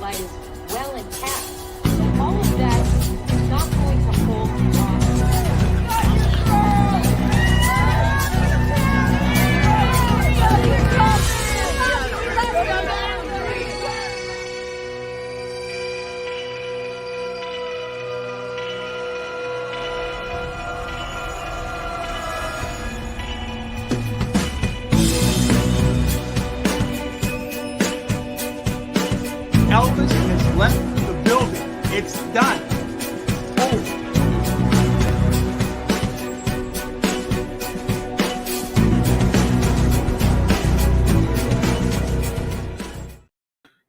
light is well intact. And all of that is not going to hold you off. Elvis has left the building. It's done.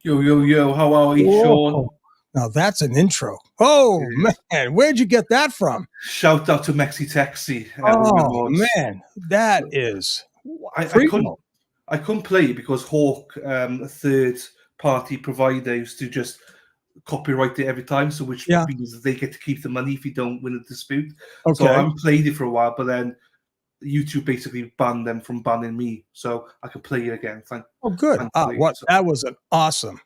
Yo, how are you, Sean? Now that's an intro. Oh, man, where'd you get that from? Shout out to Mexi Texi. Oh, man, that is... I couldn't play it because Hawk, a third-party provider, used to just copyright it every time, so which means they get to keep the money if you don't win a dispute. Okay. So I haven't played it for a while, but then YouTube basically banned them from banning me, so I could play it again. Good. That was an awesome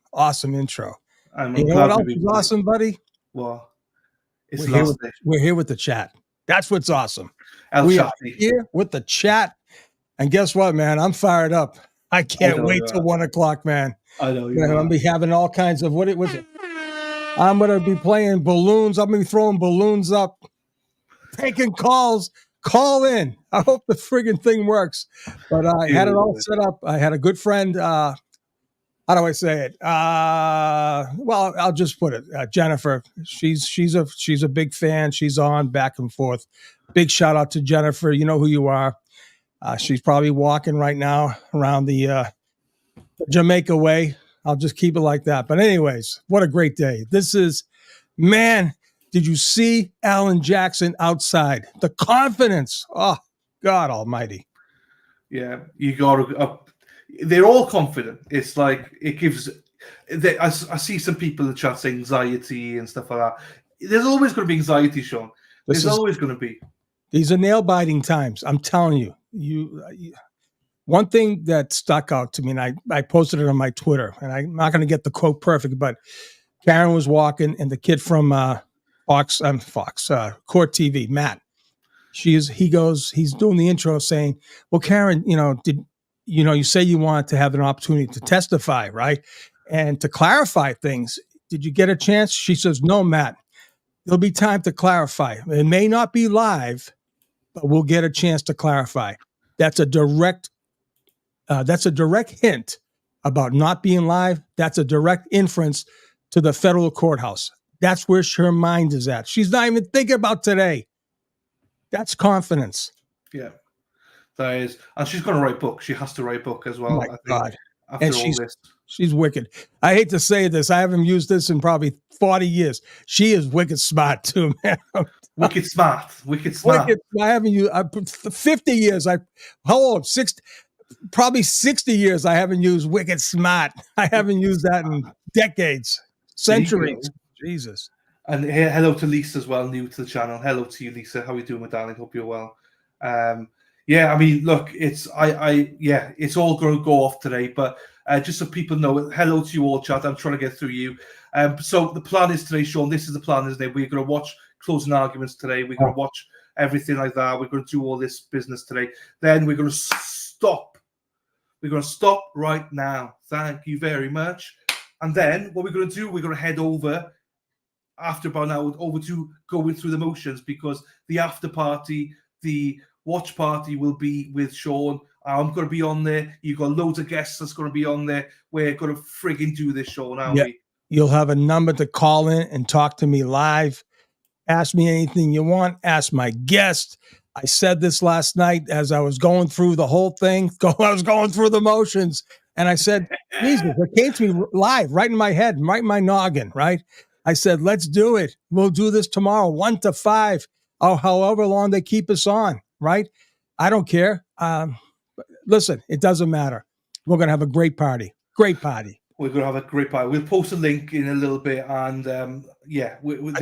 intro. You know what else is awesome, buddy? Well, we're here with the chat. That's what's awesome. We are here with the chat. And guess what, man? I'm fired up. I can't wait till 1 o'clock, man. I know. I'm going to be having all kinds of, what was it? I'm going to be playing balloons. I'm going to be throwing balloons up, taking calls. Call in. I hope the friggin' thing works. But I had it all set up. I had a good friend. How do I say it? Well, I'll just put it. Jennifer. She's a big fan. She's on back and forth. Big shout out to Jennifer. You know who you are. She's probably walking right now around the Jamaica way. I'll just keep it like that. But anyways, what a great day. This is, man. Did you see Alan Jackson outside? The confidence. Oh, God almighty. Yeah, you got to. They're all confident. It's like it gives. I see some people in the chat saying anxiety and stuff like that. There's always going to be anxiety, Sean. There's always going to be. These are nail-biting times. I'm telling you. One thing that stuck out to me, and I posted it on my Twitter, and I'm not going to get the quote perfect, but Karen was walking, and the kid from Fox Court TV, Matt. He's doing the intro saying, well, Karen, you say you wanted to have an opportunity to testify, right? And to clarify things. Did you get a chance? She says, no, Matt, there'll be time to clarify. It may not be live, but we'll get a chance to clarify. That's a direct hint about not being live. That's a direct inference to the federal courthouse. That's where her mind is at. She's not even thinking about today. That's confidence. Yeah, that is. And she's going to write books. She has to write a book as well. Oh my God. After and all this. She's wicked. I hate to say this. I haven't used this in probably 40 years. She is wicked smart too, man. Wicked smart. I haven't used 50 years. How old? 60, probably 60 years. I haven't used wicked smart. I haven't used that in decades, centuries. Jesus. And hello to Lisa as well, new to the channel. Hello to you, Lisa. How are you doing, my darling? Hope you're well. Yeah, I mean, look, it's all going to go off today, but just so people know, hello to you all, chat. I'm trying to get through you. So the plan is today, Sean. This is the plan, isn't it? We're going to watch closing arguments today. We're going to watch everything like that. We're going to do all this business today. Then we're going to stop. We're going to stop right now. Thank you very much. And then what we're going to do, we're going to head over after about an hour over to going through the motions, because the after party, the watch party will be with Sean. I'm going to be on there. You've got loads of guests that's going to be on there. We're going to frigging do this, Sean, aren't we? You'll have a number to call in and talk to me live. Ask me anything you want. Ask my guest. I said this last night as I was going through the whole thing. I was going through the motions. And I said, Jesus, it came to me live, right in my head, right in my noggin, right? I said, let's do it. We'll do this tomorrow, 1 to 5, or however long they keep us on, right? I don't care. Listen, it doesn't matter. We're going to have a great party. Great party. We're going to have a great party. We'll post a link in a little bit, and yeah, It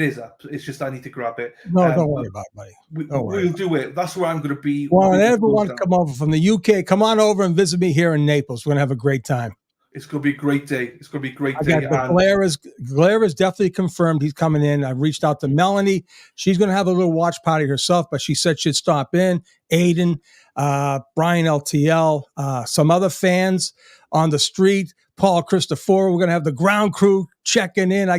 is up. It's just I need to grab it. No, don't worry about it, buddy. We'll do it. That's where I'm going to be. Well, everyone come over from the UK. Come on over and visit me here in Naples. We're going to have a great time. It's going to be a great day. It's going to be a great I day. got the Blair is definitely confirmed. He's coming in. I reached out to Melanie. She's going to have a little watch party herself, but she said she'd stop in. Aiden, Brian LTL, some other fans on the street. Paul Christopher. We're going to have the ground crew checking in. I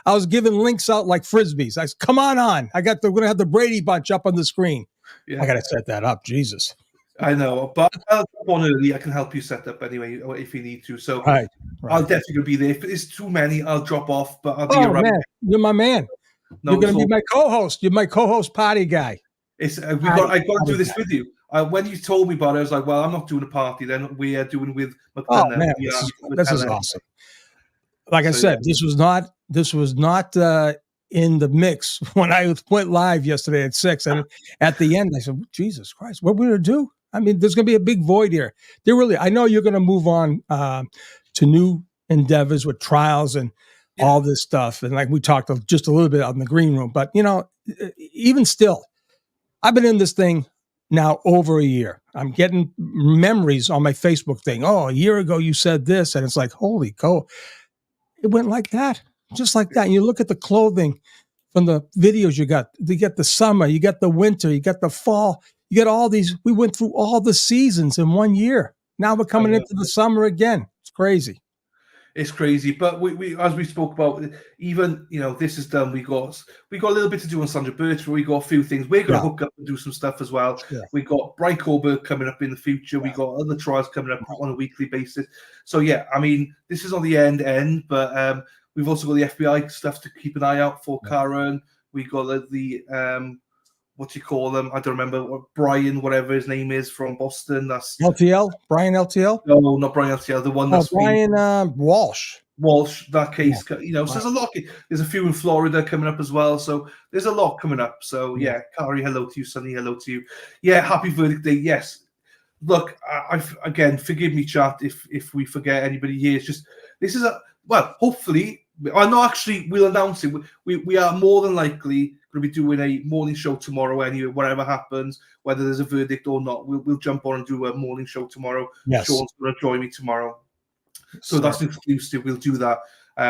was giving links out like Frisbees. I said, come on. We're going to have the Brady Bunch up on the screen. Yeah. I got to set that up. Jesus. I know, but I'll jump on early. I can help you set up anyway if you need to. So right. I'll definitely be there. If it's too many, I'll drop off, but I'll be around. Man. You're my man. No, you're going to be my co-host. You're my co-host party guy. I got to do this with you. When you told me about it, I was like, well, I'm not doing a party then. We are doing with McDonough. Oh, man, this is awesome. Like I said, this was not in the mix when I went live yesterday at 6. And at the end, I said, Jesus Christ, what are we going to do? I mean, there's going to be a big void here. I know you're going to move on to new endeavors with trials and all this stuff. And like we talked just a little bit on the green room, but even still, I've been in this thing now over a year. I'm getting memories on my Facebook thing. Oh, a year ago you said this. And it's like, holy cow. It went like that, just like that. And you look at the clothing from the videos you get the summer, you get the winter, you get the fall. You get all these. We went through all the seasons in 1 year. Now we're coming into the summer again. It's crazy. It's crazy, but we as we spoke about, even this is done. We got a little bit to do on Sandra Birch, but we got a few things. We're going to hook up and do some stuff as well. Yeah. We got Brian Colbert coming up in the future. We got other trials coming up on a weekly basis. So yeah, I mean, this is on the end, but we've also got the FBI stuff to keep an eye out for. Karen, we got the what do you call them? I don't remember. Brian, whatever his name is, from Boston. That's LTL. Brian LTL. No, not Brian LTL. The one that's Brian Walsh. Walsh. That case, so there's a lot. There's a few in Florida coming up as well. So there's a lot coming up. So yeah, Kari, hello to you. Sunny, hello to you. Yeah, happy verdict day. Yes. Look, again, forgive me, chat, if we forget anybody here. It's just hopefully. I know. Actually, we'll announce it. We are more than likely going to be doing a morning show tomorrow. Anyway, whatever happens, whether there's a verdict or not, we'll jump on and do a morning show tomorrow. Yes. Sean's going to join me tomorrow, so that's exclusive. We'll do that.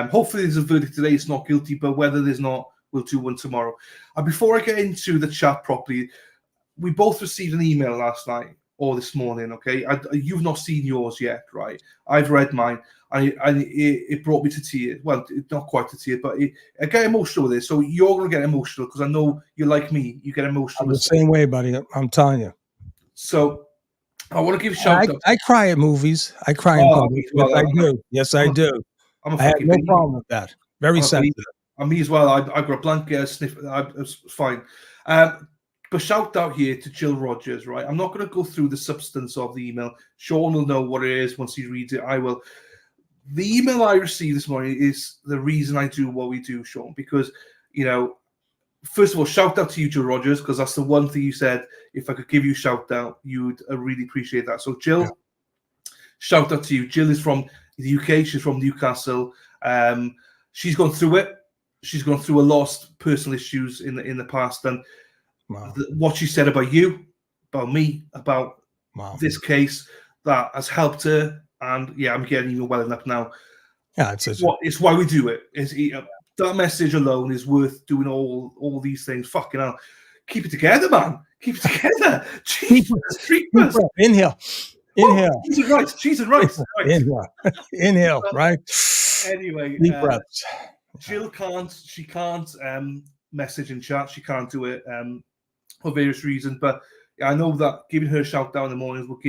Hopefully, there's a verdict today. It's not guilty, but whether there's not, we'll do one tomorrow. And before I get into the chat properly, we both received an email last night or this morning. Okay, you've not seen yours yet, right? I've read mine. And it brought me to tears. Well, not quite to tears, but I get emotional with it. So you're going to get emotional because I know you're like me. You get emotional. I'm the same way, buddy. I'm telling you. So I want to give a shout out. I cry at movies. I cry in public. Yes, I do. I have no problem with that. Very sensitive. And me as well. I got a blanket, sniff. It's fine. But shout out here to Jill Rogers, right? I'm not going to go through the substance of the email. Sean will know what it is once he reads it. I will. The email I received this morning is the reason I do what we do, Sean, because, first of all, shout out to you, Jill Rogers, because that's the one thing you said. If I could give you a shout out, you'd really appreciate that. So, Jill, shout out to you. Jill is from the UK. She's from Newcastle. She's gone through it. She's gone through a lot of personal issues in the past. And what she said about you, about me, about this case, that has helped her. And yeah, I'm getting even welling up now. Yeah, it's why we do it. That message alone is worth doing all these things. Fucking hell, keep it together, man. Keep it together. Jesus, inhale. Cheese and rice. Inhale. Right. Anyway, deep breaths. Jill can't message and chat. She can't do it for various reasons. But I know that giving her a shout down in the mornings will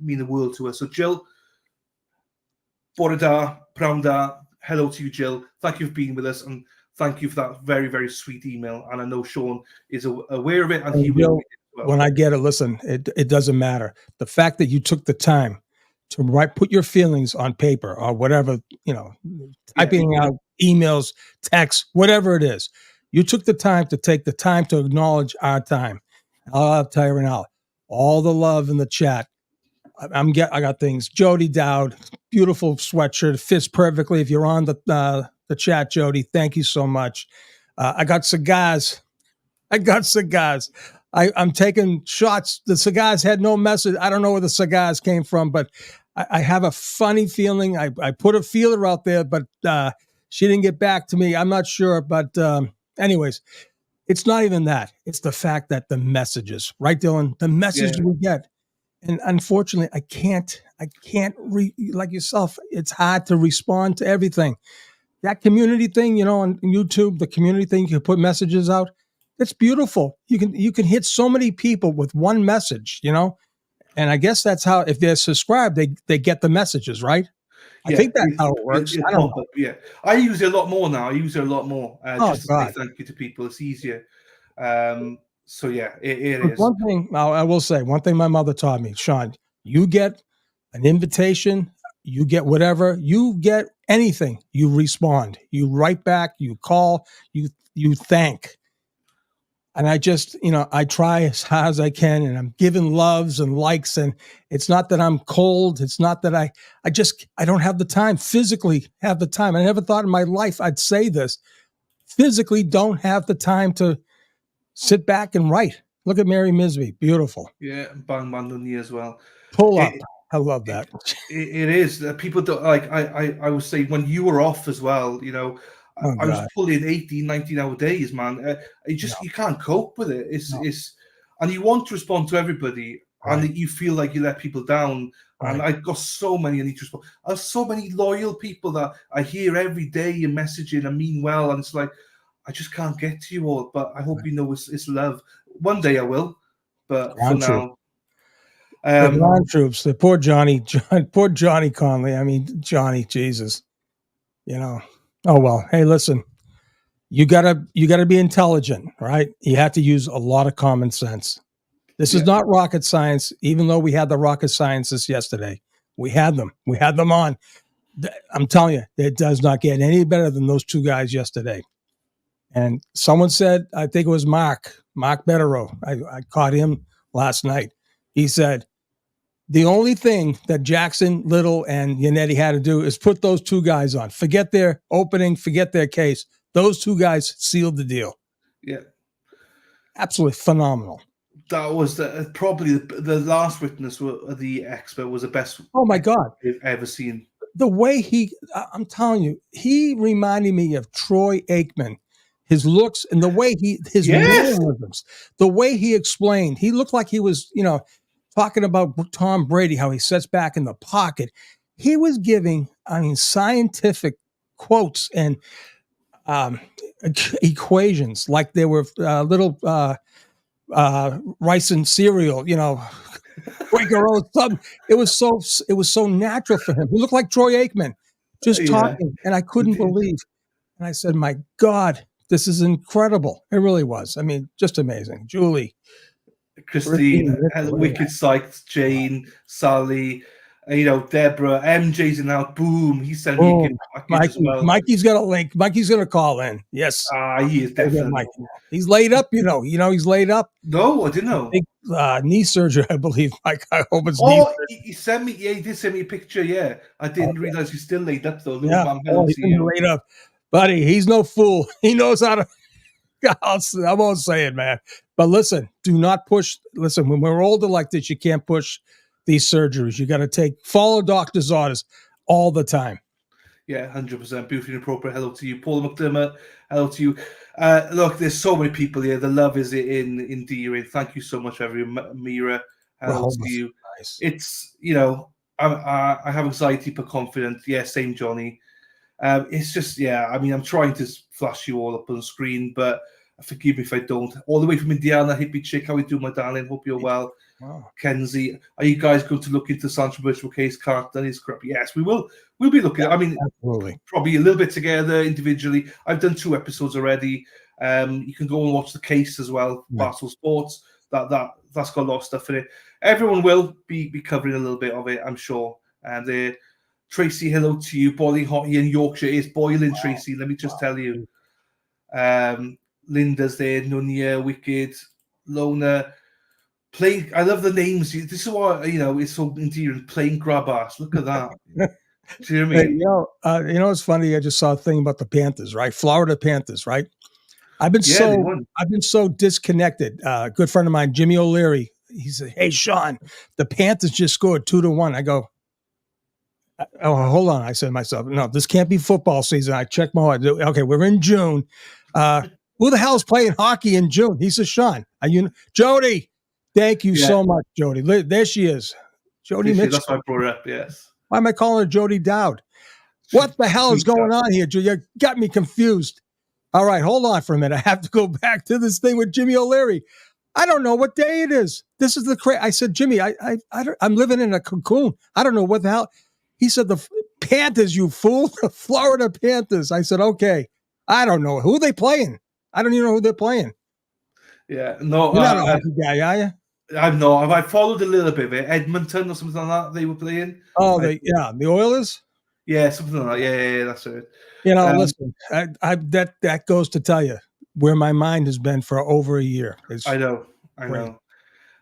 mean the world to her. So Jill. Bore da, prawn da. Hello to you, Jill. Thank you for being with us, and thank you for that very, very sweet email. And I know Sean is aware of it, and he will. When I get it, listen, it doesn't matter. The fact that you took the time to put your feelings on paper or whatever, typing out emails, texts, whatever it is, you took the time to acknowledge our time. I'll tell you right now, all the love in the chat. I got things. Jody Dowd, beautiful sweatshirt, fits perfectly. If you're on the chat, Jody, thank you so much. I got cigars. I'm taking shots. The cigars had no message. I don't know where the cigars came from, but I have a funny feeling. I put a feeler out there, but she didn't get back to me. I'm not sure. But anyways, it's not even that. It's the fact that the messages, right, Dylan? The message Yeah. we get. And unfortunately, I can't like yourself. It's hard to respond to everything. That community thing, you know, on YouTube, the community thing, you can put messages out. It's beautiful. You can hit so many people with one message, you know. And I guess that's how, if they're subscribed, they get the messages, right? I think that's how it works. I don't know. Yeah, I use it a lot more now. I use it a lot more Oh just to God. say thank you to people. It's easier. So yeah, it But is. one thing I will say, one thing my mother taught me, Sean, you get an invitation, you get whatever, you get anything, you respond, you write back, you call, you thank. And I just, you know, I try as hard as I can, and I'm giving loves and likes. And it's not that I'm cold. It's not that I don't have the time, physically have the time. I never thought in my life I'd say this. Physically don't have the time to sit back and write. Look at Mary Misby. Beautiful. Yeah, Bang Mandoni as well. Pull up. It, I love that. it is. People don't like. I would say when you were off as well. You know, Oh, I was God. pulling 18, 19-hour days, man. You can't cope with it. It's and you want to respond to everybody, Right. and you feel like you let people down. And Right. I've got so many I need to respond. I have so many loyal people that I hear every day and messaging and mean well, and it's like I just can't get to you all. But I hope you know it's love. One day I will, but Ground for troop. now. The ground troops, the poor poor Johnny Conley. I mean, Johnny, Jesus, you know. Oh well. Hey, listen, you gotta be intelligent, right? You have to use a lot of common sense. This is not rocket science, even though we had the rocket scientists yesterday. We had them on. I'm telling you, it does not get any better than those two guys yesterday. And someone said, I think it was Mark Betterow. I caught him last night. He said, the only thing that Jackson, Little, and Yannetti had to do is put those two guys on. Forget their opening, forget their case. Those two guys sealed the deal. Yeah. Absolutely phenomenal. That was probably the last witness, the expert, was the best. Oh, my God. We've ever seen. The way I'm telling you, he reminded me of Troy Aikman. His looks and the way his mannerisms, the way he explained, he looked like he was, you know, talking about Tom Brady, how he sits back in the pocket. He was giving, I mean, scientific quotes and equations like they were little rice and cereal, you know, Quaker Oats. It was so natural for him. He looked like Troy Aikman, just talking, and I couldn't believe. And I said, "My God, this is incredible!" It really was. I mean, just amazing. Julie, Christine, Wicked Sykes, Jane, Sally, you know, Deborah, MJ's in out. Boom, he's sending me a gift package as well. Mikey's got a link. Mikey's going to call in. Yes, he is definitely. He's laid up. You know, he's laid up. No, I didn't know. Big, knee surgery, I believe. Mike, I hope it's. He sent me. Yeah, he did send me a picture. Yeah, I didn't realize he's still laid up though. He's laid up, buddy. He's no fool. He knows how to. I won't say it, man. But listen, do not push. Listen, when we're older like this, you can't push these surgeries. You got to follow doctor's orders all the time. Yeah, 100%. Beautifully appropriate. Hello to you, Paul McDermott. Hello to you. Look, there's so many people here. The love is endearing. Thank you so much, everyone. Mira, hello to you. Nice. It's, you know, I have anxiety but confident. Yeah, same Johnny. It's just, yeah, I mean, I'm trying to flash you all up on the screen, but forgive me if I don't. All the way from Indiana, hippie chick, how we do, my darling? Hope you're well. Wow. Kenzie, are you guys going to look into Sancho virtual case? Carton is crap. Yes, we will. We'll be looking. I mean, absolutely. Probably a little bit together individually. I've done 2 episodes already. You can go and watch the case as well. Yeah. Barstool Sports. That's got a lot of stuff in it. Everyone will be covering a little bit of it, I'm sure. And Tracy, hello to you. Boiling hot here in Yorkshire. It's boiling, Tracy. Let me just tell you. Linda's there. Nunia, Wicked, Lona. Plain. I love the names. This is why, you know, it's so endearing. Plain grab ass. Look at that. Do you know what I mean? You know, it's funny. I just saw a thing about the Panthers, right? Florida Panthers, right? I've been so disconnected. A good friend of mine, Jimmy O'Leary, he said, "Hey, Sean, the Panthers just scored 2-1." I go, Oh, hold on. I said to myself, no, this can't be football season. I checked my heart. Okay, we're in June. Who the hell is playing hockey in June? He says, Sean. Jody, thank you so much, Jody. There she is. Jody Mitchell. That's why I brought her up, yes. Why am I calling her Jody Dowd? What the hell is going on here, Jody? You got me confused. All right, hold on for a minute. I have to go back to this thing with Jimmy O'Leary. I don't know what day it is. This is the I said, Jimmy, I'm living in a cocoon. I don't know what the hell. He said, the Panthers, you fool, the Florida Panthers. I said, okay. I don't know. Who are they playing? I don't even know who they're playing. Yeah, no. You're not a hockey guy, are you? I'm not. I followed a little bit of it. Edmonton or something like that they were playing. Oh, the Oilers? Yeah, something like that. Yeah, that's it. Listen, that goes to tell you where my mind has been for over a year. I know.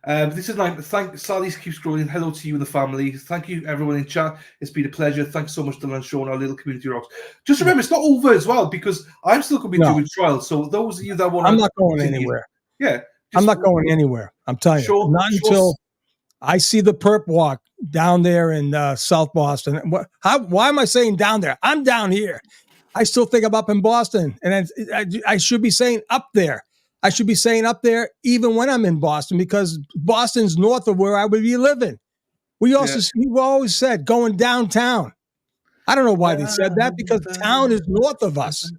This is like Sally's keeps scrolling. Hello to you and the family. Thank you, everyone in chat. It's been a pleasure. Thanks so much, Dylan, showing our little community rocks. Just remember, it's not over as well because I'm still going to be doing trials. So those of you that want, I'm not going anywhere. Yeah, I'm not going anywhere. I'm telling you, not until I see the perp walk down there in South Boston. Why am I saying down there? I'm down here. I still think I'm up in Boston, and I should be saying up there. I should be saying up there even when I'm in Boston because Boston's north of where I would be living. We've always said going downtown. I don't know why they said that because town is north of us.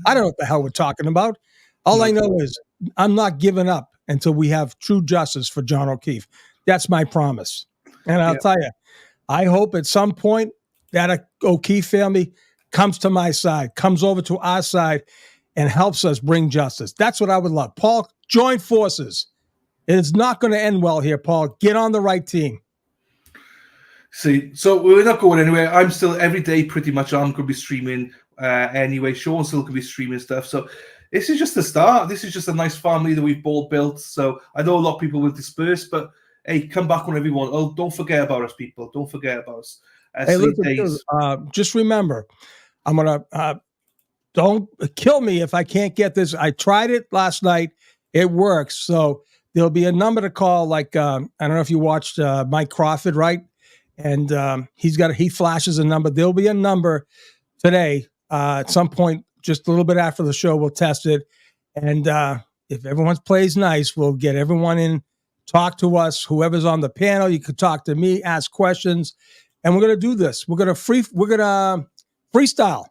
I don't know what the hell we're talking about. All I know is I'm not giving up until we have true justice for John O'Keefe. That's my promise. And I'll tell you, I hope at some point that O'Keefe family comes to my side, comes over to our side, and helps us bring justice. That's what I would love. Paul, join forces. It's not going to end well here, Paul. Get on the right team. See, so we're not going anywhere. I'm still every day pretty much. I'm going to be streaming anyway. Sean's still going to be streaming stuff. So this is just the start. This is just a nice family that we've all built. So I know a lot of people will disperse, but hey, come back whenever you want. Oh, don't forget about us, people. Don't forget about us. Hey, listen, just remember, I'm going to... don't kill me if I can't get this. I tried it last night. It works. So there'll be a number to call. Like, I don't know if you watched Mike Crawford, right? And he flashes a number. There'll be a number today at some point, just a little bit after the show. We'll test it. And if everyone plays nice, we'll get everyone in, talk to us. Whoever's on the panel, you could talk to me, ask questions. And we're going to do this. We're going to freestyle.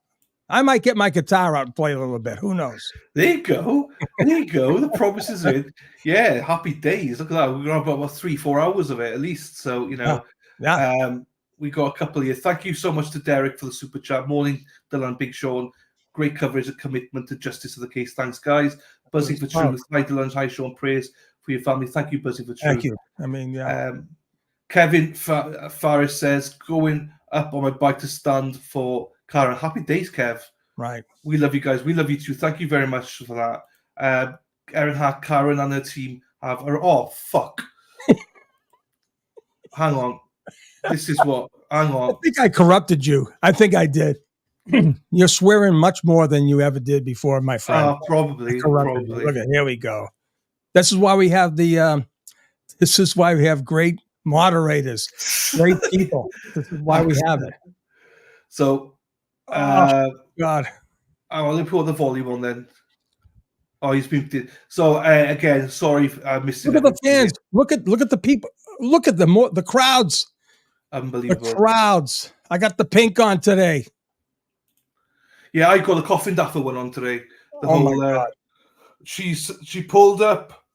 I might get my guitar out and play a little bit. Who knows? There you go. The promise is in. Yeah, happy days. Look at that. We're going to have about 3-4 hours of it at least. So, we got a couple of years. Thank you so much to Derek for the super chat. Morning, Dylan, Big Sean. Great coverage and commitment to justice of the case. Thanks, guys. Buzzing for truth. Hi, Dylan. Hi, Sean. Prayers for your family. Thank you, Buzzing for truth. Thank you. I mean, yeah. Kevin Faris says, going up on my bike to stand for Karen. Happy days, Kev. Right. We love you guys. We love you too. Thank you very much for that. Erin Hart, Karen and her team have... Oh, fuck. Hang on. This is what... Hang on. I think I corrupted you. I think I did. You're swearing much more than you ever did before, my friend. Probably. Look at here we go. This is why we have this is why we have great moderators, great people. This is why we have it. So... God. Let me put the volume on then. Oh, he's been... So, again, sorry I missed it. Look at the fans. Look at the people. Look at the crowds. Unbelievable. The crowds. I got the pink on today. Yeah, I got the coffin dapper one on today. My God. She pulled up.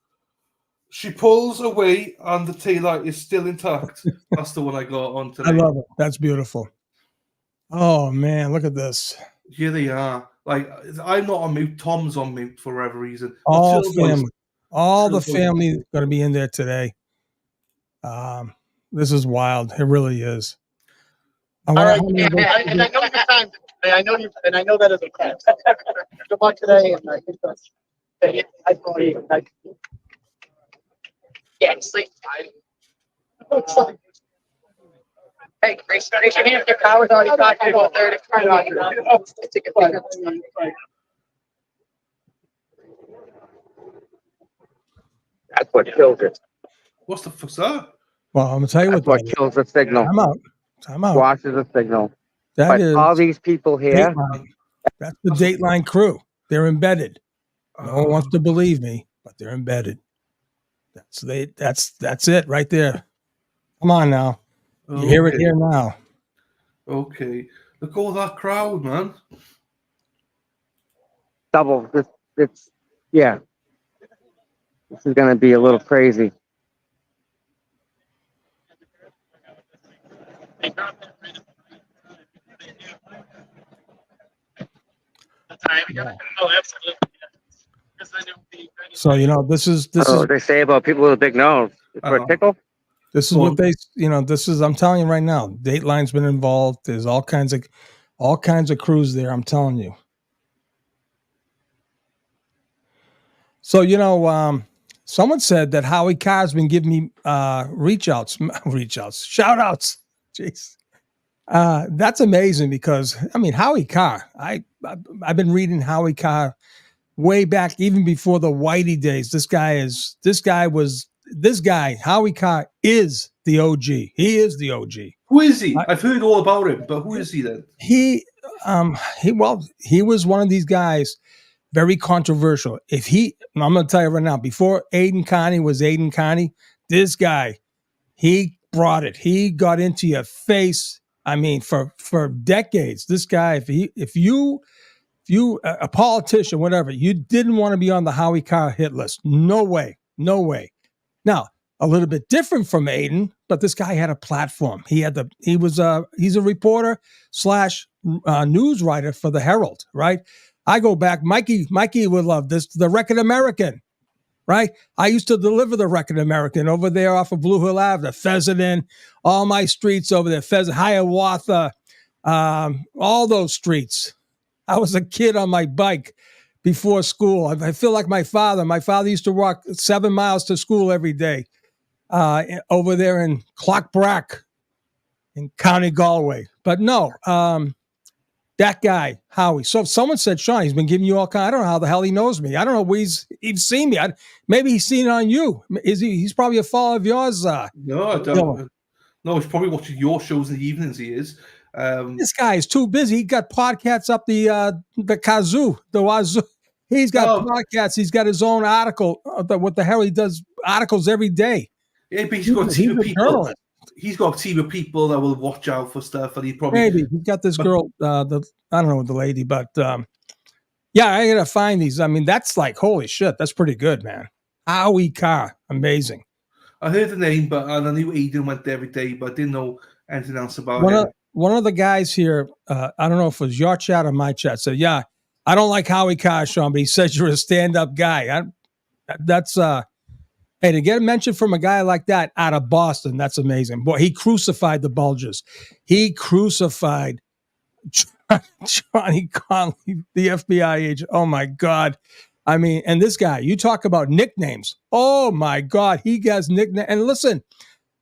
She pulls away and the taillight is still intact. That's the one I got on today. I love it. That's beautiful. Oh, man, look at this. Here they are. Like, I'm not on mute. Tom's on mute for whatever reason. All the family is going to be in there today. This is wild. It really is. All right, and I know your time. And I know that is a plan. Good luck today, and I think that's. Yeah, sleep. Hey, raise your hand if your power's already talking about 30. Take a picture. That's what kills it. What's the fuck's that? Well, I'm going to tell you what kills the signal. I'm out. Time out. Washes the signal. That But is all these people here, Dateline. That's the Dateline crew. They're embedded. No one wants to believe me, but they're embedded. That's it right there. Come on now. You hear it here now. Okay. Look at all that crowd, man. double. It's yeah. This is gonna be a little crazy. Yeah. Oh, absolutely. So this is What they say about people with a big nose. It's for a tickle. this is what they this is I'm telling you right now. Dateline's been involved. There's all kinds of crews there. I'm telling you. So someone said that Howie Carr's been giving me reach outs, shout outs. Jeez. That's amazing because Howie Carr. I've been reading Howie Carr way back, even before the Whitey days. This guy, Howie Carr, is the OG. He is the OG. Who is he? I've heard all about him, but who is he then? He was one of these guys, very controversial. I'm going to tell you right now, before Aiden Carney was Aiden Carney, this guy, he brought it. He got into your face. For decades, this guy, if you a politician, whatever, you didn't want to be on the Howie Carr hit list. No way. Now, a little bit different from Aiden, but this guy had a platform. He's a reporter / news writer for the Herald, right? I go back, Mikey would love this, the Record American, right? I used to deliver the Record American over there off of Blue Hill Ave, the Pheasant, all my streets over there, Pheasant, Hiawatha, all those streets. I was a kid on my bike before school. I feel like my father. My father used to walk 7 miles to school every day over there in Clockbrack in County Galway. But no, that guy, Howie. So if someone said, Sean, he's been giving you all kind. I don't know how the hell he knows me. I don't know where he's seen me. Maybe he's seen it on you. He's probably a follower of yours. No, I don't. No, he's probably watching your shows in the evenings. He is. This guy is too busy. He got podcasts up the kazoo, the wazoo. He's got podcasts. He's got his own article. What the hell? He does articles every day. Yeah, but he's got a team of people. He's got a team of people that will watch out for stuff, and he probably maybe he's got this girl. I don't know the lady, but yeah, I gotta find these. That's like holy shit. That's pretty good, man. Howie Carr, amazing. I heard the name, but I knew Aiden went there every day, but I didn't know anything else about him. One of the guys here, I don't know if it was your chat or my chat, said, "Yeah, I don't like Howie Carr, Sean, but he says you're a stand-up guy." Hey, to get a mention from a guy like that out of Boston, that's amazing. Boy, he crucified the Bulgers. He crucified Johnny Conley, the FBI agent. Oh my God. And this guy, you talk about nicknames. Oh my God, he has nicknames. And listen,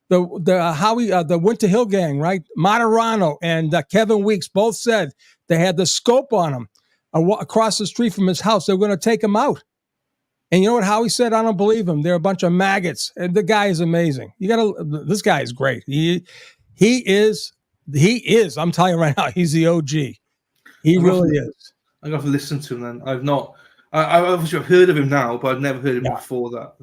the Winter Hill gang, right? Materano and Kevin Weeks both said they had the scope on him across the street from his house. They were going to take him out. And you know what Howie said? I don't believe him. They're a bunch of maggots. And the guy is amazing. This guy is great. He is. I'm telling you right now, he's the OG. He really is. I'm going to listen to him then. I've not. I've obviously heard of him now, but I've never heard him before that.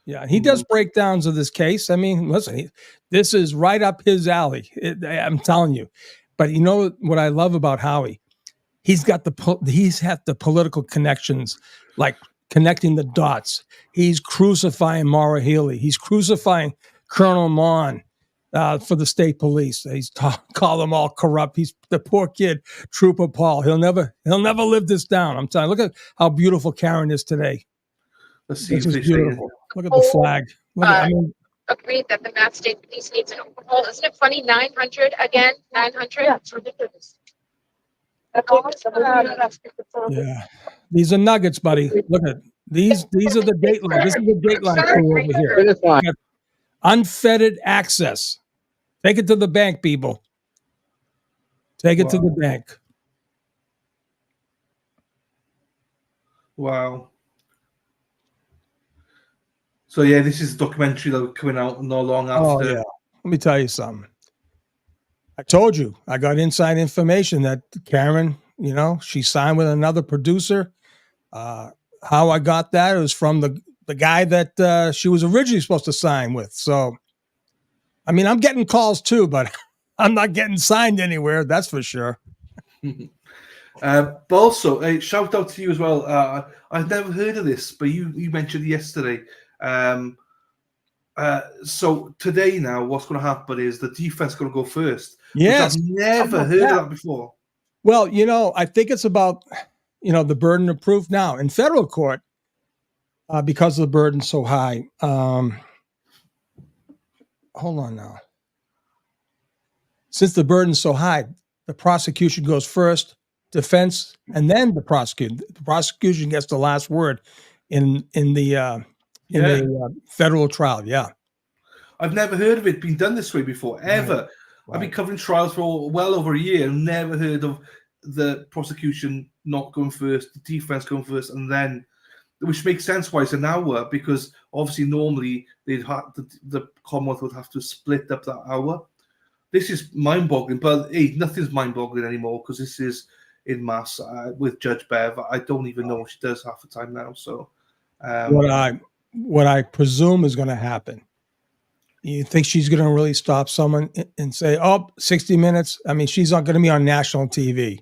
Yeah, he does breakdowns of this case. Listen, this is right up his alley. I'm telling you. But you know what I love about Howie? He's had the political connections, like connecting the dots. He's crucifying Maura Healey. He's crucifying Colonel Mon for the state police. He's call them all corrupt. He's the poor kid, Trooper Paul. He'll never live this down. I'm telling you. Look at how beautiful Karen is today. Let's see if this is beautiful. Look at the flag. Agreed that the Mass State Police needs an overhaul. Isn't it funny? 900 again? 900? Yeah, it's ridiculous. Yeah, these are nuggets, buddy. Look at these. These are the Dateline. This is the Dateline crew over here. Unfettered access. Take it to the bank, people. Take it to the bank. Wow. So yeah, this is a documentary that was coming out not long after. Oh yeah. Let me tell you something. I told you, I got inside information that Karen, she signed with another producer. How I got that, it was from the guy that she was originally supposed to sign with. So, I mean, I'm getting calls too, but I'm not getting signed anywhere. That's for sure. But also, a shout out to you as well. I've never heard of this, but you mentioned yesterday. So today now, what's going to happen is the defense going to go first. Yes. Which I've never heard of that before. Well, I think it's about, the burden of proof now in federal court, because the burden's so high. Hold on now. Since the burden's so high, the prosecution goes first, defense, and then the prosecution. The prosecution gets the last word in the federal trial. Yeah. I've never heard of it being done this way before, ever. Right. I've been covering trials for well over a year and never heard of the prosecution not going first, the defense going first, and then, which makes sense why it's an hour, because obviously normally the Commonwealth would have to split up that hour. This is mind-boggling, but hey, nothing's mind-boggling anymore because this is in mass with Judge Bev. I don't even know what she does half the time now. So, what I presume is going to happen. You think she's going to really stop someone and say, 60 minutes? I mean, she's not going to be on national TV.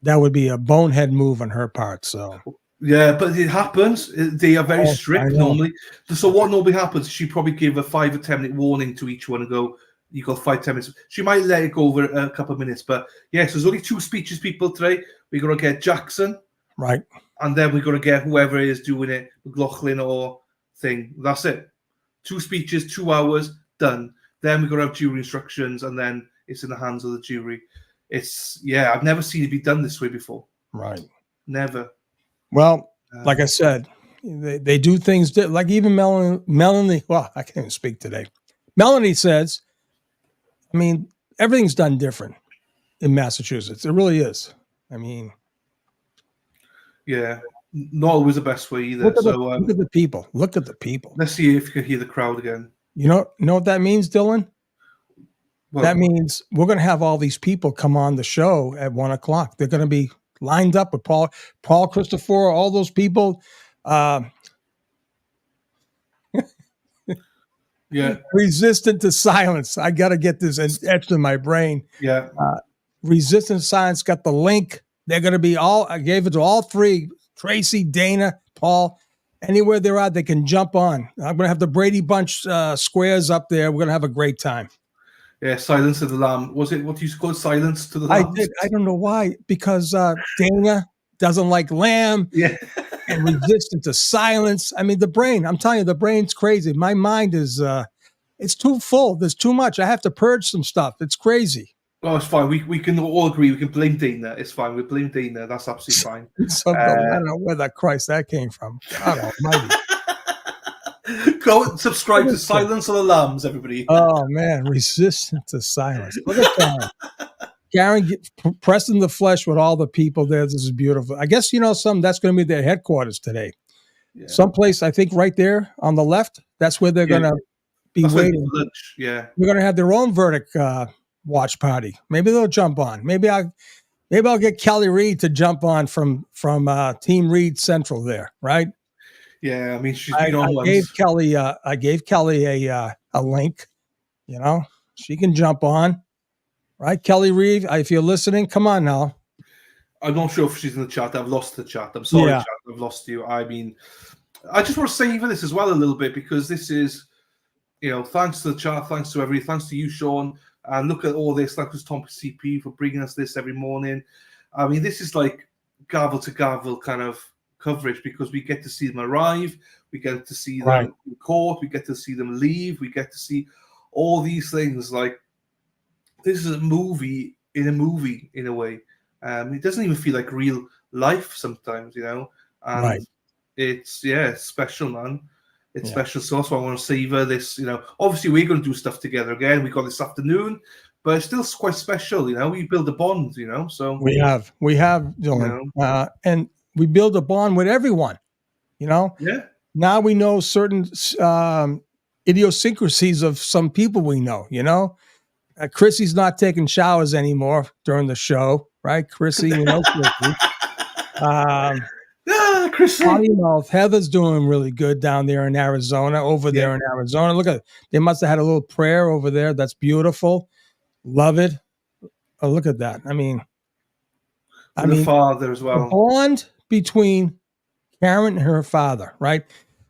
That would be a bonehead move on her part. So, yeah, but it happens. They are very strict normally. So what normally happens, she probably give a 5 or 10 minute warning to each one and go, you got 5-10 minutes. She might let it go over a couple of minutes, but yes, there's only 2 speeches, people, today. We're going to get Jackson. Right. And then we're going to get whoever is doing it, McLaughlin or thing. That's it. 2 speeches, 2 hours, done. Then we're going to have jury instructions, and then it's in the hands of the jury. I've never seen it be done this way before. Right. Never. Well, like I said, they do things like even Melanie. Well, I can't even speak today. Melanie says, I mean, everything's done different in Massachusetts. It really is. I mean, yeah, not always the best way either. Look at the people. Look at the people. Let's see if you can hear the crowd again. You know what that means, Dylan? Well, that means we're going to have all these people come on the show at 1:00. They're going to be lined up with Paul Christopher, all those people. Yeah. Resistant to silence. I got to get this etched in my brain. Yeah. Resistant to silence got the link. They're going to be I gave it to all 3, Tracy, Dana, Paul. Anywhere they're at, they can jump on. I'm going to have the Brady Bunch squares up there. We're going to have a great time. Yeah, Silence of the Lamb. Was it what you called Silence to the Lamb? I did. I don't know why. Because Dana doesn't like lamb. Yeah. And resistant to silence. I mean, the brain, I'm telling you, the brain's crazy. My mind is, it's too full. There's too much. I have to purge some stuff. It's crazy. Oh, it's fine. We can all agree. We can blame Dana. It's fine. We blame Dana. That's absolutely fine. So, I don't know where that came from. God almighty. Go and subscribe to Silence of the Lambs, everybody. Oh, man. Resistant to silence. Look at Karen. Karen pressed in the flesh with all the people there. This is beautiful. I guess, that's going to be their headquarters today. Yeah. Someplace, I think, right there on the left. That's where they're going to be waiting. Yeah. They're going to have their own verdict watch party. Maybe they'll jump on. Maybe I'll get Kelly Reed to jump on from Team Reed Central there, right? Yeah, I mean, she's been on once. I gave Kelly a link. She can jump on. Right, Kelly Reed, if you're listening, come on now. I'm not sure if she's in the chat. I've lost the chat. I'm sorry, chat. I've lost you. I mean, I just want to savor this as well a little bit because this is, thanks to the chat, thanks to everybody, thanks to you, Sean. And look at all this. Thanks to Tom CP for bringing us this every morning. I mean, this is like gavel to gavel kind of coverage because we get to see them arrive. We get to see them in court. We get to see them leave. We get to see all these things like, this is a movie in a way. It doesn't even feel like real life sometimes, and it's special, man. It's special. So that's why I want to savor this, obviously we're going to do stuff together again. We got this afternoon, but it's still quite special, we build a bond, so we have Dylan, and we build a bond with everyone, now we know certain idiosyncrasies of some people we know, Chrissy's not taking showers anymore during the show, right? Chrissy, we know Chrissy. Chris. Commonwealth, Heather's doing really good down there in Arizona, there in Arizona. Look at, they must have had a little prayer over there. That's beautiful. Love it. Oh, look at that. I mean, the father as the well. bond between Karen and her father, right?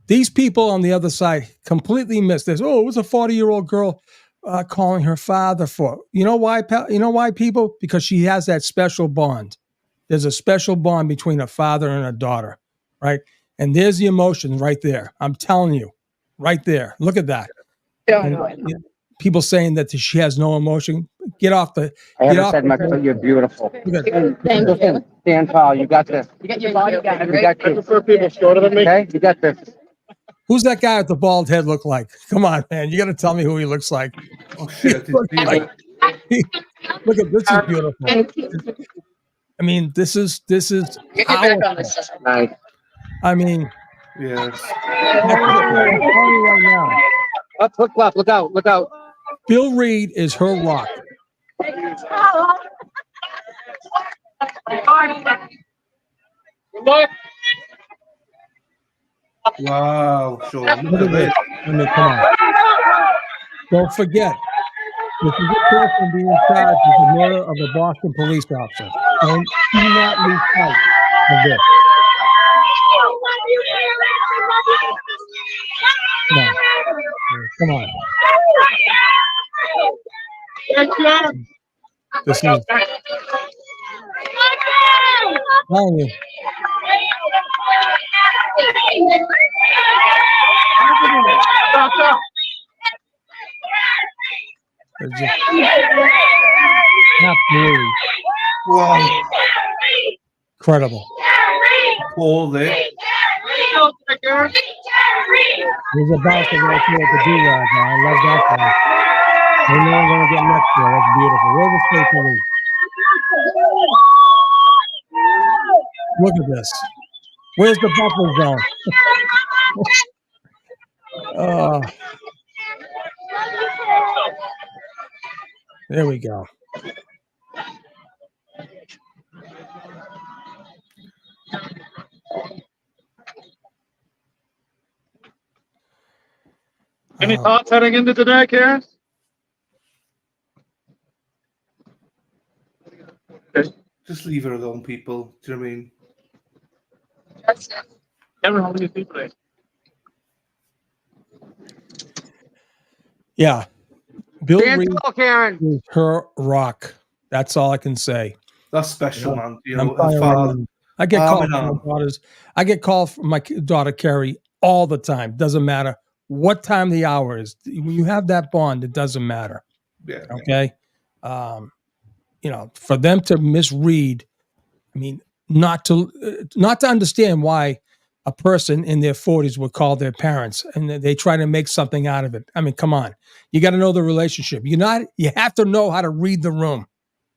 These people on the other side completely missed this. Oh, it was a 40-year-old girl calling her father for. You know why, pal? You know why, people? Because she has that special bond. There's a special bond between a father and a daughter, right? And there's the emotion right there. I'm telling you, right there. Look at that. People saying that she has no emotion. Get off the. I haven't said much, but you're beautiful. Stand tall. You got this. You got your body. You got this. I prefer people shorter than me. Okay, you got this. Who's that guy with the bald head look like? Come on, man. You got to tell me who he looks like. Oh shit! Look at this. Is beautiful. I mean, this is powerful. Nice. I mean, yes. right now, Up, look left. Look out. Look out. Bill Reed is her rock. Wow, Sean. Look at this. I mean, come on. Don't forget, this is a person being charged with the murder of a Boston police officer. Do not lose sight of this. Come on. This is telling you. Absolutely. Wow. Incredible. All there. He's about to go through the do-rag. I love that guy. I know I'm going to get next year. That's beautiful. Where's the state police? Look at this. Where's the buffer zone? There we go. Any thoughts heading into today, Karen? Just leave her alone, people. Do you know what I mean? Karen, how many people today? Yeah. Bill Reed Karen. is her rock. That's all I can say. That's special, man. You know, I'm father. I get called from my daughters. I get called from my daughter Carrie all the time. Doesn't matter what time the hour is. When you have that bond, it doesn't matter. Yeah. Okay. You know, for them to misread, I mean, not to understand why a person in their 40s would call their parents and they try to make something out of it. I mean, come on. You got to know the relationship. You have to know how to read the room.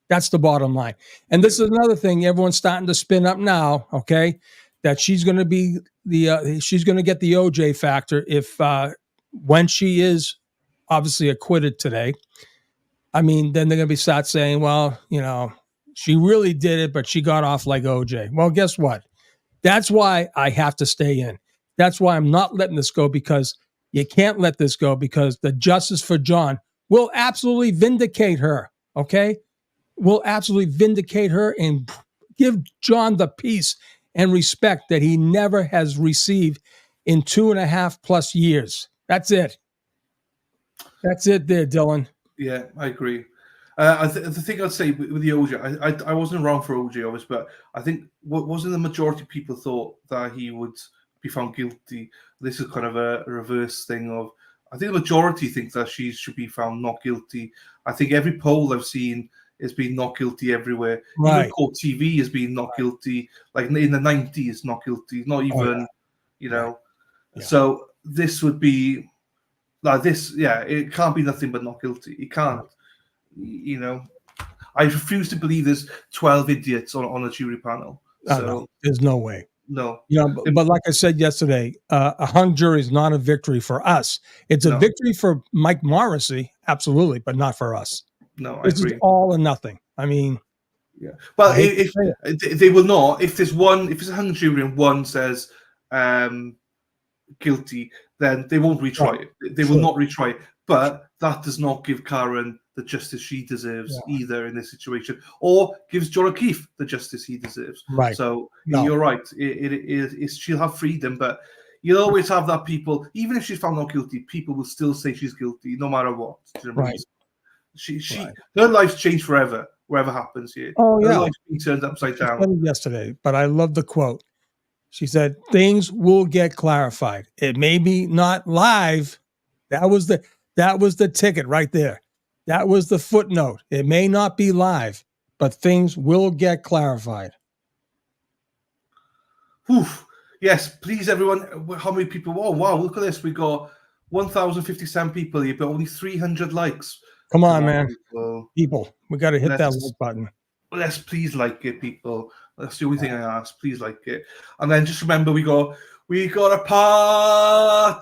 That's the bottom line. And this is another thing everyone's starting to spin up now, okay? That she's going to be she's going to get the OJ factor if when she is obviously acquitted today. I mean, then they're going to start saying, well, you know, she really did it, but she got off like OJ. Well, guess what? That's why I have to stay in. That's why I'm not letting this go, because you can't let this go, because the justice for John will absolutely vindicate her, okay? Will absolutely vindicate her and give John the peace and respect that he never has received in 2.5+ years. That's it. That's it there, Dylan. Yeah, I agree. The thing I'd say with the OJ, I wasn't around for OJ, obviously, but I think wasn't the majority of people thought that he would be found guilty. This is kind of a reverse thing of, I think the majority think that she should be found not guilty. I think every poll I've seen is being not guilty everywhere. Right. Even Court TV is being not guilty. Like in the 90s, not guilty. Not even, you know. Yeah. So this would be like this. Yeah, it can't be nothing but not guilty. It can't. You know, I refuse to believe there's 12 idiots on a jury panel. So no, there's no way. No. You know, but like I said yesterday, a hung jury is not a victory for us. It's a victory for Mike Morrissey, absolutely, but not for us. No, I This agree. is all or nothing. I mean, Yeah. Well, I hate to if they will not, if there's a hung jury and one says guilty, then they won't retry it. They will True. not retry it. But that does not give Karen the justice she deserves Yeah. either in this situation, or gives John O'Keefe the justice he deserves. Right. So No. you're right. She'll have freedom, but you'll always have that people, even if she's found not guilty, people will still say she's guilty no matter what. Do you know what I mean? Right. Her life's changed forever, whatever happens here. Oh, Her yeah. life's been turned upside She said down. it yesterday, but I love the quote. She said, "Things will get clarified. It may be not live." That was the ticket right there. That was the footnote. It may not be live, but things will get clarified. Oof. Yes, please, everyone. How many people? Oh, wow, look at this. We got 1,057 people here, but only 300 likes. Come on, man. People, we got to hit that like button. Let's please like it, people. That's the only thing I ask. Please like it. And then just remember, we got a party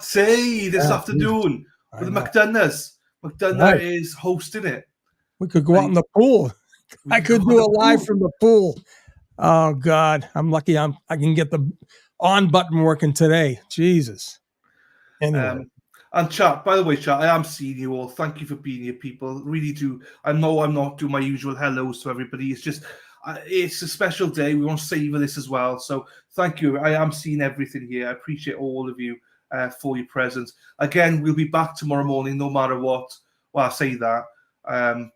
this afternoon with the McDonoughs. McDonough is hosting it. We could go out in the pool. I could do a live from the pool. Oh God, I'm lucky. I can get the on button working today. Jesus. Anyway. And chat, by the way, chat, I am seeing you all. Thank you for being here, people. Really do. I know I'm not doing my usual hellos to everybody. It's just, it's a special day. We want to savor this as well. So thank you. I am seeing everything here. I appreciate all of you for your presence. Again, we'll be back tomorrow morning, no matter what. Well, I say that.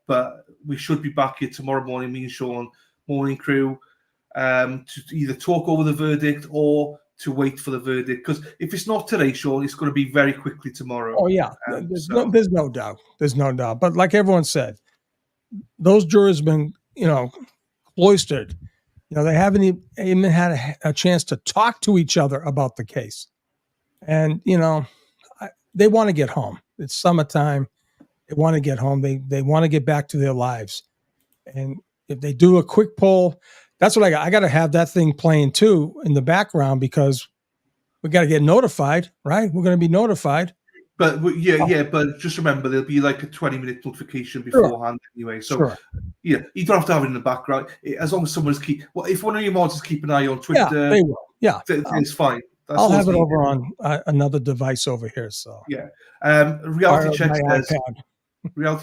But we should be back here tomorrow morning, me and Sean, morning crew, to either talk over the verdict or to wait for the verdict, because if it's not today, Sean, it's going to be very quickly tomorrow. Oh yeah, there's no doubt. There's no doubt. But like everyone said, those jurors have been, cloistered. They haven't even had a chance to talk to each other about the case, and they want to get home. It's summertime. They want to get home. They want to get back to their lives, and if they do a quick poll. That's what I got to have that thing playing too in the background, because we got to get notified, right? We're going to be notified. But but just remember, there'll be like a 20-minute notification beforehand anyway. So yeah, you don't have to have it in the background as long as someone's if one of your mods is keeping an eye on Twitter, they will. Yeah, it's fine. I'll have it over on another device over here. So yeah, Reality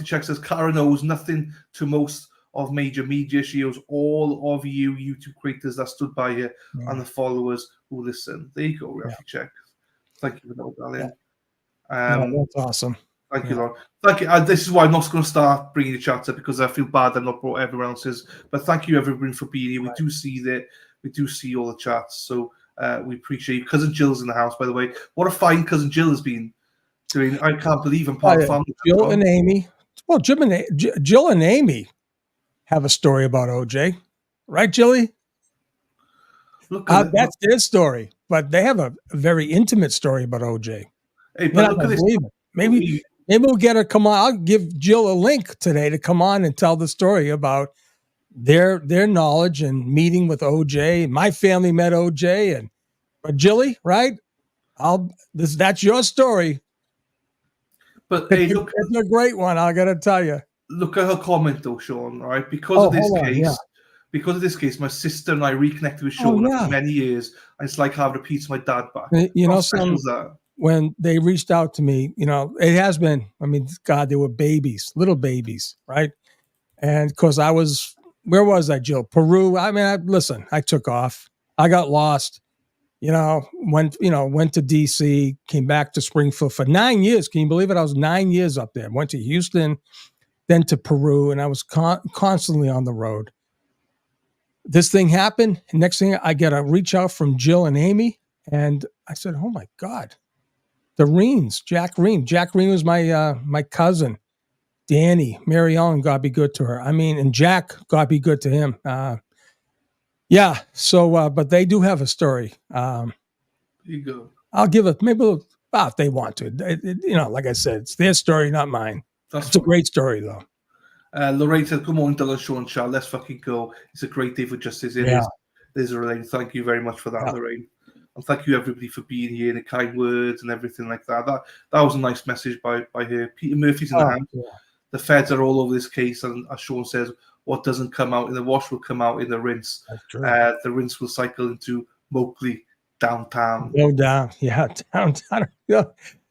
Check says Kara knows nothing to most of major media. She owes all of you YouTube creators that stood by her and the followers who listen. There you go, Reality Check. Thank you for that, darling. That's awesome. Thank you, Lord. Thank you. This is why I'm not going to start bringing the chat up, because I feel bad I've not brought everyone else's. But thank you, everyone, for being here. We do see that. We do see all the chats. So we appreciate you. Cousin Jill's in the house, by the way. What a fine Cousin Jill has been doing. I can't believe I'm part of family. Jill and Amy. Well, Jill and Amy have a story about OJ, right, Jilly? That's their story, but they have a very intimate story about OJ. Hey, but look at this. Maybe we'll get her. Come on, I'll give Jill a link today to come on and tell the story about their knowledge and meeting with OJ. My family met OJ, but Jilly, right? That's your story. But hey, look, it's a great one. I got to tell you. Look at her comment though, Sean. All right, because of this case, my sister and I reconnected with Sean after many years, and it's like having a piece of my dad back. When they reached out to me, it has been. I mean, God, they were babies, little babies, right? And because where was I, Jill? Peru. I mean, listen, I took off. I got lost. Went to DC, came back to Springfield for 9 years. Can you believe it? I was 9 years up there. Went to Houston, then to Peru, and I was constantly on the road. This thing happened. And next thing, I get a reach out from Jill and Amy, and I said, "Oh my God, the Reens, Jack Reen. Jack Reen was my cousin, Danny, Mary Ellen. God be good to her. I mean, and Jack, God be good to him. Yeah. So, but they do have a story. Here you go. I'll give it if they want to. Like I said, it's their story, not mine. It's a great story, though. Lorraine said, "Come on, Dylan, Sean, Charles, let's fucking go. It's a great day for justice." It is. There's Lorraine. Thank you very much for that, Lorraine. And thank you, everybody, for being here and the kind words and everything like that. That was a nice message by her. Peter Murphy's in the house. the feds are all over this case, and as Sean says, what doesn't come out in the wash will come out in the rinse. That's true. The rinse will cycle into Moakley downtown. Go down. Yeah, downtown. Yeah,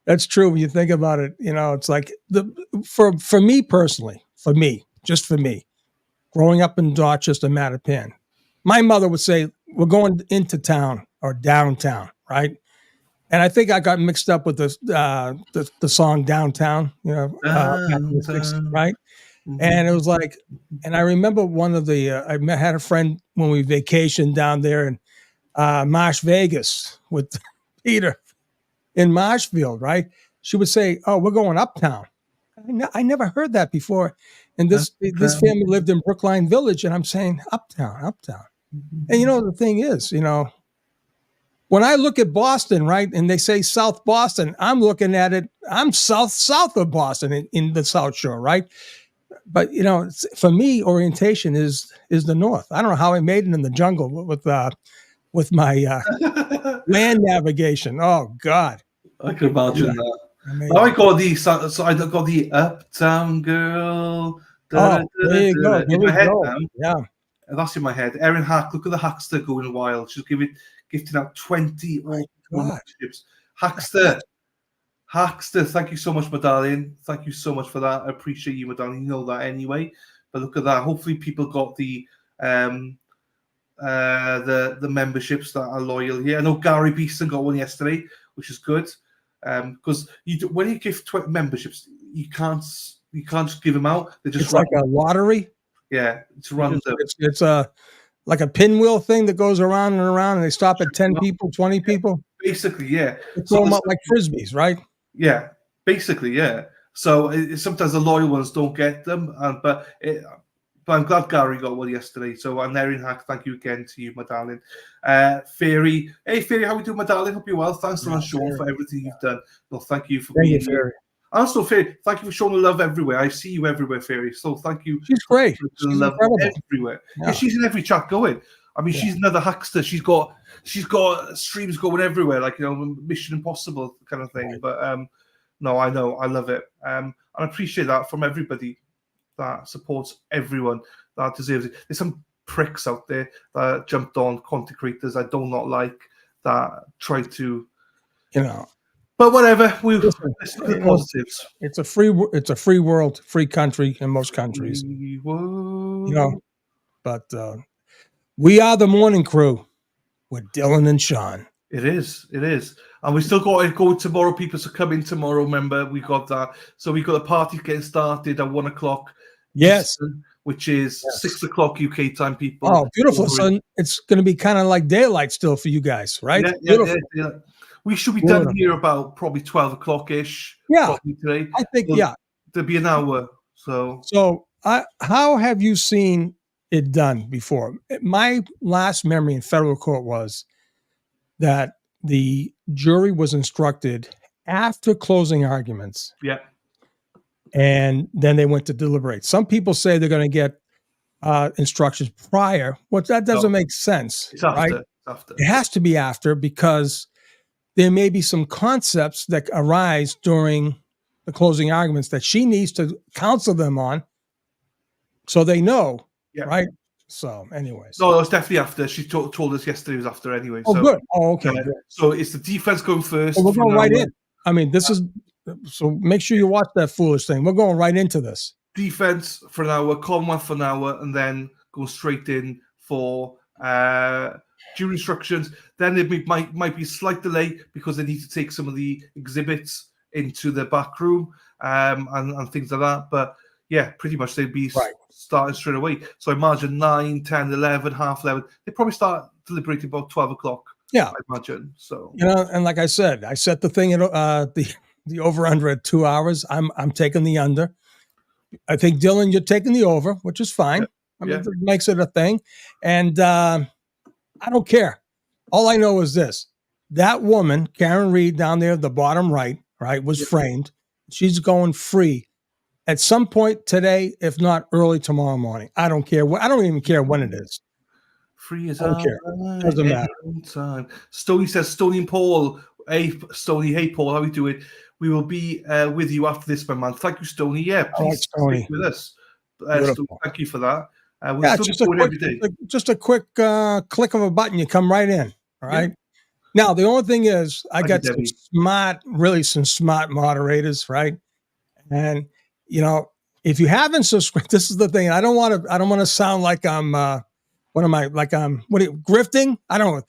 that's true. When you think about it, it's like for me personally, just for me, growing up in Dorchester, Mattapan, my mother would say, we're going into town or downtown, right? And I think I got mixed up with the song Downtown, back in the 60s, right? And it was like, and I remember one of had a friend when we vacationed down there in Marsh Vegas with Peter in Marshfield, right? She would say, "Oh, we're going uptown." I never heard that before. And this family lived in Brookline Village, and I'm saying uptown. And the thing is, when I look at Boston, right, and they say South Boston, I'm looking at it. I'm south of Boston in the South Shore, right? But for me, orientation is the North. I don't know how I made it in the jungle with my land navigation. Oh God, I can imagine that. I got the Uptown Girl. There you go. In my head now. Yeah, that's in my head. Erin Hack, look at the Hackster going wild. She's gifting out 20 memberships. Hackster, thank you so much, my darling. Thank you so much for that. I appreciate you, my darling. You know that anyway. But look at that. Hopefully, people got the memberships that are loyal here. I know Gary Beeston got one yesterday, which is good. Because when you give 20 memberships, you can't just give them out. They just like a lottery. Yeah, it's random. It's like a pinwheel thing that goes around and around, and they stop at 10 people, 20 people. Basically, yeah. They throw them up like frisbees, right? Yeah, basically, yeah. So sometimes the loyal ones don't get them, but I'm glad Gary got one yesterday. So, and Erin Hack, thank you again to you, my darling. Fairy, hey Fairy, how we doing, my darling? Hope you're well. Thanks so much, Sean, for everything you've done. No, thank you for being here. Also, Fairy, thank you for showing the love everywhere. I see you everywhere, Fairy. So thank you. She's great. She's love everywhere. Yeah, she's in every chat going. I mean, she's another Hackster. She's got streams going everywhere, like Mission Impossible kind of thing. Right. But no, I know, I love it. And I appreciate that from everybody that supports everyone that deserves it. There's some pricks out there that jumped on content creators I do not like, that try to, But whatever, we listen to the positives. It's a free world, free country in most countries. But we are the morning crew with Dylan and Sean. It is. And we still got to go tomorrow. People to come in tomorrow. Remember, we got that. So we got the party getting started at 1 o'clock. Yes. Eastern, which is 6 o'clock UK time, people. Oh, beautiful. So it's going to be kind of like daylight still for you guys, right? Yeah, beautiful. Yeah. We should be done here about probably 12 o'clock-ish. Yeah. Today. I think, there'll be an hour. So how have you seen it done before? My last memory in federal court was that the jury was instructed after closing arguments. Yeah. And then they went to deliberate. Some people say they're going to get instructions prior. Well, that doesn't make sense. It's after. Right? It's after. It has to be after, because there may be some concepts that arise during the closing arguments that she needs to counsel them on, so they know, right? So, anyways. No, it was definitely after. She told us yesterday it was after anyway. Oh, so, good. Oh, okay. So it's the defense going first. Well, we're going right in. I mean, this is, so make sure you watch that foolish thing. We're going right into this. Defense for an hour, Commonwealth for an hour, and then go straight in for jury instructions. Then there might be a slight delay because they need to take some of the exhibits into the back room and things like that. But yeah, pretty much they'd be starting straight away. So I imagine 9, 10, 11, half 11. They probably start deliberating about 12 o'clock. Yeah, I imagine. So and like I said, I set the thing at the over under at 2 hours. I'm taking the under. I think Dylan, you're taking the over, which is fine. I mean, it makes it a thing, and I don't care. All I know is this: that woman, Karen Reed, down there at the bottom right, was framed. She's going free at some point today, if not early tomorrow morning. I don't care. I don't even care when it is. Free as I don't care. Doesn't matter. Time. Stony says, Stony and Paul. Hey, Stony. Hey, Paul. How are we doing? we will be with you after this, my man. Thank you, Stoney. Yeah, All right, please Stoney. stick with us. Beautiful. Stoney, thank you for that. We'll Yeah, still be going every day. just a quick click of a button. You come right in. All right. Now, the only thing is, I Thank you, got some Debbie. some smart moderators, right? And if you haven't subscribed, this is the thing. I don't want to sound like I'm grifting? I don't know.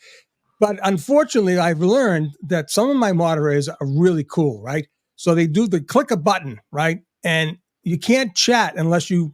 But unfortunately, I've learned that some of my moderators are really cool, right? So they do the click a button, right? And you can't chat unless you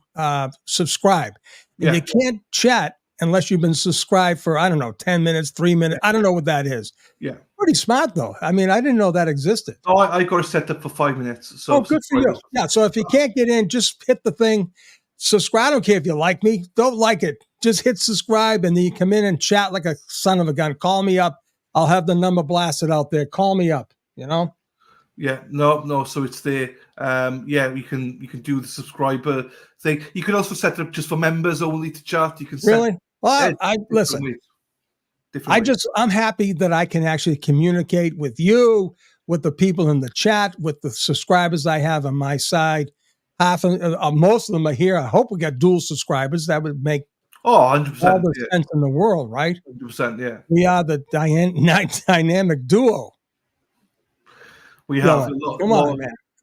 subscribe. And you can't chat unless you've been subscribed for, 10 minutes, 3 minutes. I don't know what that is. Yeah. Pretty smart, though. I mean, I didn't know that existed. Oh, I got it set up for 5 minutes. So good for you. Yeah, so if you can't get in, just hit the thing. Subscribe. I don't care if you like me. Don't like it. Just hit subscribe, and then you come in and chat like a son of a gun. Call me up. I'll have the number blasted out there. Call me up, Yeah, no. So it's there. You can do the subscriber thing. You can also set it up just for members only to chat. You can really. Well, I listen. I'm happy that I can actually communicate with you, with the people in the chat, with the subscribers I have on my side. Most of them are here. I hope we got dual subscribers. That would make 100% all the sense in the world, right? 100%, yeah. We are the dynamic duo. We have a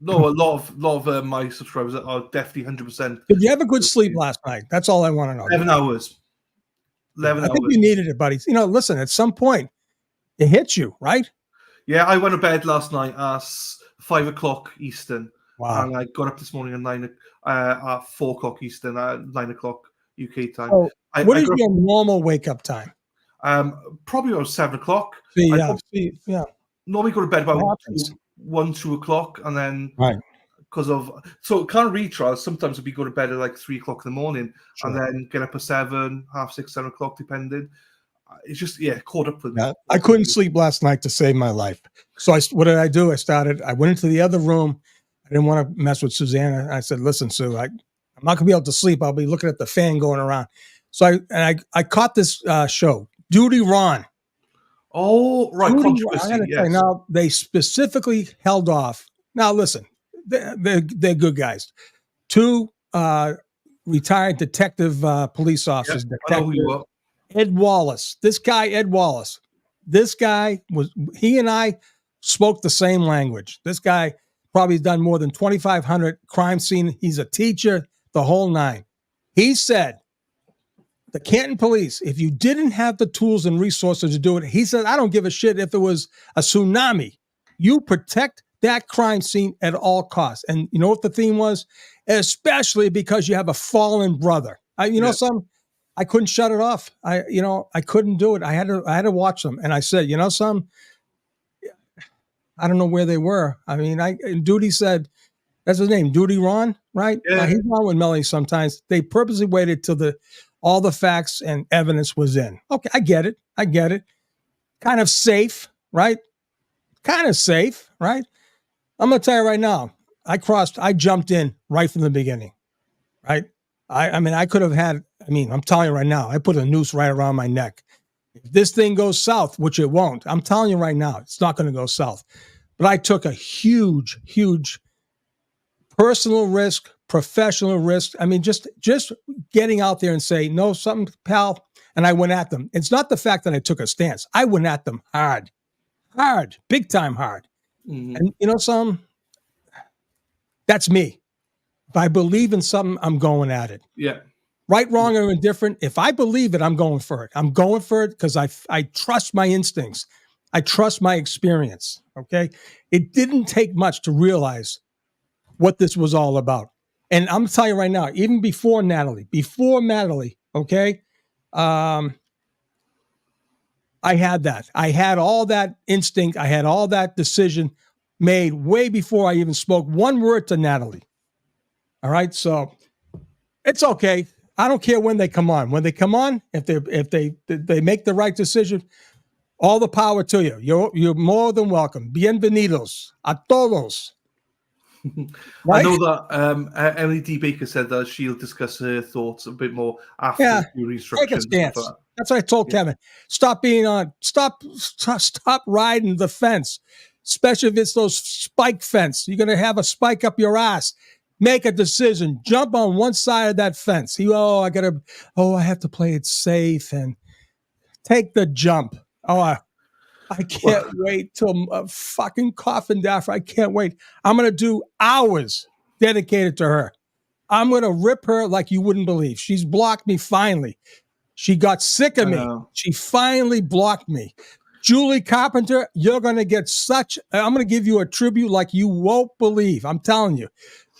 lot of my subscribers are definitely 100%. Did you have a good sleep last night? That's all I want to know. 11 hours. 11 hours. I think you needed it, buddy. Listen, at some point, it hits you, right? Yeah, I went to bed last night at 5 o'clock Eastern. Wow. And I got up this morning at 4 o'clock Eastern, 9 o'clock UK time. So what is your normal wake-up time? Probably around 7 o'clock. Yeah. Normally go to bed about 1, 2 o'clock, and then so can't read trials. Sometimes we go to bed at like 3 o'clock in the morning, and then get up at 7, half 6, 7 o'clock, depending. It's just caught up with me. I couldn't sleep last night to save my life. So what did I do? I went into the other room. I didn't want to mess with Susanna. I said, "Listen, Sue, I'm not gonna be able to sleep. I'll be looking at the fan going around." So I caught this show, Duty Ron. Oh, right. Controversy, yes. Now, they specifically held off. Now, listen, they're good guys. 2 retired detective police officers. I know who you are. Ed Wallace. This guy, Ed Wallace. This guy he and I spoke the same language. This guy probably done more than 2,500 crime scene. He's a teacher, the whole nine. He said, the Canton police, if you didn't have the tools and resources to do it, he said, I don't give a shit if it was a tsunami. You protect that crime scene at all costs. And you know what the theme was? Especially because you have a fallen brother. I couldn't shut it off. I couldn't do it. I had to watch them. And I said, I don't know where they were. I mean, Duty said, that's his name, Duty Ron, right? Yeah. He's on with Melly sometimes. They purposely waited till all the facts and evidence was in. Okay, I get it. Kind of safe, right? I'm going to tell you right now, I jumped in right from the beginning, right? I could have I'm telling you right now, I put a noose right around my neck. If this thing goes south, which it won't, I'm telling you right now, it's not going to go south. But I took a huge, huge personal risk, professional risk. I mean, just getting out there and say, no, something, pal. And I went at them. It's not the fact that I took a stance. I went at them hard, big time hard. Mm-hmm. And that's me. If I believe in something, I'm going at it. Yeah. Right, wrong, or indifferent. If I believe it, I'm going for it. I'm going for it because I trust my instincts. I trust my experience. Okay. It didn't take much to realize what this was all about. And I'm telling you right now, even before Natalie, okay, I had that. I had all that instinct. I had all that decision made way before I even spoke one word to Natalie. All right. So it's okay. I don't care when they come on. When they come on, if they make the right decision, all the power to you. You're more than welcome. Bienvenidos a todos. Right? I know that Emily D. Baker said that she'll discuss her thoughts a bit more after the restructure. Take a stance. That's what I told Kevin. Stop riding the fence. especially if it's those spike fence. You're going to have a spike up your ass. Make a decision. Jump on one side of that fence. I have to play it safe and take the jump. I can't wait till a fucking coffin after. I can't wait. I'm going to do hours dedicated to her. I'm going to rip her like you wouldn't believe. She's blocked me finally. She got sick of me. She finally blocked me. Julie Carpenter, you're going to get I'm going to give you a tribute like you won't believe. I'm telling you.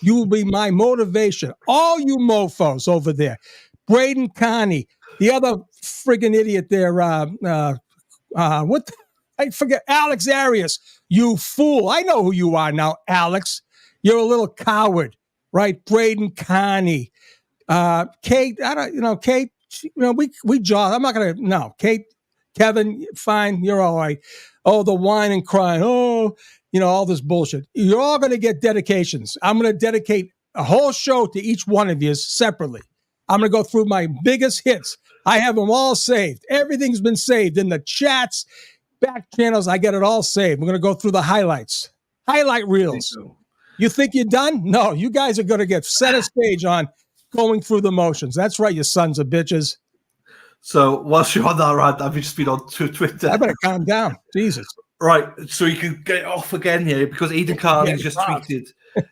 You will be my motivation. All you mofos over there. Braden Connie, the other friggin' idiot there. I forget. Alex Arias, you fool. I know who you are now, Alex. You're a little coward, right? Braden Connie. Kate, Kate, we jaw. I'm not going to, no. Kate, Kevin, fine. You're all right. Oh, the whine and crying. Oh, all this bullshit. You're all going to get dedications. I'm going to dedicate a whole show to each one of you separately. I'm going to go through my biggest hits. I have them all saved. Everything's been saved in the chats, back channels. I get it all saved. We're going to go through the highlights, highlight reels. You think you're done? No, you guys are going to get center stage on going through the motions. That's right, you sons of bitches. So whilst you're on that rant, I've just been on Twitter. I better calm down. Jesus. Right, so you can get off again here because Aidan Carlin just tweeted.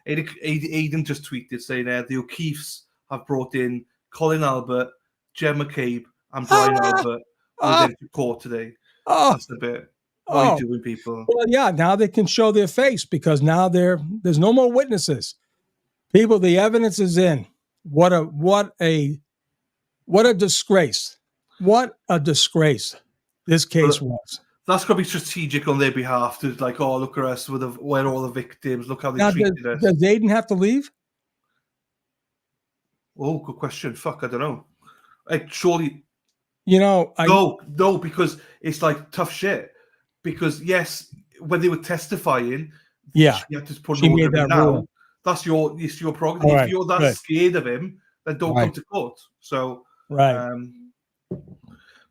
Aidan just tweeted saying the O'Keefes have brought in Colin Albert, Jem McCabe, and Brian Albert within the court today. That's a bit. What are you doing, people? Well, yeah, now they can show their face because now there's no more witnesses. People, the evidence is in. What a disgrace. What a disgrace this case was. That's going to be strategic on their behalf to look at us, we're all the victims. Look how they treated us. Does Aidan have to leave? Oh, good question. Fuck, I don't know. Surely. No, because it's tough shit. Because yes, when they were testifying, you have to put an order in now. Rule. It's your prerogative. Right, if you're that scared of him, then don't come to court. So right.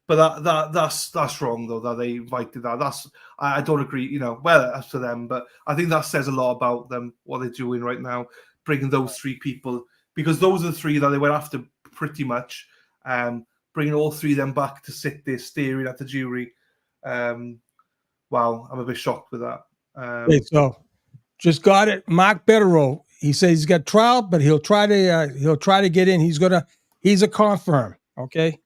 But that's wrong though that they invited that. I don't agree. Well, as to them, but I think that says a lot about them, what they're doing right now, bringing those three people, because those are the three that they went after pretty much. Bringing all three of them back to sit there staring at the jury. Wow, I'm a bit shocked with that. So just got it. Mark Betterow, he says he's got trial, but he'll try to get in. He's a confirm. Okay.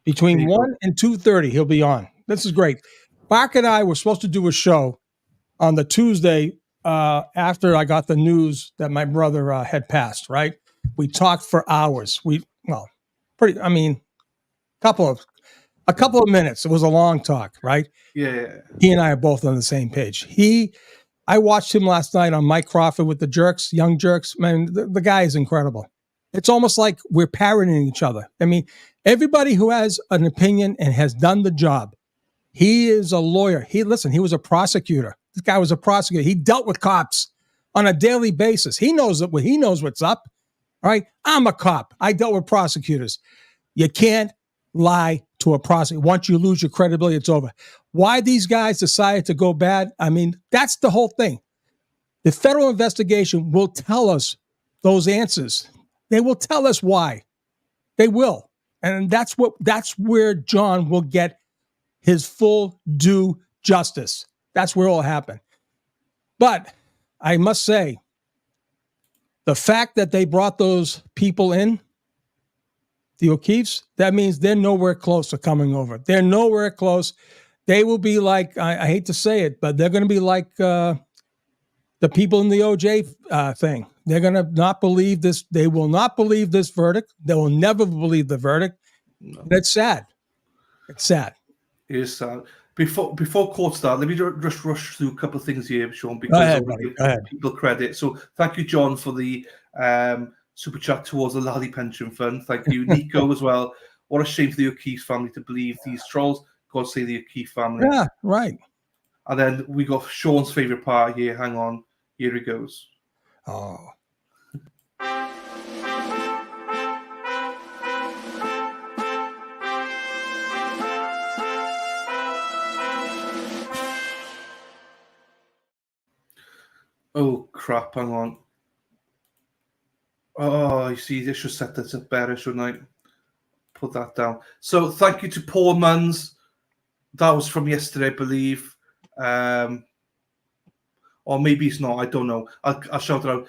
Between 1 and 2:30, he'll be on. This is great. Mark and I were supposed to do a show on the Tuesday after I got the news that my brother had passed, right? We talked for hours. A couple of minutes. It was a long talk, right? Yeah. He and I are both on the same page. I watched him last night on Mike Crawford with the Jerks, Young Jerks. Man, the guy is incredible. It's almost like we're parroting each other. I mean, everybody who has an opinion and has done the job, he is a lawyer. He was a prosecutor. This guy was a prosecutor. He dealt with cops on a daily basis. He knows what's up. All right. I'm a cop. I dealt with prosecutors. You can't lie to a prosecutor. Once you lose your credibility, it's over. Why these guys decided to go bad? I mean, that's the whole thing. The federal investigation will tell us those answers. They will tell us why. They will. And that's where John will get his full due justice. That's where it will happen. But I must say, the fact that they brought those people in, the O'Keefes, that means they're nowhere close to coming over. They're nowhere close. They will be like, I hate to say it, but they're going to be like the people in the OJ thing. They're going to not believe this. They will not believe this verdict. They will never believe the verdict. No. It's sad. It's sad. It is sad. Before court start, let me just rush through a couple of things here, Sean, because Go ahead. People credit. So thank you, John, for the super chat towards the Lally Pension Fund. Thank you, Nico, as well. What a shame for the O'Keefe family to believe these trolls. God save the O'Keefe family. Yeah, right. And then we got Sean's favourite part here. Hang on. Here he goes. Oh. crap. Hang on. Oh, you see, this should set that up better, shouldn't I? Put that down. So thank you to Paul Munns. That was from yesterday, I believe. Or maybe it's not. I don't know. I'll shout it out.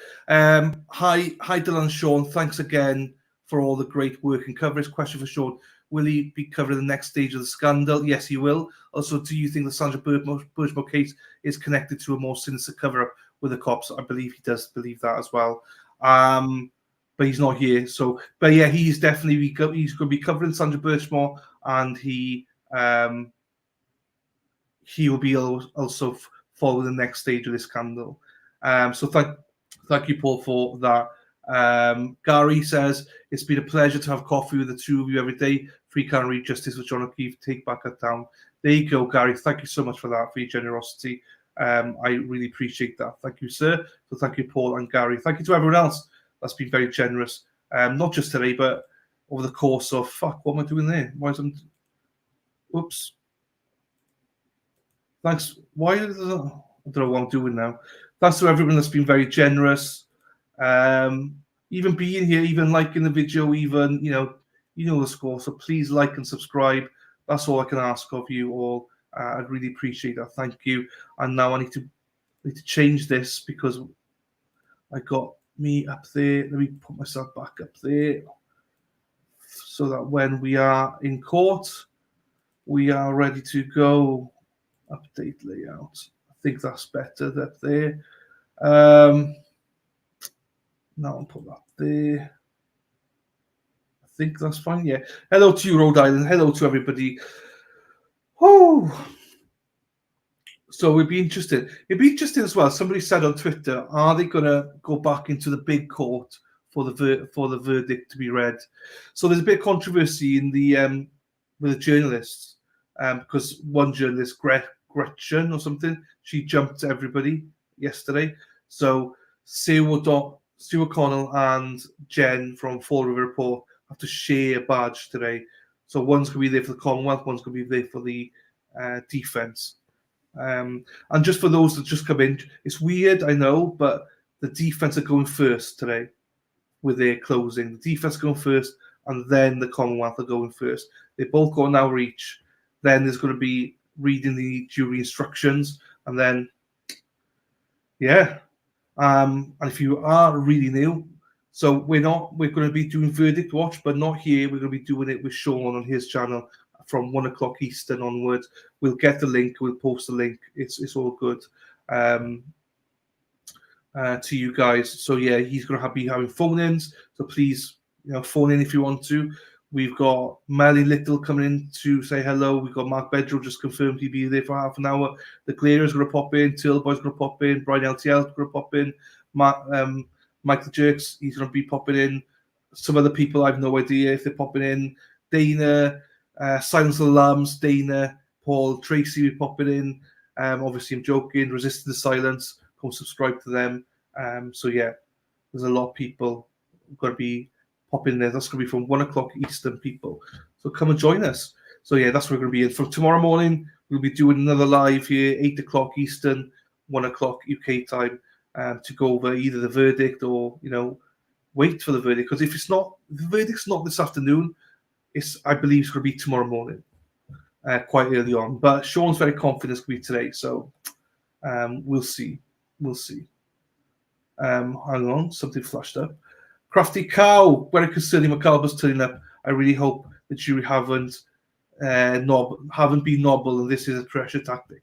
Hi, Dylan and Sean. Thanks again for all the great work and coverage. Question for Sean. Will he be covering the next stage of the scandal? Yes, he will. Also, do you think the Sandra Birchmore case is connected to a more sinister cover-up with the cops? I believe he does believe that as well. But he's not here. So, but yeah, he's definitely he's going to be covering Sandra Birchmore, and he will be also follow the next stage of this scandal. So thank you, Paul, for that. Gary says, it's been a pleasure to have coffee with the two of you every day. Free can read justice with John O'Keefe. Take back that down. There you go, Gary. Thank you so much for that, for your generosity. I really appreciate that. Thank you, sir. So thank you, Paul and Gary. Thank you to everyone else that's been very generous. Not just today, but over the course of, what am I doing there? Why is oops. Thanks. Why is I don't know what I'm doing now. Thanks to everyone that's been very generous. Even being here, even liking the video, even you know the score. So please like and subscribe. That's all I can ask of you all. I'd really appreciate that. Thank you. And now I need to change this because I got me up there. Let me put myself back up there so that when we are in court, we are ready to go. Update layout. I think that's better up there. Now I'll put that there. I think that's fine. Yeah. Hello to you, Rhode Island. Hello to everybody. Woo. So it'd be interesting. It'd be interesting as well. Somebody said on Twitter, are they going to go back into the big court for the verdict to be read? So there's a bit of controversy in the with the journalists because one journalist, Gretchen or something, she jumped everybody yesterday. So Sue O'Connell and Jen from Fall River Report have to share a badge today. So one's going to be there for the Commonwealth, one's going to be there for the defence. And just for those that just come in, it's weird, I know, but the defence are going first today with their closing. The defence are going first, and then the Commonwealth are going first. They both got an hour each. Then there's going to be reading the jury instructions, and then and if you are really new, so we're going to be doing verdict watch, but not here. We're going to be doing it with Sean on his channel from 1 o'clock Eastern onwards. We'll get the link, we'll post the link. It's all good to you guys. So yeah, he's going to be having phone-ins, so please phone in if you want to. We've got Melly Little coming in to say hello. We've got Mark Bedrow just confirmed he'll be there for half an hour. The Clearer's going to pop in. Turlboy's going to pop in. Brian LTL's going to pop in. Mike the Jerks, he's going to be popping in. Some other people, I have no idea if they're popping in. Dana, Silence of the Lambs, Dana, Paul, Tracy will be popping in. Obviously, I'm joking. Resisting the Silence. Go subscribe to them. So yeah, there's a lot of people going to be pop in there. That's going to be from 1 o'clock Eastern, people. So come and join us. So yeah, that's where we're going to be in. From tomorrow morning, we'll be doing another live here, 8 o'clock Eastern, 1 o'clock UK time, to go over either the verdict or, wait for the verdict. Because if the verdict's not this afternoon, I believe it's going to be tomorrow morning, quite early on. But Sean's very confident it's going to be today. So we'll see. Hang on, something flashed up. Crafty Cow, very concerning McAlbert's turning up. I really hope that you haven't been noble, and this is a pressure tactic.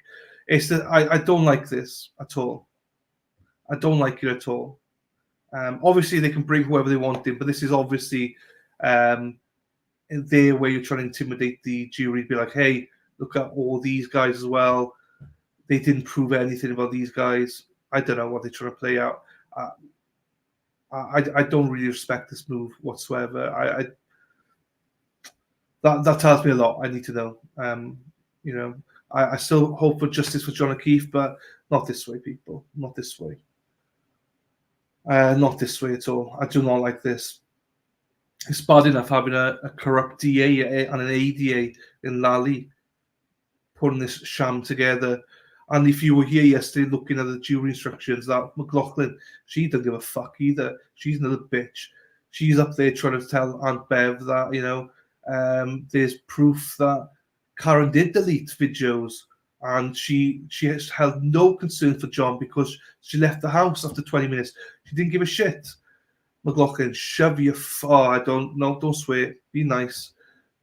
It's that I don't like this at all. I don't like it at all. Obviously, they can bring whoever they want in, but this is obviously in their way of trying to intimidate the jury. Be like, hey, look at all these guys as well. They didn't prove anything about these guys. I don't know what they're trying to play out. I don't really respect this move whatsoever. That tells me a lot. I need to know. I still hope for justice for John O'Keefe, but not this way, people. Not this way. Not this way at all. I do not like this. It's bad enough having a corrupt DA and an ADA in Lally putting this sham together. And if you were here yesterday looking at the jury instructions, that McLaughlin, she doesn't give a fuck either. She's another bitch. She's up there trying to tell Aunt Bev that, you know, there's proof that Karen did delete videos, and she has held no concern for John because she left the house after 20 minutes. She didn't give a shit. McLaughlin, shove your I don't swear. Be nice.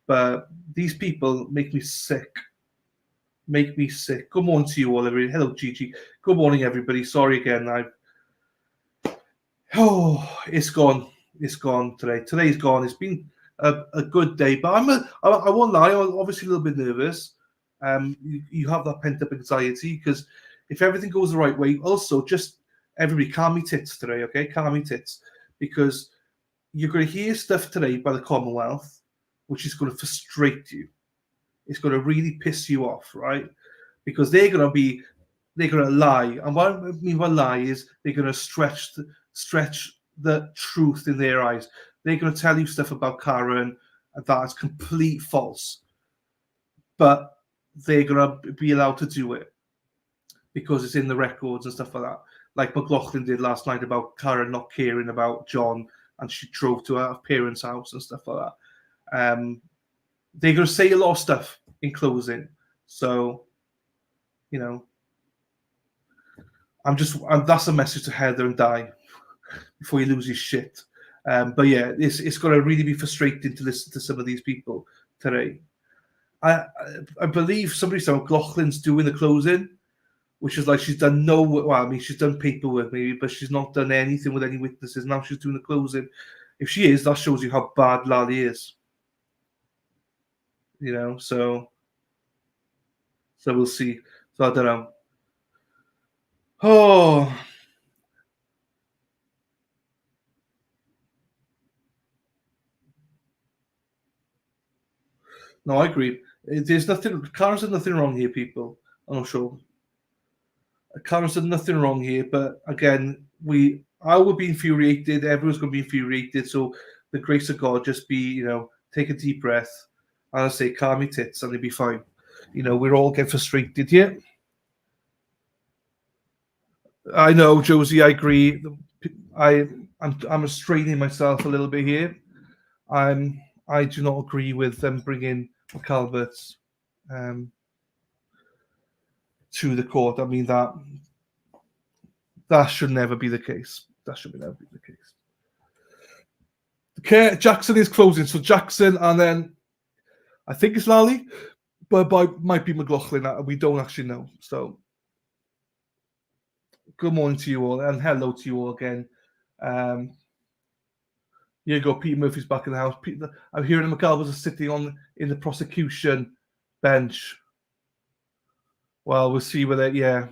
But these people make me sick. Make me sick. Good morning to you all, everybody. Hello, Gigi. Good morning, everybody. Sorry again. It's gone. It's gone today. Today's gone. It's been a good day, but I won't lie. I'm obviously a little bit nervous. You have that pent up anxiety because if everything goes the right way, also just everybody calm me tits today, okay? Calm me tits, because you're going to hear stuff today by the Commonwealth, which is going to frustrate you. It's going to really piss you off, right? Because they're going to lie, and what I mean by lie is they're going to stretch the truth in their eyes. They're going to tell you stuff about Karen that is complete false, but they're going to be allowed to do it because it's in the records and stuff like that. Like McLaughlin did last night about Karen not caring about John, and she drove to her parents' house and stuff like that. They're going to say a lot of stuff in closing. So, you know, that's a message to Heather and Di before you lose your shit. But yeah, it's going to really be frustrating to listen to some of these people today. I believe somebody said McLaughlin's doing the closing, which is like she's done she's done paperwork maybe, but she's not done anything with any witnesses. Now she's doing the closing. If she is, that shows you how bad Lally is. You know, so we'll see. So I don't know. Oh. No, I agree. There's nothing. Karen's done nothing wrong here, people. I'm not sure. Karen's done nothing wrong here, but again, I will be infuriated. Everyone's going to be infuriated. So the grace of God, just be, you know, take a deep breath, and I say, calm your tits, and you'll be fine. You know, we're all getting frustrated here. I know, Josie. I agree. I'm restraining myself a little bit here. I do not agree with them bringing McAlbert's to the court. I mean, that should never be the case. That should never be the case. Okay, Jackson is closing. So Jackson, and then I think it's Lally, but might be McLaughlin. We don't actually know. So good morning to you all, and hello to you all again. Here you go. Peter Murphy's back in the house. I'm hearing the McAlberts are sitting in the prosecution bench. Well, we'll see whether. Yeah,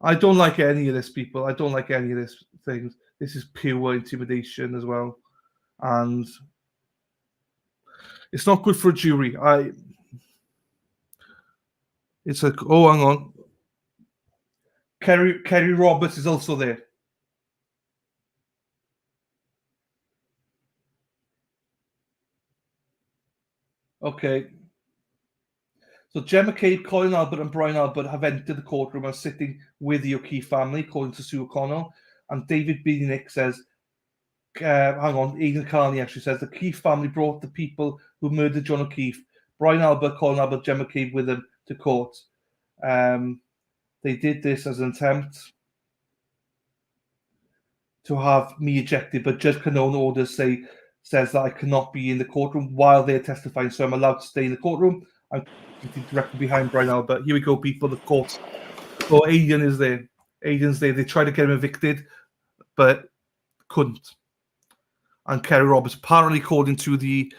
I don't like any of this, people. I don't like any of this things. This is pure intimidation as well, and it's not good for a jury. It's like, oh, hang on. Kerry Roberts is also there. Okay. So Gemma Cade, Colin Albert, and Brian Albert have entered the courtroom and are sitting with the O'Keefe family, according to Sue O'Connell. And David Beanick says, Aidan Carney actually says, the O'Keefe family brought the people who murdered John O'Keefe, Brian Albert, Colin Albert, Gemma Cade with them to court. They did this as an attempt to have me ejected, but Judge Canone orders says that I cannot be in the courtroom while they're testifying, so I'm allowed to stay in the courtroom. I'm directly behind Brian Albert. Here we go, people. The court. So Aidan is there. Aidan's there. They tried to get him evicted, but couldn't. And Kerry Roberts, apparently according to the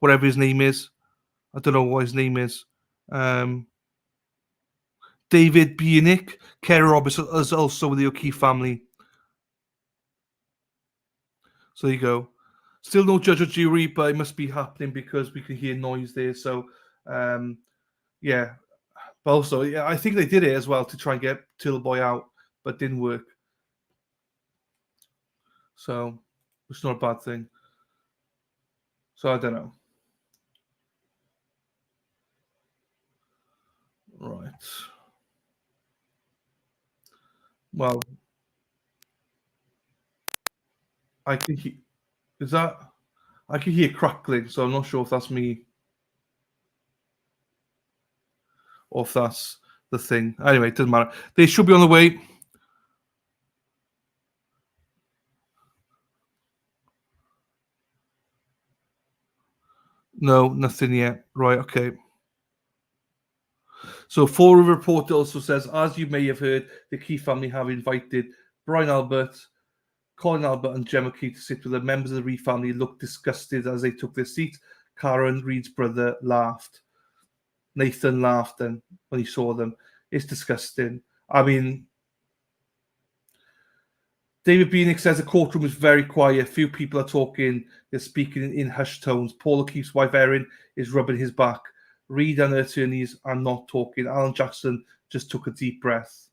whatever his name is, I don't know what his name is. David Beanick, Kerry Roberts is also with the O'Keefe family. So there you go. Still no judge or jury, but it must be happening because we can hear noise there. So, yeah. But also, yeah, I think they did it as well to try and get Tillboy out, but didn't work. So it's not a bad thing. So I don't know. Right. Well, I can hear. Is that? I can hear crackling, so I'm not sure if that's me or if that's the thing. Anyway, it doesn't matter. They should be on the way. No, nothing yet. Right, okay. So, Fall River Report also says, as you may have heard, the Key family have invited Brian Albert, Colin Albert, and Gemma Key to sit with them. Members of the Reed family looked disgusted as they took their seat. Karen, Reed's brother, laughed. Nathan laughed then when he saw them. It's disgusting. I mean, David Beanick says the courtroom is very quiet. Few people are talking. They're speaking in hushed tones. Paul O'Keefe's wife, Erin, is rubbing his back. Reed and her attorneys are not talking. Alan Jackson just took a deep breath.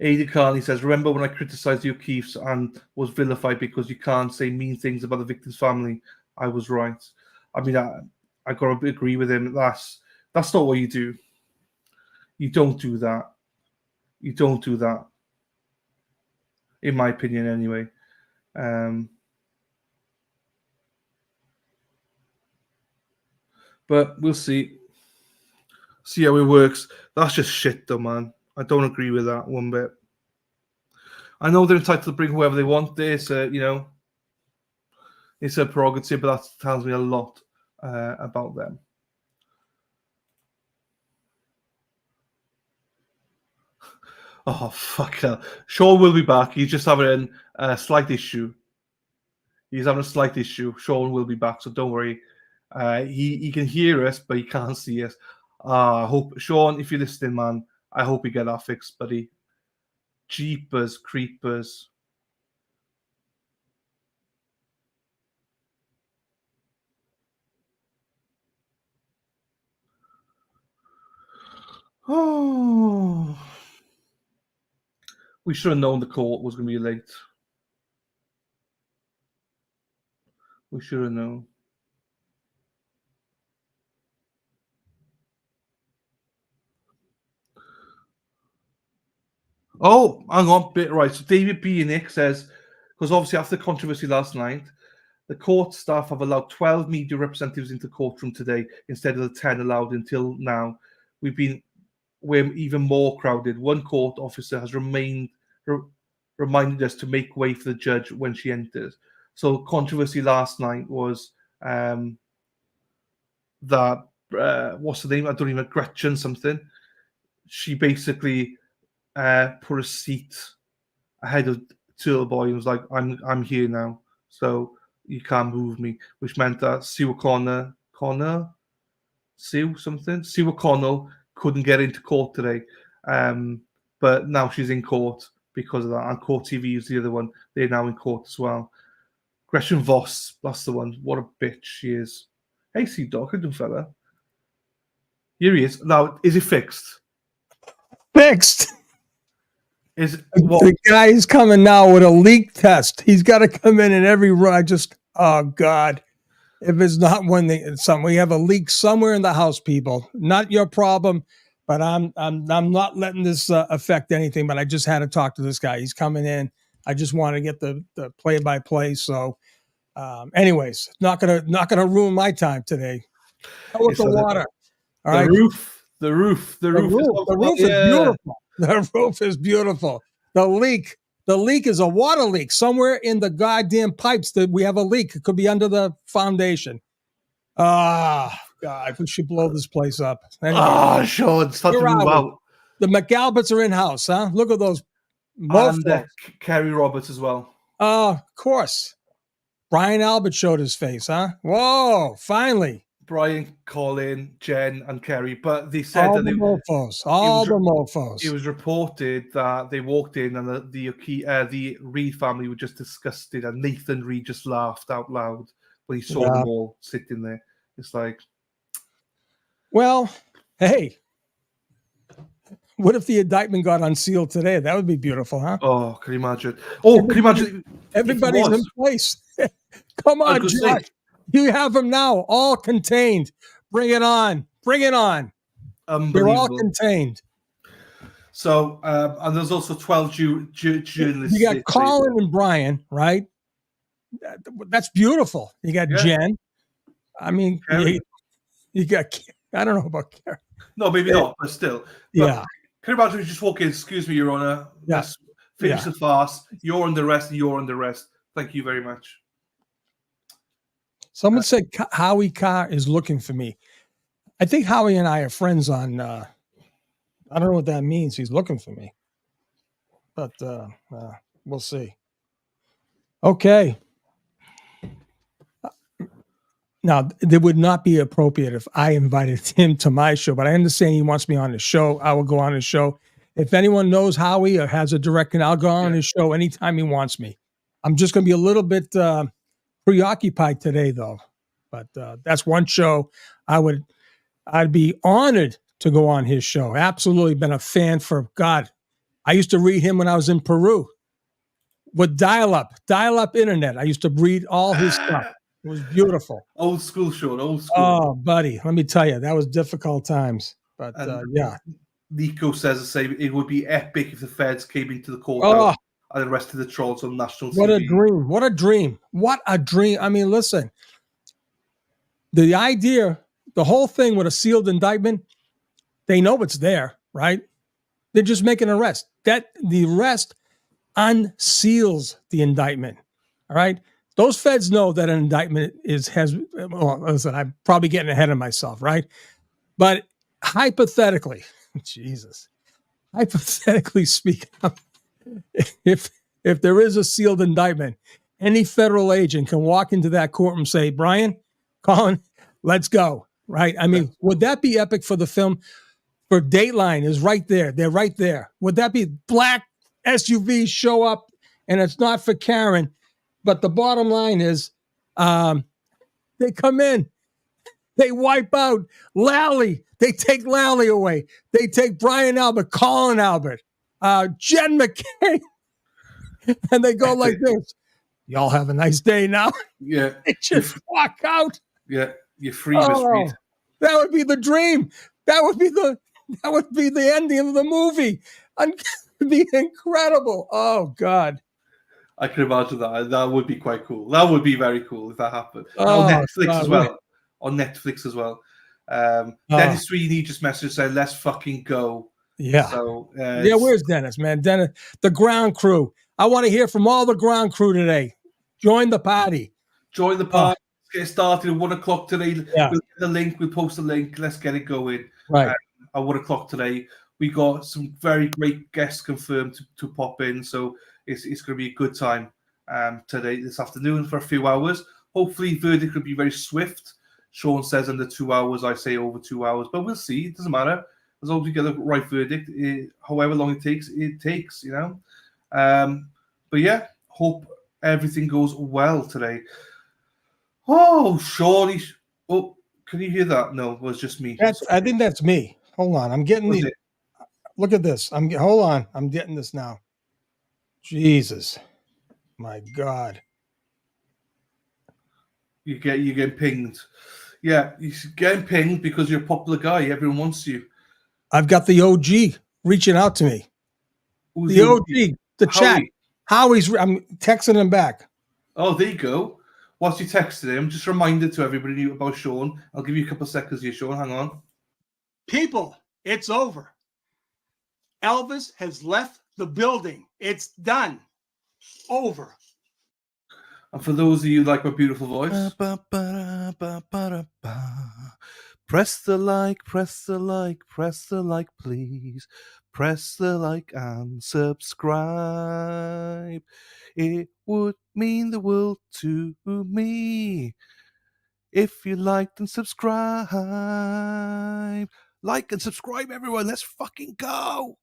Aidan Carney says, remember when I criticised the O'Keefes and was vilified because you can't say mean things about the victim's family? I was right. I mean, I got to agree with him. That's not what you do. You don't do that. You don't do that. In my opinion, anyway. But we'll see. See how it works. That's just shit, though, man. I don't agree with that one bit. I know they're entitled to bring whoever they want. It's a prerogative, but that tells me a lot about them. Oh, fuck hell. Sean will be back. He's just having a slight issue. He's having a slight issue. Sean will be back, so don't worry. He can hear us, but he can't see us. I hope, Sean, if you're listening, man, I hope you get that fixed, buddy. Jeepers, creepers. Oh. We should have known the court was going to be late. We should have known. Oh, hang on, bit right. So David B. and Nick says, because obviously after the controversy last night, the court staff have allowed 12 media representatives into the courtroom today instead of the 10 allowed until now. We're even more crowded. One court officer has reminded us to make way for the judge when she enters. So controversy last night was that what's the name? I don't even Gretchen something. She basically put a seat ahead of Turtle Boy and was like, I'm here now, so you can't move me, which meant that Sue O'Connell couldn't get into court today. But now she's in court because of that. And Court TV is the other one. They're now in court as well. Gretchen Voss, that's the one. What a bitch she is. Hey, see, Doc, how you doing, fella? Here he is. Now, is it fixed? Fixed. What? The guy is coming now with a leak test. He's got to come in every run. Oh God. If it's not we have a leak somewhere in the house, people. Not your problem, but I'm not letting this affect anything. But I just had to talk to this guy. He's coming in. I just want to get the play-by-play. So, anyways, not gonna ruin my time today. How about the water? All right. The roof is beautiful. The roof is beautiful. The leak is a water leak somewhere in the goddamn pipes. That we have a leak. It could be under the foundation. God, we should blow this place up. Anyway, Sean, it's time to move out. The McAlberts are in house, huh? Look at those. And Kerry Roberts as well. Of course. Brian Albert showed his face, huh? Whoa, finally. Brian, Colin, Jen, and Kerry, but they said all that the mofos. It was reported that they walked in and the Reed family were just disgusted, and Nathan Reed just laughed out loud when he saw them all sitting there. It's like, well, hey, what if the indictment got unsealed today? That would be beautiful, huh? Oh, can you imagine? Oh, can you imagine? Everybody's in place. Come on, Josh. You have them now, all contained. Bring it on. Bring it on. Unbelievable. They're all contained. So, and there's also 12 journalists. You got Colin and Brian, right? That's beautiful. You got Jen. I mean, you got, I don't know about Karen. No, maybe not, but still. But Yeah. can you imagine if you just walk in, excuse me, Your Honor, let's finish the farce. You're on the rest, you're on the rest. Thank you very much. Someone said Howie Carr is looking for me. I think Howie and I are friends on, I don't know what that means. He's looking for me. But we'll see. Okay. Now, it would not be appropriate if I invited him to my show, but I understand he wants me on his show. I will go on his show. If anyone knows Howie or has a direct, I'll go on his show anytime he wants me. I'm just going to be a little bit preoccupied today, though. But that's one show I'd be honored to go on his show. Absolutely been a fan for God. I used to read him when I was in Peru with dial-up internet. I used to read all his stuff. It was beautiful. Old school, Sean. Old school. Oh, buddy, let me tell you, that was difficult times. But yeah. Nico says the same. It would be epic if the feds came into the courthouse and arrested the trolls on national TV. What a dream. What a dream. What a dream. I mean, listen, the idea, the whole thing with a sealed indictment, they know it's there, right? They're just making an arrest. The arrest unseals the indictment. All right. Those feds know that an indictment well, listen, I'm probably getting ahead of myself, right? But hypothetically, Jesus, hypothetically speaking, if there is a sealed indictment, any federal agent can walk into that courtroom and say, Brian, Colin, let's go, right? I mean, would that be epic for the film? For Dateline is right there. They're right there. Would that be black SUVs show up and it's not for Karen? But the bottom line is they come in, they wipe out Lally. They take Lally away. They take Brian Albert, Colin Albert, Jen McKay. And they go like this. Y'all have a nice day now. Yeah. They just walk out. Yeah. You're free, Miss Reed. That would be the dream. That would be the ending of the movie. It would be incredible. Oh, God. I can imagine that. That would be quite cool. That would be very cool if that happened. On Netflix as well. On Netflix as well. Dennis Sweeney just messaged saying, let's fucking go. Yeah. So, where's Dennis, man? Dennis, the ground crew. I want to hear from all the ground crew today. Join the party. Join the party. Get started at 1 o'clock today. Yeah. We'll get the link. We'll post the link. Let's get it going. Right. At 1 o'clock today. We got some very great guests confirmed to pop in. So it's going to be a good time this afternoon for a few hours. Hopefully, verdict will be very swift. Sean says under 2 hours. I say over 2 hours. But we'll see. It doesn't matter. As long as we get the right verdict, however long it takes, you know. But yeah, hope everything goes well today. Oh, Sean. Oh, can you hear that? No, it was just me. I think that's me. Hold on. I'm getting these. Look at this. Hold on. I'm getting this now. Jesus. My God. You get pinged. Yeah, you're getting pinged because you're a popular guy. Everyone wants you. I've got the OG reaching out to me. Who's the OG, the chat. Howie. I'm texting him back. Oh, there you go. Whilst you texted him, just a reminder to everybody about Sean. I'll give you a couple of seconds here, Sean. Hang on. People, it's over. Elvis has left the building. It's done. Over. And for those of you like my beautiful voice, press the like, please. Press the like and subscribe. It would mean the world to me if you liked and subscribe. Like and subscribe, everyone. Let's fucking go.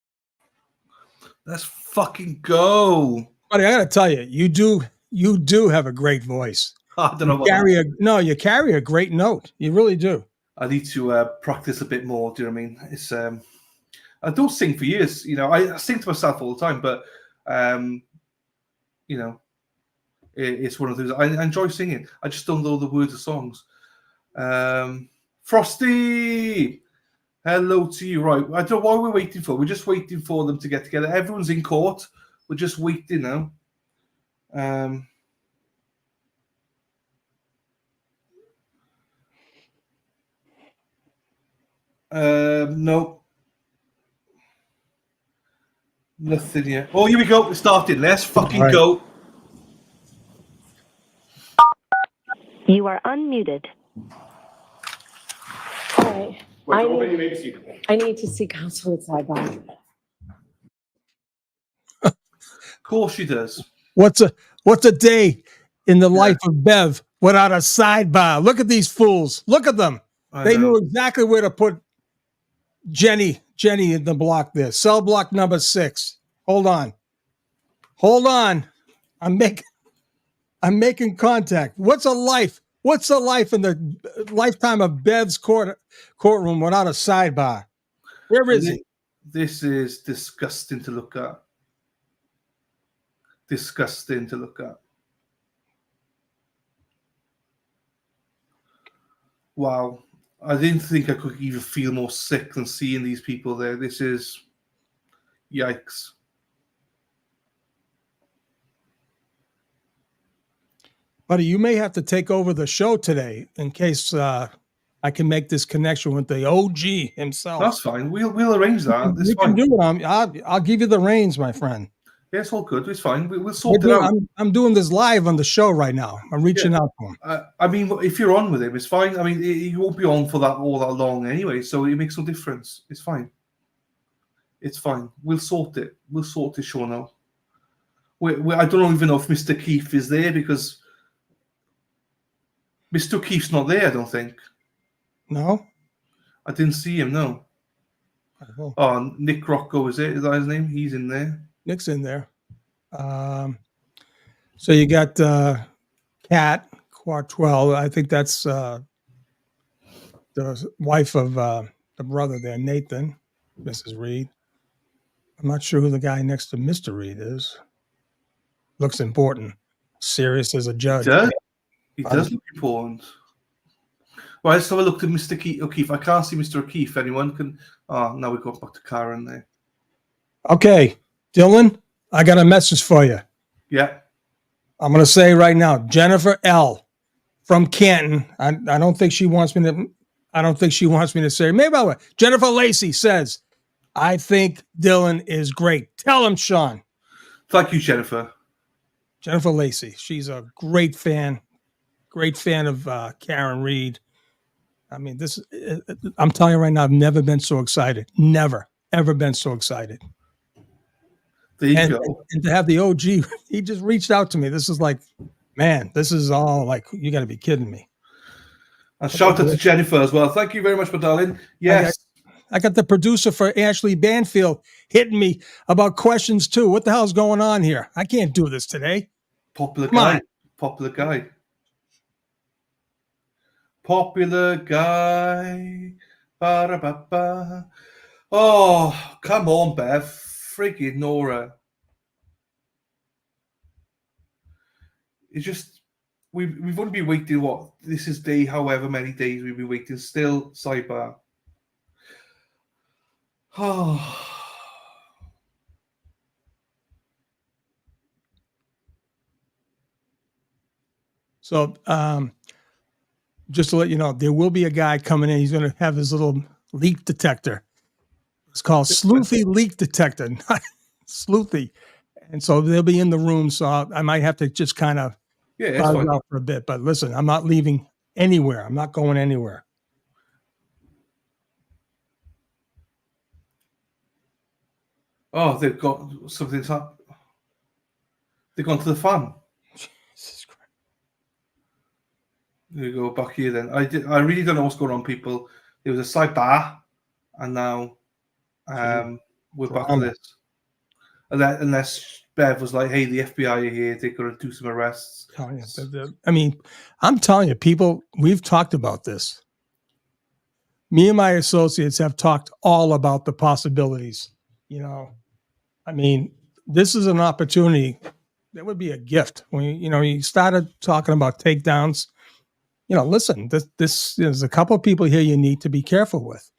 Let's fucking go. Buddy, I gotta tell you, you do have a great voice. I don't know. You carry a great note. You really do. I need to practice a bit more. Do you know what I mean? It's I don't sing for years. You know, I sing to myself all the time, but you know, it's one of those. I enjoy singing. I just don't know the words of songs. Frosty, Hello to you. Right. I don't know why we're waiting for. We're just waiting for them to get together. Everyone's in court. We're just waiting now. No. Nothing yet. Oh, here we go. We're starting. Let's fucking go. You are unmuted. All right. I need to see counsel at sidebar. Of course she does. What's a day in the life of Bev without a sidebar? Look at these fools. Look at them. They knew exactly where to put Jenny in the block there. Cell block number 6. Hold on. I'm making contact. What's a life in the lifetime of Bev's courtroom without a sidebar? Where is he? This is disgusting to look at. Disgusting to look at. Wow. I didn't think I could even feel more sick than seeing these people there. This is yikes. Buddy, you may have to take over the show today in case I can make this connection with the OG himself. That's fine. We'll arrange that. You can do it. I'll give you the reins, my friend. Yeah, it's all good. It's fine. We'll sort it out. I'm doing this live on the show right now. I'm reaching out to him. I mean, if you're on with him, it's fine. I mean, he won't be on for all that long anyway, so it makes no difference. It's fine. It's fine. We'll sort it. We'll sort the show now. I don't even know if Mr. Keefe is there because Mr. Keefe's not there, I don't think. No? I didn't see him, no. Oh, Nick Rocco, is it? Is that his name? He's in there. Nick's in there. So you got Kat Quartwell. I think that's the wife of the brother there, Nathan, Mrs. Reed. I'm not sure who the guy next to Mr. Reed is. Looks important. Serious as a judge. He does look important. Well, let's have a look at Mr. O'Keefe. I can't see Mr. O'Keefe. Anyone can? Oh, now we go back to Karen there. Okay, Dylan, I got a message for you. Yeah. I'm going to say right now, Jennifer L. from Canton. I don't think she wants me to. I don't think she wants me to say. Maybe I will. Jennifer Lacey says, "I think Dylan is great." Tell him, Sean. Thank you, Jennifer. Jennifer Lacey. She's a great fan. Great fan of Karen Reed. I mean, I'm telling you right now, I've never been so excited. Never, ever been so excited. There you go. And to have the OG, he just reached out to me. This is like, man, this is all like, you got to be kidding me. And shout out to Jennifer as well. Thank you very much, my darling. Yes. I got the producer for Ashley Banfield hitting me about questions too. What the hell's going on here? I can't do this today. Popular guy. Popular guy. Popular guy. Ba-da-ba-ba. Oh, come on, Bev. Friggin' Nora. It's just, we've only been waiting, what? This is day however many days we've been waiting. Still, sidebar. Oh. So, just to let you know, there will be a guy coming in. He's going to have his little leak detector. It's called Sleuthy Leak Detector, not Sleuthy. And so they'll be in the room. So I might have to just kind of pause out for a bit. But listen, I'm not leaving anywhere. I'm not going anywhere. Oh, they've got something's up. They've gone to the farm. Jesus Christ. There you go, back here then. I really don't know what's going on, people. There was a sidebar, and now we're back to this. Unless Bev was like, hey, the FBI are here, they're going to do some arrests. I mean, I'm telling you, people, we've talked about this. Me and my associates have talked all about the possibilities. You know, I mean, this is an opportunity that would be a gift. When you started talking about takedowns, listen, this there's a couple of people here you need to be careful with.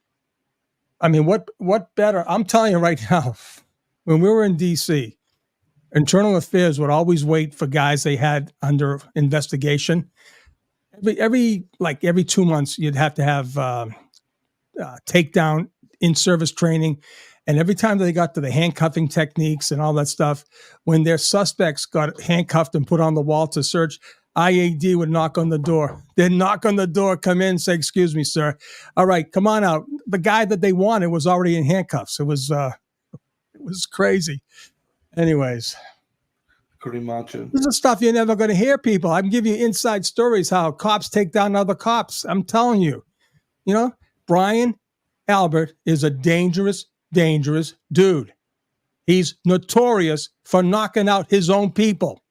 I mean, what better? I'm telling you right now, when we were in D.C., Internal Affairs would always wait for guys they had under investigation. Every 2 months, you'd have to have takedown in-service training. And every time they got to the handcuffing techniques and all that stuff, when their suspects got handcuffed and put on the wall to search, IAD would knock on the door. They'd knock on the door, come in, say, "Excuse me, sir. All right, come on out." The guy that they wanted was already in handcuffs. It was crazy. Anyways. Could imagine. This is stuff you're never going to hear, people. I'm giving you inside stories how cops take down other cops. I'm telling you. You know, Brian Albert is a dangerous, dangerous dude. He's notorious for knocking out his own people.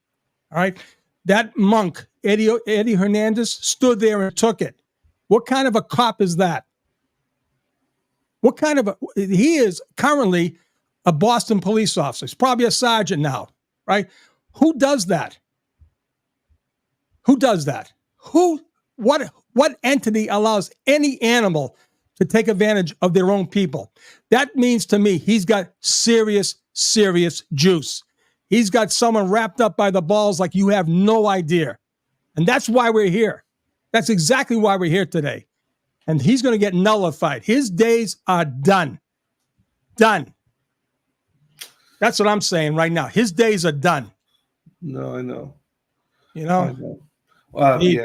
All right. That monk, Eddie Hernandez, stood there and took it. What kind of a cop is that? He is currently a Boston police officer. He's probably a sergeant now, right? Who does that? What entity allows any animal to take advantage of their own people? That means to me, he's got serious, serious juice. He's got someone wrapped up by the balls like you have no idea. And that's why we're here. That's exactly why we're here today. And he's going to get nullified. His days are done. Done. That's what I'm saying right now. His days are done. No, I know. You know? I know. Yeah.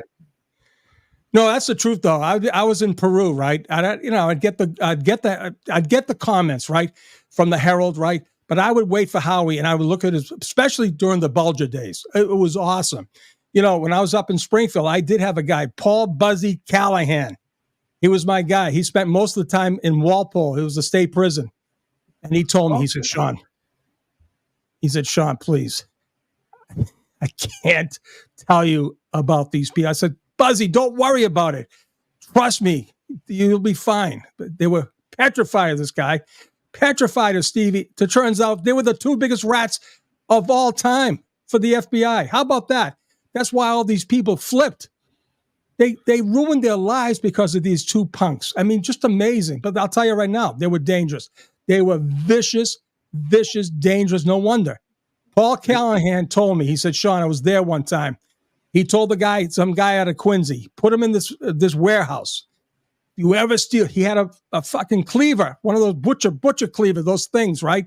No, that's the truth, though. I was in Peru, right? I'd get the comments, right, from the Herald, right? But I would wait for Howie, and I would look at his, especially during the Bulger days. It was awesome. You know, when I was up in Springfield, I did have a guy, Paul Buzzy Callahan. He was my guy. He spent most of the time in Walpole. It was a state prison. And he told me, he said, Sean, please, I can't tell you about these people. I said, Buzzy, don't worry about it. Trust me, you'll be fine. But they were petrified of this guy, petrified of Stevie. It turns out they were the two biggest rats of all time for the FBI. How about that? That's why all these people flipped. They ruined their lives because of these two punks. I mean, just amazing. But I'll tell you right now, they were dangerous. They were vicious, dangerous. No wonder. Paul Callahan told me, he said, Sean, I was there one time. He told some guy out of Quincy, put him in this warehouse. You ever steal? He had a fucking cleaver, one of those butcher cleaver, those things, right?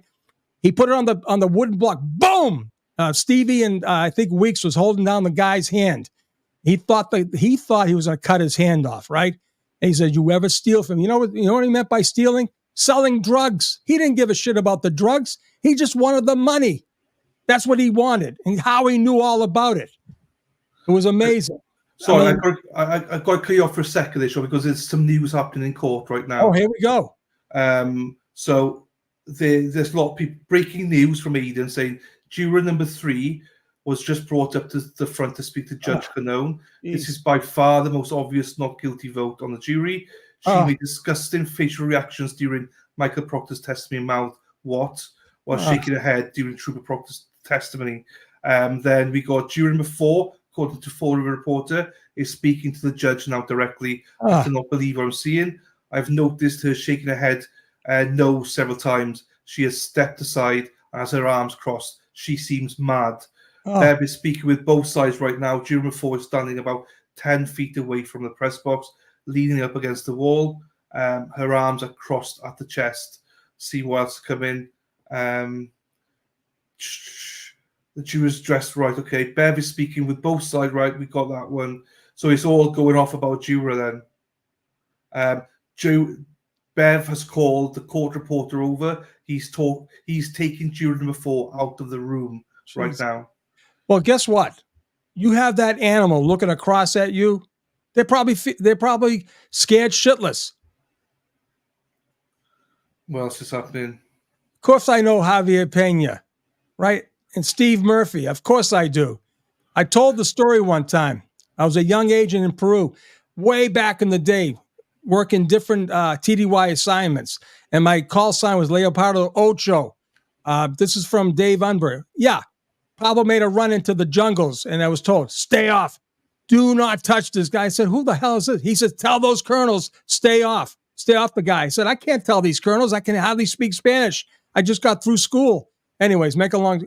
He put it on the wooden block. Boom! Stevie and I think Weeks was holding down the guy's hand. He thought he was going to cut his hand off, right? And he said, "You ever steal from?" You know what he meant by stealing? Selling drugs. He didn't give a shit about the drugs. He just wanted the money. That's what he wanted, and how he knew all about it. It was amazing. So I got to clear off for a second, this show, because there's some news happening in court right now. Oh, here we go. So there's a lot of people breaking news from Eden saying juror number 3 was just brought up to the front to speak to Judge Canone. This is by far the most obvious not guilty vote on the jury. She made disgusting facial reactions during Michael Proctor's testimony, while shaking her head during Trooper Proctor's testimony. Then we got juror number 4, according to Fall River Reporter, is speaking to the judge now directly. I cannot believe what I'm seeing. I've noticed her shaking her head no several times. She has stepped aside and has her arms crossed. She seems mad. Bev is speaking with both sides right now. Juror number 4 is standing about 10 feet away from the press box, leaning up against the wall. Her arms are crossed at the chest. See what else come in. The juror's dressed right. Okay, Bev is speaking with both sides right. We got that one. So it's all going off about juror then. Bev has called the court reporter over. He's taking juror number 4 out of the room right now. Well, guess what? You have that animal looking across at you. They're probably scared shitless. What else is happening? Of course, I know Javier Pena, right? And Steve Murphy. Of course, I do. I told the story one time. I was a young agent in Peru, way back in the day, working different TDY assignments, and my call sign was Leopardo Ocho. This is from Dave Unber. Yeah. Pablo made a run into the jungles, and I was told, stay off. Do not touch this guy. I said, who the hell is this? He said, tell those colonels, stay off. Stay off the guy. I said, I can't tell these colonels. I can hardly speak Spanish. I just got through school. Anyways,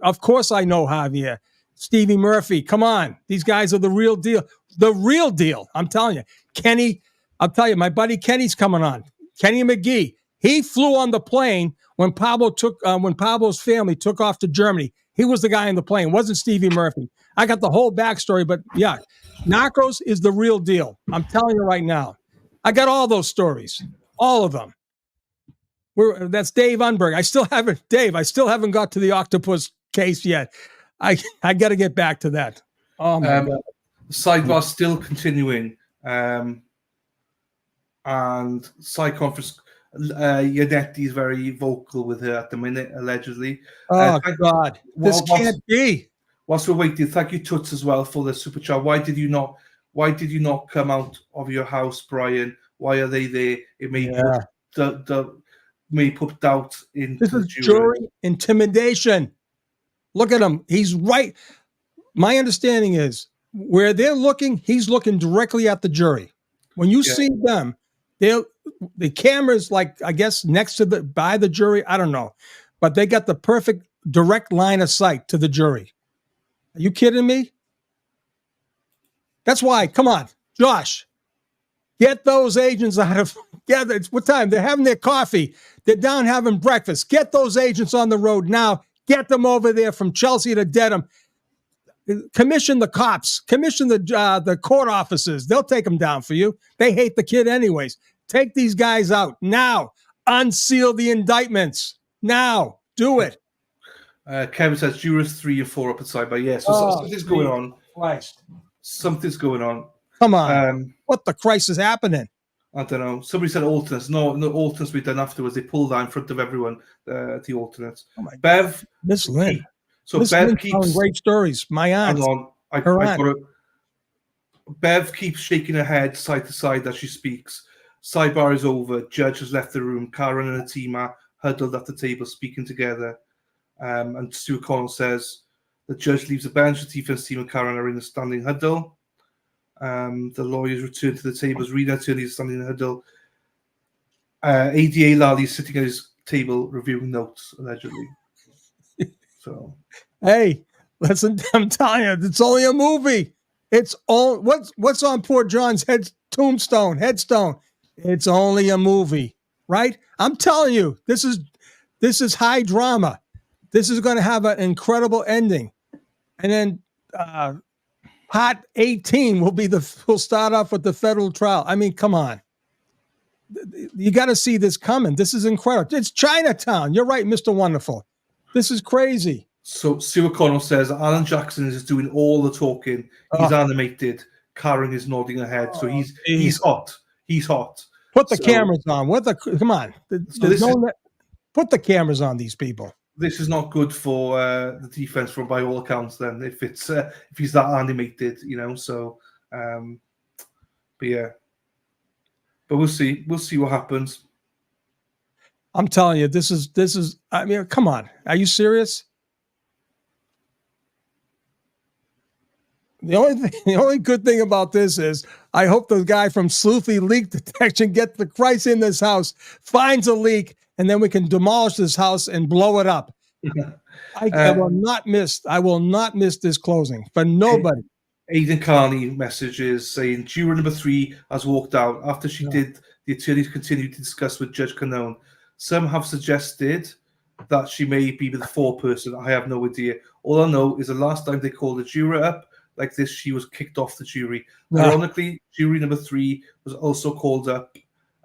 of course I know Javier. Stevie Murphy, come on. These guys are the real deal. The real deal. I'm telling you. Kenny, I'll tell you, my buddy Kenny's coming on. Kenny McGee. He flew on the plane when Pablo's family took off to Germany. He was the guy in the plane. It wasn't Stevie Murphy. I got the whole backstory, but yeah, Narcos is the real deal. I'm telling you right now. I got all those stories, all of them. That's Dave Unberg. I still haven't got to the octopus case yet. I got to get back to that. Oh my God. Sidebar still continuing. And side conference, Yannetti is very vocal with her at the minute, allegedly. Oh God, this can't be. Whilst we're waiting, thank you, Toots, as well, for the super chat. Why did you not come out of your house, Brian? Why are they there? It may put doubt into this is jury intimidation. Look at him. He's right. My understanding is where they're looking, he's looking directly at the jury. When you see them, the camera's like, I guess, next to by the jury. I don't know. But they got the perfect direct line of sight to the jury. Are you kidding me? That's why. Come on, Josh. Get those agents out of. Yeah, it's what time? They're having their coffee. They're down having breakfast. Get those agents on the road now. Get them over there from Chelsea to Dedham. Commission the cops. Commission the court officers. They'll take them down for you. They hate the kid anyways. Take these guys out now. Unseal the indictments now. Do it. Kevin says jurors 3 and 4 up at sidebar. Yes, something's going on. Christ. Something's going on. Come on. What the Christ is happening? I don't know. Somebody said alternates. No alternates we done afterwards. They pulled out in front of everyone, the alternates. Oh my Bev. God. Miss Lynn. So Miss Bev Lynn keeps... great stories. My aunt. Hang on. Bev keeps shaking her head side to side as she speaks. Sidebar is over. Judge has left the room. Karen and Atima huddled at the table speaking together. And Stuart Connell says the judge leaves the bench. The defense team and Karen are in a standing huddle. The lawyers return to the tables. Rena attorney is standing in the huddle. ADA Lally is sitting at his table reviewing notes, allegedly. So, hey, listen, I'm telling you, it's only a movie. It's all what's on poor John's headstone. It's only a movie, right? I'm telling you, this is high drama. This is going to have an incredible ending, and then Part 18 will start off with the federal trial. I mean, come on. You got to see this coming. This is incredible. It's Chinatown. You're right, Mr. Wonderful. This is crazy. So Stuart Connell says Alan Jackson is doing all the talking. He's animated. Karen is nodding her head. So he's hot. He's hot. Put the cameras on. Come on. Put the cameras on these people. This is not good for the defense, by all accounts. Then, if he's that animated, So, but yeah, but we'll see. We'll see what happens. I'm telling you, this is. I mean, come on. Are you serious? The only good thing about this is I hope the guy from Sleuthy Leak Detection gets the Christ in this house, finds a leak, and then we can demolish this house and blow it up. I will not miss this closing for nobody. Aidan Carney messages saying juror number 3 has walked out after she did. The attorneys continued to discuss with Judge Canone. Some have suggested that she may be the 4th person. I have no idea. All I know is the last time they called a juror up like this, she was kicked off the jury. Ironically, jury number 3 was also called up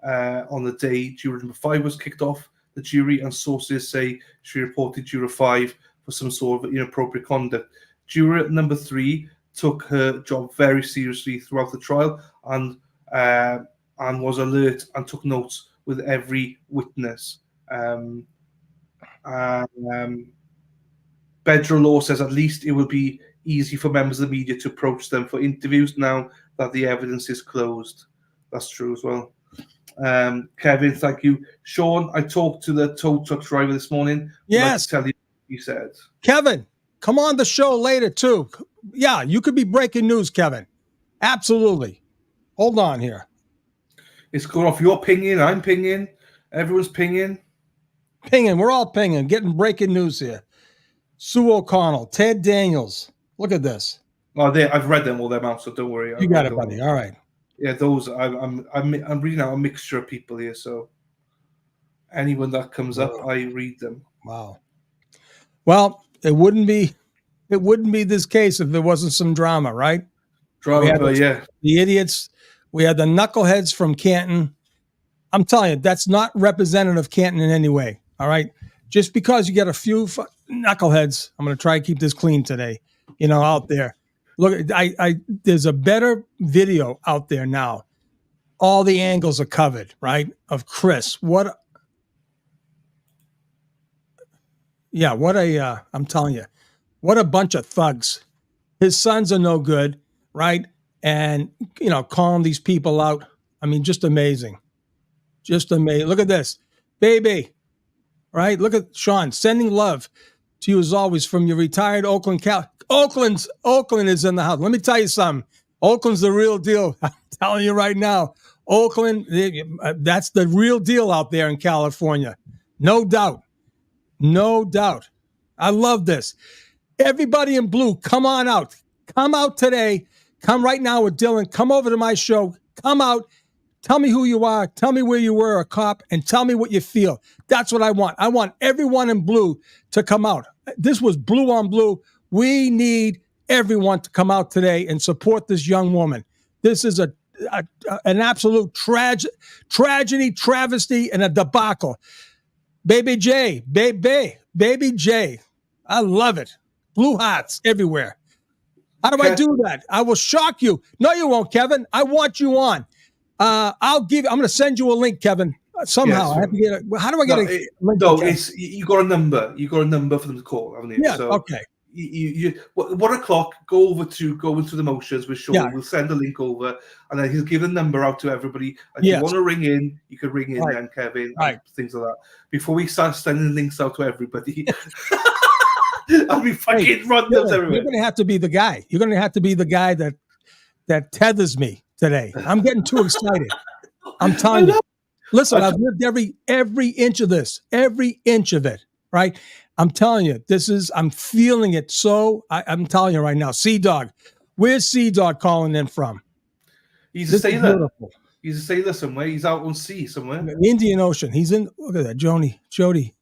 on the day juror number 5 was kicked off the jury, and sources say she reported juror 5 for some sort of inappropriate conduct. Juror number 3 took her job very seriously throughout the trial and was alert and took notes with every witness. Bedrow law says at least it will be easy for members of the media to approach them for interviews now that the evidence is closed. That's true as well. Kevin, thank you. Sean, I talked to the tow truck driver this morning. Yes. Tell you what he said. Kevin, come on the show later too. Yeah, you could be breaking news, Kevin. Absolutely. Hold on here. It's going off. You're pinging. I'm pinging. Everyone's pinging. Pinging. We're all pinging. Getting breaking news here. Sue O'Connell, Ted Daniels. Look at this. Oh, I've read them all them out, so don't worry. You got it, buddy. All right. Yeah, those. I'm reading out a mixture of people here, so anyone that comes up, I read them. Wow. Well, it wouldn't be this case if there wasn't some drama, right? Drama, yeah. The idiots. We had the knuckleheads from Canton. I'm telling you, that's not representative of Canton in any way. All right. Just because you get a few knuckleheads, I'm going to try to keep this clean today, out there. Look, there's a better video out there now. All the angles are covered, right? Of Chris. I'm telling you, what a bunch of thugs. His sons are no good, right? And, calling these people out. I mean, just amazing. Just amazing. Look at this. Baby, right? Look at Sean sending love to you as always from your retired Oakland Oakland is in the house. Let me tell you something. Oakland's the real deal. I'm telling you right now. Oakland, that's the real deal out there in California. No doubt. No doubt. I love this. Everybody in blue, come on out. Come out today. Come right now with Dylan. Come over to my show. Come out. Tell me who you are. Tell me where you were a cop and tell me what you feel. That's what I want. I want everyone in blue to come out. This was blue on blue. We need everyone to come out today and support this young woman. This is an absolute tragedy, travesty, and a debacle. Baby J. I love it. Blue hearts everywhere. How do I do that? I will shock you. No, you won't, Kevin. I want you on. I'm going to send you a link, Kevin. Somehow. I have to get how do I get a link? No, you got a number. You got a number for them to call, haven't you? Yeah, so okay. You 1 o'clock, go into the motions with Sean. Yeah. We'll send a link over, and then he'll give a number out to everybody. And if you want to ring in, you can ring in then, Kevin, and things like that. Before we start sending links out to everybody. I'll be fucking randoms everywhere. You're going to have to be the guy. You're going to have to be the guy that tethers me today. I'm getting too excited. I'm telling you. Listen, I've lived every inch of this, every inch of it, right? I'm telling you, I'm feeling it. So I'm telling you right now, Sea-Dog. Where's Sea-Dog calling in from? He's a sailor. He's a sailor somewhere. He's out on sea somewhere. The Indian Ocean. He's in, look at that, Jody.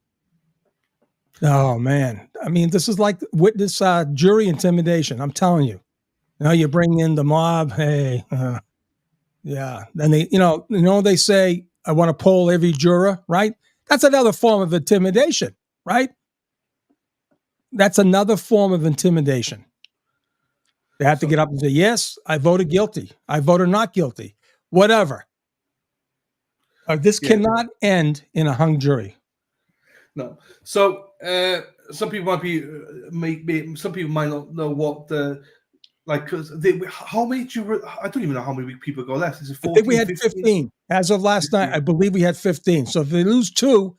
Oh, man. I mean, this is like witness jury intimidation. I'm telling you. Now you bring in the mob. Hey, yeah. Then they say, I want to poll every juror, right? That's another form of intimidation, right? That's another form of intimidation. They have to get up and say, yes, I voted guilty. I voted not guilty. Whatever. This cannot end in a hung jury. No. So some people might some people might not know what the how many jurors? I don't even know how many people go left. Is it 14, I think we had 15 as of last night. I believe we had 15. So if they lose 2,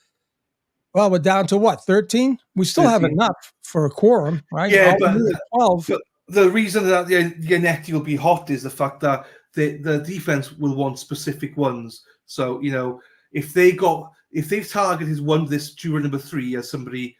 well, we're down to what? 13. We still 13. have enough for a quorum, right? Yeah, but 12. But the reason that the net will be hot is the fact that the defense will want specific ones. So if they've targeted this juror number 3 as somebody,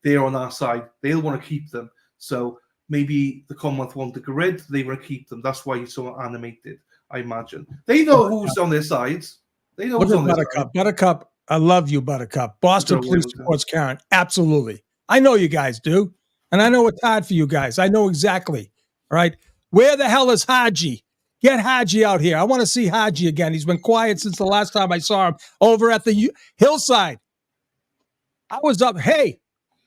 they're on our side, they'll want to keep them. So maybe the Commonwealth want to get rid, they want to keep them. That's why he's so animated, I imagine. They know who's on their sides. They know who's on their side. Buttercup, I love you, Buttercup. Boston Police supports Karen. Absolutely. I know you guys do. And I know it's hard for you guys. I know exactly. All right. Where the hell is Haji? Get Haji out here. I want to see Haji again. He's been quiet since the last time I saw him over at the hillside. I was up. Hey,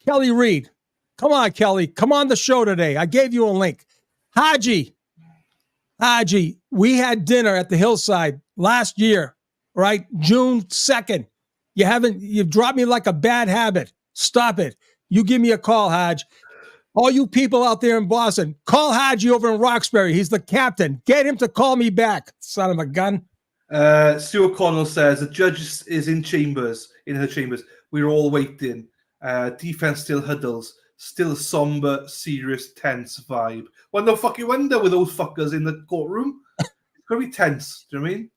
Kelly Reed. Come on, Kelly. Come on the show today. I gave you a link. Haji, we had dinner at the hillside last year, right? June 2nd. You've dropped me like a bad habit. Stop it. You give me a call, Haj. All you people out there in Boston, call Haji over in Roxbury. He's the captain. Get him to call me back, son of a gun. Stu O'Connell says the judge is in her chambers. We're all waiting. Defense still huddles. Still a somber, serious, tense vibe. Well, no fucking wonder with those fuckers in the courtroom. It's going to be tense. Do you know what I mean?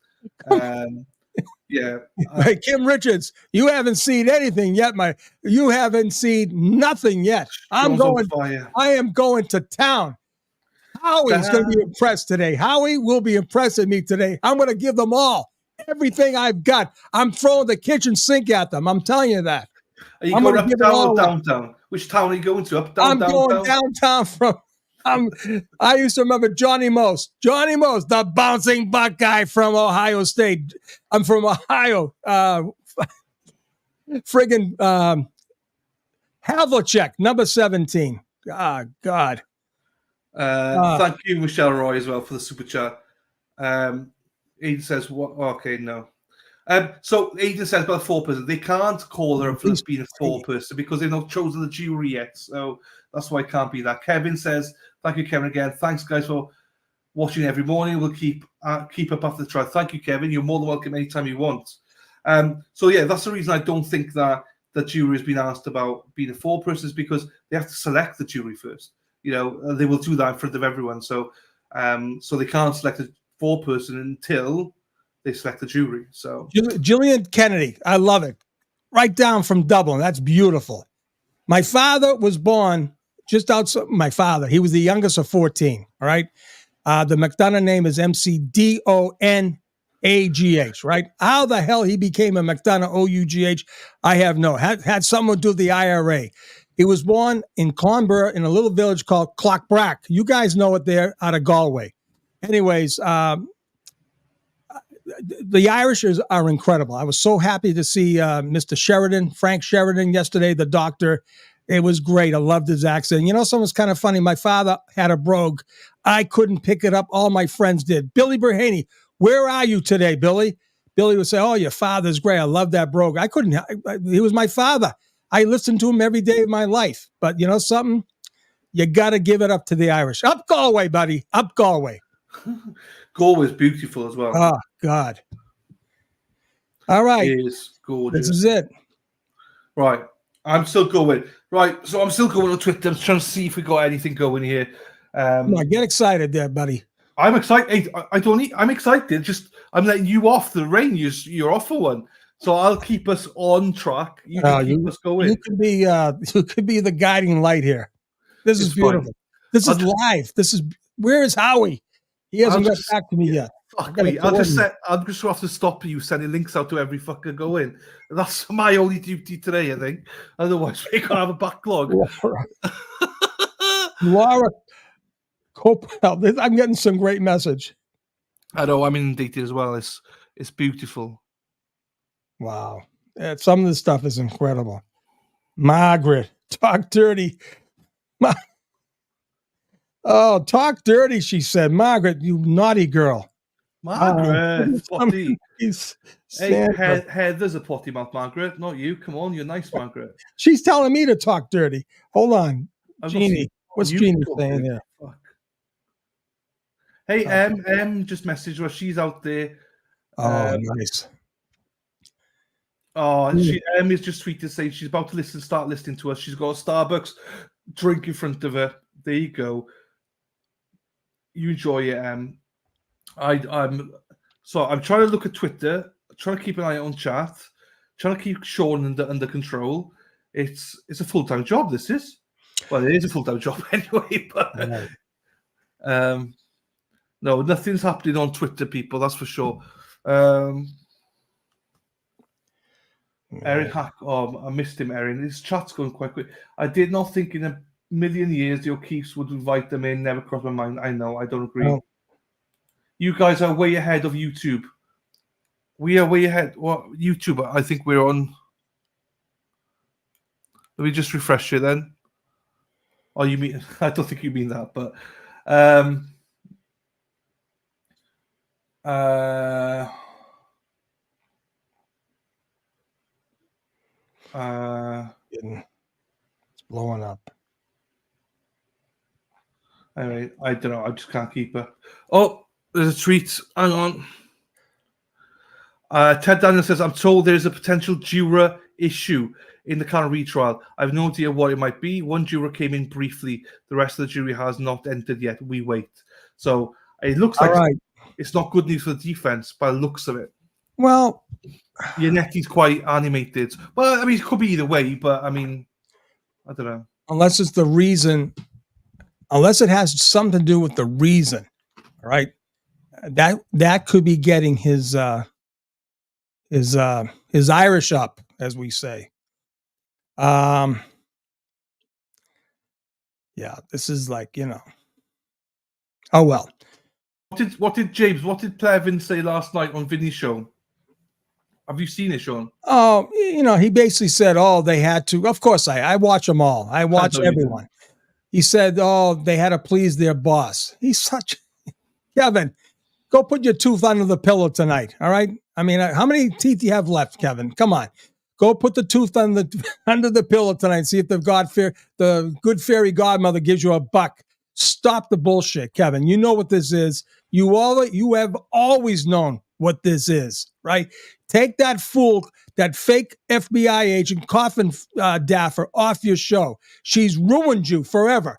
Yeah. Hey, Kim Richards, you haven't seen anything yet, you haven't seen nothing yet. I am going to town. Howie's going to be impressed today. Howie will be impressed with me today. I'm going to give them all everything I've got. I'm throwing the kitchen sink at them. I'm telling you that. Are you going uptown or downtown? Which town are you going to? Up, down, I'm going downtown I used to remember Johnny Most, the bouncing buck guy from Ohio State. I'm from Ohio. Friggin' Havlicek, number 17. God. Thank you, Michelle Roy, as well, for the super chat. Aiden says, "What? Okay, no." So Aiden says about a 4-person. They can't call her for being a 4-person because they've not chosen the jury yet. So that's why it can't be that. Kevin says, "Thank you, Kevin, again. Thanks, guys, for watching every morning. We'll keep up after the trial." Thank you, Kevin. You're more than welcome anytime you want. So yeah, that's the reason I don't think that the jury has been asked about being a 4-person, is because they have to select the jury first. You know, they will do that in front of everyone. So, so they can't select a 4-person until they select the jury. So, Gillian Kennedy, I love it. Right down from Dublin. That's beautiful. My father was born just outside. My father, he was the youngest of 14. All right. The McDonough name is McDonough, right? How the hell he became a McDonough, OUGH, I have no. Had someone do the IRA. He was born in Clonborough in a little village called Clockbrack. You guys know it there, out of Galway. Anyways, the Irish are incredible. I was so happy to see Mr. Sheridan, Frank Sheridan, yesterday, the doctor. It was great. I loved his accent. You know, something's kind of funny. My father had a brogue. I couldn't pick it up. All my friends did. Billy Berhaney, where are you today, Billy? Billy would say, "Oh, your father's great. I love that brogue." I couldn't. He was my father. I listened to him every day of my life. But you know something? You got to give it up to the Irish. Up Galway, buddy. Up Galway. Galway's beautiful as well. Oh, God. All right. It is gorgeous. This is it. Right. I'm still going. Right. So I'm still going on Twitter. I'm trying to see if we got anything going here. Come on, get excited there, buddy. I'm excited. I'm excited. Just I'm letting you off the rein. You're off for one. So I'll keep us on track. You can keep us going. You could be the guiding light here. This is beautiful. Fine. This is live. Where is Howie? He hasn't got back to me yet. Fuck me. I'm just have to stop you sending links out to every fucker going. That's my only duty today, I think. Otherwise, we can't have a backlog. Laura Copel, I'm getting some great message. I know. I'm inundated as well. It's beautiful. Wow. Some of this stuff is incredible. Margaret, talk dirty. Oh, talk dirty, she said. Margaret, you naughty girl. Margaret, potty. Hey, Heather's a potty mouth, Margaret. Not you. Come on, you're nice, Margaret. She's telling me to talk dirty. Hold on. Jeannie. What's Jeannie saying there? Fuck. Hey, M just messaged her. She's out there. Oh, nice. Oh, M is just tweeted saying she's about to start listening to us. She's got a Starbucks drink in front of her. There you go. You enjoy it, M. I'm trying to look at Twitter, trying to keep an eye on chat, trying to keep Sean under control. It's a full-time job. This is. Well, it is a full-time job anyway. But no, nothing's happening on Twitter, people. That's for sure. Erin Hack. Oh, I missed him, Erin. His chat's going quite quick. I did not think in a million years the O'Keefes would invite them in. Never crossed my mind. I know. I don't agree. Oh. You guys are way ahead of YouTube. We are way ahead. Well, YouTube, I think we're on. Let me just refresh you then. Oh, you mean? I don't think you mean that, but it's blowing up. Anyway, I don't know. I just can't keep it. Oh, there's a tweet. Hang on. Ted Daniel says, "I'm told there is a potential juror issue in the current retrial. I have no idea what it might be. One juror came in briefly. The rest of the jury has not entered yet. We wait." So It looks All like right. it's not good news for the defense by the looks of it. Well, Yanecki's quite animated. Well, I mean, it could be either way, but I mean, I don't know. unless it's the reason, unless it has something to do with the reason, all right? That could be getting his Irish up, as we say. Yeah, this is like, oh well. What did Plevin say last night on Vinny's show? Have you seen it, Sean? Oh, he basically said, oh, they had to. Of course, I watch them all. I watch know you everyone. He said, oh, they had to please their boss. He's such Kevin. Go put your tooth under the pillow tonight. All right. I mean, how many teeth do you have left, Kevin? Come on. Go put the tooth under the pillow tonight. See if the good fairy godmother gives you a buck. Stop the bullshit, Kevin. You know what this is. You have always known what this is, right? Take that fool, that fake FBI agent, Coffin Daffer, off your show. She's ruined you forever.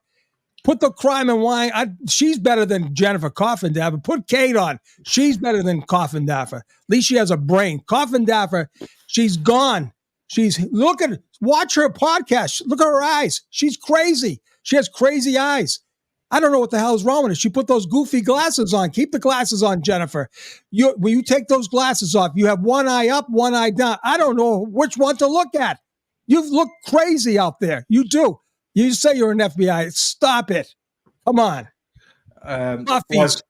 Put the crime and wine. She's better than Jennifer Coffin Daffer. Put Kate on. She's better than Coffin Daffer. At least she has a brain. Coffin Daffer, she's gone. Watch her podcast. Look at her eyes. She's crazy. She has crazy eyes. I don't know what the hell is wrong with her. She put those goofy glasses on. Keep the glasses on, Jennifer. When you take those glasses off, you have one eye up, one eye down. I don't know which one to look at. You look crazy out there. You do. You say you're an FBI. Stop it. Come on. Puppies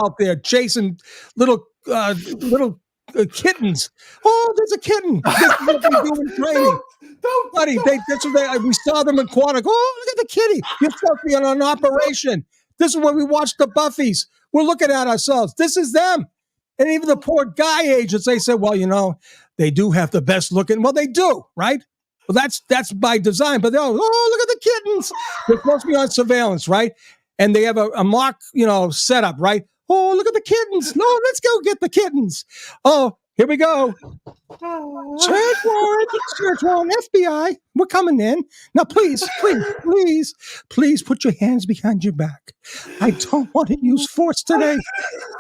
out there chasing little kittens. Oh, there's a kitten. This is what they do in training. Buddy, we saw them in Quantico. Oh, look at the kitty. You're supposed to be on an operation. This is when we watch the Buffies. We're looking at ourselves. This is them. And even the poor guy agents, they said, well, they do have the best looking. Well, they do, right? Well, that's by design. But they're look at the kittens. They're supposed to be on surveillance, right? And they have a mock, setup, right? Oh, look at the kittens. No, let's go get the kittens. Oh, here we go. Search warrant, FBI. We're coming in. Now, please put your hands behind your back. I don't want to use force today.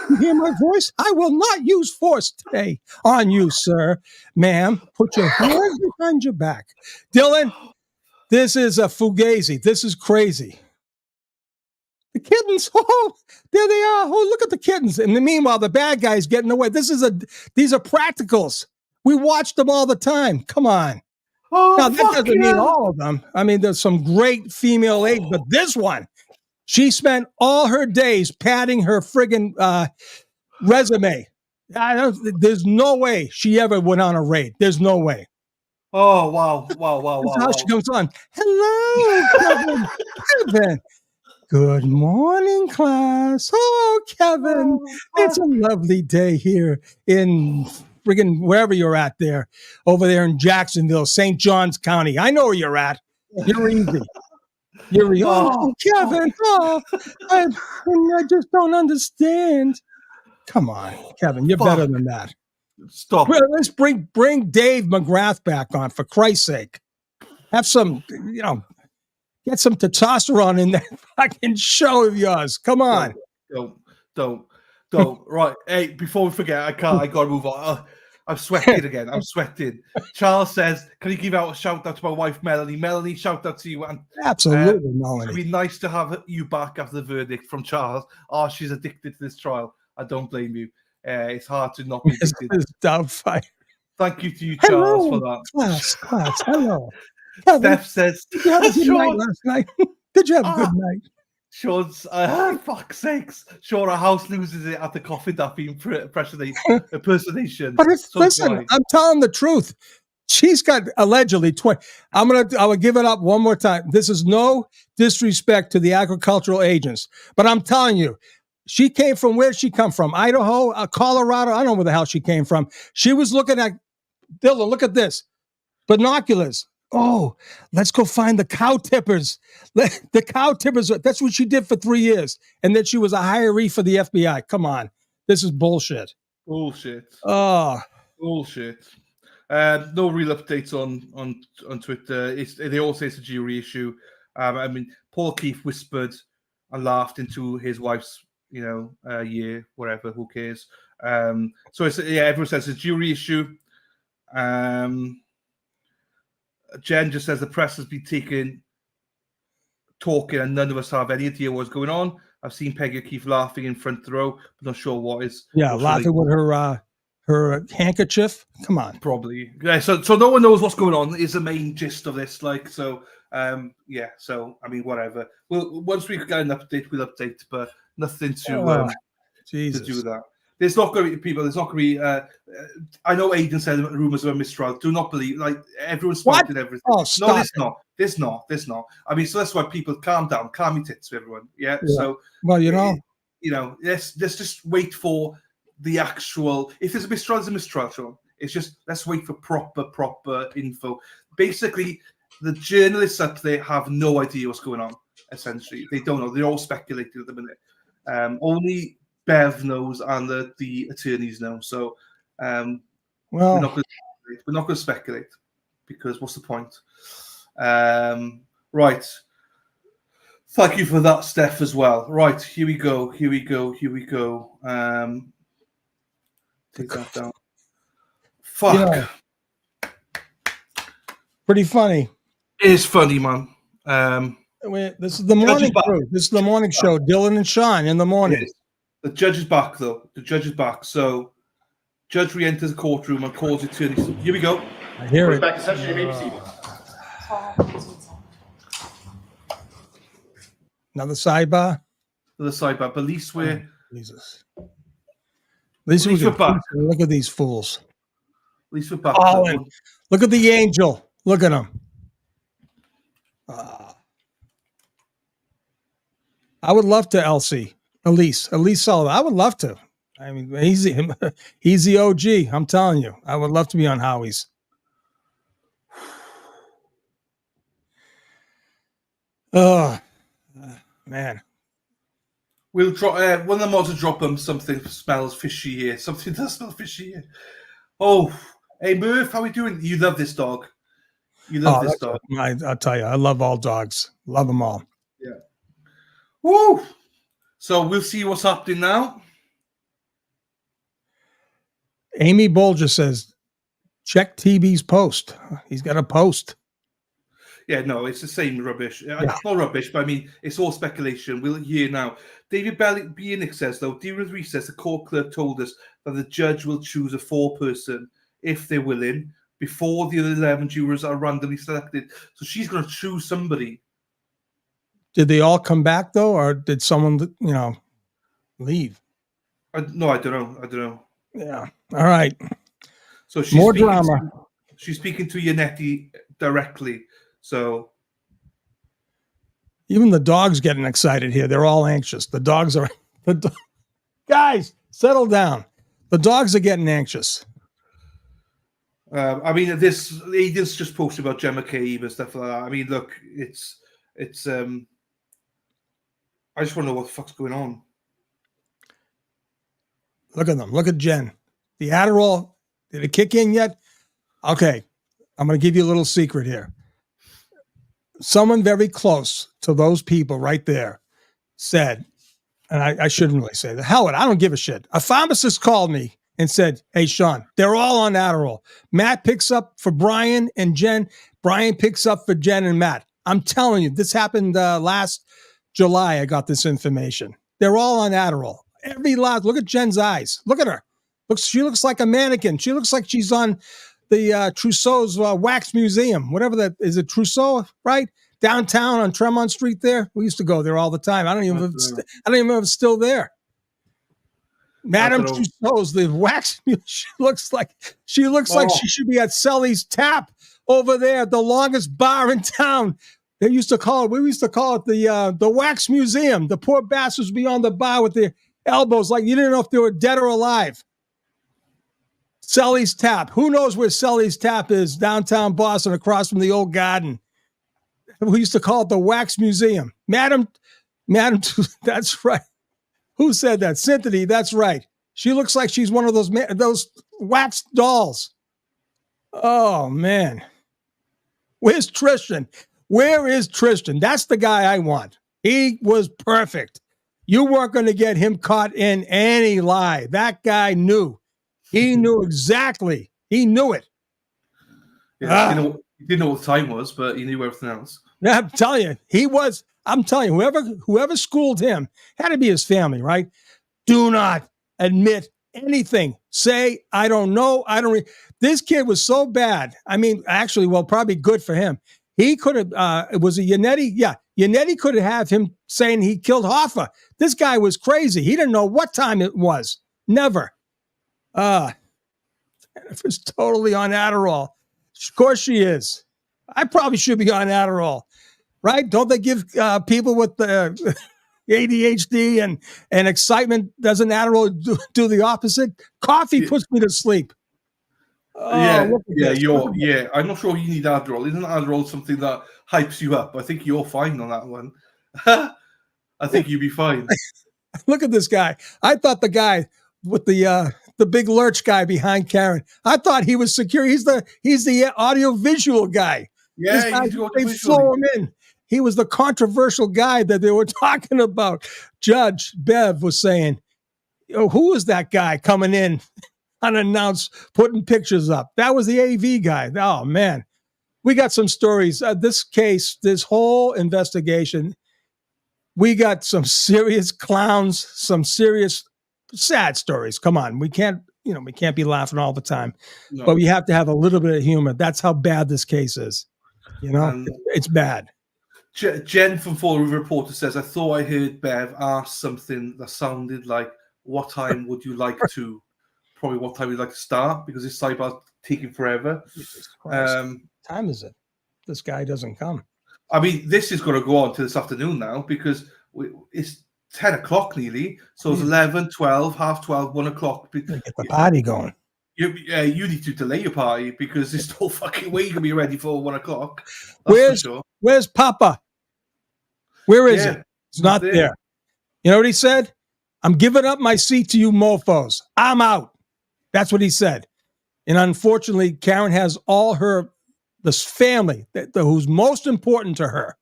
You hear my voice? I will not use force today on you, sir. Ma'am, put your hands behind your back. Dylan, this is a fugazi. This is crazy. The kittens, oh, there they are. Oh, look at the kittens. And meanwhile, the bad guy's getting away. These are practicals. We watch them all the time. Come on. Oh, now, that doesn't mean all of them. I mean, there's some great female aides, but this one, she spent all her days padding her friggin' resume. There's no way she ever went on a raid. There's no way. Oh, wow. That's how she comes on. Hello, Kevin. Good morning, class. Oh, Kevin, it's a lovely day here in friggin' wherever you're at there, over there in Jacksonville, St. Johns County. I know where you're at. You're easy. You're easy. Oh, Kevin. Oh, I just don't understand. Come on, Kevin. You're better than that. Stop. Let's bring Dave McGrath back on, for Christ's sake. Have some, get some testosterone in that fucking show of yours. Come on. Don't. Right. Hey, before we forget, I gotta move on. I'm sweating again. I'm sweating. Charles says, can you give out a shout out to my wife, Melanie? Melanie, shout out to you. And, absolutely, Melanie. It'd be nice to have you back after the verdict from Charles. Oh, she's addicted to this trial. I don't blame you. It's hard to not be addicted. Doubtfire. Thank you to you, Charles, for that. Class. Hello. Steph says, did you have a good night last night? Did you have a good night? Sean's, fuck's sakes. Sean, our house loses it at the Coffin Daffy impersonation. But listen, I'm telling the truth. She's got allegedly 20. I will give it up one more time. This is no disrespect to the agricultural agents, but I'm telling you, she came from where she come from? Idaho, Colorado. I don't know where the hell she came from. She was looking at, Dylan, look at this. Binoculars. Oh, let's go find the cow tippers. The cow tippers. That's what she did for 3 years. And then she was a hiree for the FBI. Come on. This is bullshit. Bullshit. Oh. Bullshit. No real updates on Twitter. They all say it's a jury issue. Paul Keefe whispered and laughed into his wife's year, whatever. Who cares? So it's everyone says it's a jury issue. Jen just says the press has been talking, and none of us have any idea what's going on. I've seen Peggy O'Keefe laughing in front row, but not sure what is. Yeah, laughing with her handkerchief. Come on, probably. Yeah, so no one knows what's going on. Is the main gist of this. So So I mean, whatever. Well, once we get an update, we'll update, but nothing to do that. There's not going to be people. There's not going to be. I know Aidan said rumors of a mistrial. Do not believe. Like everyone's spouting everything. Oh, stop There's not. I mean, so that's why people calm down, calm your tits, everyone. Yeah. So let's just wait for the actual. If there's a mistrial, there's a mistrial. It's just let's wait for proper info. Basically, the journalists up there have no idea what's going on. Essentially, they don't know. They're all speculating at the minute. Only Bev knows and the attorneys know. So, we're not going to speculate because what's the point? Right. Thank you for that, Steph, as well. Right, here we go. Take that down. Fuck. Yeah. Pretty funny. It is funny, man. This is the morning crew. This is the morning show. Dylan and Sean in the morning. The judge is back, though. The judge is back. So, judge re-enters the courtroom and calls attorneys. Here we go. I hear it. Back to session. You may be seated. Another sidebar. But at least we're Jesus. At least we're back. Look at these fools. At least we're back. Oh, look at the angel. Look at him. I would love to Elise Sullivan. I would love to. I mean, he's the OG. I'm telling you, I would love to be on Howie's. Oh, man. We'll drop one of the mods will drop him something smells fishy here. Something does smell fishy here. Oh, hey Murph, how we doing? You love this dog. You love this dog. I'll tell you, I love all dogs. Love them all. Yeah. Woo! So we'll see what's happening now. Amy Bolger says, check TB's post. He's got a post. Yeah, no, it's the same rubbish. Not rubbish, but I mean, it's all speculation. We'll hear now. David Bienick says, though, during the recess, the court clerk told us that the judge will choose a 4-person, if they're willing, before the other 11 jurors are randomly selected. So she's going to choose somebody. Did they all come back, though, or did someone, leave? No, I don't know. Yeah. All right. So she's more drama. She's speaking to Yannetti directly. So even the dog's getting excited here. They're all anxious. The dogs are. Guys, settle down. The dogs are getting anxious. I mean, this Aidan's just posted about Gemma Cave and stuff like that. I mean, look, it's. I just want to know what the fuck's going on. Look at them. Look at Jen. The Adderall, did it kick in yet? Okay. I'm going to give you a little secret here. Someone very close to those people right there said, and I shouldn't really say that. Howard, I don't give a shit. A pharmacist called me and said, hey, Sean, they're all on Adderall. Matt picks up for Brian and Jen. Brian picks up for Jen and Matt. I'm telling you, this happened last July. I got this information. They're all on Adderall. Look at Jen's eyes. Look at her. She looks like a mannequin. She looks like she's on the Trousseau's Wax Museum, whatever that is. It Trousseau, right? Downtown on Tremont Street there. We used to go there all the time. I don't even know if it's still there. Madame Trousseau's, the Wax Museum. She looks like she should be at Sully's Tap over there, the longest bar in town. We used to call it the Wax Museum. The poor bastards be on the bar with their elbows like you didn't know if they were dead or alive. Sully's Tap. Who knows where Sully's Tap is? Downtown Boston, across from the old garden. We used to call it the Wax Museum. Madam, that's right. Who said that? Cynthia, that's right. She looks like she's one of those wax dolls. Oh, man. Where's Tristan? Where is Tristan? That's the guy I want. He was perfect. You weren't going to get him caught in any lie. That guy knew. He knew exactly. He knew it. Yeah, he didn't know what the time was, but he knew everything else. I'm telling you, I'm telling you, whoever schooled him had to be his family, right? Do not admit anything. Say, I don't know. This kid was so bad. I mean, actually, well, probably good for him. He could have, was it Yannetti? Yeah. Yannetti could have him saying he killed Hoffa. This guy was crazy. He didn't know what time it was. Never. It was totally on Adderall. Of course she is. I probably should be on Adderall, right? Don't they give people with the ADHD and excitement, doesn't Adderall do the opposite? Coffee puts me to sleep. Oh, I'm not sure you need Adderall. Isn't Adderall something that hypes you up? I think you're fine on that one. I think you'd be fine. Look at this guy. I thought the guy with the big lurch guy behind Karen, I thought he was secure. He's the audio visual guy. Yeah, they flew him in. He was the controversial guy that they were talking about. Judge Bev was saying, who is that guy coming in unannounced, putting pictures up? That was the AV guy. Oh, man. We got some stories. This case, this whole investigation, we got some serious clowns, some serious sad stories. Come on. We can't be laughing all the time, but we have to have a little bit of humor. That's how bad this case is. It's bad. Jen from Fall River Reporter says, I thought I heard Bev ask something that sounded like, what time would you like to? Probably what time you'd like to start, because this sidebar's taking forever. Time is it? This guy doesn't come. I mean, this is going to go on to this afternoon now, because it's 10 o'clock nearly. So it's 11, 12, half 12, 1 o'clock. Get the party going. You need to delay your party, because there's no fucking way you're going to be ready for 1 o'clock. Where's Papa? Where is it? It's not there. You know what he said? I'm giving up my seat to you mofos. I'm out. That's what he said. And unfortunately, Karen has all this family who's most important to her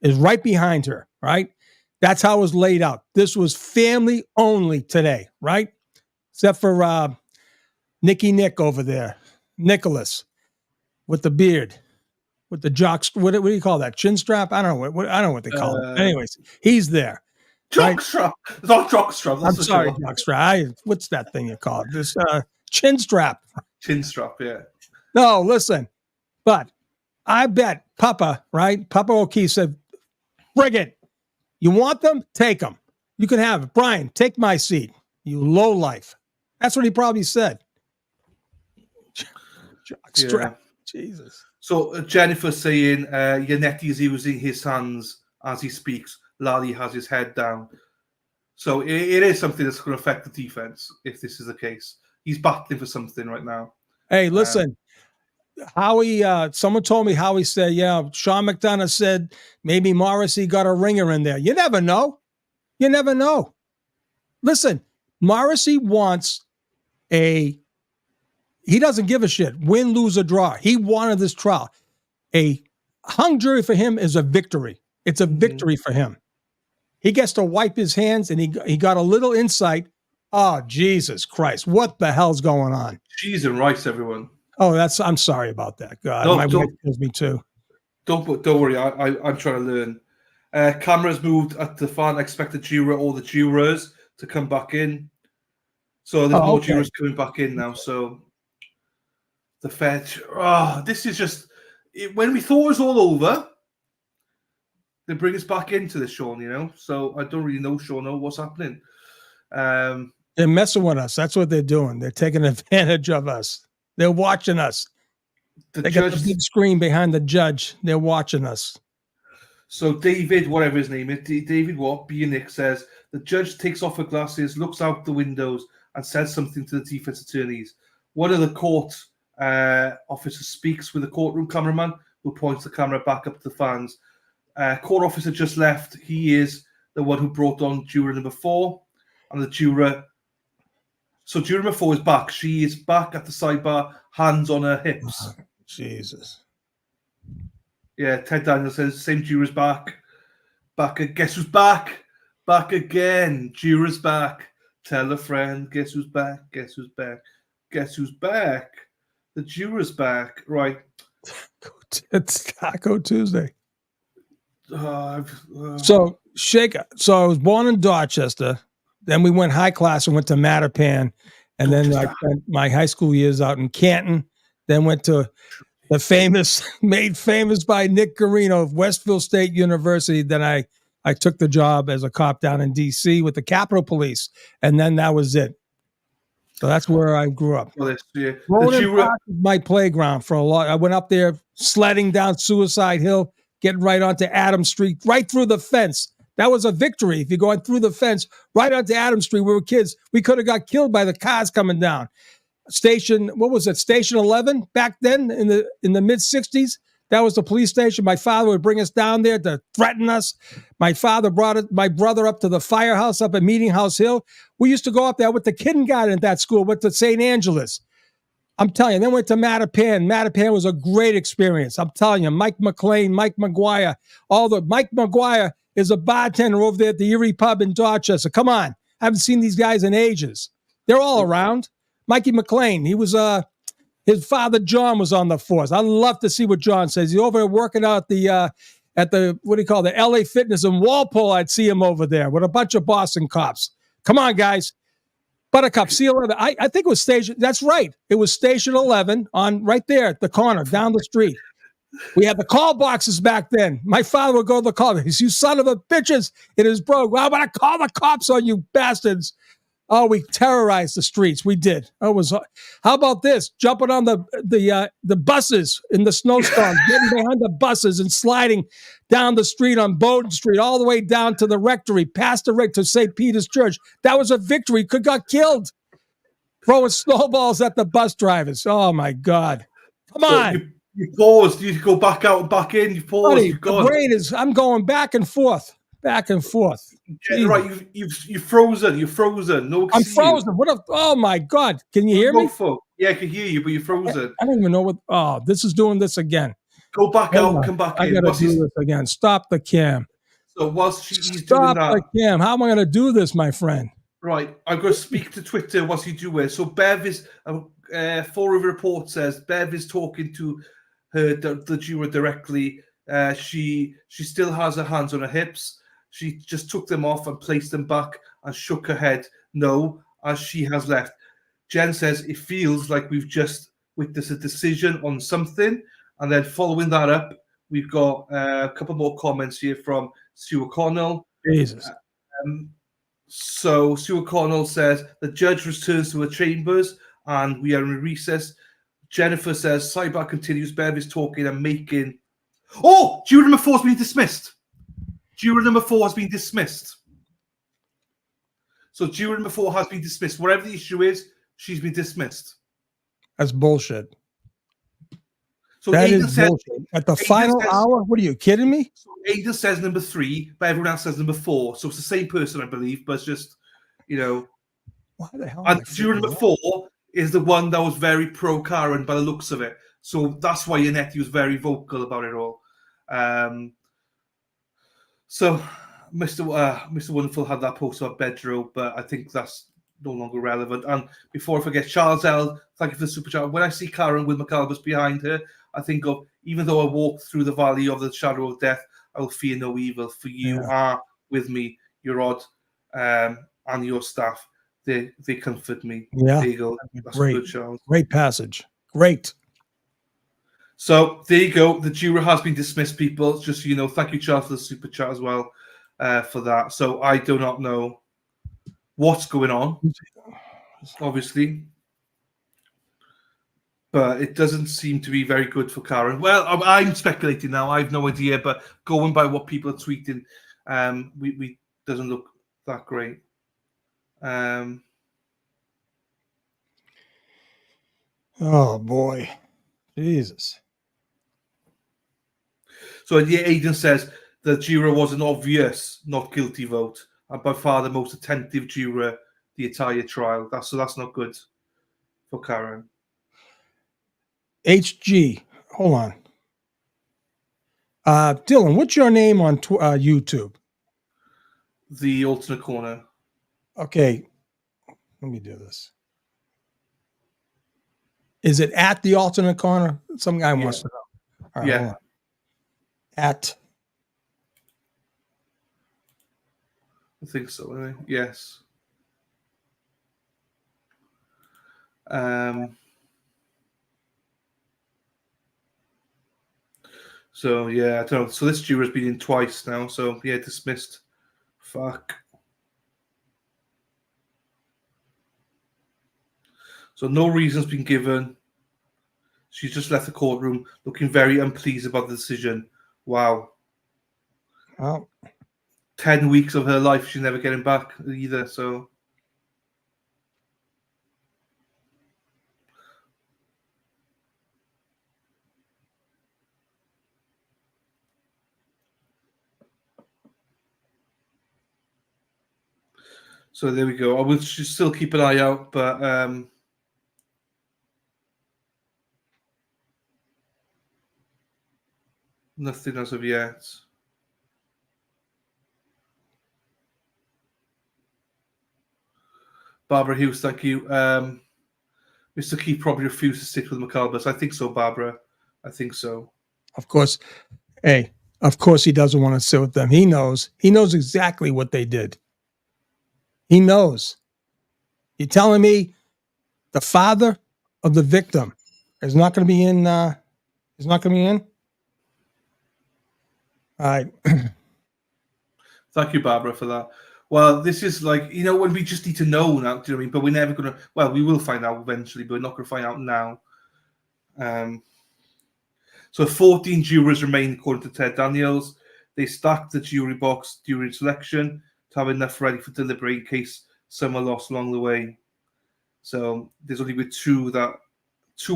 is right behind her, right? That's how it was laid out. This was family only today, right? Except for Nick over there, Nicholas, with the beard, with the jock. What do you call that? Chin strap? I don't know what they call it. Anyways, he's there. Jock strap. It's not jock strap. I'm sorry, jock strap. What's that thing you call it? This chin strap. Chin strap, yeah. No, listen. But I bet Papa, right? Papa O'Keefe said, bring it. You want them? Take them. You can have it. Brian, take my seat. You low life. That's what he probably said. Jockstrap. Jesus. So Jennifer saying Yannetti is using his hands as he speaks. Lally has his head down. So it is something that's going to affect the defense if this is the case. He's battling for something right now. Hey, listen. Howie, someone told me Howie said, Sean McDonough said maybe Morrissey got a ringer in there. You never know. You never know. Listen, Morrissey wants he doesn't give a shit. Win, lose, or draw. He wanted this trial. A hung jury for him is a victory. It's a victory for him. He gets to wipe his hands, and he got a little insight. Oh, Jesus Christ. What the hell's going on? Cheese and rice, everyone. Oh, I'm sorry about that. God, my wife tells me too. Don't worry. I'm trying to learn. Cameras moved at the far unexpected juror, all the jurors to come back in. So there's more jurors coming back in now. So the Fed. This is just when we thought it was all over. They bring us back into this, Sean. So I don't really know, Sean, what's happening. They're messing with us. That's what they're doing. They're taking advantage of us. They're watching us. They got the big screen behind the judge. They're watching us. So David, whatever his name is, David Nick says, the judge takes off her glasses, looks out the windows, and says something to the defense attorneys. One of the court officers speaks with the courtroom cameraman, who points the camera back up to the fans. Court officer just left. He is the one who brought on juror number 4. And the juror... So juror number 4 is back. She is back at the sidebar, hands on her hips. Oh, Jesus. Yeah, Ted Daniels says, same juror's back. Guess who's back? Back again. Juror's back. Tell a friend. Guess who's back? Guess who's back? Guess who's back? The juror's back. Right. It's Taco Tuesday. Uh, So I was born in Dorchester. Then we went high class and went to Mattapan. And then I spent my high school years out in Canton. Then went to the made famous by Nick Garino of Westville State University. Then I took the job as a cop down in D.C. with the Capitol Police. And then that was it. So that's where I grew up. well, yeah. Ronan Park was my playground for a lot. I went up there sledding down Suicide Hill, getting right onto Adams Street, right through the fence. That was a victory. If you're going through the fence, right onto Adams Street, we were kids. We could have got killed by the cars coming down. Station 11 back then in the mid 60s. That was the police station. My father would bring us down there to threaten us. My father brought my brother up to the firehouse up at Meeting House Hill. We used to go up there with the kindergarten at that school, went to St. Angeles. I'm telling you, then went to Mattapan. Mattapan was a great experience. I'm telling you, Mike McLean, Mike McGuire, Mike McGuire is a bartender over there at the Erie Pub in Dorchester. Come on. I haven't seen these guys in ages. They're all around. Mikey McLean, he was his father John was on the force. I'd love to see what John says. He's over there working out at the the LA Fitness in Walpole. I'd see him over there with a bunch of Boston cops. Come on, guys. Buttercup, C11. I think it was station. That's right. It was station 11 on right there at the corner down the street. We had the call boxes back then. My father would go to the call. He says, "You son of a bitches!" It is broke. Well, I'm gonna call the cops on you bastards. Oh, we terrorized the streets. We did. How about this? Jumping on the buses in the snowstorm, getting behind the buses and sliding down the street on Bowden Street, all the way down to the rectory, past the rectory to St. Peter's Church. That was a victory. Could got killed. Throwing snowballs at the bus drivers. Oh my God! Come on. You paused. You go back out and back in. You paused. Buddy, the brain is. I'm going back and forth. Back and forth. Yeah, right, you've frozen. You're frozen. No, I'm frozen. Oh my God! Can you hear me? Yeah, I can hear you, but you're frozen. I don't even know what. Oh, this is doing this again. Go back out. Come back in. I gotta do this again. Stop the cam. So whilst he's doing Stop that, the cam. How am I going to do this, my friend? Right, I'm going to speak to Twitter. What's he doing? So Bev is. Fall River Report says Bev is talking to the juror directly. She still has her hands on her hips. She just took them off and placed them back and shook her head no, as she has left. Jen says it feels like we've just witnessed a decision on something. And then following that up, we've got a couple more comments here from Sue O'Connell. Jesus. So Sue O'Connell says the judge returns to her chambers and we are in recess. Jennifer says sidebar continues. Bev is talking and making. Oh, juror number 4 has been dismissed. Juror number 4 has been dismissed. So juror number 4 has been dismissed. Whatever the issue is, she's been dismissed. That's bullshit. So that Aidan is says, bullshit. At the final hour? What are you kidding me? So Aidan says number 3, but everyone else says number 4. So it's the same person, I believe, but it's just, Why the hell? And juror number 4 is the one that was very pro Karen by the looks of it. So that's why Yannetti was very vocal about it all. So Mr. Wonderful had that post about Bedrow, but I think that's no longer relevant. And before I forget, Charles L., thank you for the super chat. When I see Karen with McAlbus behind her, I think of, even though I walk through the valley of the shadow of death, I will fear no evil, for you are with me, your odd and your staff. They comfort me. Yeah. There you go. That's great. Good, Charles. Great passage. Great. So there you go. The juror has been dismissed, people. Just so you know, thank you, Charles, for the super chat as well for that. So I do not know what's going on, obviously. But it doesn't seem to be very good for Karen. Well, I'm speculating now. I have no idea. But going by what people are tweeting, we doesn't look that great. Oh, boy. Jesus. So yeah, Aidan says the juror was an obvious not guilty vote, and by far the most attentive juror the entire trial. That's not good for Karen. HG, hold on. Dylan, what's your name on YouTube? the alternate corner. Okay, let me do this. Is it at the alternate corner? Some guy wants to know. All right, Yeah. hold on. At. I think so. Anyway. Yes. So yeah, I don't know. So this juror's been in twice now. So yeah, dismissed. Fuck. So no reason's been given. She's just left the courtroom looking very unpleased about the decision. Wow. Oh, 10 weeks of her life, she's never getting back either. So there we go. I will still keep an eye out, but nothing as of yet. Barbara Hughes, thank you. Mr. Keith probably refused to stick with McAlbus. I think so, Barbara. I think so. of course. Hey, of course he doesn't want to sit with them. He knows. He knows exactly what they did. He knows. You're telling me the father of the victim is not going to be in? Is not going to be in? All right. Thank you, Barbara, for that. Well, this is like, when we just need to know now, do you know what I mean? But we're never going to, well, we will find out eventually, but we're not going to find out now. So 14 jurors remain, according to Ted Daniels. They stacked the jury box during selection to have enough ready for deliberate in case some are lost along the way. So there's only been two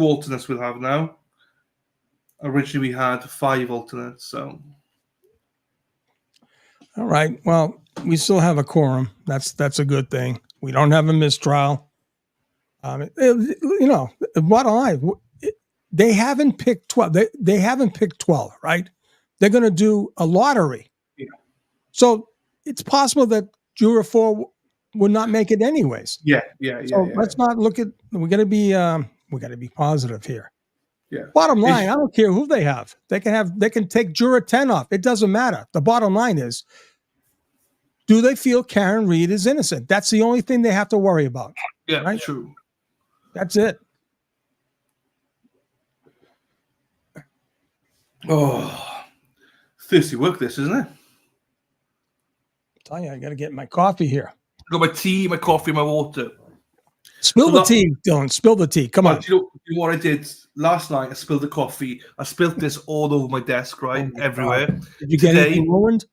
alternates we'll have now. Originally, we had 5 alternates, so... All right. Well, we still have a quorum. That's a good thing. We don't have a mistrial. Bottom line, they haven't picked 12. They haven't picked 12, right? They're going to do a lottery. Yeah. So it's possible that juror 4 would not make it anyways. Yeah. So let's not look at. We got to be positive here. Yeah. Bottom line, I don't care who they have. They can take juror 10 off. It doesn't matter. The bottom line is, do they feel Karen Reed is innocent? That's the only thing they have to worry about. Yeah, right? True. That's it. Oh, thirsty work, this, isn't it? I'm telling you, I got to get my coffee here. I got my tea, my coffee, my water. Spill the tea, Dylan. Spill the tea. Come on. Do you know what I did last night? I spilled the coffee. I spilled this all over my desk, right? Everywhere. God. Did you get anything ruined?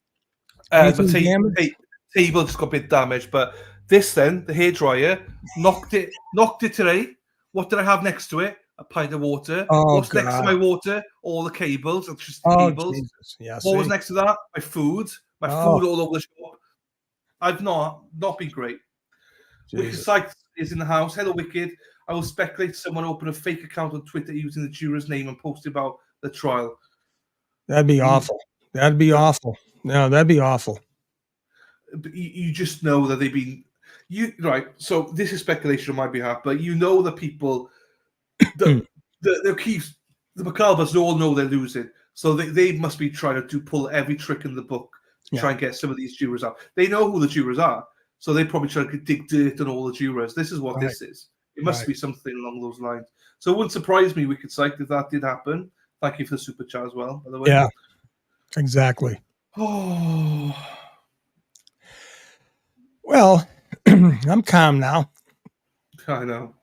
The table just got a bit damaged, but this then, the hairdryer, knocked it today. What did I have next to it? A pint of water. What's next to my water? All the cables, cables. Jesus. Yeah, what was next to that? My food. My food all over the shop. I've not been great. Wicked Sykes is in the house. Hello, Wicked. I will speculate someone opened a fake account on Twitter using the juror's name and posted about the trial. That'd be awful. That'd be awful. No, that'd be awful. But you just know that they've been right. So this is speculation on my behalf, but the people, the McAlbers all know they're losing, so they must be trying to pull every trick in the book to try and get some of these jurors out. They know who the jurors are, so they probably try to dig dirt on all the jurors. This is what this is. It must be something along those lines. So it wouldn't surprise me, Wicked Psych, if that did happen. Thank you for the super chat as well, by the way. Yeah, exactly. Oh. Well, I'm calm now. I know.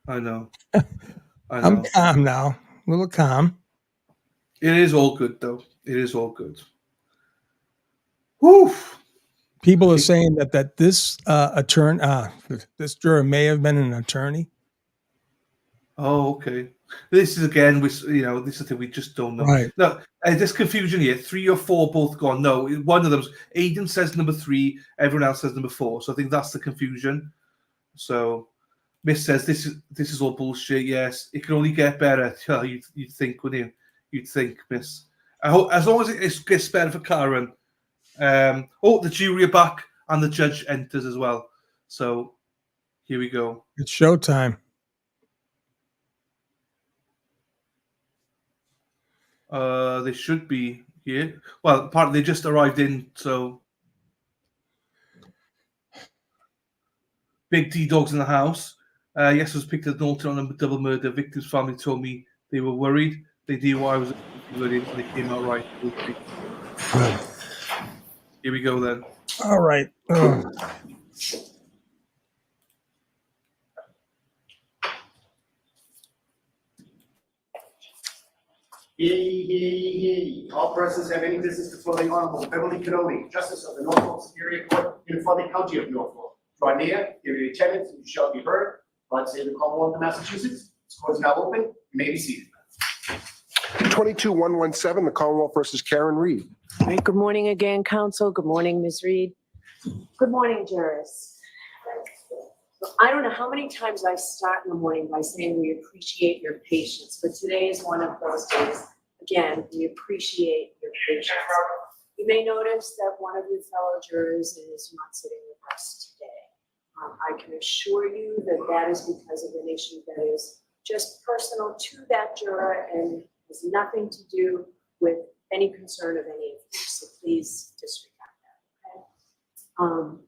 I'm calm now. A little calm. It is all good, though. It is all good. Whew. People are saying that this this juror may have been an attorney. Oh, okay. This is again, this is the thing we just don't know. Right. No, there's confusion here. 3 or 4 both gone. No, one of them. Aiden says number 3. Everyone else says number 4. So I think that's the confusion. So Miss says this is all bullshit. Yes, it can only get better. Yeah, you'd think, wouldn't you? You'd think, Miss. I hope as long as it gets better for Karen, The jury are back and the judge enters as well. So here we go. It's showtime. They should be here. Well, apparently they just arrived in, so Big D Dog's in the house. Yes, was picked as an alternate on a double murder. Victim's family told me they were worried. They knew why I was worried, and they came out right. Good. Here we go then. All right. All persons have any business before the Honorable Beverly Cannoni, Justice of the Norfolk Superior Court in the County of Norfolk. Draw near, give your attendance, and you shall be heard. God save the Commonwealth of Massachusetts. This court is now open. You may be seated. 22-117, the Commonwealth versus Karen Reed. Good morning again, counsel. Good morning, Ms. Reed. Good morning, jurors. I don't know how many times I start in the morning by saying we appreciate your patience, but today is one of those days. Again, we appreciate your patience. You may notice that one of your fellow jurors is not sitting with us today. I can assure you that that is because of an issue that is just personal to that juror and has nothing to do with any concern of any of you. So please disregard that. Okay?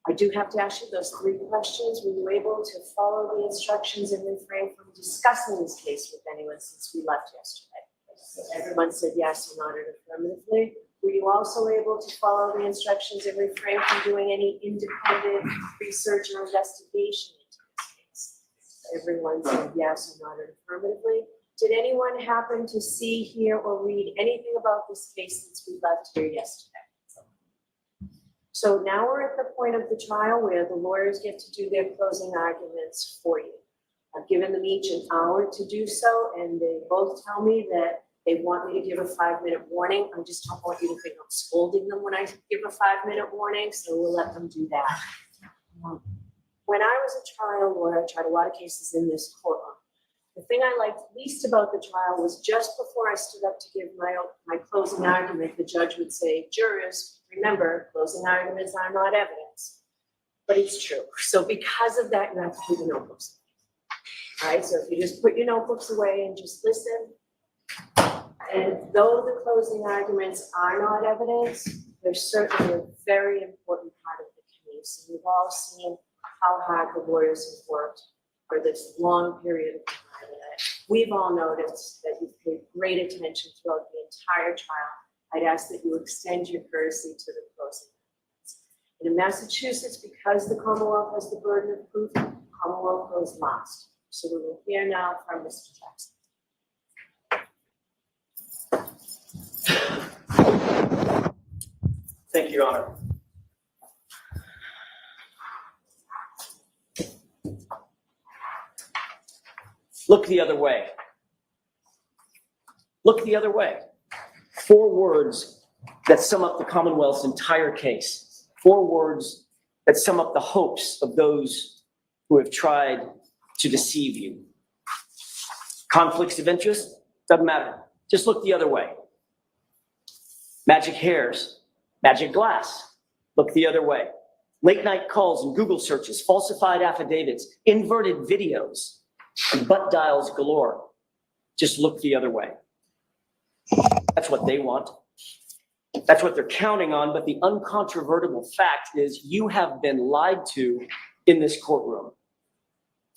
I do have to ask you those 3 questions. Were you able to follow the instructions and refrain from discussing this case with anyone since we left yesterday? Everyone said yes or nodded affirmatively. Were you also able to follow the instructions and refrain from doing any independent research or investigation into this case? Everyone said yes or nodded affirmatively. Did anyone happen to see, hear, or read anything about this case since we left here yesterday? So now we're at the point of the trial where the lawyers get to do their closing arguments for you. I've given them each an hour to do so, and they both tell me that they want me to give a 5-minute warning. I just don't want you to think I'm scolding them when I give a 5-minute warning, so we'll let them do that. When I was a trial lawyer, I tried a lot of cases in this courtroom. The thing I liked least about the trial was just before I stood up to give my closing argument, the judge would say, jurors, remember, closing arguments are not evidence. But it's true. So because of that, you have to put your notebooks away. All right, so if you just put your notebooks away and just listen, and though the closing arguments are not evidence, they're certainly a very important part of the case. And we've all seen how hard the lawyers have worked for this long period of time. We've all noticed that you've paid great attention throughout the entire trial. I'd ask that you extend your courtesy to the closing arguments. And in Massachusetts, because the Commonwealth has the burden of proof, the Commonwealth goes last. So we will hear now from Mr. Jackson. Thank you, Your Honor. Look the other way. Look the other way. 4 words that sum up the Commonwealth's entire case. 4 words that sum up the hopes of those who have tried to deceive you. Conflicts of interest? Doesn't matter. Just look the other way. Magic hairs, magic glass. Look the other way. Late night calls and Google searches, falsified affidavits, inverted videos, and butt dials galore. Just look the other way. That's what they want. That's what they're counting on, but the uncontrovertible fact is you have been lied to in this courtroom.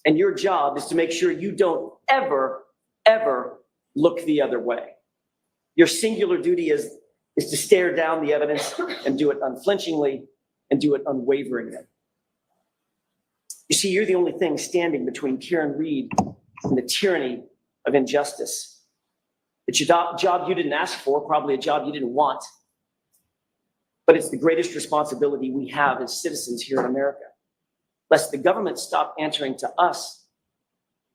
And your job is to make sure you don't ever, ever look the other way. Your singular duty is to stare down the evidence and do it unflinchingly and do it unwaveringly. You see, you're the only thing standing between Karen Reed and the tyranny of injustice. It's a job you didn't ask for, probably a job you didn't want, but it's the greatest responsibility we have as citizens here in America, lest the government stop answering to us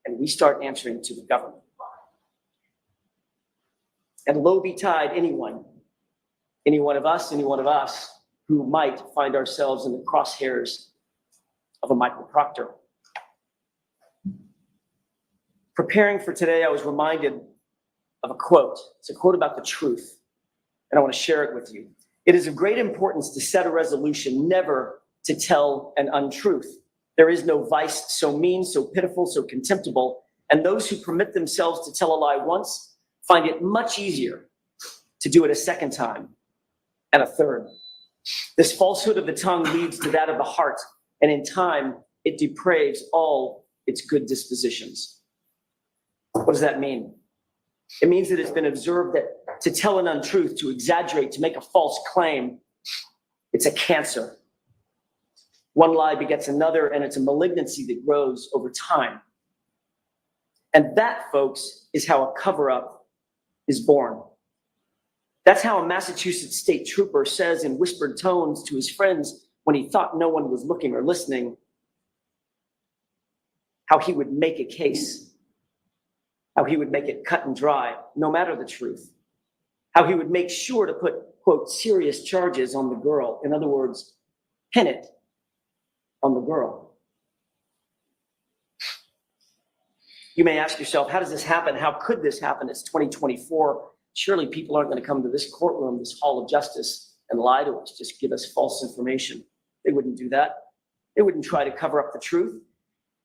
and we start answering to the government. And woe betide any one of us who might find ourselves in the crosshairs of a Michael Proctor. Preparing for today, I was reminded of a quote. It's a quote about the truth, and I want to share it with you. It is of great importance to set a resolution never to tell an untruth. There is no vice so mean, so pitiful, so contemptible, and those who permit themselves to tell a lie once find it much easier to do it a second time and a third. This falsehood of the tongue leads to that of the heart, and in time, it depraves all its good dispositions. What does that mean? It means that it's been observed that to tell an untruth, to exaggerate, to make a false claim, it's a cancer. One lie begets another, and it's a malignancy that grows over time. And that, folks, is how a cover-up is born. That's how a Massachusetts state trooper says in whispered tones to his friends when he thought no one was looking or listening, how he would make a case, how he would make it cut and dry, no matter the truth, how he would make sure to put, quote, serious charges on the girl. In other words, pin it on the girl. You may ask yourself, how does this happen? How could this happen? It's 2024. Surely people aren't going to come to this courtroom, this hall of justice, and lie to us, just give us false information. They wouldn't do that. They wouldn't try to cover up the truth.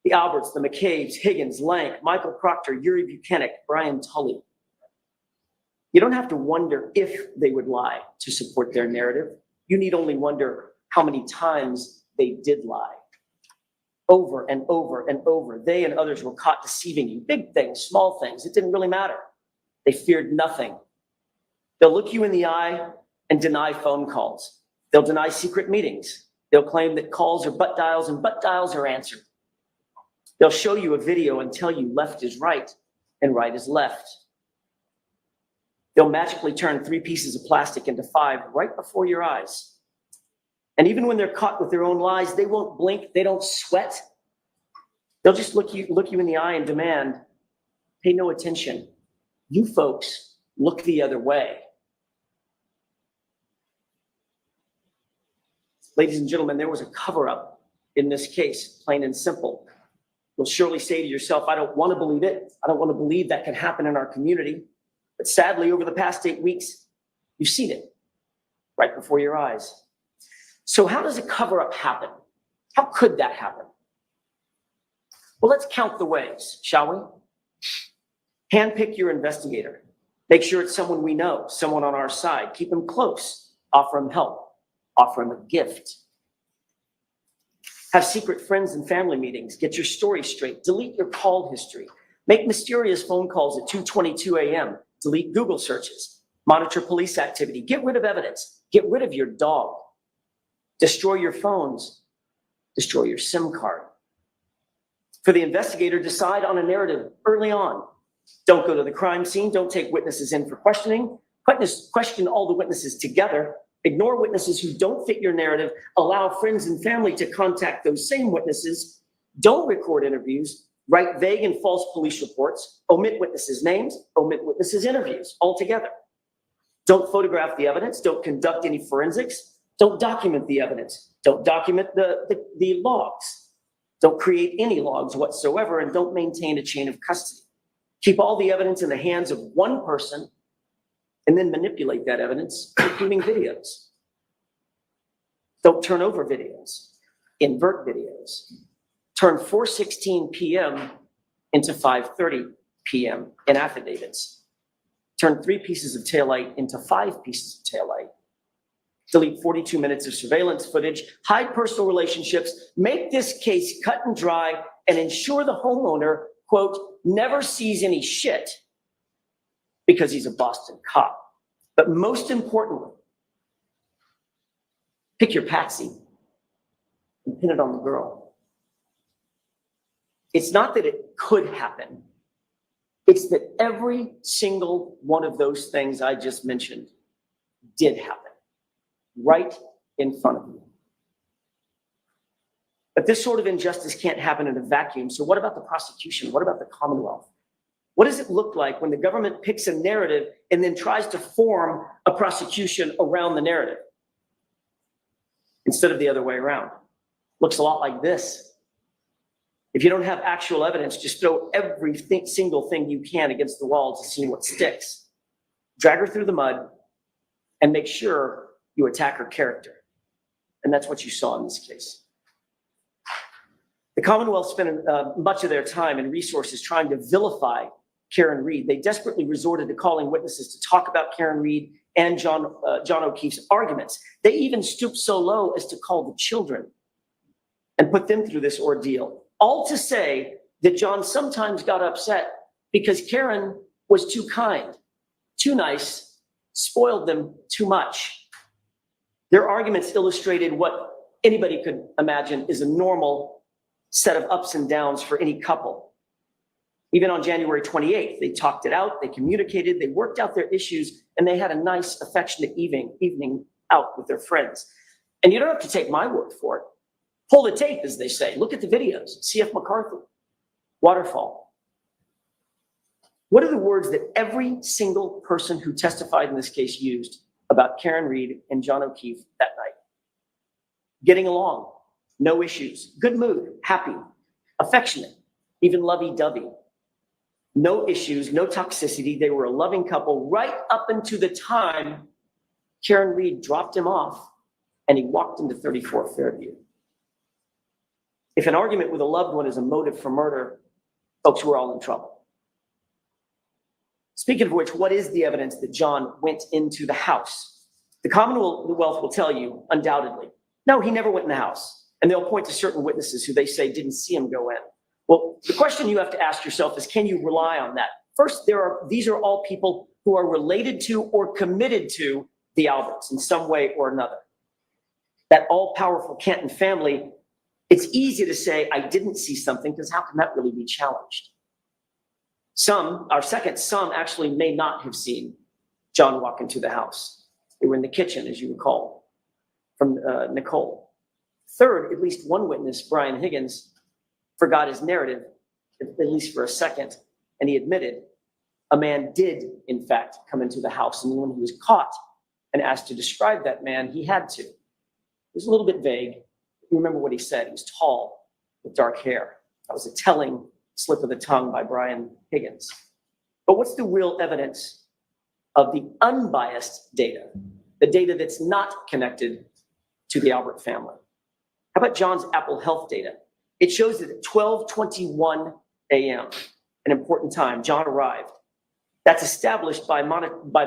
The Alberts, the McCabe's, Higgins, Lank, Michael Proctor, Yuri Buchanan, Brian Tully. You don't have to wonder if they would lie to support their narrative. You need only wonder how many times they did lie. Over and over and over, they and others were caught deceiving you. Big things, small things, it didn't really matter. They feared nothing. They'll look you in the eye and deny phone calls. They'll deny secret meetings. They'll claim that calls are butt dials and butt dials are answered. They'll show you a video and tell you left is right and right is left. They'll magically turn 3 pieces of plastic into 5 right before your eyes. And even when they're caught with their own lies, they won't blink, they don't sweat. They'll just look you in the eye and demand, pay no attention. You folks look the other way. Ladies and gentlemen, there was a cover-up in this case, plain and simple. You'll surely say to yourself, I don't want to believe it. I don't want to believe that can happen in our community. But sadly, over the past 8 weeks, you've seen it right before your eyes. So how does a cover-up happen? How could that happen? Well, let's count the ways, shall we? Handpick your investigator. Make sure it's someone we know, someone on our side. Keep him close. Offer him help. Offer him a gift. Have secret friends and family meetings. Get your story straight. Delete your call history. Make mysterious phone calls at 2:22 a.m. Delete Google searches. Monitor police activity. Get rid of evidence. Get rid of your dog. Destroy your phones. Destroy your SIM card. For the investigator, decide on a narrative early on. Don't go to the crime scene. Don't take witnesses in for questioning. Question all the witnesses together. Ignore witnesses who don't fit your narrative. Allow friends and family to contact those same witnesses. Don't record interviews. Write vague and false police reports. Omit witnesses' names. Omit witnesses' interviews altogether. Don't photograph the evidence. Don't conduct any forensics. Don't document the evidence. Don't document the logs. Don't create any logs whatsoever, and don't maintain a chain of custody. Keep all the evidence in the hands of one person and then manipulate that evidence, including videos. Don't turn over videos. Invert videos. Turn 4:16 p.m. into 5:30 p.m. in affidavits. Turn 3 pieces of taillight into 5 pieces of taillight. Delete 42 minutes of surveillance footage. Hide personal relationships. Make this case cut and dry and ensure the homeowner, quote, never sees any shit because he's a Boston cop. But most importantly, pick your patsy and pin it on the girl. It's not that it could happen. It's that every single one of those things I just mentioned did happen right in front of you. But this sort of injustice can't happen in a vacuum. So what about the prosecution? What about the Commonwealth? What does it look like when the government picks a narrative and then tries to form a prosecution around the narrative instead of the other way around? Looks a lot like this. If you don't have actual evidence, just throw every single thing you can against the wall to see what sticks. Drag her through the mud and make sure you attack her character. And that's what you saw in this case. The Commonwealth spent much of their time and resources trying to vilify Karen Read. They desperately resorted to calling witnesses to talk about Karen Read and John O'Keefe's arguments. They even stooped so low as to call the children and put them through this ordeal. All to say that John sometimes got upset because Karen was too kind, too nice, spoiled them too much. Their arguments illustrated what anybody could imagine is a normal set of ups and downs for any couple. Even on January 28th, they talked it out, they communicated, they worked out their issues, and they had a nice, affectionate evening out with their friends. And you don't have to take my word for it. Pull the tape, as they say. Look at the videos. C.F. McCarthy, Waterfall. What are the words that every single person who testified in this case used about Karen Read and John O'Keefe that night? Getting along, no issues, good mood, happy, affectionate, even lovey-dovey. No issues, no toxicity. They were a loving couple right up until the time Karen Read dropped him off and he walked into 34 Fairview. If an argument with a loved one is a motive for murder, folks, we're all in trouble. Speaking of which, what is the evidence that John went into the house? The Commonwealth will tell you, undoubtedly, no, he never went in the house. And they'll point to certain witnesses who they say didn't see him go in. Well, the question you have to ask yourself is, can you rely on that? First, these are all people who are related to or committed to the Alberts in some way or another. That all-powerful Canton family, it's easy to say, I didn't see something, because how can that really be challenged? Some actually may not have seen John walk into the house. They were in the kitchen, as you recall, from Nicole. Third, at least one witness, Brian Higgins, forgot his narrative, at least for a second, and he admitted a man did, in fact, come into the house. And when he was caught and asked to describe that man, he had to. It was a little bit vague. You remember what he said. He was tall with dark hair. That was a telling slip of the tongue by Brian Higgins. But what's the real evidence of the unbiased data, the data that's not connected to the Albert family? How about John's Apple Health data? It shows that at 12:21 a.m., an important time, John arrived. That's established by the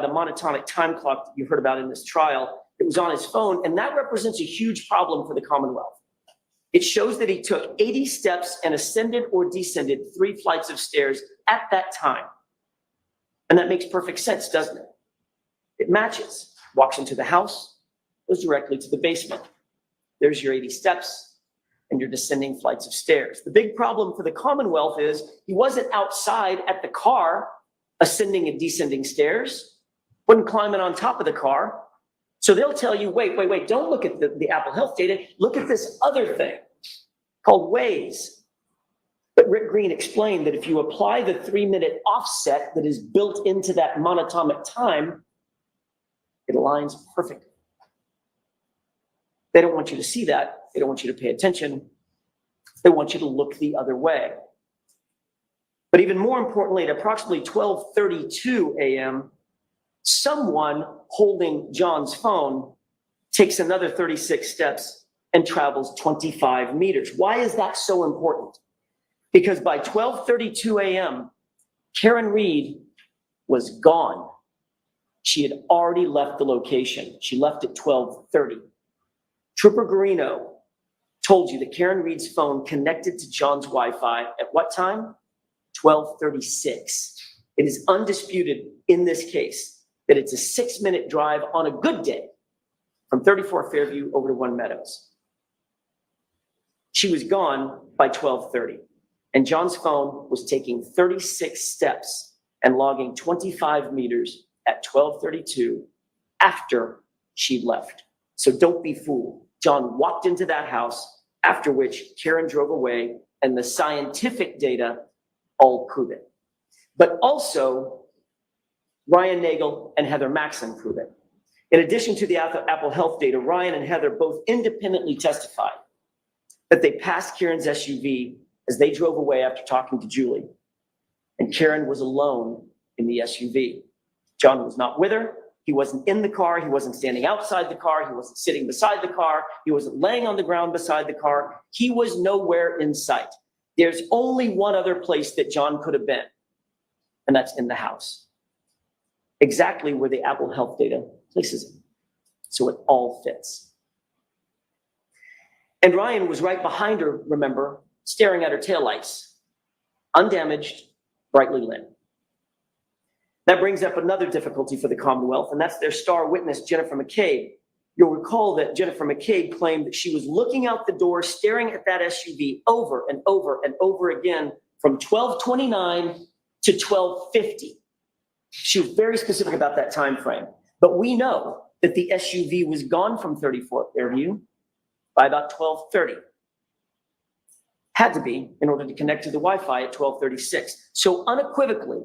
monotonic time clock that you heard about in this trial. It was on his phone, and that represents a huge problem for the Commonwealth. It shows that he took 80 steps and ascended or descended 3 flights of stairs at that time. And that makes perfect sense, doesn't it? It matches. Walks into the house, goes directly to the basement. There's your 80 steps and your descending flights of stairs. The big problem for the Commonwealth is he wasn't outside at the car ascending and descending stairs, wasn't climbing on top of the car. So they'll tell you, wait, don't look at the Apple Health data. Look at this other thing called Waze. But Rick Green explained that if you apply the 3-minute offset that is built into that monotonic time, it aligns perfectly. They don't want you to see that. They don't want you to pay attention. They want you to look the other way. But even more importantly, at approximately 12:32 a.m., someone holding John's phone takes another 36 steps and travels 25 meters. Why is that so important? Because by 12:32 a.m., Karen Read was gone. She had already left the location. She left at 12:30. Trooper Garino told you that Karen Read's phone connected to John's Wi-Fi at what time? 12:36. It is undisputed in this case that it's a 6-minute drive on a good day from 34 Fairview over to One Meadows. She was gone by 12:30, and John's phone was taking 36 steps and logging 25 meters at 12:32 after she left. So don't be fooled. John walked into that house, after which Karen drove away, and the scientific data all prove it. But also, Ryan Nagel and Heather Maxson prove it. In addition to the Apple Health data, Ryan and Heather both independently testified that they passed Karen's SUV as they drove away after talking to Julie, and Karen was alone in the SUV. John was not with her. He wasn't in the car. He wasn't standing outside the car. He wasn't sitting beside the car. He wasn't laying on the ground beside the car. He was nowhere in sight. There's only one other place that John could have been, and that's in the house. Exactly where the Apple Health data places him. So it all fits. And Ryan was right behind her, remember, staring at her taillights, undamaged, brightly lit. That brings up another difficulty for the Commonwealth, and that's their star witness, Jennifer McCabe. You'll recall that Jennifer McCabe claimed that she was looking out the door, staring at that SUV over and over and over again from 12:29 to 12:50. She was very specific about that time frame. But we know that the SUV was gone from 34 Fairview by about 12:30. Had to be in order to connect to the Wi-Fi at 12:36. So unequivocally,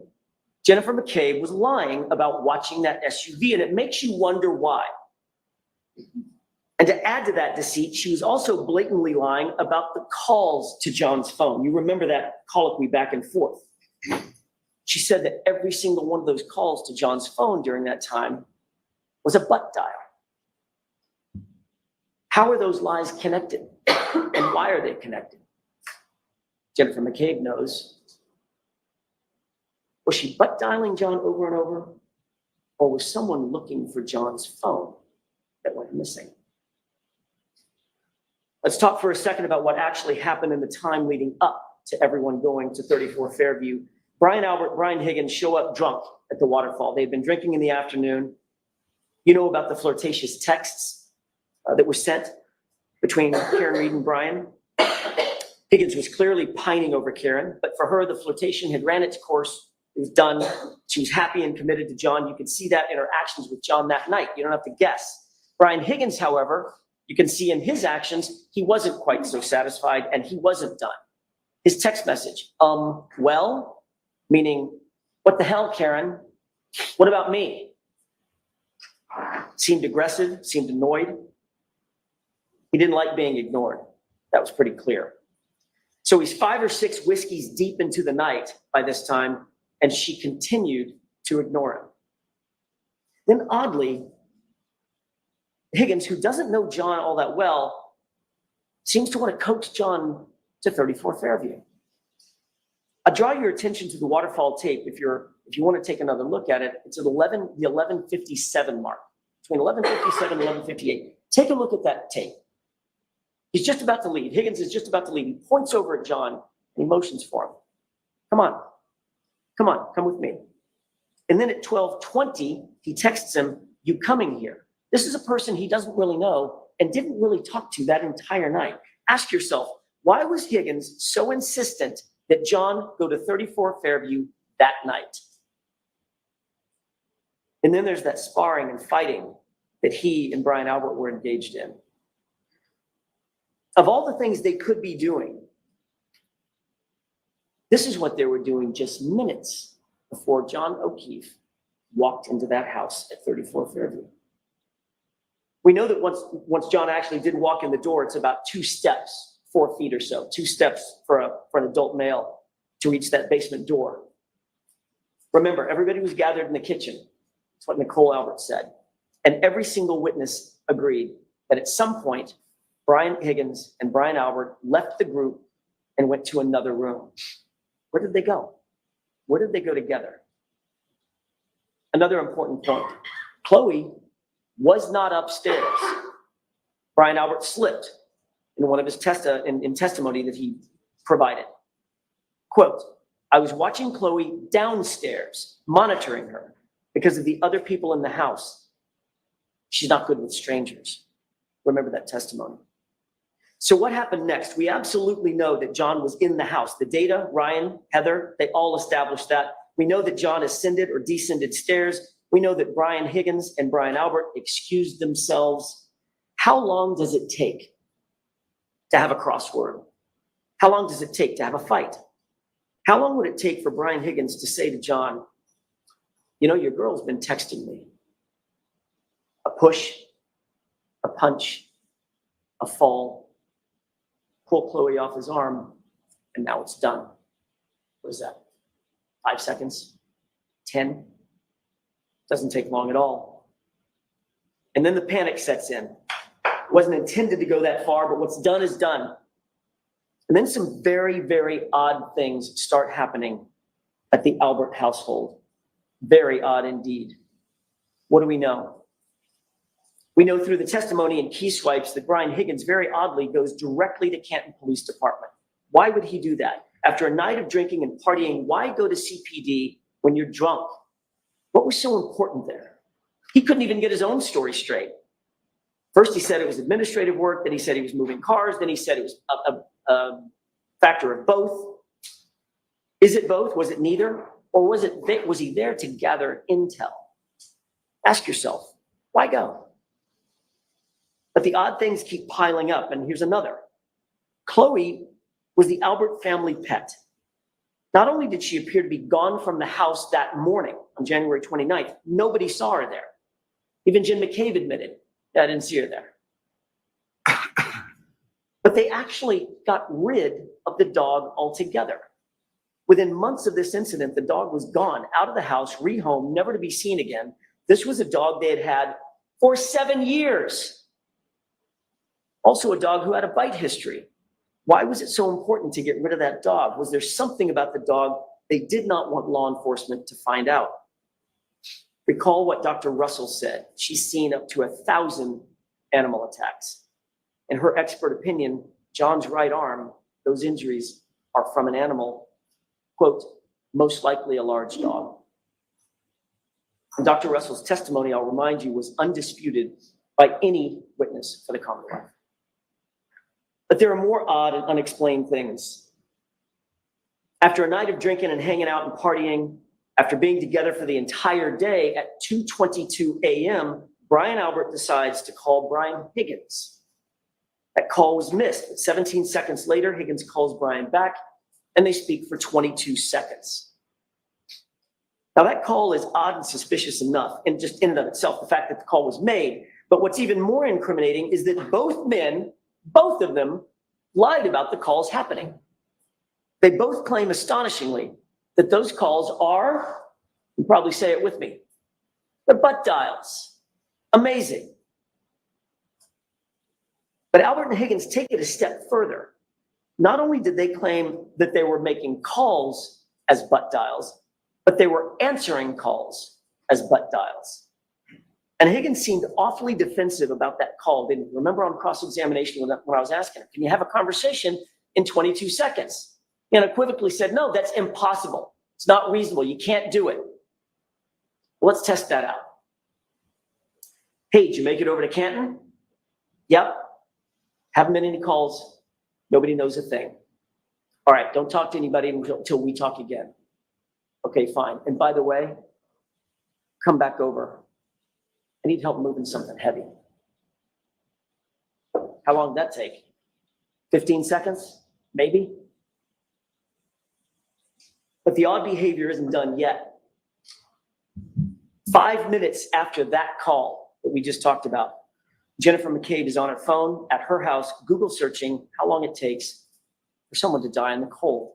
Jennifer McCabe was lying about watching that SUV, and it makes you wonder why. And to add to that deceit, she was also blatantly lying about the calls to John's phone. You remember that colloquy back and forth. She said that every single one of those calls to John's phone during that time was a butt dial. How are those lies connected? And why are they connected? Jennifer McCabe knows. Was she butt dialing John over and over? Or was someone looking for John's phone that went missing? Let's talk for a second about what actually happened in the time leading up to everyone going to 34 Fairview. Brian Albert, Brian Higgins show up drunk at the waterfall. They'd been drinking in the afternoon. You know about the flirtatious texts that were sent between Karen Reed and Brian. Higgins was clearly pining over Karen, but for her, the flirtation had ran its course. It was done. She was happy and committed to John. You could see that in her actions with John that night. You don't have to guess. Brian Higgins, however, you can see in his actions, he wasn't quite so satisfied and he wasn't done. His text message, well, meaning, what the hell, Karen? What about me? Seemed aggressive, seemed annoyed. He didn't like being ignored. That was pretty clear. So he's 5 or 6 whiskeys deep into the night by this time, and she continued to ignore him. Then oddly, Higgins, who doesn't know John all that well, seems to want to coax John to 34 Fairview. I draw your attention to the waterfall tape if you want to take another look at it. It's at the 11:57 mark, between 11:57 and 11:58. Take a look at that tape. He's just about to leave. Higgins is just about to leave. He points over at John and he motions for him. Come on, come with me. And then at 12:20, he texts him, you coming here? This is a person he doesn't really know and didn't really talk to that entire night. Ask yourself, why was Higgins so insistent that John go to 34 Fairview that night? And then there's that sparring and fighting that he and Brian Albert were engaged in. Of all the things they could be doing, this is what they were doing just minutes before John O'Keefe walked into that house at 34 Fairview. We know that once John actually did walk in the door, it's about 2 steps, 4 feet or so, 2 steps for an adult male to reach that basement door. Remember, everybody was gathered in the kitchen. That's what Nicole Albert said. And every single witness agreed that at some point, Brian Higgins and Brian Albert left the group and went to another room. Where did they go? Where did they go together? Another important point. Chloe was not upstairs. Brian Albert slipped in one of his testimony that he provided. Quote, I was watching Chloe downstairs, monitoring her because of the other people in the house. She's not good with strangers. Remember that testimony. So what happened next? We absolutely know that John was in the house. The data, Ryan, Heather, they all established that. We know that John ascended or descended stairs. We know that Brian Higgins and Brian Albert excused themselves. How long does it take to have a crossword? How long does it take to have a fight? How long would it take for Brian Higgins to say to John, you know, your girl's been texting me. A push, a punch, a fall, pull Chloe off his arm, and now it's done. What is that? 5 seconds? 10? Doesn't take long at all. And then the panic sets in. It wasn't intended to go that far, but what's done is done. And then some very, very odd things start happening at the Albert household. Very odd indeed. What do we know? We know through the testimony and key swipes that Brian Higgins very oddly goes directly to Canton Police Department. Why would he do that? After a night of drinking and partying, why go to CPD when you're drunk? What was so important there? He couldn't even get his own story straight. First, he said it was administrative work. Then he said he was moving cars. Then he said it was a factor of both. Is it both? Was it neither? Or was he there to gather intel? Ask yourself, why go? But the odd things keep piling up, and here's another. Chloe was the Albert family pet. Not only did she appear to be gone from the house that morning on January 29th, nobody saw her there. Even Jim McCabe admitted that I didn't see her there. But they actually got rid of the dog altogether. Within months of this incident, the dog was gone, out of the house, rehomed, never to be seen again. This was a dog they had had for 7 years. Also a dog who had a bite history. Why was it so important to get rid of that dog? Was there something about the dog they did not want law enforcement to find out? Recall what Dr. Russell said. She's seen up to 1,000 animal attacks. In her expert opinion, John's right arm, those injuries are from an animal, quote, most likely a large dog. And Dr. Russell's testimony, I'll remind you, was undisputed by any witness for the Commonwealth. But there are more odd and unexplained things. After a night of drinking and hanging out and partying, after being together for the entire day at 2:22 a.m., Brian Albert decides to call Brian Higgins. That call was missed, but 17 seconds later, Higgins calls Brian back, and they speak for 22 seconds. Now, that call is odd and suspicious enough, and just in and of itself, the fact that the call was made. But what's even more incriminating is that both men, both of them, lied about the calls happening. They both claim astonishingly that those calls are, you probably say it with me, they're butt dials. Amazing. But Albert and Higgins take it a step further. Not only did they claim that they were making calls as butt dials, but they were answering calls as butt dials. And Higgins seemed awfully defensive about that call. Didn't you? Remember on cross-examination when I was asking him, can you have a conversation in 22 seconds? He unequivocally said, no, that's impossible. It's not reasonable. You can't do it. Well, let's test that out. Hey, did you make it over to Canton? Yep. Haven't been any calls. Nobody knows a thing. All right, don't talk to anybody until we talk again. Okay, fine. And by the way, come back over. I need help moving something heavy. How long did that take? 15 seconds? Maybe? But the odd behavior isn't done yet. 5 minutes after that call that we just talked about, Jennifer McCabe is on her phone at her house, Google searching how long it takes for someone to die in the cold.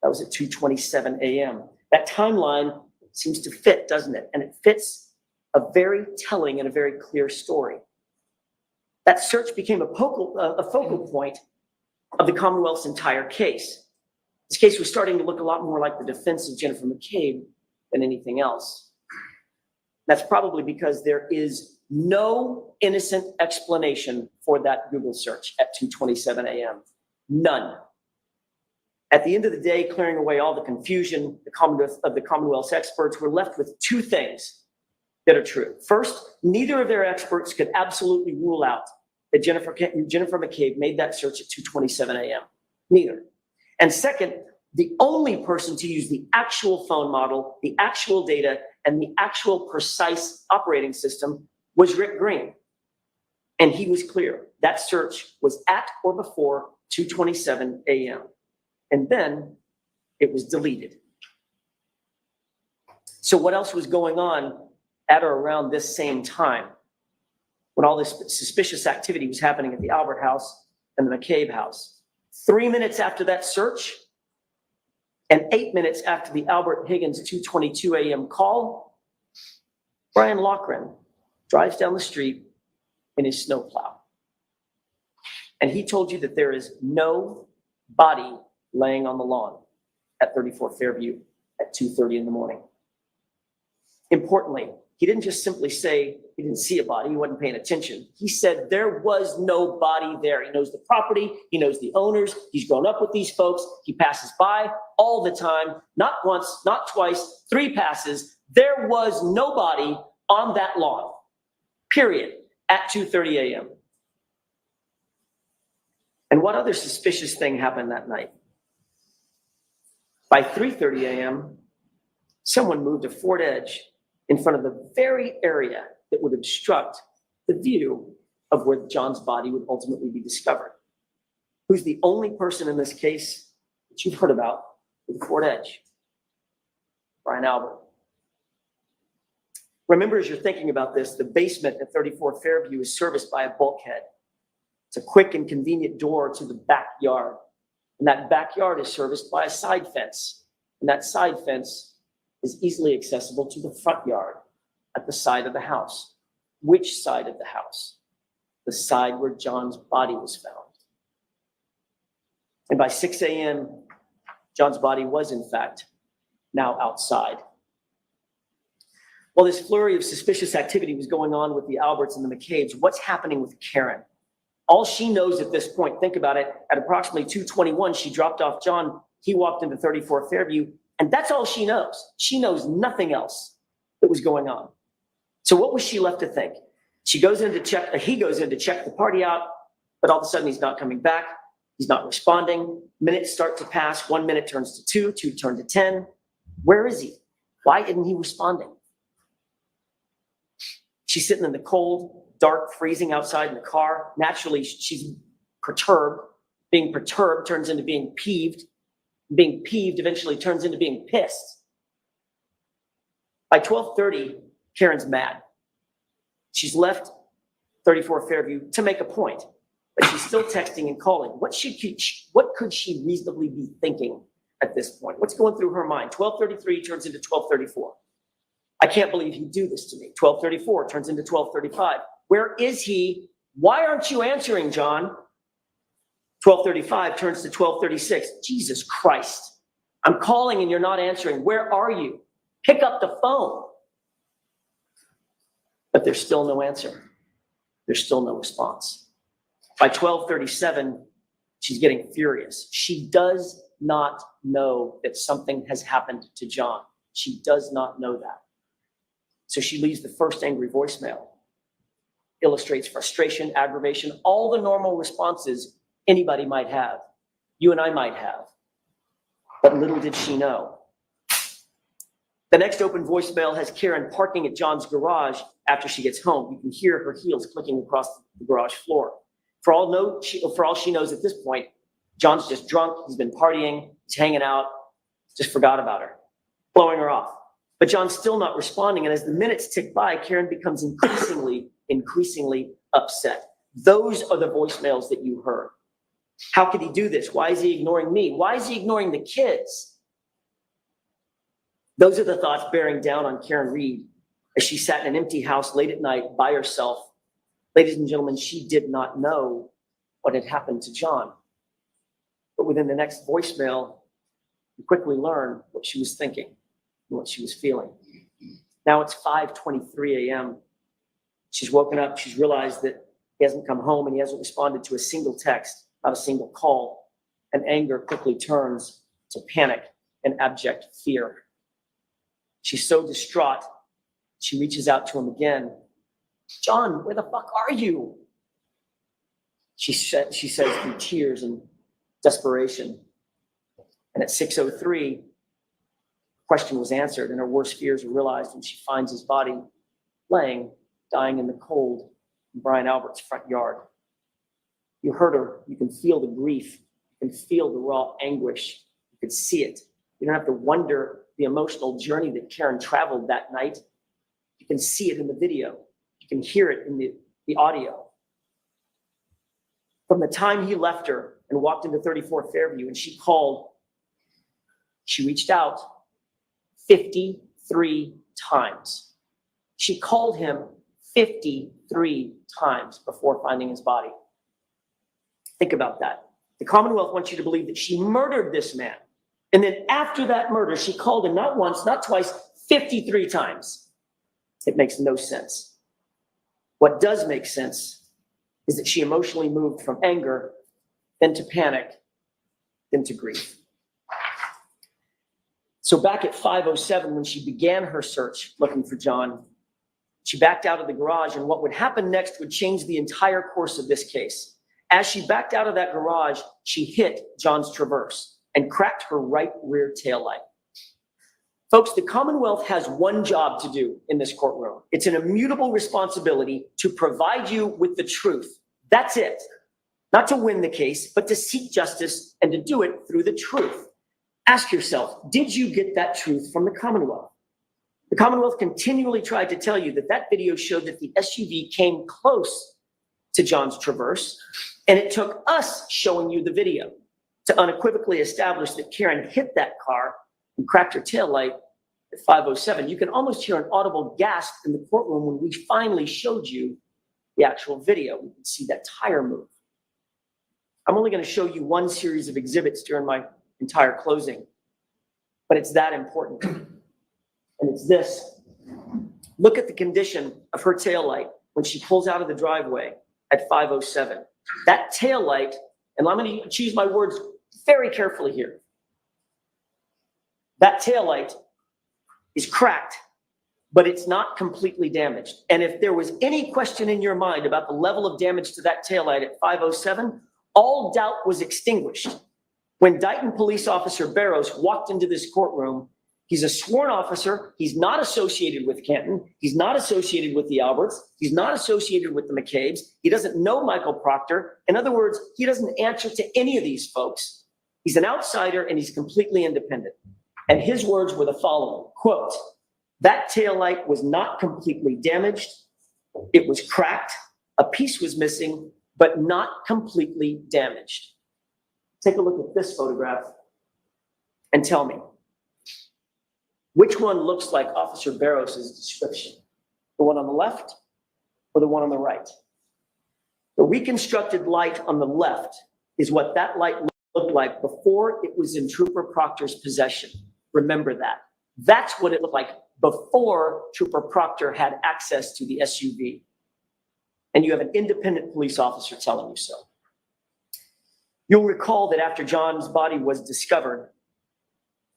That was at 2:27 a.m. That timeline seems to fit, doesn't it? And it fits a very telling and a very clear story. That search became a focal point of the Commonwealth's entire case. This case was starting to look a lot more like the defense of Jennifer McCabe than anything else. That's probably because there is no innocent explanation for that Google search at 2:27 a.m. None. At the end of the day, clearing away all the confusion, the Commonwealth's experts were left with two things that are true. First, neither of their experts could absolutely rule out that Jennifer McCabe made that search at 2:27 a.m. Neither. And second, the only person to use the actual phone model, the actual data, and the actual precise operating system was Rick Green. And he was clear. That search was at or before 2:27 a.m. And then it was deleted. So what else was going on at or around this same time when all this suspicious activity was happening at the Albert house and the McCabe house? 3 minutes after that search and 8 minutes after the Albert Higgins 2:22 a.m. call, Brian Loughran drives down the street in his snowplow. And he told you that there is no body laying on the lawn at 34 Fairview at 2:30 in the morning. Importantly, he didn't just simply say he didn't see a body, he wasn't paying attention. He said there was no body there. He knows the property, he knows the owners, he's grown up with these folks, he passes by all the time, not once, not twice, 3 passes. There was nobody on that lawn, period, at 2:30 a.m. And what other suspicious thing happened that night? By 3:30 a.m., someone moved a Ford Edge in front of the very area that would obstruct the view of where John's body would ultimately be discovered. Who's the only person in this case that you've heard about with a Ford Edge? Brian Albert. Remember, as you're thinking about this, the basement at 34 Fairview is serviced by a bulkhead. It's a quick and convenient door to the backyard. And that backyard is serviced by a side fence. And that side fence is easily accessible to the front yard at the side of the house. Which side of the house? The side where John's body was found. And by 6 a.m., John's body was, in fact, now outside. While this flurry of suspicious activity was going on with the Alberts and the McCabe's, what's happening with Karen? All she knows at this point, think about it, at approximately 2:21, she dropped off John. He walked into 34 Fairview, and that's all she knows. She knows nothing else that was going on. So what was she left to think? He goes in to check the party out, but all of a sudden he's not coming back. He's not responding. Minutes start to pass. 1 minute turns to 2, 2 turn to 10. Where is he? Why isn't he responding? She's sitting in the cold, dark, freezing outside in the car. Naturally, she's perturbed. Being perturbed turns into being peeved. Being peeved eventually turns into being pissed. By 12:30, Karen's mad. She's left 34 Fairview to make a point, but she's still texting and calling. What could she reasonably be thinking at this point? What's going through her mind? 12:33 turns into 12:34. I can't believe he'd do this to me. 12:34 turns into 12:35. Where is he? Why aren't you answering, John? 12:35 turns to 12:36. Jesus Christ. I'm calling and you're not answering. Where are you? Pick up the phone. But there's still no answer. There's still no response. By 12:37, she's getting furious. She does not know that something has happened to John. She does not know that. So she leaves the first angry voicemail. Illustrates frustration, aggravation, all the normal responses anybody might have, you and I might have. But little did she know. The next open voicemail has Karen parking at John's garage after she gets home. You can hear her heels clicking across the garage floor. For all she knows at this point, John's just drunk, he's been partying, he's hanging out, just forgot about her, blowing her off. But John's still not responding, and as the minutes tick by, Karen becomes increasingly upset. Those are the voicemails that you heard. How could he do this? Why is he ignoring me? Why is he ignoring the kids? Those are the thoughts bearing down on Karen Reed as she sat in an empty house late at night by herself. Ladies and gentlemen, she did not know what had happened to John. But within the next voicemail, you quickly learn what she was thinking and what she was feeling. Now it's 5:23 a.m. She's woken up. She's realized that he hasn't come home and he hasn't responded to a single text, not a single call. And anger quickly turns to panic and abject fear. She's so distraught, she reaches out to him again. John, where the fuck are you? She says through tears and desperation. And at 6:03, the question was answered and her worst fears were realized when she finds his body laying, dying in the cold in Brian Albert's front yard. You heard her. You can feel the grief. You can feel the raw anguish. You can see it. You don't have to wonder the emotional journey that Karen traveled that night. You can see it in the video. You can hear it in the audio. From the time he left her and walked into 34 Fairview and she called, she reached out 53 times. She called him 53 times before finding his body. Think about that. The Commonwealth wants you to believe that she murdered this man. And then after that murder, she called him not once, not twice, 53 times. It makes no sense. What does make sense is that she emotionally moved from anger, then to panic, then to grief. So back at 5:07, when she began her search looking for John, she backed out of the garage, and what would happen next would change the entire course of this case. As she backed out of that garage, she hit John's Traverse and cracked her right rear taillight. Folks, the Commonwealth has one job to do in this courtroom. It's an immutable responsibility to provide you with the truth. That's it. Not to win the case, but to seek justice and to do it through the truth. Ask yourself, did you get that truth from the Commonwealth? The Commonwealth continually tried to tell you that that video showed that the SUV came close to John's Traverse, and it took us showing you the video to unequivocally establish that Karen hit that car and cracked her taillight at 5:07. You can almost hear an audible gasp in the courtroom when we finally showed you the actual video. We can see that tire move. I'm only going to show you one series of exhibits during my entire closing, but it's that important. And it's this. Look at the condition of her taillight when she pulls out of the driveway at 5:07. That taillight, and I'm going to choose my words very carefully here. That taillight is cracked, but it's not completely damaged. And if there was any question in your mind about the level of damage to that taillight at 5:07, all doubt was extinguished when Dighton Police Officer Barrows walked into this courtroom. He's a sworn officer. He's not associated with Canton. He's not associated with the Alberts. He's not associated with the McCabe's. He doesn't know Michael Proctor. In other words, he doesn't answer to any of these folks. He's an outsider and he's completely independent. And his words were the following, quote, "That taillight was not completely damaged. It was cracked. A piece was missing, but not completely damaged." Take a look at this photograph and tell me, which one looks like Officer Barrows' description? The one on the left or the one on the right? The reconstructed light on the left is what that light looked like before it was in Trooper Proctor's possession. Remember that. That's what it looked like before Trooper Proctor had access to the SUV. And you have an independent police officer telling you so. You'll recall that after John's body was discovered,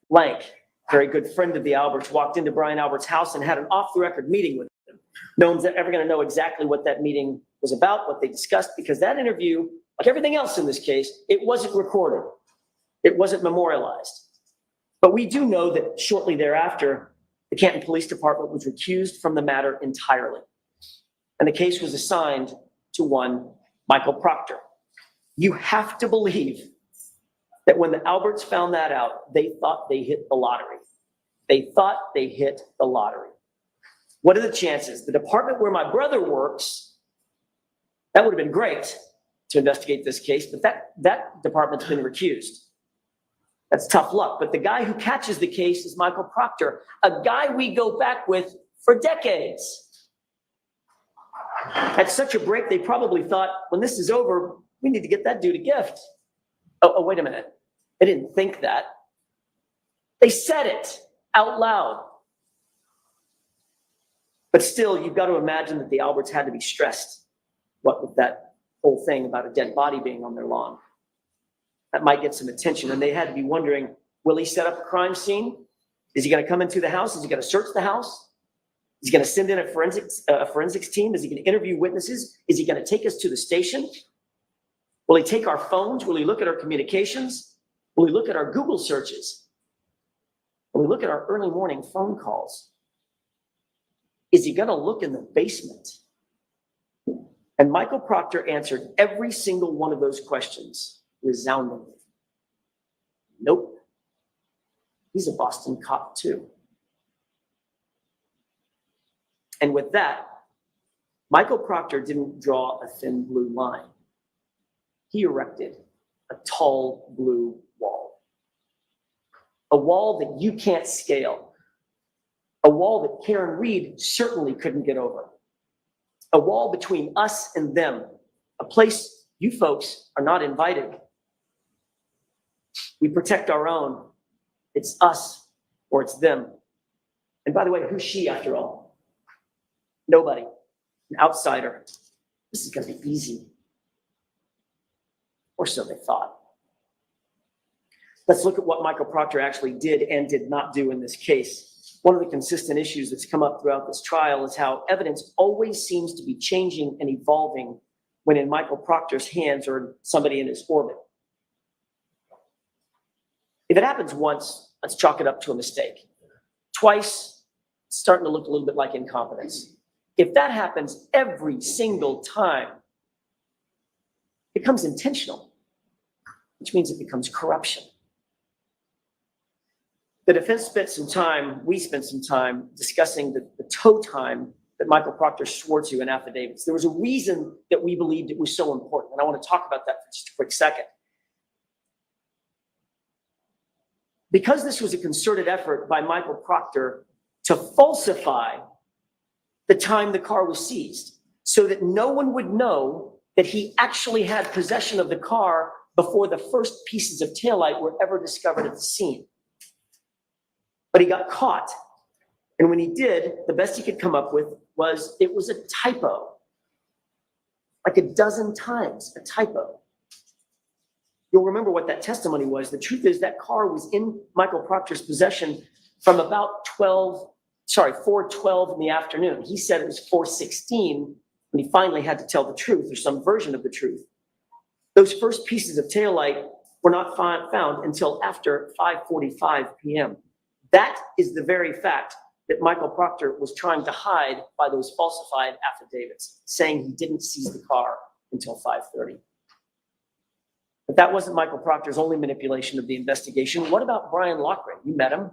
Lank, very good friend of the Alberts, walked into Brian Albert's house and had an off-the-record meeting with him. No one's ever going to know exactly what that meeting was about, what they discussed, because that interview, like everything else in this case, it wasn't recorded. It wasn't memorialized. But we do know that shortly thereafter, the Canton Police Department was recused from the matter entirely. And the case was assigned to one Michael Proctor. You have to believe that when the Alberts found that out, they thought they hit the lottery. They thought they hit the lottery. What are the chances? The department where my brother works, that would have been great to investigate this case, but that department's been recused. That's tough luck. But the guy who catches the case is Michael Proctor, a guy we go back with for decades. At such a break, they probably thought, when this is over, we need to get that dude a gift. Oh, wait a minute. They didn't think that. They said it out loud. But still, you've got to imagine that the Alberts had to be stressed, what with that whole thing about a dead body being on their lawn. That might get some attention. And they had to be wondering, will he set up a crime scene? Is he going to come into the house? Is he going to search the house? Is he going to send in a forensics team? Is he going to interview witnesses? Is he going to take us to the station? Will he take our phones? Will he look at our communications? Will he look at our Google searches? Will he look at our early morning phone calls? Is he going to look in the basement? And Michael Proctor answered every single one of those questions resoundingly. Nope. He's a Boston cop too. And with that, Michael Proctor didn't draw a thin blue line. He erected a tall blue wall. A wall that you can't scale. A wall that Karen Reed certainly couldn't get over. a wall between us and them, a place you folks are not invited. We protect our own. It's us or it's them. And by the way, who's she after all? Nobody, an outsider. This is going to be easy. Or so they thought. Let's look at what Michael Proctor actually did and did not do in this case. One of the consistent issues that's come up throughout this trial is how evidence always seems to be changing and evolving when in Michael Proctor's hands or somebody in his orbit. If it happens once, let's chalk it up to a mistake. Twice, it's starting to look a little bit like incompetence. If that happens every single time, it becomes intentional, which means it becomes corruption. The defense spent some time, we spent some time discussing the toe time that Michael Proctor swore to in affidavits. There was a reason that we believed it was so important, and I want to talk about that for just a quick second. Because this was a concerted effort by Michael Proctor to falsify the time the car was seized, so that no one would know that he actually had possession of the car before the first pieces of taillight were ever discovered at the scene. But he got caught. And when he did, the best he could come up with was it was a typo. Like a dozen times, a typo. You'll remember what that testimony was. The truth is that car was in Michael Proctor's possession from about 4:12 in the afternoon. He said it was 4:16 when he finally had to tell the truth or some version of the truth. Those first pieces of taillight were not found until after 5:45 p.m. That is the very fact that Michael Proctor was trying to hide by those falsified affidavits, saying he didn't seize the car until 5:30. But that wasn't Michael Proctor's only manipulation of the investigation. What about Brian Loughran? You met him.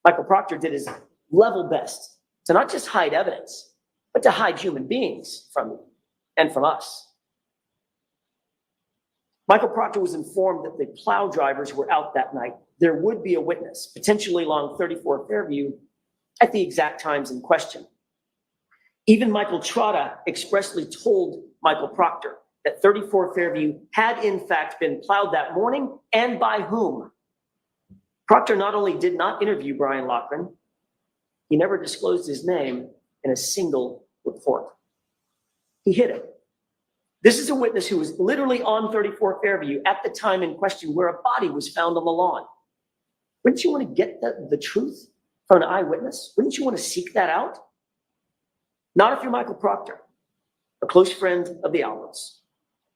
Michael Proctor did his level best to not just hide evidence, but to hide human beings from you and from us. Michael Proctor was informed that the plow drivers were out that night. There would be a witness, potentially along 34 Fairview, at the exact times in question. Even Michael Trotta expressly told Michael Proctor that 34 Fairview had in fact been plowed that morning, and by whom. Proctor not only did not interview Brian Loughran, he never disclosed his name in a single report. He hid it. This is a witness who was literally on 34 Fairview at the time in question where a body was found on the lawn. Wouldn't you want to get the truth from an eyewitness? Wouldn't you want to seek that out? Not if you're Michael Proctor, a close friend of the Alwards.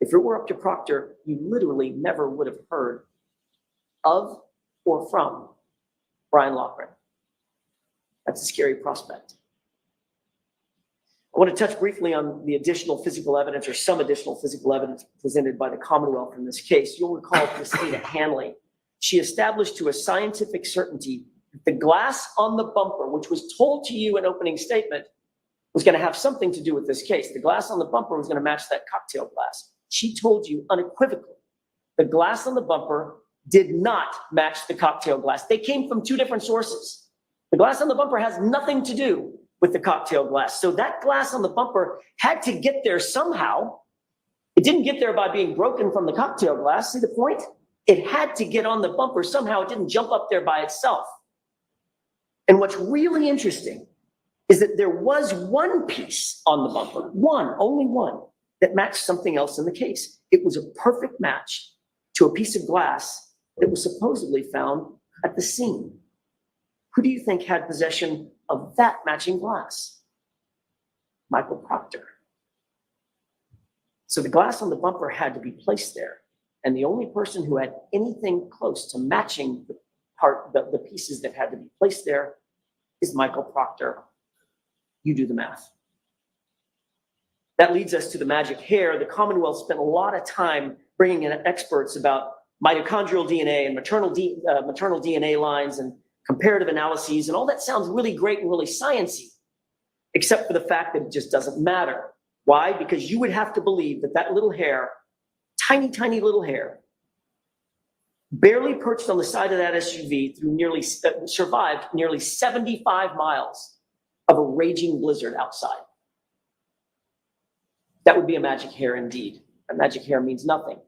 If it were up to Proctor, you literally never would have heard of or from Brian Loughran. That's a scary prospect. I want to touch briefly on the additional physical evidence, or some additional physical evidence presented by the Commonwealth in this case. You'll recall Christina Hanley. She established to a scientific certainty that the glass on the bumper, which was told to you in opening statement, was going to have something to do with this case. The glass on the bumper was going to match that cocktail glass. She told you unequivocally the glass on the bumper did not match the cocktail glass. They came from two different sources. The glass on the bumper has nothing to do with the cocktail glass. So that glass on the bumper had to get there somehow. It didn't get there by being broken from the cocktail glass. See the point? It had to get on the bumper somehow. It didn't jump up there by itself. And what's really interesting is that there was one piece on the bumper, only one, that matched something else in the case. It was a perfect match to a piece of glass that was supposedly found at the scene. Who do you think had possession of that matching glass? Michael Proctor. So the glass on the bumper had to be placed there. And the only person who had anything close to matching the pieces that had to be placed there is Michael Proctor. You do the math. That leads us to the magic hair. The Commonwealth spent a lot of time bringing in experts about mitochondrial DNA and maternal DNA lines and comparative analyses, and all that sounds really great and really sciencey, except for the fact that it just doesn't matter. Why? Because you would have to believe that that little hair, tiny, tiny little hair, barely perched on the side of that SUV survived nearly 75 miles of a raging blizzard outside. That would be a magic hair indeed. A magic hair means nothing.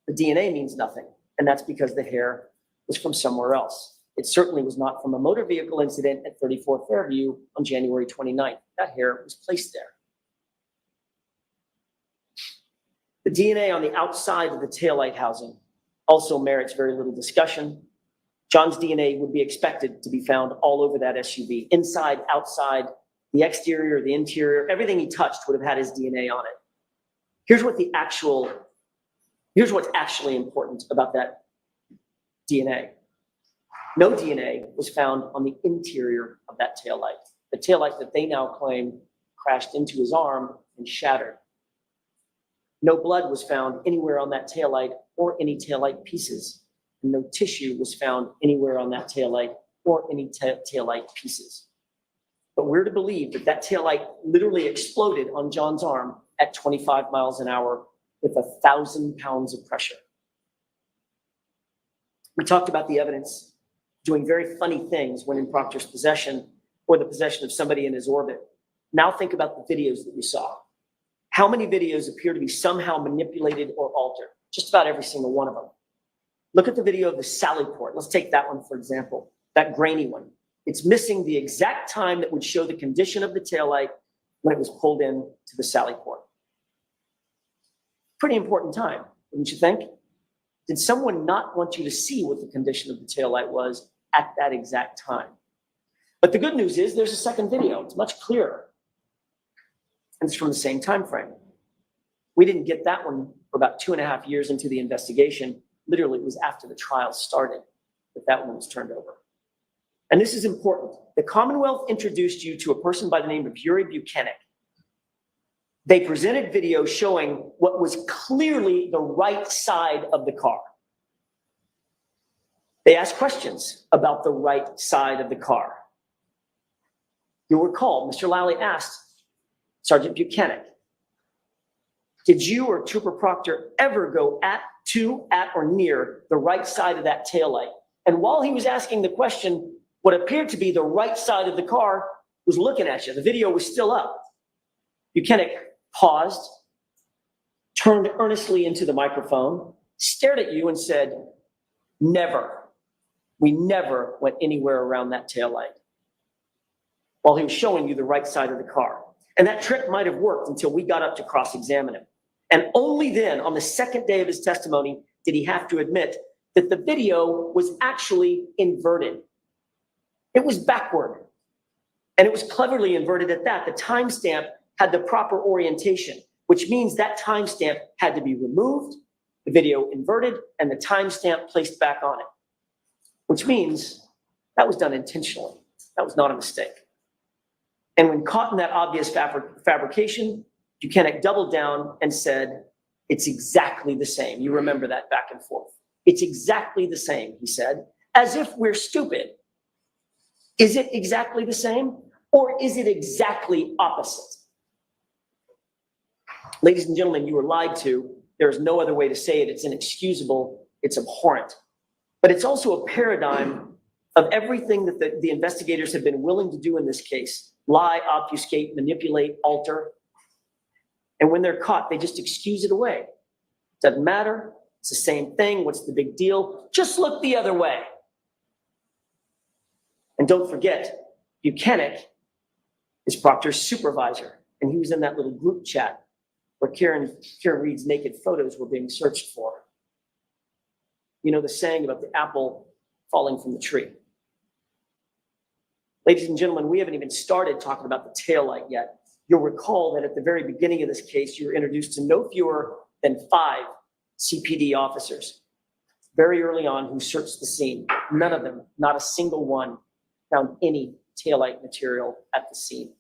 The DNA means nothing, and that's because the hair was from somewhere else. It certainly was not from a motor vehicle incident at 34 Fairview on January 29th. That hair was placed there. The DNA on the outside of the taillight housing also merits very little discussion. John's DNA would be expected to be found all over that SUV, inside, outside, the exterior, the interior, everything he touched would have had his DNA on it. Here's what's actually important about that DNA. No DNA was found on the interior of that taillight, the taillight that they now claim crashed into his arm and shattered. No blood was found anywhere on that taillight or any taillight pieces. And no tissue was found anywhere on that taillight or any taillight pieces. But we're to believe that that taillight literally exploded on John's arm at 25 miles an hour with 1,000 pounds of pressure. We talked about the evidence doing very funny things when in Proctor's possession or the possession of somebody in his orbit. Now think about the videos that you saw. How many videos appear to be somehow manipulated or altered? Just about every single one of them. Look at the video of the Sally port. Let's take that one, for example, that grainy one. It's missing the exact time that would show the condition of the taillight when it was pulled in to the Sally port. Pretty important time, wouldn't you think? Did someone not want you to see what the condition of the taillight was at that exact time? But the good news is there's a second video. It's much clearer. And it's from the same time frame. We didn't get that one for about 2.5 years into the investigation. Literally, it was after the trial started that one was turned over. And this is important. The Commonwealth introduced you to a person by the name of Yuri Buchanan. They presented video showing what was clearly the right side of the car. They asked questions about the right side of the car. You'll recall, Mr. Lally asked Sergeant Buchanan, did you or Trooper Proctor ever go at, or near the right side of that taillight? And while he was asking the question, what appeared to be the right side of the car was looking at you. The video was still up. Buchanan paused, turned earnestly into the microphone, stared at you and said, never. We never went anywhere around that taillight. While he was showing you the right side of the car. And that trick might have worked until we got up to cross-examine him. And only then, on the second day of his testimony, did he have to admit that the video was actually inverted. It was backward. And it was cleverly inverted at that. The timestamp had the proper orientation, which means that timestamp had to be removed, the video inverted, and the timestamp placed back on it. Which means that was done intentionally. That was not a mistake. And when caught in that obvious fabrication, Buchanan doubled down and said, it's exactly the same. You remember that back and forth. It's exactly the same, he said, as if we're stupid. Is it exactly the same? Or is it exactly opposite? Ladies and gentlemen, you were lied to. There's no other way to say it. It's inexcusable. It's abhorrent. But it's also a paradigm of everything that the investigators have been willing to do in this case. Lie, obfuscate, manipulate, alter. And when they're caught, they just excuse it away. Doesn't matter. It's the same thing. What's the big deal? Just look the other way. And don't forget, Buchanan is Proctor's supervisor. And he was in that little group chat where Karen Reed's naked photos were being searched for. You know the saying about the apple falling from the tree. Ladies and gentlemen, we haven't even started talking about the taillight yet. You'll recall that at the very beginning of this case, you were introduced to no fewer than 5 CPD officers very early on who searched the scene. None of them, not a single one, found any taillight material at the scene.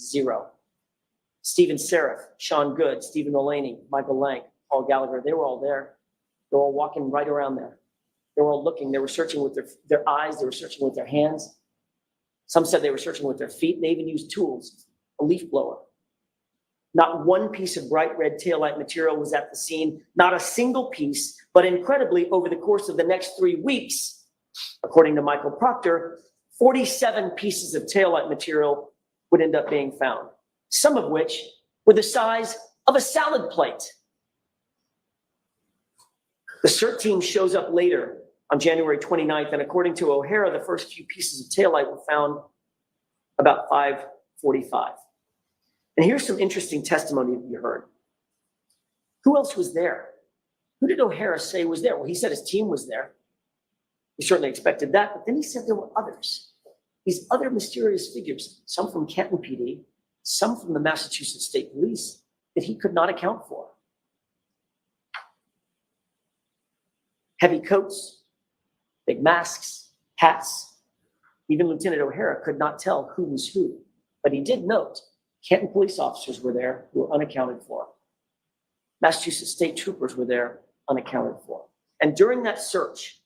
0. Stephen Seraph, Sean Good, Stephen Mulaney, Michael Lang, Paul Gallagher, they were all there. They were all walking right around there. They were all looking. They were searching with their eyes. They were searching with their hands. Some said they were searching with their feet. They even used tools, a leaf blower. Not one piece of bright red taillight material was at the scene, not a single piece, but incredibly, over the course of the next 3 weeks, according to Michael Proctor, 47 pieces of taillight material would end up being found, some of which were the size of a salad plate. The CERT team shows up later on January 29th, and according to O'Hara, the first few pieces of taillight were found about 5:45. And here's some interesting testimony that you heard. Who else was there? Who did O'Hara say was there? Well, he said his team was there. We certainly expected that, but then he said there were others. These other mysterious figures, some from Canton PD, some from the Massachusetts State Police, that he could not account for. Heavy coats, big masks, hats. Even Lieutenant O'Hara could not tell who was who, but he did note Canton police officers were there who were unaccounted for. Massachusetts state troopers were there unaccounted for. And during that search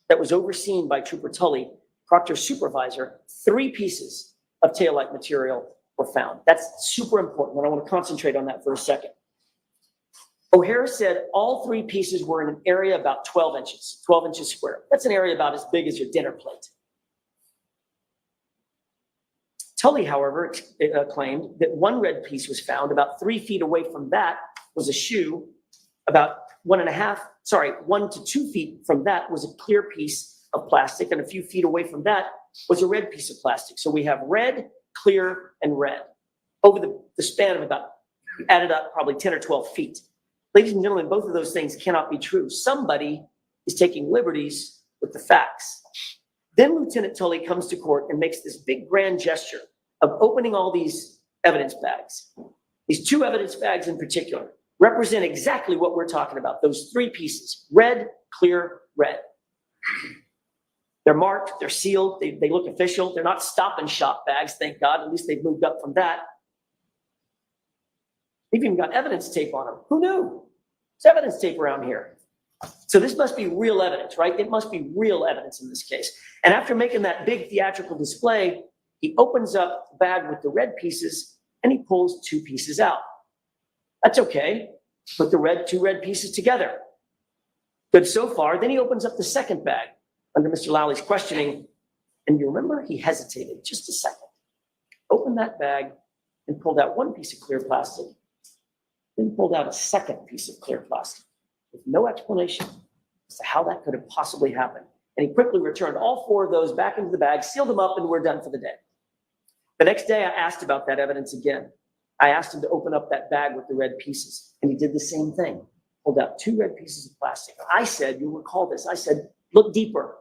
that was overseen by Trooper Tully, Proctor's supervisor, 3 pieces of taillight material were found. That's super important, and I want to concentrate on that for a second. O'Hara said all 3 pieces were in an area about 12 inches square. That's an area about as big as your dinner plate. Tully, however, claimed that one red piece was found about 3 feet away from that was a shoe. About 1 to 2 feet from that was a clear piece of plastic, and a few feet away from that was a red piece of plastic. So we have red, clear, and red over the span of about, added up, probably 10 or 12 feet. Ladies and gentlemen, both of those things cannot be true. Somebody is taking liberties with the facts. Then Lieutenant Tully comes to court and makes this big grand gesture of opening all these evidence bags. These 2 evidence bags in particular represent exactly what we're talking about. Those 3 pieces, red, clear, red. They're marked, they're sealed, they look official. They're not Stop and Shop bags, thank God. At least they've moved up from that. They've even got evidence tape on them. Who knew? There's evidence tape around here. So this must be real evidence, right? It must be real evidence in this case. And after making that big theatrical display, he opens up the bag with the red pieces and he pulls 2 pieces out. That's okay. Put the 2 red pieces together. Good so far. Then he opens up the second bag under Mr. Lowley's questioning. And you remember he hesitated just a second. Opened that bag and pulled out 1 piece of clear plastic. Then pulled out a second piece of clear plastic with no explanation as to how that could have possibly happened. And he quickly returned all 4 of those back into the bag, sealed them up, and we're done for the day. The next day, I asked about that evidence again. I asked him to open up that bag with the red pieces, and he did the same thing. Pulled out 2 red pieces of plastic. I said, you'll recall this, I said, look deeper,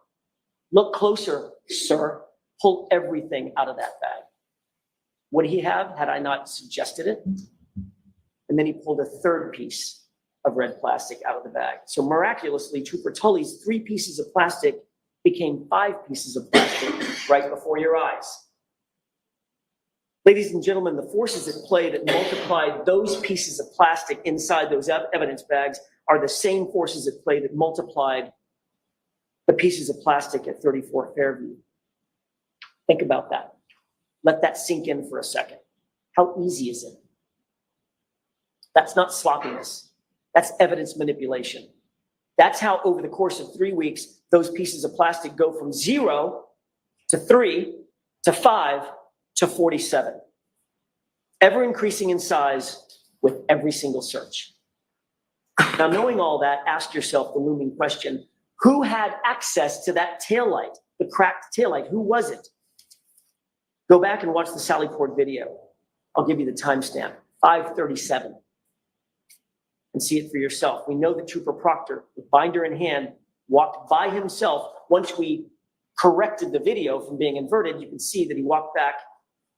look closer, sir. Pull everything out of that bag. Would he have had I not suggested it? And then he pulled a 3rd piece of red plastic out of the bag. So miraculously, Trooper Tully's 3 pieces of plastic became 5 pieces of plastic right before your eyes. Ladies and gentlemen, the forces at play that multiplied those pieces of plastic inside those evidence bags are the same forces at play that multiplied the pieces of plastic at 34 Fairview. Think about that. Let that sink in for a second. How easy is it? That's not sloppiness. That's evidence manipulation. That's how over the course of 3 weeks, those pieces of plastic go from 0 to 3 to 5 to 47. Ever increasing in size with every single search. Now, knowing all that, ask yourself the looming question, who had access to that taillight, the cracked taillight? Who was it? Go back and watch the Sally Port video. I'll give you the timestamp, 5:37. And see it for yourself. We know that Trooper Proctor, with binder in hand, walked by himself. Once we corrected the video from being inverted, you can see that he walked back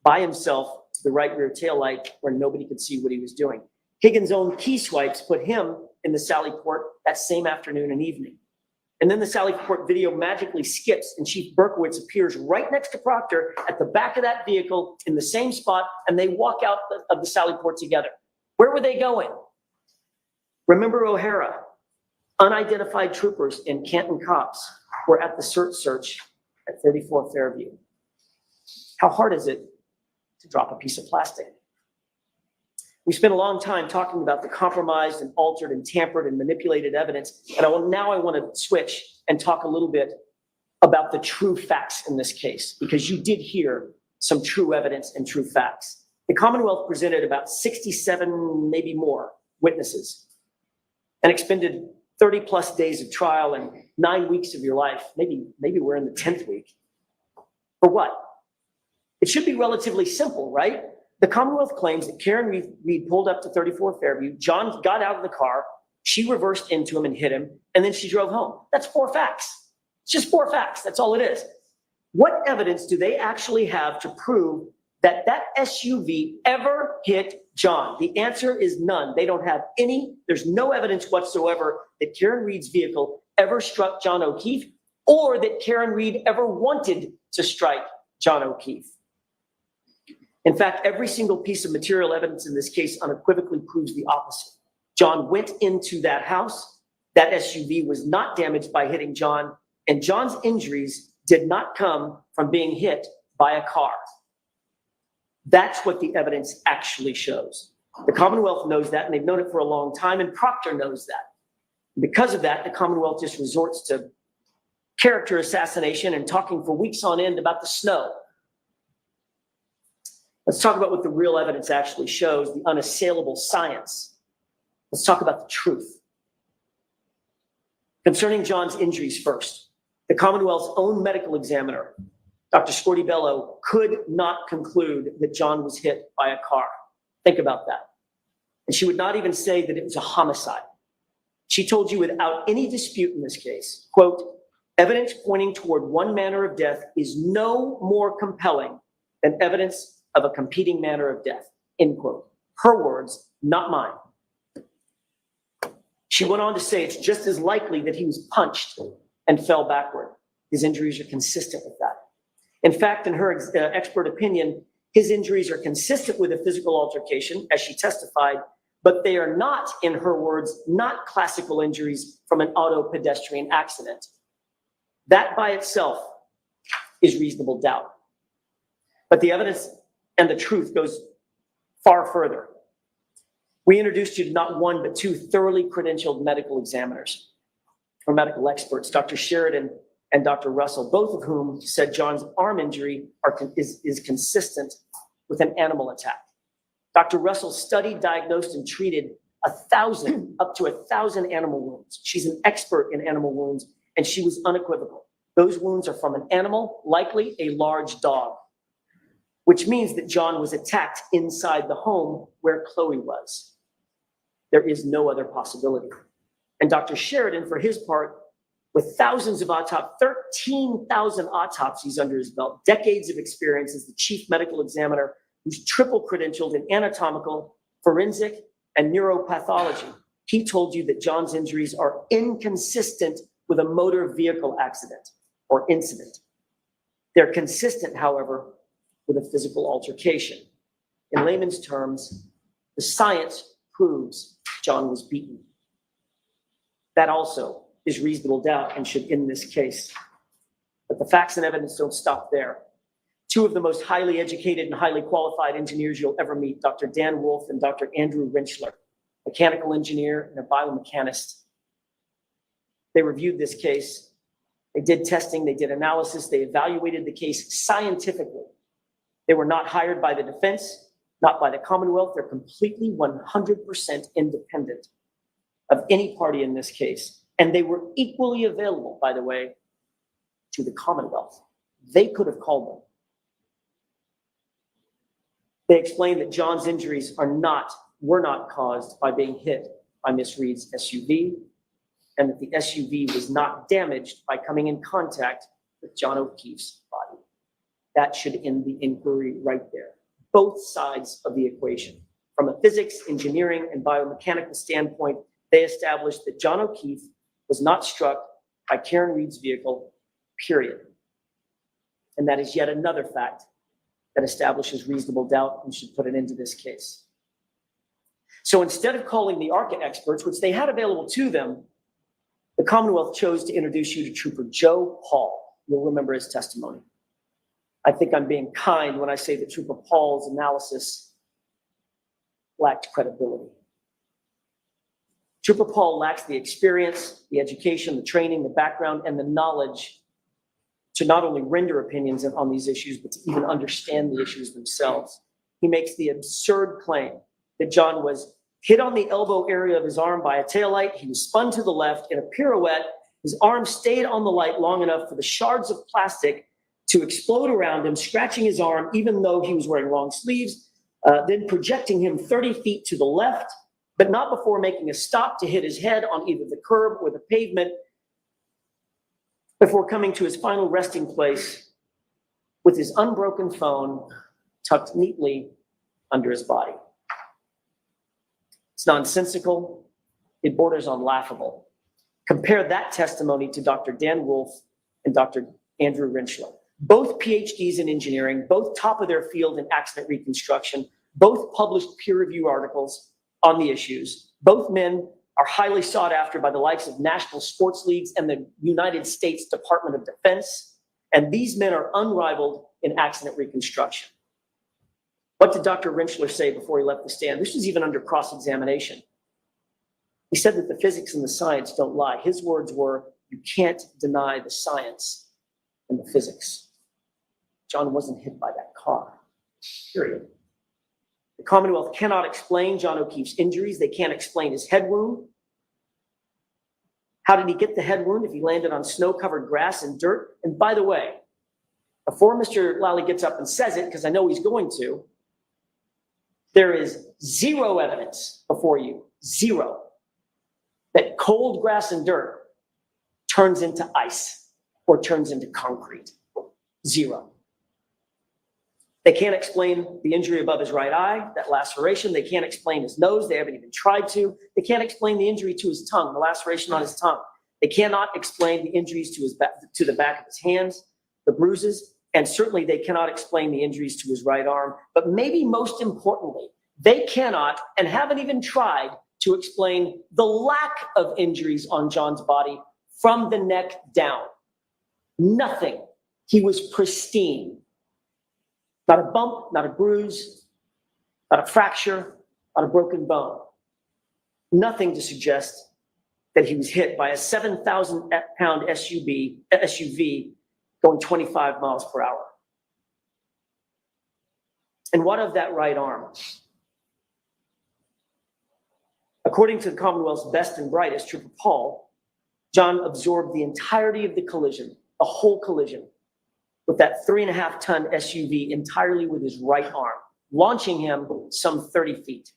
by himself to the right rear taillight where nobody could see what he was doing. Higgins' own key swipes put him in the Sally Port that same afternoon and evening. And then the Sally Port video magically skips and Chief Berkowitz appears right next to Proctor at the back of that vehicle in the same spot, and they walk out of the Sally Port together. Where were they going? Remember O'Hara, unidentified troopers in Canton cops were at the search at 34 Fairview. How hard is it to drop a piece of plastic? We spent a long time talking about the compromised and altered and tampered and manipulated evidence. And now I want to switch and talk a little bit about the true facts in this case, because you did hear some true evidence and true facts. The Commonwealth presented about 67, maybe more, witnesses and expended 30 plus days of trial and 9 weeks of your life. Maybe we're in the 10th week. For what? It should be relatively simple, right? The Commonwealth claims that Karen Reed pulled up to 34 Fairview. John got out of the car. She reversed into him and hit him, and then she drove home. That's 4 facts. It's just 4 facts. That's all it is. What evidence do they actually have to prove that that SUV ever hit John? The answer is none. They don't have any. There's no evidence whatsoever that Karen Reed's vehicle ever struck John O'Keefe or that Karen Reed ever wanted to strike John O'Keefe. In fact, every single piece of material evidence in this case unequivocally proves the opposite. John went into that house. That SUV was not damaged by hitting John, and John's injuries did not come from being hit by a car. That's what the evidence actually shows. The Commonwealth knows that, and they've known it for a long time, and Proctor knows that. Because of that, the Commonwealth just resorts to character assassination and talking for weeks on end about the snow. Let's talk about what the real evidence actually shows, the unassailable science. Let's talk about the truth. Concerning John's injuries first, the Commonwealth's own medical examiner, Dr. Scortibello, could not conclude that John was hit by a car. Think about that. And she would not even say that it was a homicide. She told you without any dispute in this case, quote, evidence pointing toward one manner of death is no more compelling than evidence of a competing manner of death, end quote. Her words, not mine. She went on to say it's just as likely that he was punched and fell backward. His injuries are consistent with that. In fact, in her expert opinion, his injuries are consistent with a physical altercation, as she testified, but they are not, in her words, not classical injuries from an auto pedestrian accident. That by itself is reasonable doubt. But the evidence and the truth goes far further. We introduced you to not one, but 2 thoroughly credentialed medical examiners or medical experts, Dr. Sheridan and Dr. Russell, both of whom said John's arm injury is consistent with an animal attack. Dr. Russell studied, diagnosed, and treated 1,000, up to 1,000 animal wounds. She's an expert in animal wounds, and she was unequivocal. Those wounds are from an animal, likely a large dog, which means that John was attacked inside the home where Chloe was. There is no other possibility. And Dr. Sheridan, for his part, with thousands of 13,000 autopsies under his belt, decades of experience as the chief medical examiner, who's triple credentialed in anatomical, forensic, and neuropathology, he told you that John's injuries are inconsistent with a motor vehicle accident or incident. They're consistent, however, with a physical altercation. In layman's terms, the science proves John was beaten. That also is reasonable doubt and should end this case. But the facts and evidence don't stop there. 2 of the most highly educated and highly qualified engineers you'll ever meet, Dr. Dan Wolf and Dr. Andrew Rinchler, mechanical engineer and a biomechanist. They reviewed this case. They did testing, they did analysis, they evaluated the case scientifically. They were not hired by the defense, not by the Commonwealth. They're completely 100% independent of any party in this case. And they were equally available, by the way, to the Commonwealth. They could have called them. They explained that John's injuries were not caused by being hit by Miss Reed's SUV, and that the SUV was not damaged by coming in contact with John O'Keefe's body. That should end the inquiry right there. Both sides of the equation. From a physics, engineering, and biomechanical standpoint, they established that John O'Keefe was not struck by Karen Reed's vehicle, period. And that is yet another fact that establishes reasonable doubt and should put an end to this case. So instead of calling the ARCA experts, which they had available to them, the Commonwealth chose to introduce you to Trooper Joe Paul. You'll remember his testimony. I think I'm being kind when I say that Trooper Paul's analysis lacked credibility. Trooper Paul lacks the experience, the education, the training, the background, and the knowledge to not only render opinions on these issues, but to even understand the issues themselves. he makes the absurd claim that John was hit on the elbow area of his arm by a taillight. He was spun to the left in a pirouette. His arm stayed on the light long enough for the shards of plastic to explode around him, scratching his arm, even though he was wearing long sleeves, then projecting him 30 feet to the left, but not before making a stop to hit his head on either the curb or the pavement before coming to his final resting place with his unbroken phone tucked neatly under his body. It's nonsensical. It borders on laughable. Compare that testimony to Dr. Dan Wolfe and Dr. Andrew Rentschler. Both PhDs in engineering, both top of their field in accident reconstruction, both published peer-review articles on the issues. Both men are highly sought after by the likes of national sports leagues and the United States Department of Defense. And these men are unrivaled in accident reconstruction. What did Dr. Rentschler say before he left the stand? This was even under cross-examination. He said that the physics and the science don't lie. His words were, you can't deny the science and the physics. John wasn't hit by that car, period. The Commonwealth cannot explain John O'Keefe's injuries. They can't explain his head wound. How did he get the head wound if he landed on snow-covered grass and dirt? And by the way, before Mr. Lally gets up and says it, because I know he's going to, there is zero evidence before you, zero, that cold grass and dirt turns into ice or turns into concrete. Zero. They can't explain the injury above his right eye, that laceration. They can't explain his nose. They haven't even tried to. They can't explain the injury to his tongue, the laceration on his tongue. They cannot explain the injuries to his back, to the back of his hands, the bruises, and certainly they cannot explain the injuries to his right arm. But maybe most importantly, they cannot and haven't even tried to explain the lack of injuries on John's body from the neck down. Nothing. He was pristine. Not a bump, not a bruise, not a fracture, not a broken bone. Nothing to suggest that he was hit by a 7,000-pound SUV going 25 miles per hour. And what of that right arm? According to the Commonwealth's best and brightest, Trooper Paul, John absorbed the entirety of the collision, the whole collision, with that 3.5-ton SUV entirely with his right arm, launching him some 30 feet.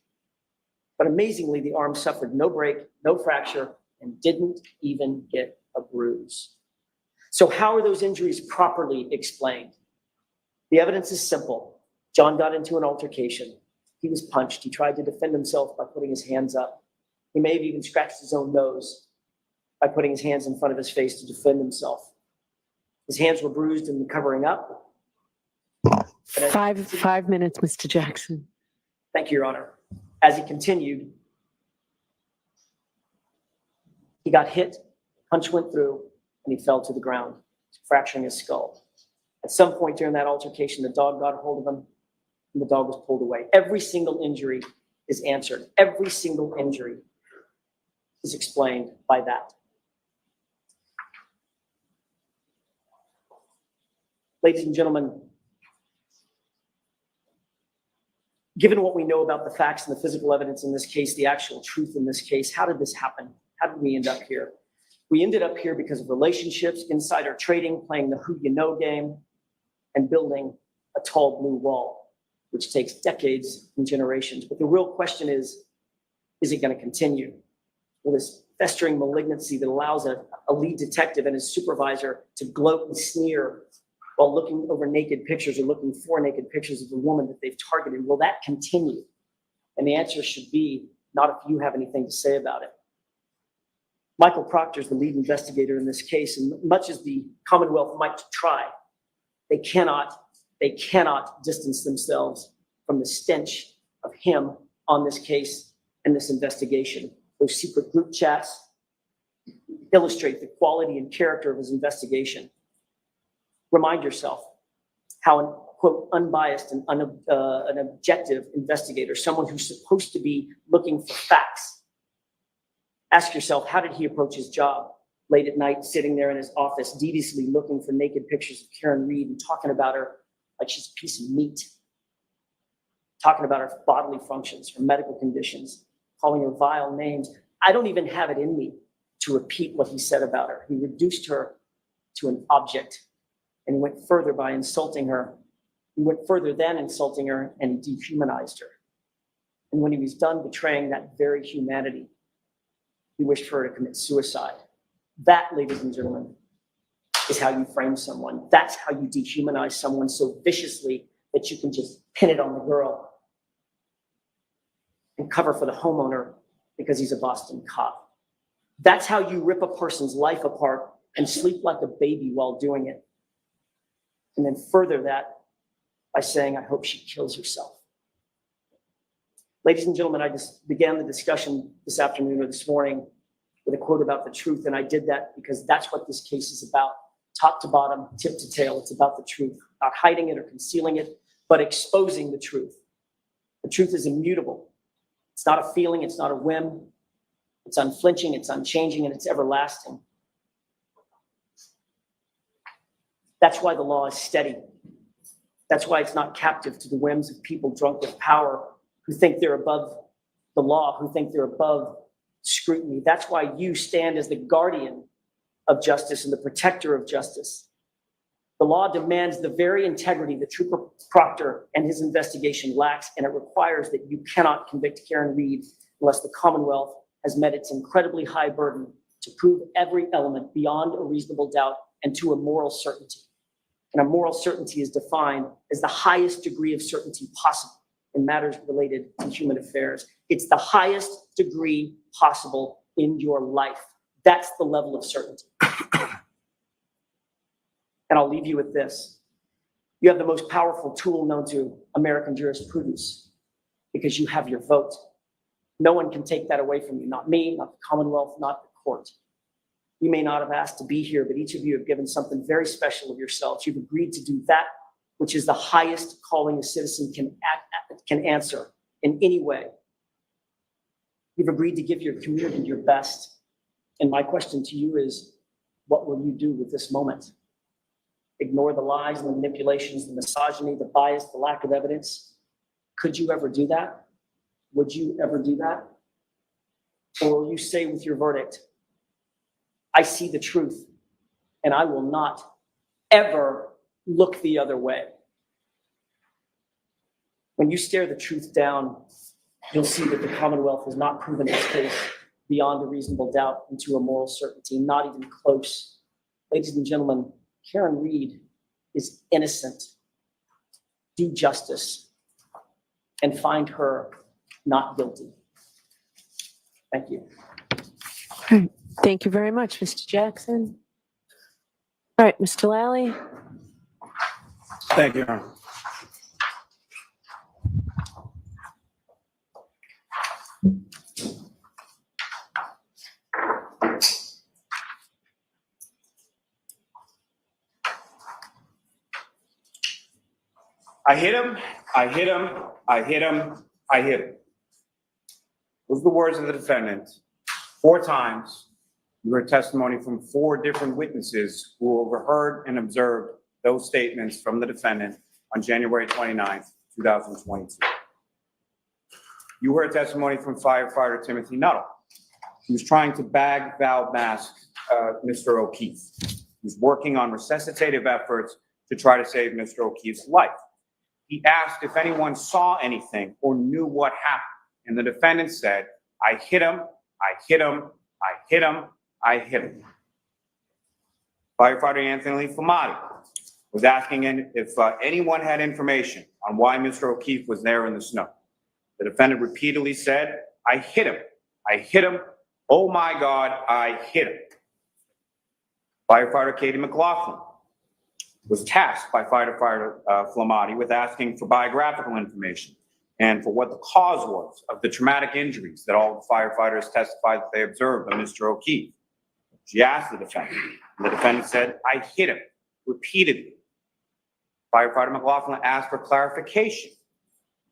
But amazingly, the arm suffered no break, no fracture, and didn't even get a bruise. So how are those injuries properly explained? The evidence is simple. John got into an altercation. He was punched. He tried to defend himself by putting his hands up. He may have even scratched his own nose by putting his hands in front of his face to defend himself. His hands were bruised and covering up. Five minutes, Mr. Jackson. Thank you, Your Honor. As he continued, he got hit, punch went through, and he fell to the ground, fracturing his skull. At some point during that altercation, the dog got a hold of him, and the dog was pulled away. Every single injury is answered. Every single injury is explained by that. Ladies and gentlemen, given what we know about the facts and the physical evidence in this case, the actual truth in this case, how did this happen? How did we end up here? We ended up here because of relationships, insider trading, playing the who you know game, and building a tall blue wall, which takes decades and generations. But the real question is it going to continue? Will this festering malignancy that allows a lead detective and his supervisor to gloat and sneer while looking over naked pictures or looking for naked pictures of the woman that they've targeted, will that continue? And the answer should be, not if you have anything to say about it. Michael Proctor is the lead investigator in this case, and much as the Commonwealth might try, they cannot distance themselves from the stench of him on this case and this investigation. Those secret group chats illustrate the quality and character of his investigation. Remind yourself how an, quote, unbiased and an objective investigator, someone who's supposed to be looking for facts. Ask yourself, how did he approach his job? Late at night, sitting there in his office, deviously looking for naked pictures of Karen Reed and talking about her like she's a piece of meat. talking about her bodily functions, her medical conditions, calling her vile names. I don't even have it in me to repeat what he said about her. He reduced her to an object, and he went further by insulting her. He went further than insulting her and dehumanized her. And when he was done betraying that very humanity, he wished for her to commit suicide. That, ladies and gentlemen, is how you frame someone. That's how you dehumanize someone so viciously that you can just pin it on the girl and cover for the homeowner because he's a Boston cop. That's how you rip a person's life apart and sleep like a baby while doing it. And then further that by saying, I hope she kills herself. Ladies and gentlemen, I just began the discussion this afternoon or this morning with a quote about the truth. And I did that because that's what this case is about, top to bottom, tip to tail. It's about the truth, not hiding it or concealing it, but exposing the truth. The truth is immutable. It's not a feeling. It's not a whim. It's unflinching. It's unchanging, and it's everlasting. That's why the law is steady. That's why it's not captive to the whims of people drunk with power who think they're above the law, who think they're above scrutiny. That's why you stand as the guardian of justice and the protector of justice. The law demands the very integrity that Trooper Proctor and his investigation lacks, and it requires that you cannot convict Karen Reed unless the Commonwealth has met its incredibly high burden to prove every element beyond a reasonable doubt and to a moral certainty. And a moral certainty is defined as the highest degree of certainty possible in matters related to human affairs. It's the highest degree possible in your life. That's the level of certainty. And I'll leave you with this. You have the most powerful tool known to American jurisprudence because you have your vote. No one can take that away from you. Not me, not the Commonwealth, not the court. You may not have asked to be here, but each of you have given something very special of yourselves. You've agreed to do that which is the highest calling a citizen can answer in any way. You've agreed to give your community your best. And my question to you is, what will you do with this moment? Ignore the lies and the manipulations, the misogyny, the bias, the lack of evidence? Could you ever do that? Would you ever do that? Or will you say with your verdict, I see the truth and I will not ever look the other way? When you stare the truth down, you'll see that the Commonwealth has not proven its case beyond a reasonable doubt into a moral certainty, not even close. Ladies and gentlemen, Karen Reed is innocent. Do justice and find her not guilty. Thank you. All right. Thank you very much, Mr. Jackson. All right, Mr. Lally. Thank you, Your Honor. I hit him, I hit him, I hit him, I hit him. Those are the words of the defendant 4 times. You heard testimony from 4 different witnesses who overheard and observed those statements from the defendant on January 29th, 2022. You heard testimony from firefighter Timothy Nuttall. He was trying to bag, valve mask Mr. O'Keefe. He was working on resuscitative efforts to try to save Mr. O'Keefe's life. He asked if anyone saw anything or knew what happened. And the defendant said, I hit him, I hit him, I hit him, I hit him. Firefighter Anthony Flamati was asking if anyone had information on why Mr. O'Keefe was there in the snow. The defendant repeatedly said, I hit him, I hit him, oh my God, I hit him. Firefighter Katie McLaughlin was tasked by firefighter Flamati with asking for biographical information and for what the cause was of the traumatic injuries that all the firefighters testified that they observed on Mr. O'Keefe. She asked the defendant, and the defendant said, I hit him, repeatedly. Firefighter McLaughlin asked for clarification.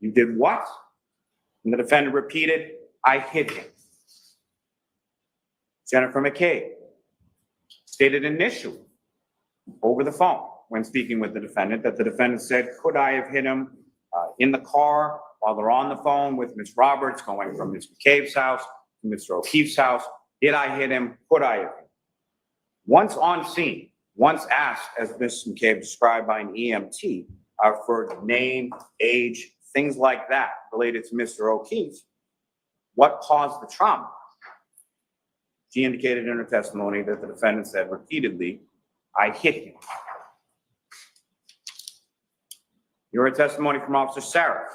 You did what? And the defendant repeated, I hit him. Jennifer McCabe stated initially over the phone when speaking with the defendant that the defendant said, could I have hit him in the car while they're on the phone with Ms. Roberts, going from Ms. McCabe's house to Mr. O'Keefe's house. Did I hit him? Could I hit him? Once on scene, once asked, as Ms. McCabe described by an EMT, for name, age, things like that related to Mr. O'Keefe, what caused the trauma? She indicated in her testimony that the defendant said repeatedly, I hit him. You heard testimony from Officer Saraf,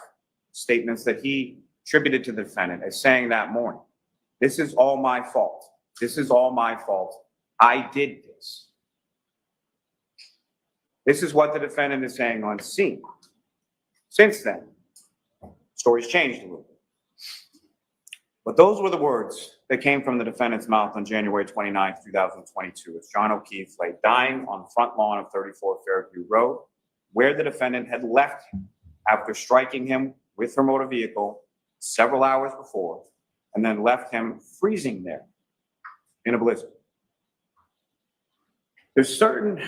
statements that he attributed to the defendant as saying that morning, this is all my fault. This is all my fault. I did this. This is what the defendant is saying on scene. Since then, stories changed a little bit. But those were the words that came from the defendant's mouth on January 29, 2022, as John O'Keefe lay dying on the front lawn of 34 Fairview Road, where the defendant had left him after striking him with her motor vehicle several hours before, and then left him freezing there in a blizzard. There's certain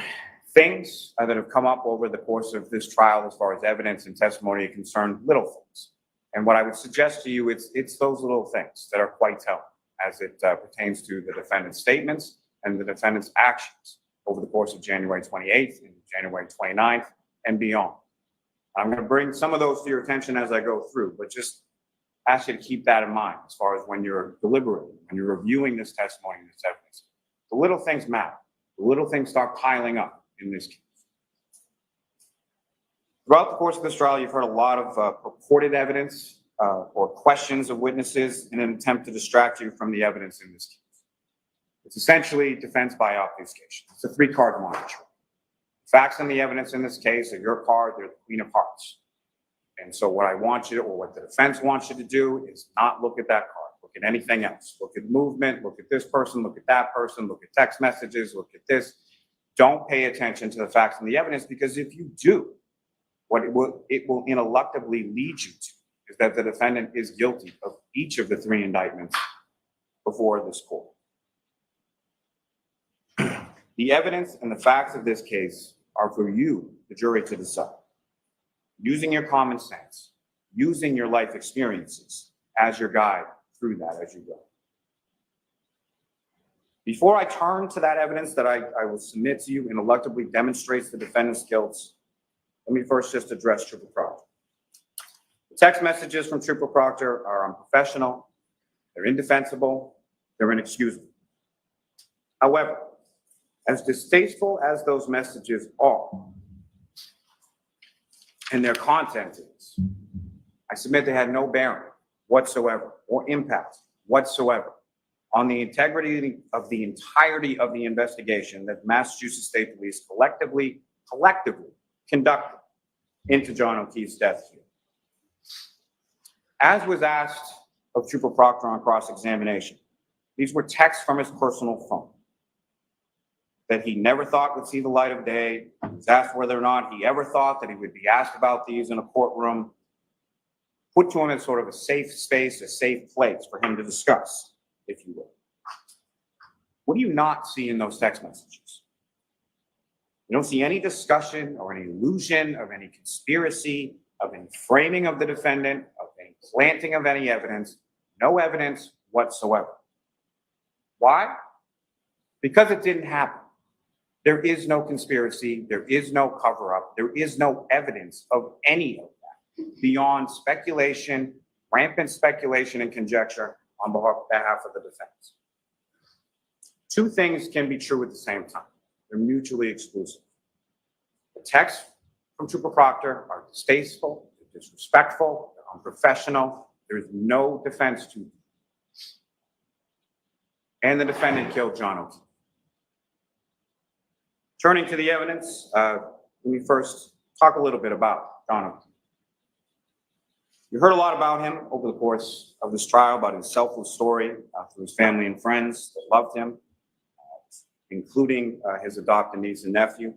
things that have come up over the course of this trial as far as evidence and testimony concerned, little things. And what I would suggest to you, it's those little things that are quite telling as it pertains to the defendant's statements and the defendant's actions over the course of January 28th and January 29th and beyond. I'm going to bring some of those to your attention as I go through, but just ask you to keep that in mind as far as when you're deliberating, when you're reviewing this testimony and this evidence. The little things matter. The little things start piling up in this case. Throughout the course of this trial, you've heard a lot of purported evidence or questions of witnesses in an attempt to distract you from the evidence in this case. It's essentially defense by obfuscation. It's a three-card monitoring. Facts and the evidence in this case are your card, they're the queen of hearts. And so what I want you to, or what the defense wants you to do is not look at that card. Look at anything else. Look at movement, look at this person, look at that person, look at text messages, look at this. Don't pay attention to the facts and the evidence, because if you do, what it will ineluctably lead you to is that the defendant is guilty of each of the three indictments before this court. The evidence and the facts of this case are for you, the jury, to decide. Using your common sense, using your life experiences as your guide through that as you go. Before I turn to that evidence that I will submit to you and ineluctably demonstrates the defendant's guilt, let me first just address Trooper Proctor. The text messages from Trooper Proctor are unprofessional, they're indefensible, they're inexcusable. However, as distasteful as those messages are, and their content is, I submit they had no bearing whatsoever or impact whatsoever on the integrity of the entirety of the investigation that Massachusetts State Police collectively conducted into John O'Keefe's death here. As was asked of Trooper Proctor on cross-examination, these were texts from his personal phone that he never thought would see the light of day. He was asked whether or not he ever thought that he would be asked about these in a courtroom, put to him in sort of a safe space, a safe place for him to discuss, if you will. What do you not see in those text messages? You don't see any discussion or any illusion of any conspiracy, of any framing of the defendant, of any planting of any evidence, no evidence whatsoever. Why? Because it didn't happen. There is no conspiracy, there is no cover-up, there is no evidence of any of that beyond speculation, rampant speculation and conjecture on behalf of the defense. Two things can be true at the same time. They're mutually exclusive. The texts from Trooper Proctor are distasteful, they're disrespectful, they're unprofessional. There's no defense to them. And the defendant killed John O'Keefe. Turning to the evidence, let me first talk a little bit about John O'Keefe. You heard a lot about him over the course of this trial, about his selfless story through his family and friends that loved him, including his adopted niece and nephew.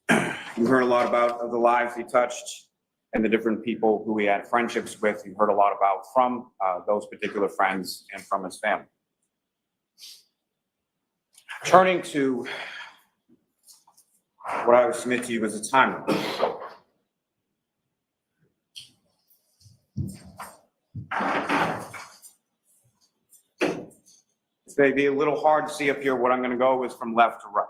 You heard a lot about the lives he touched and the different people who he had friendships with. You heard a lot about from those particular friends and from his family. Turning to what I would submit to you as a timeline. This may be a little hard to see up here. What I'm going to go is from left to right.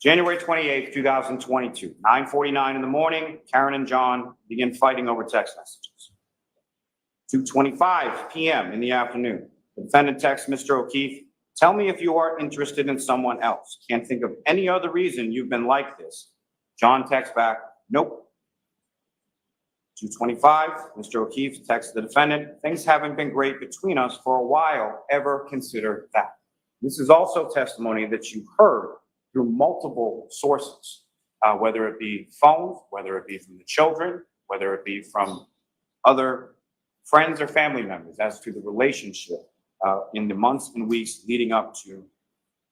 January 28th, 2022, 9:49 in the morning, Karen and John begin fighting over text messages. 2:25 p.m. in the afternoon, the defendant texts Mr. O'Keefe, "Tell me if you are interested in someone else. Can't think of any other reason you've been like this." John texts back, "Nope." 2:25, Mr. O'Keefe texts the defendant, "Things haven't been great between us for a while. Ever consider that?" This is also testimony that you heard through multiple sources, whether it be phones, whether it be from the children, whether it be from other friends or family members as to the relationship in the months and weeks leading up to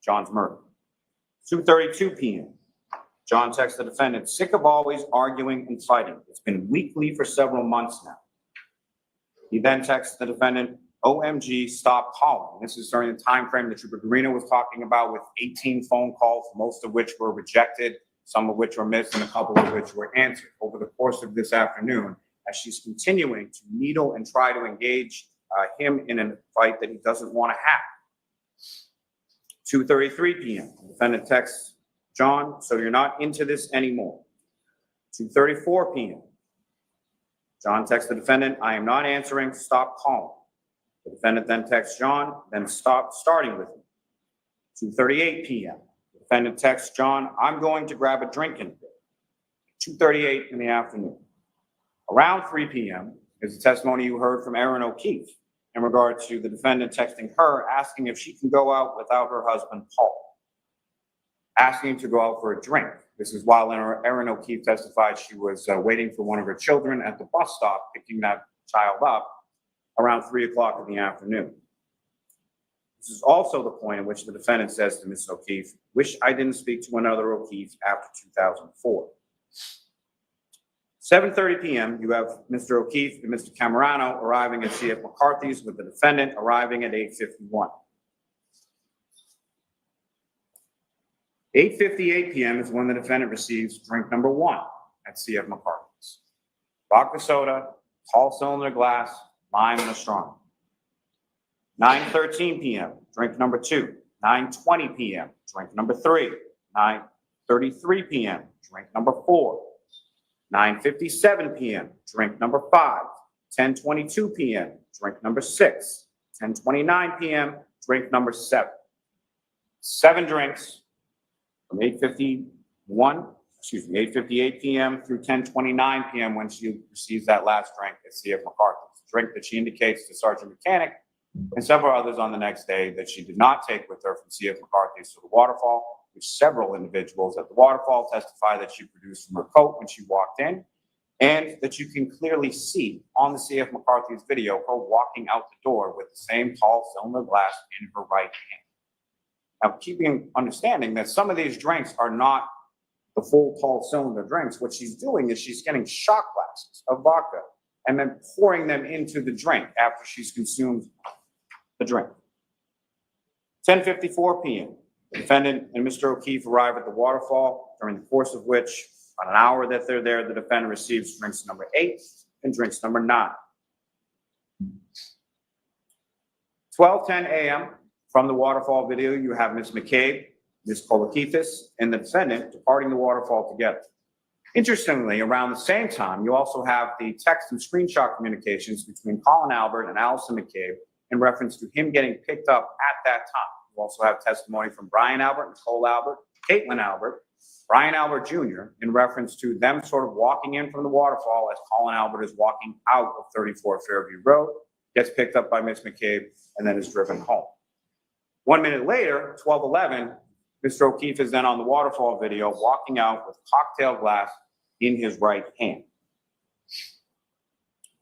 John's murder. 2:32 p.m. John texts the defendant, "Sick of always arguing and fighting. It's been weekly for several months now." He then texts the defendant, "OMG, stop calling." This is during the time frame that Trooper Garino was talking about, with 18 phone calls, most of which were rejected, some of which were missed, and a couple of which were answered over the course of this afternoon, as she's continuing to needle and try to engage him in a fight that he doesn't want to have. 2:33 p.m. The defendant texts John, "So you're not into this anymore." 2:34 p.m. John texts the defendant, "I am not answering, stop calling." The defendant then texts John, "Then stop starting with me." 2:38 p.m. The defendant texts John, "I'm going to grab a drink in a bit." 2:38 in the afternoon. Around 3 p.m. is the testimony you heard from Erin O'Keefe in regard to the defendant texting her, asking if she can go out without her husband, Paul, asking him to go out for a drink. This is while Erin O'Keefe testified she was waiting for one of her children at the bus stop, picking that child up around 3 o'clock in the afternoon. This is also the point at which the defendant says to Ms. O'Keefe, "Wish I didn't speak to another O'Keefe after 2004. 7:30 p.m., you have Mr. O'Keefe and Mr. Camerano arriving at CF McCarthy's, with the defendant arriving at 8:51. 8:58 p.m. is when the defendant receives drink number 1 at CF McCarthy's. Vodka soda, tall cylinder glass, lime, and a straw. 9:13 p.m., drink number 2. 9:20 p.m., drink number 3. 9:33 p.m., drink number 4. 9:57 p.m., drink number 5. 10:22 p.m., drink number 6. 10:29 p.m., drink number 7. 7 drinks from 8:58 p.m. through 10:29 p.m. when she receives that last drink at CF McCarthy's. Drink that she indicates to Sergeant Mechanic and several others on the next day that she did not take with her from CF McCarthy's to the waterfall, which several individuals at the waterfall testify that she produced from her coat when she walked in, and that you can clearly see on the CF McCarthy's video her walking out the door with the same tall cylinder glass in her right hand. Now, understanding that some of these drinks are not the full tall cylinder drinks, what she's doing is she's getting shot glasses of vodka and then pouring them into the drink after she's consumed the drink. 10:54 p.m. The defendant and Mr. O'Keefe arrive at the waterfall, during the course of which, on an hour that they're there, the defendant receives drinks number 8 and drinks number 9. 12:10 a.m. From the waterfall video, you have Ms. McCabe, Ms. Kolakithis, and the defendant departing the waterfall together. Interestingly, around the same time, you also have the text and screenshot communications between Colin Albert and Allison McCabe in reference to him getting picked up at that time. You also have testimony from Brian Albert, Nicole Albert, Caitlin Albert, Brian Albert Jr. in reference to them sort of walking in from the waterfall as Colin Albert is walking out of 34 Fairview Road, gets picked up by Ms. McCabe, and then is driven home. 1 minute later, 12:11, Mr. O'Keefe is then on the waterfall video walking out with cocktail glass in his right hand.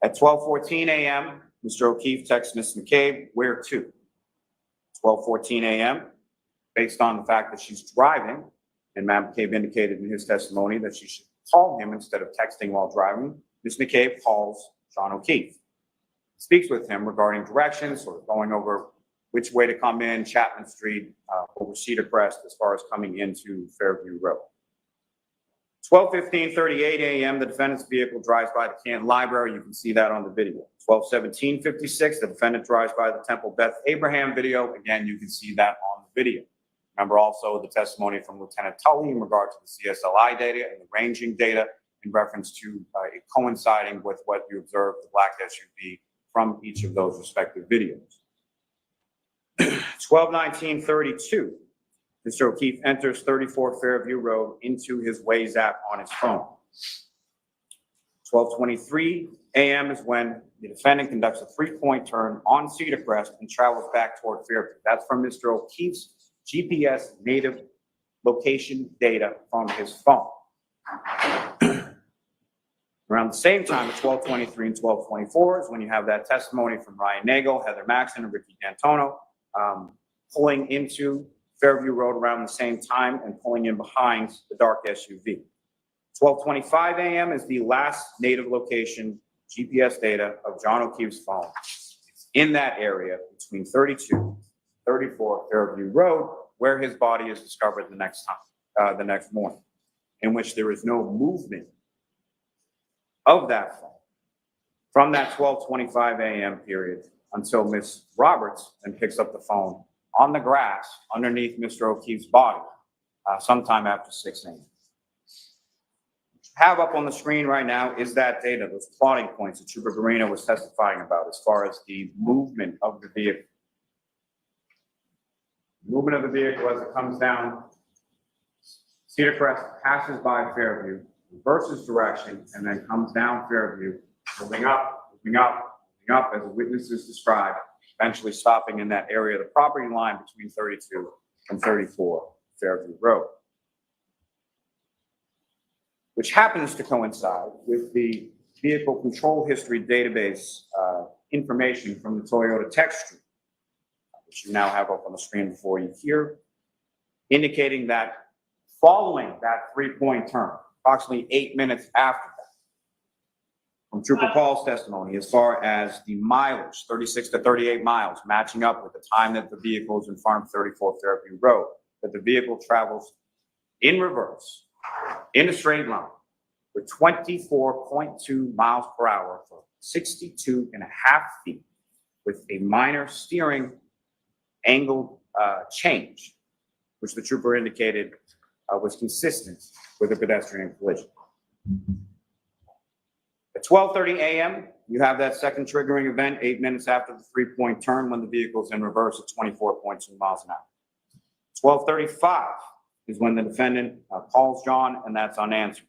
At 12:14 a.m., Mr. O'Keefe texts Ms. McCabe, "Where to?" 12:14 a.m., based on the fact that she's driving, and Mme. McCabe indicated in his testimony that she should call him instead of texting while driving, Ms. McCabe calls John O'Keefe, speaks with him regarding directions, sort of going over which way to come in, Chapman Street, over Cedar Crest, as far as coming into Fairview Road. 12:38 a.m., the defendant's vehicle drives by the Canton Library. You can see that on the video. 12:56, the defendant drives by the Temple Beth Abraham video. Again, you can see that on the video. Remember also the testimony from Lieutenant Tully in regard to the CSLI data and the ranging data in reference to it coinciding with what you observed, the black SUV from each of those respective videos. 12:32. Mr. O'Keefe enters 34 Fairview Road into his Waze app on his phone. 12:23 a.m. is when the defendant conducts a three-point turn on Cedar Crest and travels back toward Fairview. That's from Mr. O'Keefe's GPS native location data from his phone. Around the same time at 12:23 and 12:24 is when you have that testimony from Ryan Nagel, Heather Maxon, and Ricky D'Antono pulling into Fairview Road around the same time and pulling in behind the dark SUV. 12:25 a.m. is the last native location GPS data of John O'Keefe's phone. It's in that area between 32, 34 Fairview Road, where his body is discovered the next morning, in which there is no movement of that phone from that 12:25 a.m. period until Miss Roberts then picks up the phone on the grass underneath Mr. O'Keefe's body sometime after 6 a.m. What you have up on the screen right now is that data, those plotting points that Trooper Garino was testifying about as far as the movement of the vehicle. Movement of the vehicle as it comes down Cedar Crest, passes by Fairview, reverses direction, and then comes down Fairview, moving up, as the witnesses described, eventually stopping in that area of the property line between 32 and 34 Fairview Road, which happens to coincide with the vehicle control history database information from the Toyota text stream, which you now have up on the screen before you here, indicating that following that three-point turn, approximately 8 minutes after that, from Trooper Paul's testimony, as far as the mileage, 36 to 38 miles, matching up with the time that the vehicle is in front of 34 Fairview Road, that the vehicle travels in reverse, in a straight line, with 24.2 miles per hour for 62.5 feet, with a minor steering angle change, which the trooper indicated was consistent with a pedestrian collision. At 12:30 a.m., you have that second triggering event 8 minutes after the three-point turn when the vehicle is in reverse at 24.2 miles an hour. 12:35 is when the defendant calls John, and that's unanswered.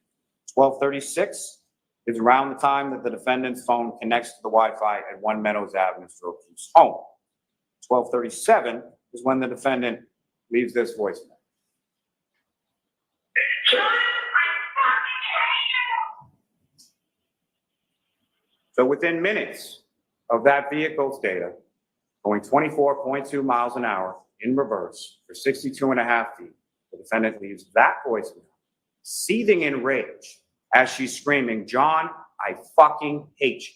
12:36 is around the time that the defendant's phone connects to the Wi-Fi at 1 Meadows Ave, Mr. O'Keefe's home. 12:37 is when the defendant leaves this voicemail. So within minutes of that vehicle's data, going 24.2 miles an hour in reverse for 62.5 feet, the defendant leaves that voicemail, seething in rage as she's screaming, "John, I fucking hate you."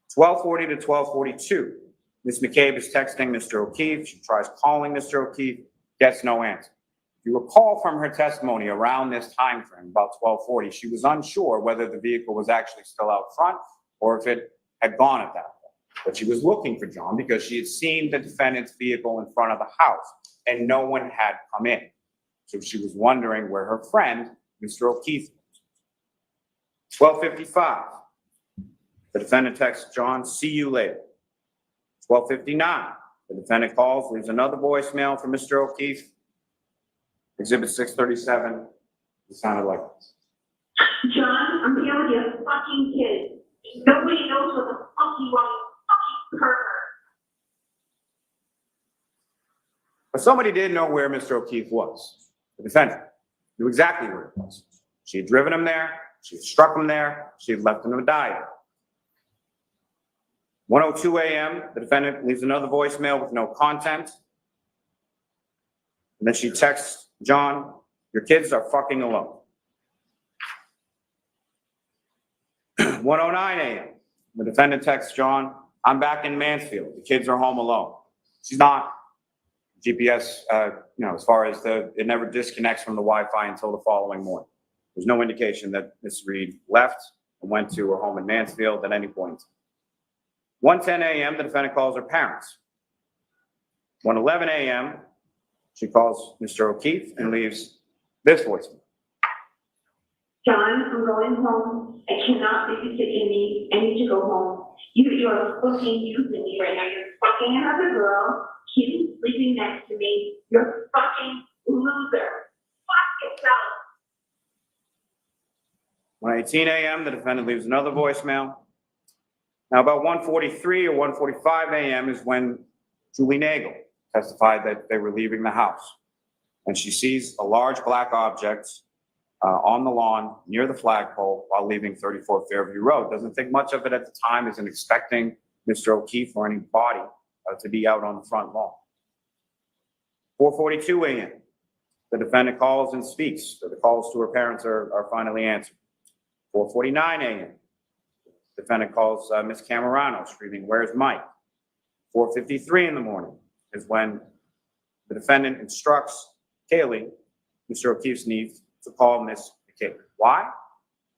12:40 to 12:42, Ms. McCabe is texting Mr. O'Keefe. She tries calling Mr. O'Keefe, gets no answer. If you recall from her testimony around this time frame, about 12:40, she was unsure whether the vehicle was actually still out front or if it had gone at that point. But she was looking for John because she had seen the defendant's vehicle in front of the house and no one had come in. So she was wondering where her friend, Mr. O'Keefe, was. 12:55, the defendant texts John, "See you later." 12:59, the defendant calls, leaves another voicemail for Mr. O'Keefe. Exhibit 637, it sounded like this. "John, I'm here with your fucking kid. Nobody knows what the fuck you want, fucking pervert." But somebody did know where Mr. O'Keefe was. The defendant knew exactly where it was. She had driven him there, she had struck him there, she had left him to die there. 1:02 a.m., the defendant leaves another voicemail with no content. And then she texts John, "Your kids are fucking alone." 1:09 a.m., the defendant texts John, "I'm back in Mansfield. The kids are home alone." She's not. GPS, as far as it never disconnects from the Wi-Fi until the following morning. There's no indication that Ms. Reed left and went to her home in Mansfield at any point. 1:10 a.m., the defendant calls her parents. 1:11 a.m., she calls Mr. O'Keefe and leaves this voicemail. John, I'm going home. I cannot babysit Amy. I need to go home. You are fucking using me right now. You're fucking another girl. He's sleeping next to me. You're a fucking loser. Fuck yourself. 1:18 a.m., the defendant leaves another voicemail. Now, about 1:43 or 1:45 a.m. is when Julie Nagel testified that they were leaving the house. And she sees a large black object on the lawn near the flagpole while leaving 34 Fairview Road. Doesn't think much of it at the time, isn't expecting Mr. O'Keefe or any body to be out on the front lawn. 4:42 a.m., the defendant calls and speaks. So the calls to her parents are finally answered. 4:49 a.m., the defendant calls Ms. Camerano, screaming, "Where's Mike?" 4:53 in the morning is when the defendant instructs Kaylee, Mr. O'Keefe's niece, to call Ms. McCabe. Why?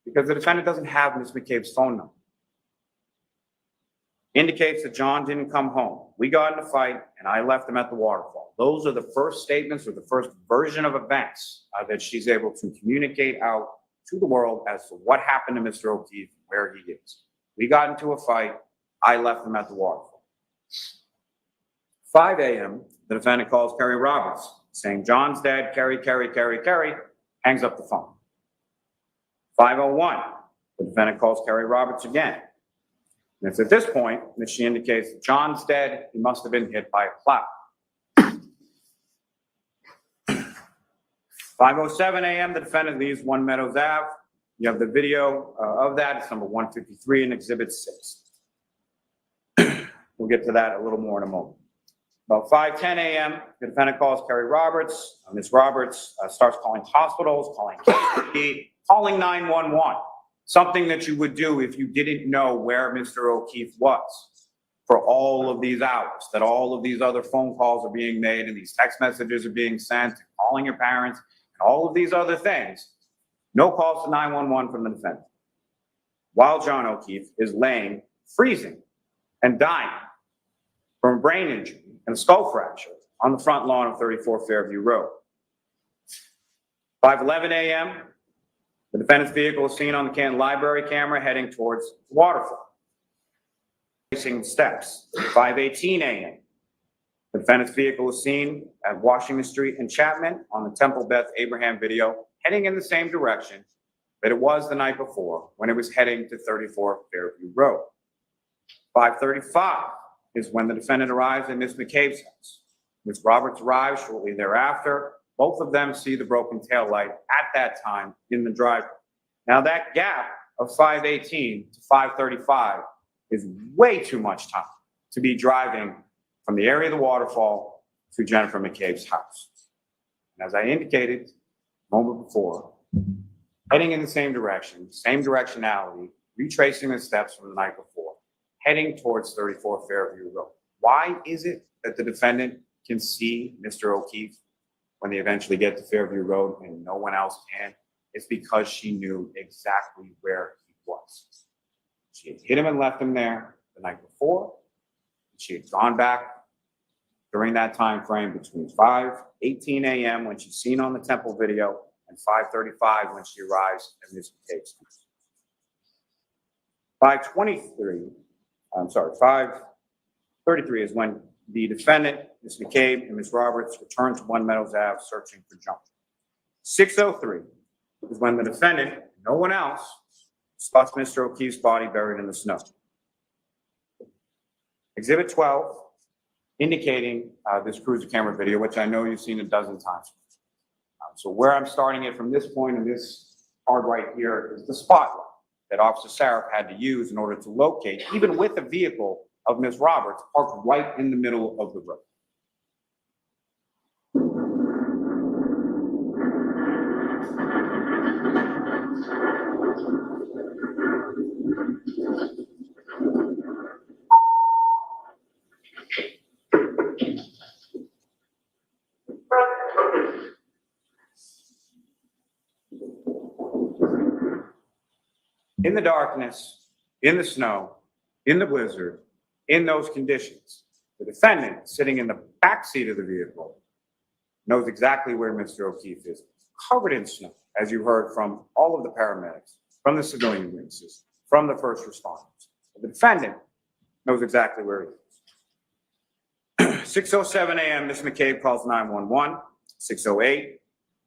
Because the defendant doesn't have Ms. McCabe's phone number. Indicates that John didn't come home. We got in a fight and I left him at the waterfall. Those are the first statements or the first version of events that she's able to communicate out to the world as to what happened to Mr. O'Keefe, where he is. We got into a fight. I left him at the waterfall. 5 a.m., the defendant calls Kerry Roberts, saying, "John's dead, Kerry, hangs up the phone. 5:01, the defendant calls Kerry Roberts again. And it's at this point that she indicates that John's dead, he must have been hit by a plow. 5:07 a.m., the defendant leaves 1 Meadows Ave. You have the video of that. It's number 153 in Exhibit 6. We'll get to that a little more in a moment. About 5:10 a.m., the defendant calls Kerry Roberts. Ms. Roberts starts calling hospitals, calling KCP, calling 911. Something that you would do if you didn't know where Mr. O'Keefe was for all of these hours, that all of these other phone calls are being made and these text messages are being sent, and calling your parents, and all of these other things. No calls to 911 from the defendant. While John O'Keefe is laying, freezing, and dying from a brain injury and a skull fracture on the front lawn of 34 Fairview Road. 5:11 a.m., the defendant's vehicle is seen on the Canton Library camera heading towards the waterfall. Facing steps. 5:18 a.m., the defendant's vehicle is seen at Washington Street and Chapman on the Temple Beth Abraham video, heading in the same direction that it was the night before when it was heading to 34 Fairview Road. 5:35 is when the defendant arrives at Ms. McCabe's house. Ms. Roberts arrives shortly thereafter. Both of them see the broken taillight at that time in the driveway. Now that gap of 5:18 to 5:35 is way too much time to be driving from the area of the waterfall to Jennifer McCabe's house. And as I indicated a moment before, heading in the same direction, same directionality, retracing the steps from the night before, heading towards 34 Fairview Road. Why is it that the defendant can see Mr. O'Keefe when they eventually get to Fairview Road and no one else can? It's because she knew exactly where he was. She had hit him and left him there the night before. She had gone back during that time frame between 5:18 a.m. when she's seen on the Temple video and 5:35 when she arrives at Ms. McCabe's house. 5:33 is when the defendant, Ms. McCabe and Ms. Roberts, return to 1 Meadows Ave searching for John. 6:03 is when the defendant, no one else, spots Mr. O'Keefe's body buried in the snow. Exhibit 12, indicating this cruiser camera video, which I know you've seen a dozen times. So where I'm starting it from this point in this card right here is the spotlight that Officer Saraf had to use in order to locate, even with the vehicle of Ms. Roberts, parked right in the middle of the road. in the darkness, in the snow, in the blizzard, in those conditions, the defendant sitting in the back seat of the vehicle knows exactly where Mr. O'Keefe is, covered in snow, as you heard from all of the paramedics, from the civilian witnesses, from the first responders. The defendant knows exactly where he is. 6:07 a.m., Ms. McCabe calls 911. 6:08,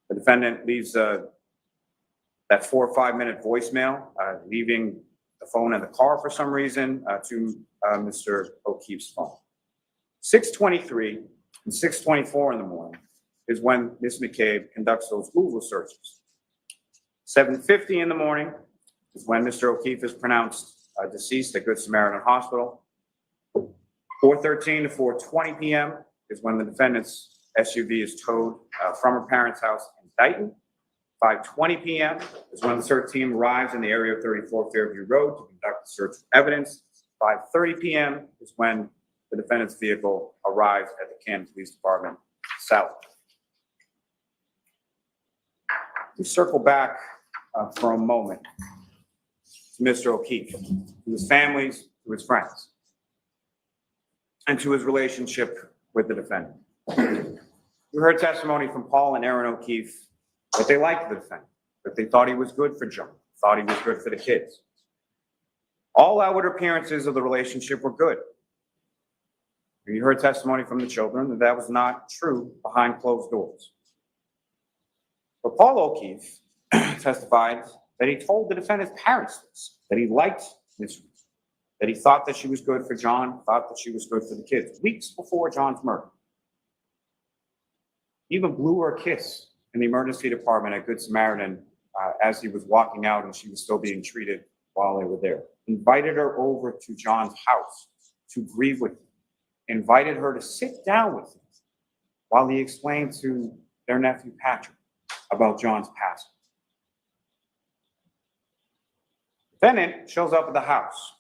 the defendant leaves that 4 or 5 minute voicemail, leaving the phone in the car for some reason to Mr. O'Keefe's phone. 6:23 and 6:24 in the morning is when Ms. McCabe conducts those Google searches. 7:50 in the morning is when Mr. O'Keefe is pronounced deceased at Good Samaritan Hospital. 4:13 to 4:20 p.m. is when the defendant's SUV is towed from her parents' house in Dighton. 5:20 p.m. is when the search team arrives in the area of 34 Fairview Road to conduct the search of evidence. 5:30 p.m. is when the defendant's vehicle arrives at the Canton Police Department south. We circle back for a moment to Mr. O'Keefe, to his families, to his friends, and to his relationship with the defendant. We heard testimony from Paul and Aaron O'Keefe that they liked the defendant, that they thought he was good for John, thought he was good for the kids. All outward appearances of the relationship were good. You heard testimony from the children that that was not true behind closed doors. But Paul O'Keefe testified that he told the defendant's parents this, that he liked Ms. Reed, that he thought that she was good for John, thought that she was good for the kids, weeks before John's murder. He even blew her a kiss in the emergency department at Good Samaritan as he was walking out and she was still being treated while they were there. Invited her over to John's house to grieve with him. Invited her to sit down with him while he explained to their nephew Patrick about John's passing. Defendant shows up at the house,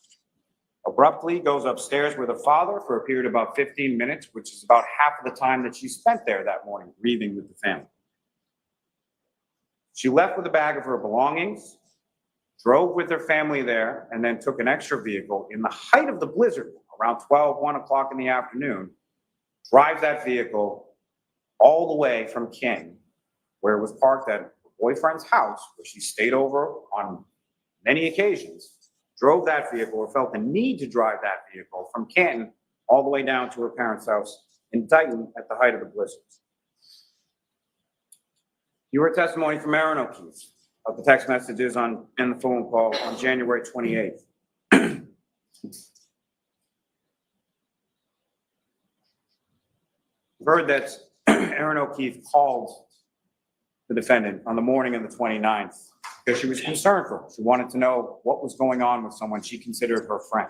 abruptly goes upstairs with her father for a period of about 15 minutes, which is about half of the time that she spent there that morning grieving with the family. She left with a bag of her belongings, drove with her family there, and then took an extra vehicle in the height of the blizzard, around 1 o'clock in the afternoon, drives that vehicle all the way from Canton, where it was parked at her boyfriend's house, where she stayed over on many occasions, drove that vehicle or felt the need to drive that vehicle from Canton all the way down to her parents' house in Dighton at the height of the blizzard. You heard testimony from Aaron O'Keefe of the text messages and the phone call on January 28th. We've heard that Aaron O'Keefe called the defendant on the morning of the 29th because she was concerned for her. She wanted to know what was going on with someone she considered her friend.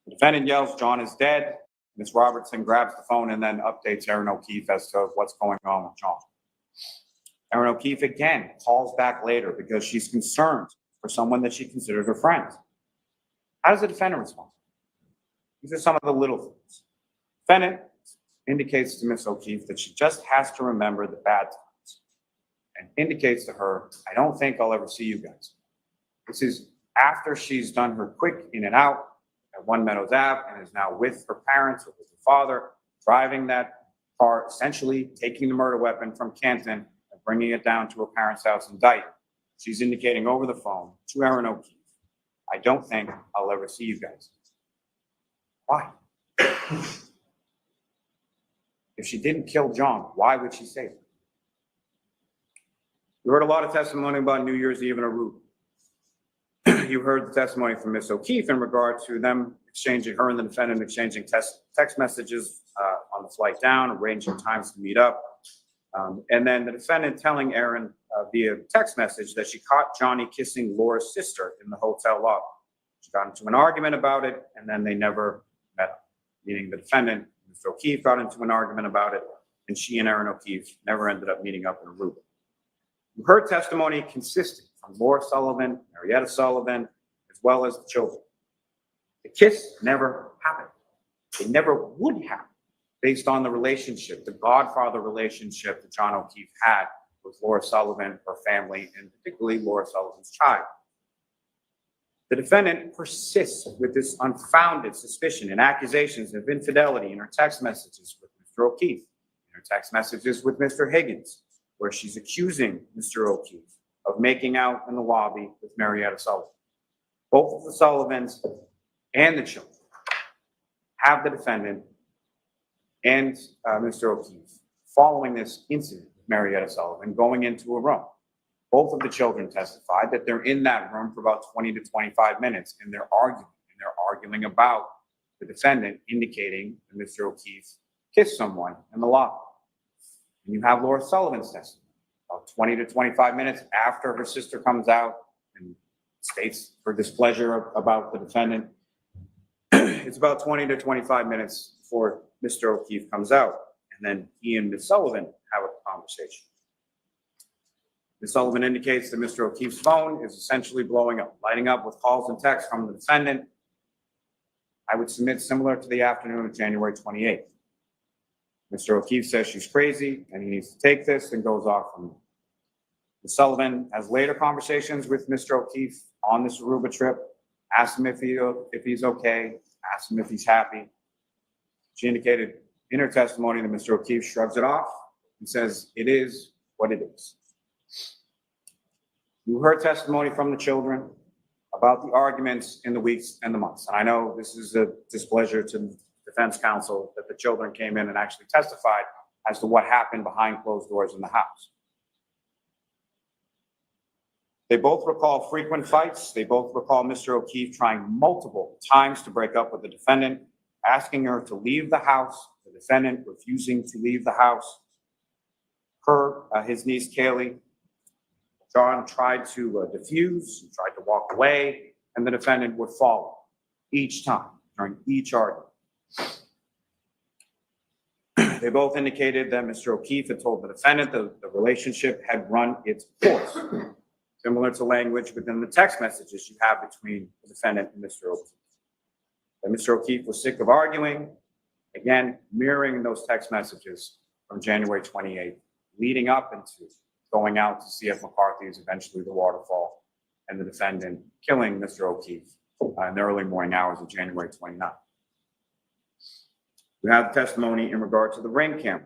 The defendant yells, "John is dead." Ms. Robertson grabs the phone and then updates Aaron O'Keefe as to what's going on with John. Aaron O'Keefe again calls back later because she's concerned for someone that she considered her friend. How does the defendant respond? These are some of the little things. Defendant indicates to Ms. O'Keefe that she just has to remember the bad times and indicates to her, "I don't think I'll ever see you guys." This is after she's done her quick in and out at One Meadows Ave and is now with her parents or with her father, driving that car, essentially taking the murder weapon from Canton and bringing it down to her parents' house in Dighton. She's indicating over the phone to Aaron O'Keefe, "I don't think I'll ever see you guys." Why? If she didn't kill John, why would she say that? You heard a lot of testimony about New Year's Eve in Aruba. You heard the testimony from Ms. O'Keefe in regard to them exchanging, her and the defendant exchanging text messages on the flight down, arranging times to meet up. And then the defendant telling Aaron via text message that she caught Johnny kissing Laura's sister in the hotel lobby. She got into an argument about it, and then they never met up, meaning the defendant, Mr. O'Keefe, got into an argument about it, and she and Aaron O'Keefe never ended up meeting up in Aruba. You heard testimony consistent from Laura Sullivan, Marietta Sullivan, as well as the children. The kiss never happened. It never would happen based on the relationship, the godfather relationship that John O'Keefe had with Laura Sullivan, her family, and particularly Laura Sullivan's child. The defendant persists with this unfounded suspicion and accusations of infidelity in her text messages with Mr. O'Keefe, in her text messages with Mr. Higgins, where she's accusing Mr. O'Keefe of making out in the lobby with Marietta Sullivan. Both of the Sullivans and the children have the defendant and Mr. O'Keefe following this incident with Marietta Sullivan going into a room. Both of the children testified that they're in that room for about 20 to 25 minutes and they're arguing about the defendant indicating that Mr. O'Keefe kissed someone in the lobby. And you have Laura Sullivan's testimony about 20 to 25 minutes after her sister comes out and states her displeasure about the defendant. It's about 20 to 25 minutes before Mr. O'Keefe comes out, and then he and Ms. Sullivan have a conversation. Ms. Sullivan indicates that Mr. O'Keefe's phone is essentially blowing up, lighting up with calls and texts from the defendant. I would submit similar to the afternoon of January 28th. Mr. O'Keefe says she's crazy and he needs to take this and goes off from there. Ms. Sullivan has later conversations with Mr. O'Keefe on this Aruba trip, asks him if he's okay, asks him if he's happy. She indicated in her testimony that Mr. O'Keefe shrugs it off and says it is what it is. You heard testimony from the children about the arguments in the weeks and the months. And I know this is a displeasure to the defense counsel that the children came in and actually testified as to what happened behind closed doors in the house. They both recall frequent fights. They both recall Mr. O'Keefe trying multiple times to break up with the defendant, asking her to leave the house, the defendant refusing to leave the house. His niece Kaylee, John tried to diffuse, tried to walk away, and the defendant would follow each time during each argument. They both indicated that Mr. O'Keefe had told the defendant that the relationship had run its course, similar to language within the text messages you have between the defendant and Mr. O'Keefe. That Mr. O'Keefe was sick of arguing, again, mirroring those text messages from January 28th, leading up into going out to see if McCarthy's, eventually the waterfall, and the defendant killing Mr. O'Keefe in the early morning hours of January 29th. We have testimony in regard to the ring camera.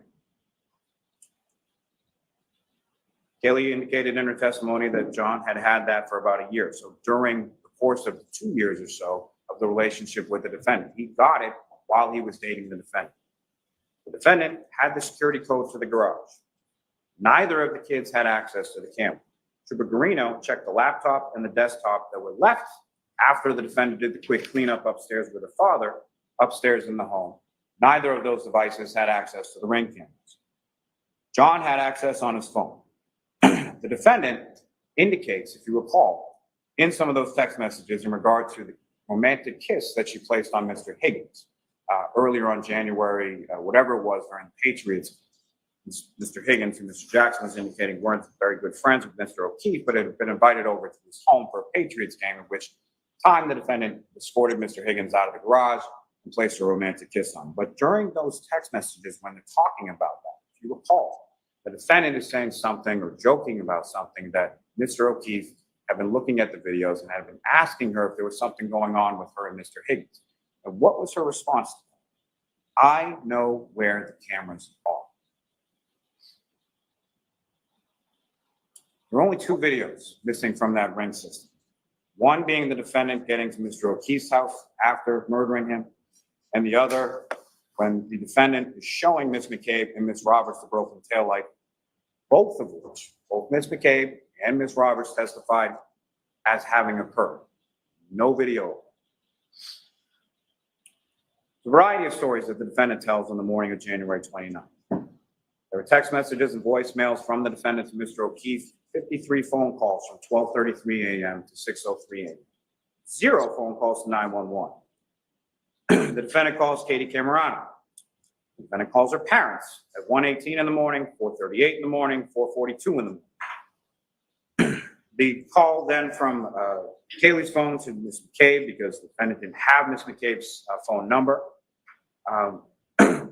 Kaylee indicated in her testimony that John had had that for about a year. So during the course of 2 years or so of the relationship with the defendant, he got it while he was dating the defendant. The defendant had the security code for the garage. Neither of the kids had access to the camera. Trooper Garino checked the laptop and the desktop that were left after the defendant did the quick cleanup upstairs with her father, upstairs in the home. Neither of those devices had access to the ring cameras. John had access on his phone. The defendant indicates, if you recall, in some of those text messages in regard to the romantic kiss that she placed on Mr. Higgins earlier on January, whatever it was, during the Patriots. Mr. Higgins and Mr. Jackson was indicating weren't very good friends with Mr. O'Keefe, but had been invited over to his home for a Patriots game, in which time the defendant escorted Mr. Higgins out of the garage and placed a romantic kiss on him. But during those text messages, when they're talking about that, if you recall, the defendant is saying something or joking about something that Mr. O'Keefe had been looking at the videos and had been asking her if there was something going on with her and Mr. Higgins. And what was her response to that? I know where the cameras are. There are only 2 videos missing from that ring system. One being the defendant getting to Mr. O'Keefe's house after murdering him, and the other when the defendant is showing Ms. McCabe and Ms. Roberts the broken taillight, both of which, both Ms. McCabe and Ms. Roberts testified as having occurred. No video. The variety of stories that the defendant tells on the morning of January 29th. There were text messages and voicemails from the defendant to Mr. O'Keefe, 53 phone calls from 12:33 a.m. to 6:03 a.m. 0 phone calls to 911. The defendant calls Katie Camerano. The defendant calls her parents at 1:18 in the morning, 4:38 in the morning, 4:42 in the morning. The call then from Kaylee's phone to Ms. McCabe, because the defendant didn't have Ms. McCabe's phone number.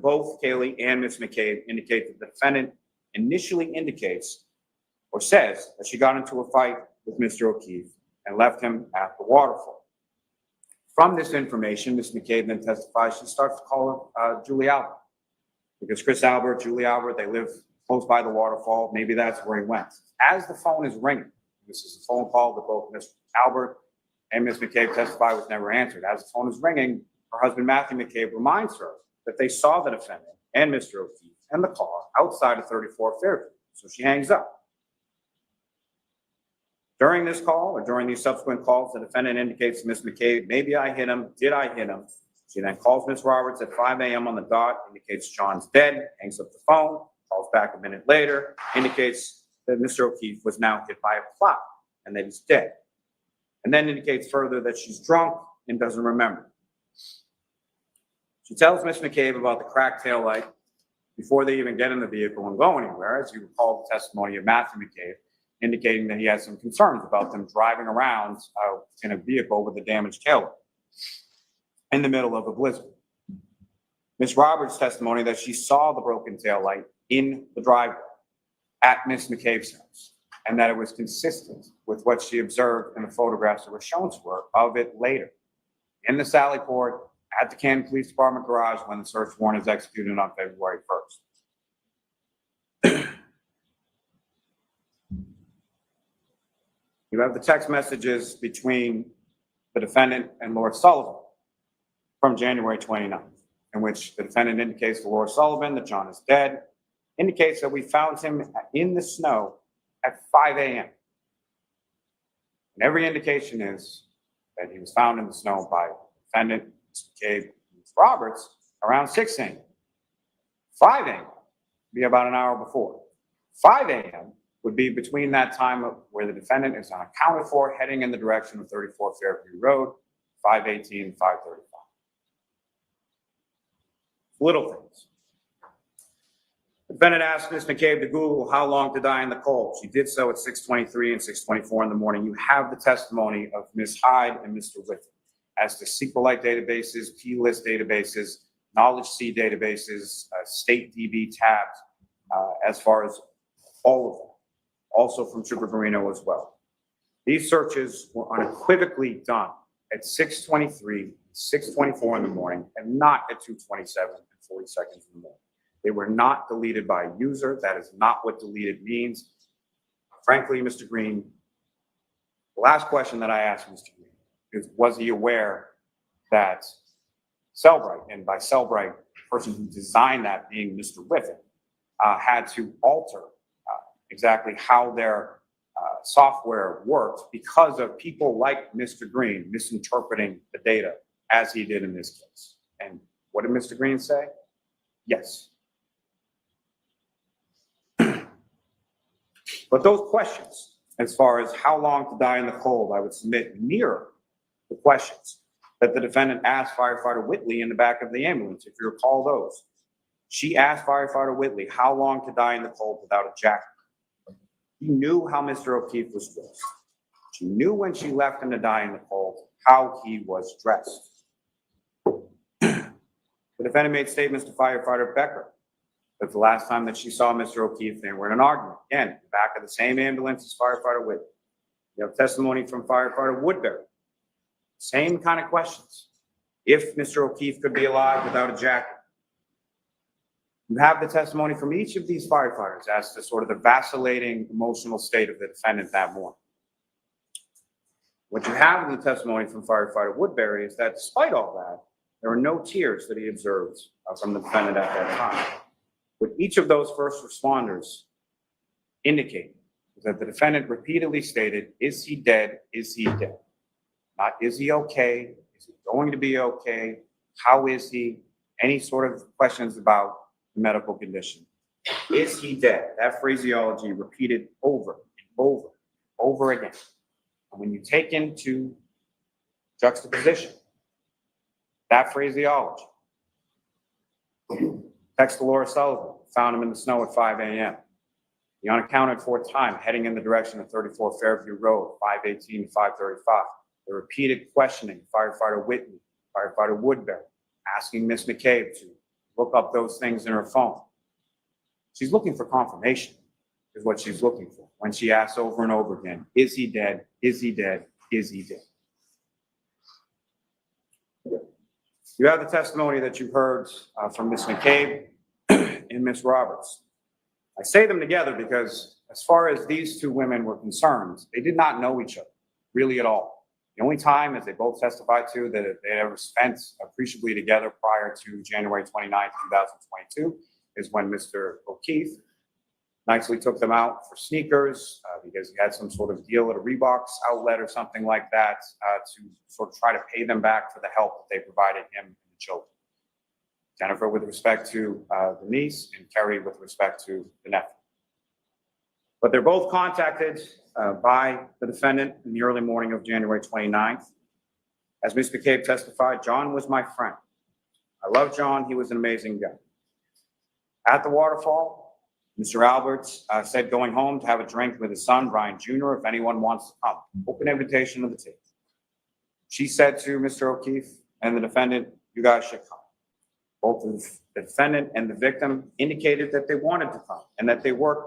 Both Kaylee and Ms. McCabe indicate that the defendant initially indicates or says that she got into a fight with Mr. O'Keefe and left him at the waterfall. From this information, Ms. McCabe then testifies she starts to call Julie Albert. Because Chris Albert, Julie Albert, they live close by the waterfall. Maybe that's where he went. As the phone is ringing, this is a phone call that both Ms. Albert and Ms. McCabe testify was never answered. As the phone is ringing, her husband Matthew McCabe reminds her that they saw the defendant and Mr. O'Keefe and the car outside of 34 Fairview. So she hangs up. During this call, or during these subsequent calls, the defendant indicates to Ms. McCabe, maybe I hit him, did I hit him? She then calls Ms. Roberts at 5 a.m. on the dot, indicates John's dead, hangs up the phone, calls back a minute later, indicates that Mr. O'Keefe was now hit by a plow and that he's dead. And then indicates further that she's drunk and doesn't remember. She tells Ms. McCabe about the cracked taillight before they even get in the vehicle and go anywhere, as you recall the testimony of Matthew McCabe, indicating that he had some concerns about them driving around in a vehicle with a damaged taillight in the middle of a blizzard. Ms. Roberts' testimony that she saw the broken taillight in the driveway at Ms. McCabe's house, and that it was consistent with what she observed in the photographs that were shown to her of it later in the Sally Port at the Canton Police Department garage when the search warrant is executed on February 1st. You have the text messages between the defendant and Laura Sullivan from January 29th, in which the defendant indicates to Laura Sullivan that John is dead, indicates that we found him in the snow at 5 a.m. And every indication is that he was found in the snow by the defendant, Mr. McCabe, and Ms. Roberts, around 6 a.m. 5 a.m. would be about an hour before. 5 a.m. would be between that time of where the defendant is unaccounted for, heading in the direction of 34 Fairview Road, 5:18 and 5:35. Little things. The defendant asked Ms. McCabe to Google how long to die in the cold. She did so at 6:23 and 6:24 in the morning. You have the testimony of Ms. Hyde and Mr. Whitton as to SQLite databases, P-list databases, Knowledge C databases, state DB tabs, as far as all of them. Also from Trooper Garino as well. These searches were unequivocally done at 6:23, 6:24 in the morning, and not at 2:27 and 40 seconds in the morning. They were not deleted by a user. That is not what deleted means. Frankly, Mr. Green, the last question that I asked Mr. Green is, was he aware that Cellbrite, and by Cellbrite, the person who designed that being Mr. Whiffen, had to alter exactly how their software worked because of people like Mr. Green misinterpreting the data as he did in this case. And what did Mr. Green say? Yes. But those questions, as far as how long to die in the cold, I would submit mirror the questions that the defendant asked firefighter Whitley in the back of the ambulance, if you recall those. She asked firefighter Whitley how long to die in the cold without a jacket. He knew how Mr. O'Keefe was dressed. She knew when she left him to die in the cold how he was dressed. The defendant made statements to firefighter Becker that the last time that she saw Mr. O'Keefe, they were in an argument. Again, in the back of the same ambulance as firefighter Whitley. You have testimony from firefighter Woodbury. Same kind of questions. If Mr. O'Keefe could be alive without a jacket. You have the testimony from each of these firefighters as to sort of the vacillating emotional state of the defendant that morning. What you have in the testimony from firefighter Woodbury is that despite all that, there were no tears that he observed from the defendant at that time. What each of those first responders indicate is that the defendant repeatedly stated, is he dead? Is he dead? Not, is he okay? Is he going to be okay? How is he? Any sort of questions about the medical condition. Is he dead? That phraseology repeated over and over again. And when you take into juxtaposition that phraseology, text to Laura Sullivan, found him in the snow at 5 a.m. The unaccounted for time heading in the direction of 34 Fairview Road, 5:18 to 5:35. The repeated questioning, firefighter Whitney, firefighter Woodbury, asking Ms. McCabe to look up those things in her phone. She's looking for confirmation, is what she's looking for. When she asks over and over again, is he dead? Is he dead? Is he dead? You have the testimony that you heard from Ms. McCabe and Ms. Roberts. I say them together because as far as these two women were concerned, they did not know each other really at all. The only time, as they both testified to, that they ever spent appreciably together prior to January 29, 2022 is when Mr. O'Keefe nicely took them out for sneakers because he had some sort of deal at a Reeboks outlet or something like that to sort of try to pay them back for the help that they provided him and the children. Jennifer with respect to the niece and Kerry with respect to the nephew. But they're both contacted by the defendant in the early morning of January 29th. As Ms. McCabe testified, John was my friend. I love John. He was an amazing guy. At the waterfall, Mr. Alberts said going home to have a drink with his son, Brian Jr., if anyone wants to come. Open invitation to the table. She said to Mr. O'Keefe and the defendant, you guys should come. Both the defendant and the victim indicated that they wanted to come and that they were.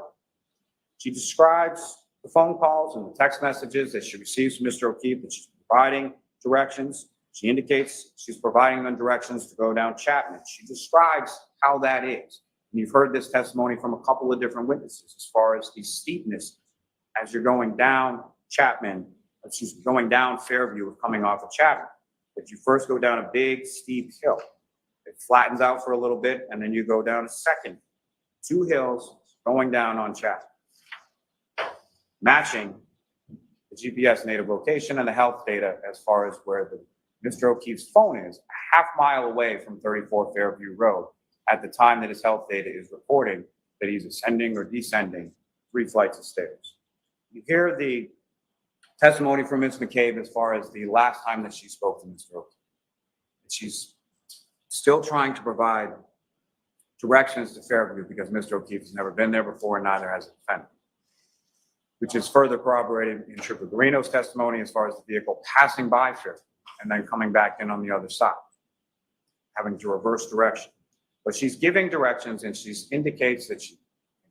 She describes the phone calls and the text messages that she receives from Mr. O'Keefe that she's providing directions. She indicates she's providing them directions to go down Chapman. She describes how that is. And you've heard this testimony from a couple of different witnesses as far as the steepness as you're going down Chapman, going down Fairview of coming off of Chapman. That you first go down a big steep hill. It flattens out for a little bit, and then you go down a second, 2 hills going down on Chapman. Matching the GPS native location and the health data as far as where Mr. O'Keefe's phone is, a half mile away from 34 Fairview Road at the time that his health data is reporting that he's ascending or descending 3 flights of stairs. You hear the testimony from Ms. McCabe as far as the last time that she spoke to Mr. O'Keefe. She's still trying to provide directions to Fairview because Mr. O'Keefe has never been there before and neither has the defendant, which is further corroborated in Trooper Garino's testimony as far as the vehicle passing by Fairview and then coming back in on the other side, having to reverse direction. But she's giving directions and she indicates that she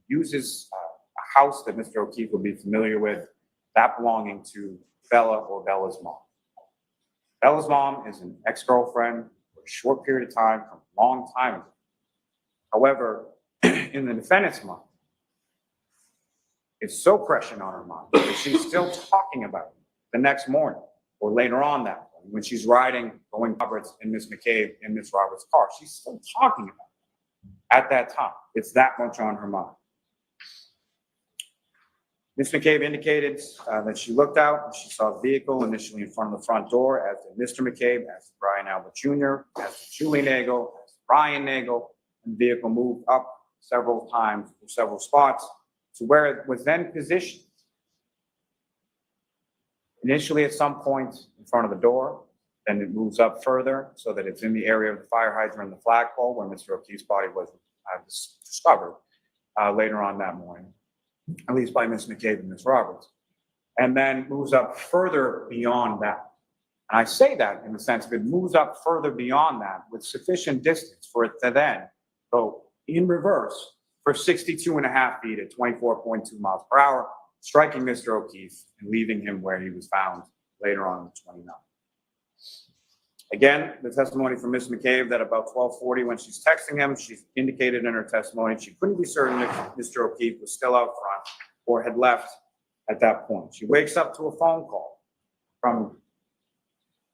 uses a house that Mr. O'Keefe would be familiar with, that belonging to Bella or Bella's mom. Bella's mom is an ex-girlfriend for a short period of time, from a long time ago. However, in the defendant's mind, it's so prescient on her mind that she's still talking about it the next morning or later on that morning when she's riding, going Roberts and Miss McCabe in Miss Roberts' car. She's still talking about it at that time. It's that much on her mind. Miss McCabe indicated that she looked out and she saw the vehicle initially in front of the front door, as did Mr. McCabe, as did Brian Albert Jr., as did Julie Nagel, as did Brian Nagel, and the vehicle moved up several times to several spots to where it was then positioned. Initially at some point in front of the door, then it moves up further so that it's in the area of the fire hydrant and the flagpole where Mr. O'Keefe's body was discovered later on that morning, at least by Miss McCabe and Miss Roberts, and then moves up further beyond that. And I say that in the sense that it moves up further beyond that with sufficient distance for it to then go in reverse for 62.5 feet at 24.2 miles per hour, striking Mr. O'Keefe and leaving him where he was found later on the 29th. Again, the testimony from Ms. McCabe that about 12:40 when she's texting him, she indicated in her testimony she couldn't be certain if Mr. O'Keefe was still out front or had left at that point. She wakes up to a phone call from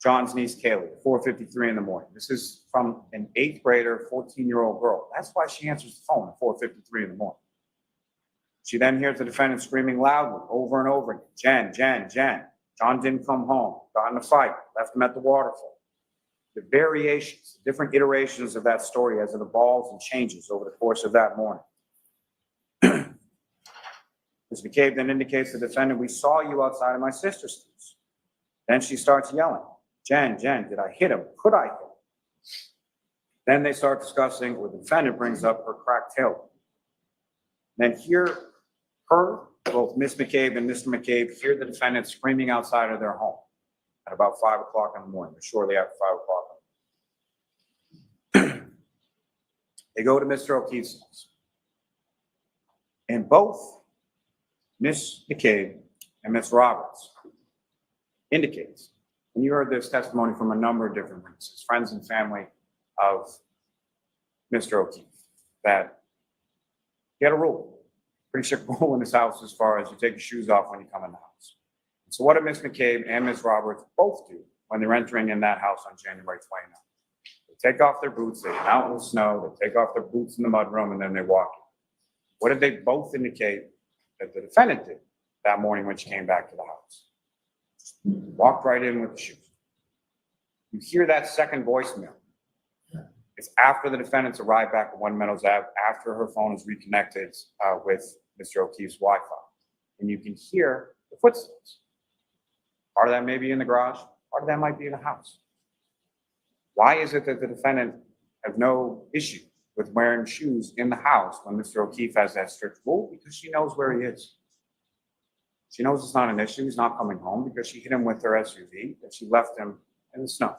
John's niece, Kaylee, at 4:53 in the morning. This is from an 8th grader, 14-year-old girl. That's why she answers the phone at 4:53 in the morning. She then hears the defendant screaming loudly over and over again, Jen, Jen, Jen. John didn't come home, got in a fight, left him at the waterfall. The variations, the different iterations of that story as it evolves and changes over the course of that morning. Ms. McCabe then indicates to the defendant, we saw you outside of my sister's house. Then she starts yelling, Jen, Jen, did I hit him? Could I hit him? Then they start discussing, or the defendant brings up her cracked tail. Then both Ms. McCabe and Mr. McCabe hear the defendant screaming outside of their home at about 5 o'clock in the morning, or shortly after 5 o'clock. They go to Mr. O'Keefe's house. And both Ms. McCabe and Ms. Roberts indicates And you heard this testimony from a number of different witnesses, friends and family of Mr. O'Keefe, that he had a rule, pretty strict rule in his house as far as you take your shoes off when you come in the house. And so what did Ms. McCabe and Ms. Roberts both do when they're entering in that house on January 29th? They take off their boots, they come out in the snow, they take off their boots in the mudroom, and then they walk in. What did they both indicate that the defendant did that morning when she came back to the house? Walked right in with the shoes. You hear that second voicemail. It's after the defendants arrived back at 1 Meadows Ave, after her phone is reconnected with Mr. O'Keefe's Wi-Fi. And you can hear the footsteps. Part of that may be in the garage, part of that might be in the house. Why is it that the defendant have no issue with wearing shoes in the house when Mr. O'Keefe has that strict rule? Because she knows where he is. She knows it's not an issue. He's not coming home because she hit him with her SUV and she left him in the snow.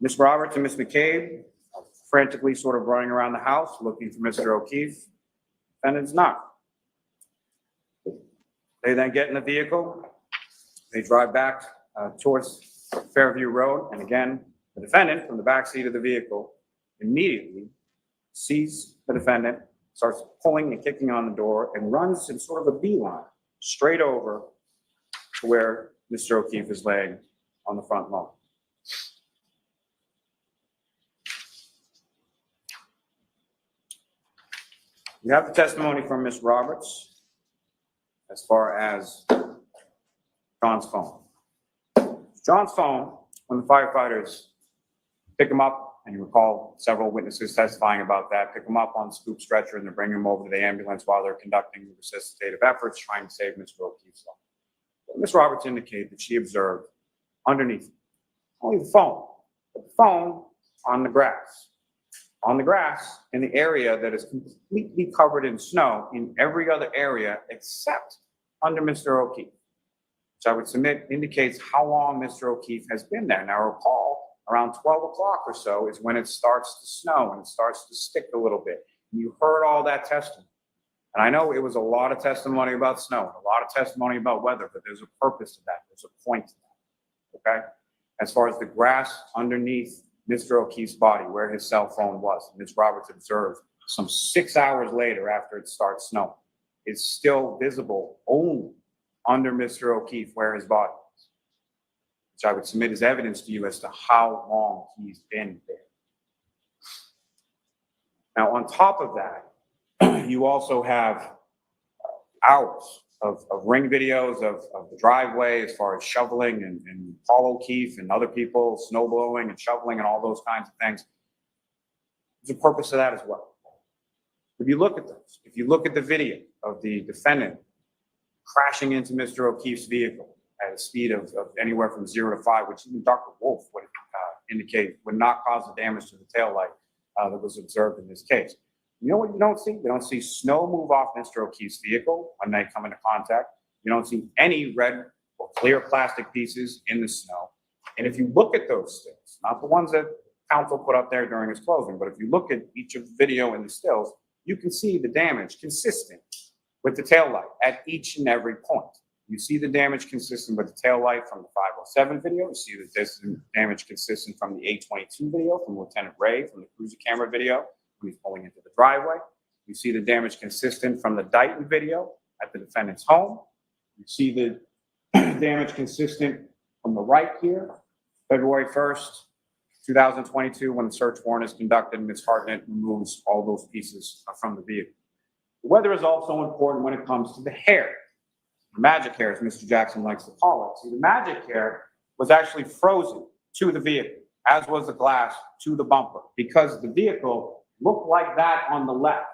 Ms. Roberts and Ms. McCabe are frantically sort of running around the house looking for Mr. O'Keefe. Defendant's not. They then get in the vehicle. They drive back towards Fairview Road. And again, the defendant from the back seat of the vehicle immediately sees the defendant, starts pulling and kicking on the door, and runs in sort of a beeline straight over to where Mr. O'Keefe is laying on the front lawn. We have the testimony from Ms. Roberts as far as John's phone. John's phone, when the firefighters pick him up, and you recall several witnesses testifying about that, pick him up on the scoop stretcher and they bring him over to the ambulance while they're conducting resuscitative efforts trying to save Mr. O'Keefe's life. Ms. Roberts indicated that she observed underneath only the phone, but the phone on the grass in the area that is completely covered in snow in every other area except under Mr. O'Keefe, which I would submit indicates how long Mr. O'Keefe has been there. Now recall, around 12 o'clock or so is when it starts to snow and it starts to stick a little bit. And you heard all that testimony. And I know it was a lot of testimony about snow, and a lot of testimony about weather, but there's a purpose to that. There's a point to that, okay? As far as the grass underneath Mr. O'Keefe's body, where his cell phone was, Ms. Roberts observed some 6 hours later after it starts snowing, it's still visible only under Mr. O'Keefe where his body is, which I would submit as evidence to you as to how long he's been there. Now, on top of that, you also have hours of ring videos of the driveway as far as shoveling and Paul O'Keefe and other people snow blowing and shoveling and all those kinds of things. There's a purpose to that as well. If you look at those, if you look at the video of the defendant crashing into Mr. O'Keefe's vehicle at a speed of anywhere from 0 to 5, which even Dr. Wolf would indicate would not cause the damage to the taillight that was observed in this case. You know what you don't see? You don't see snow move off Mr. O'Keefe's vehicle when they come into contact. You don't see any red or clear plastic pieces in the snow. And if you look at those stills, not the ones that counsel put up there during his closing, but if you look at each of the video and the stills, you can see the damage consistent with the taillight at each and every point. You see the damage consistent with the taillight from the 507 video. You see the damage consistent from the 822 video from Lieutenant Ray from the cruiser camera video when he's pulling into the driveway. You see the damage consistent from the Dighton video at the defendant's home. You see the damage consistent from the right here, February 1st, 2022, when the search warrant is conducted, Ms. Hartnett removes all those pieces from the vehicle. The weather is also important when it comes to the hair. The magic hair, as Mr. Jackson likes to call it. See, the magic hair was actually frozen to the vehicle, as was the glass to the bumper, because the vehicle looked like that on the left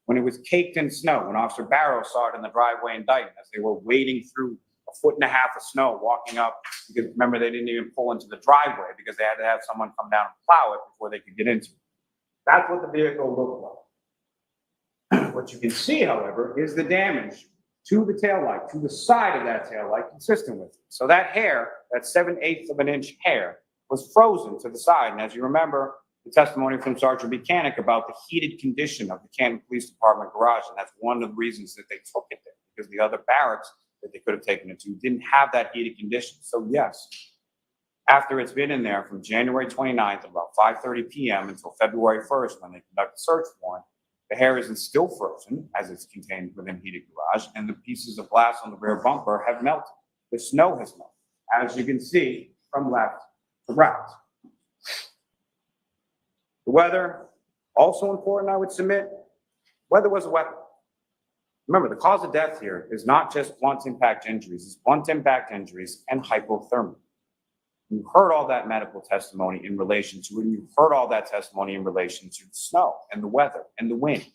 when it was caked in snow, when Officer Barrow saw it in the driveway in Dighton as they were wading through 1.5 feet of snow, walking up, because remember, they didn't even pull into the driveway because they had to have someone come down and plow it before they could get into it. That's what the vehicle looked like. What you can see, however, is the damage to the taillight, to the side of that taillight, consistent with it. So that hair, that 7/8 of an inch hair, was frozen to the side. And as you remember, the testimony from Sergeant Buchanan about the heated condition of the Canton Police Department garage, and that's one of the reasons that they took it there, because the other barracks that they could have taken it to didn't have that heated condition. So yes, after it's been in there from January 29th at about 5:30 p.m. until February 1st when they conduct the search warrant, the hair isn't still frozen as it's contained within heated garage, and the pieces of glass on the rear bumper have melted. The snow has melted, as you can see from left to right. The weather, also important, I would submit, weather was a weapon. Remember, the cause of death here is not just blunt impact injuries, it's blunt impact injuries and hypothermia. You heard all that medical testimony in relation to it, and you heard all that testimony in relation to the snow and the weather and the wind.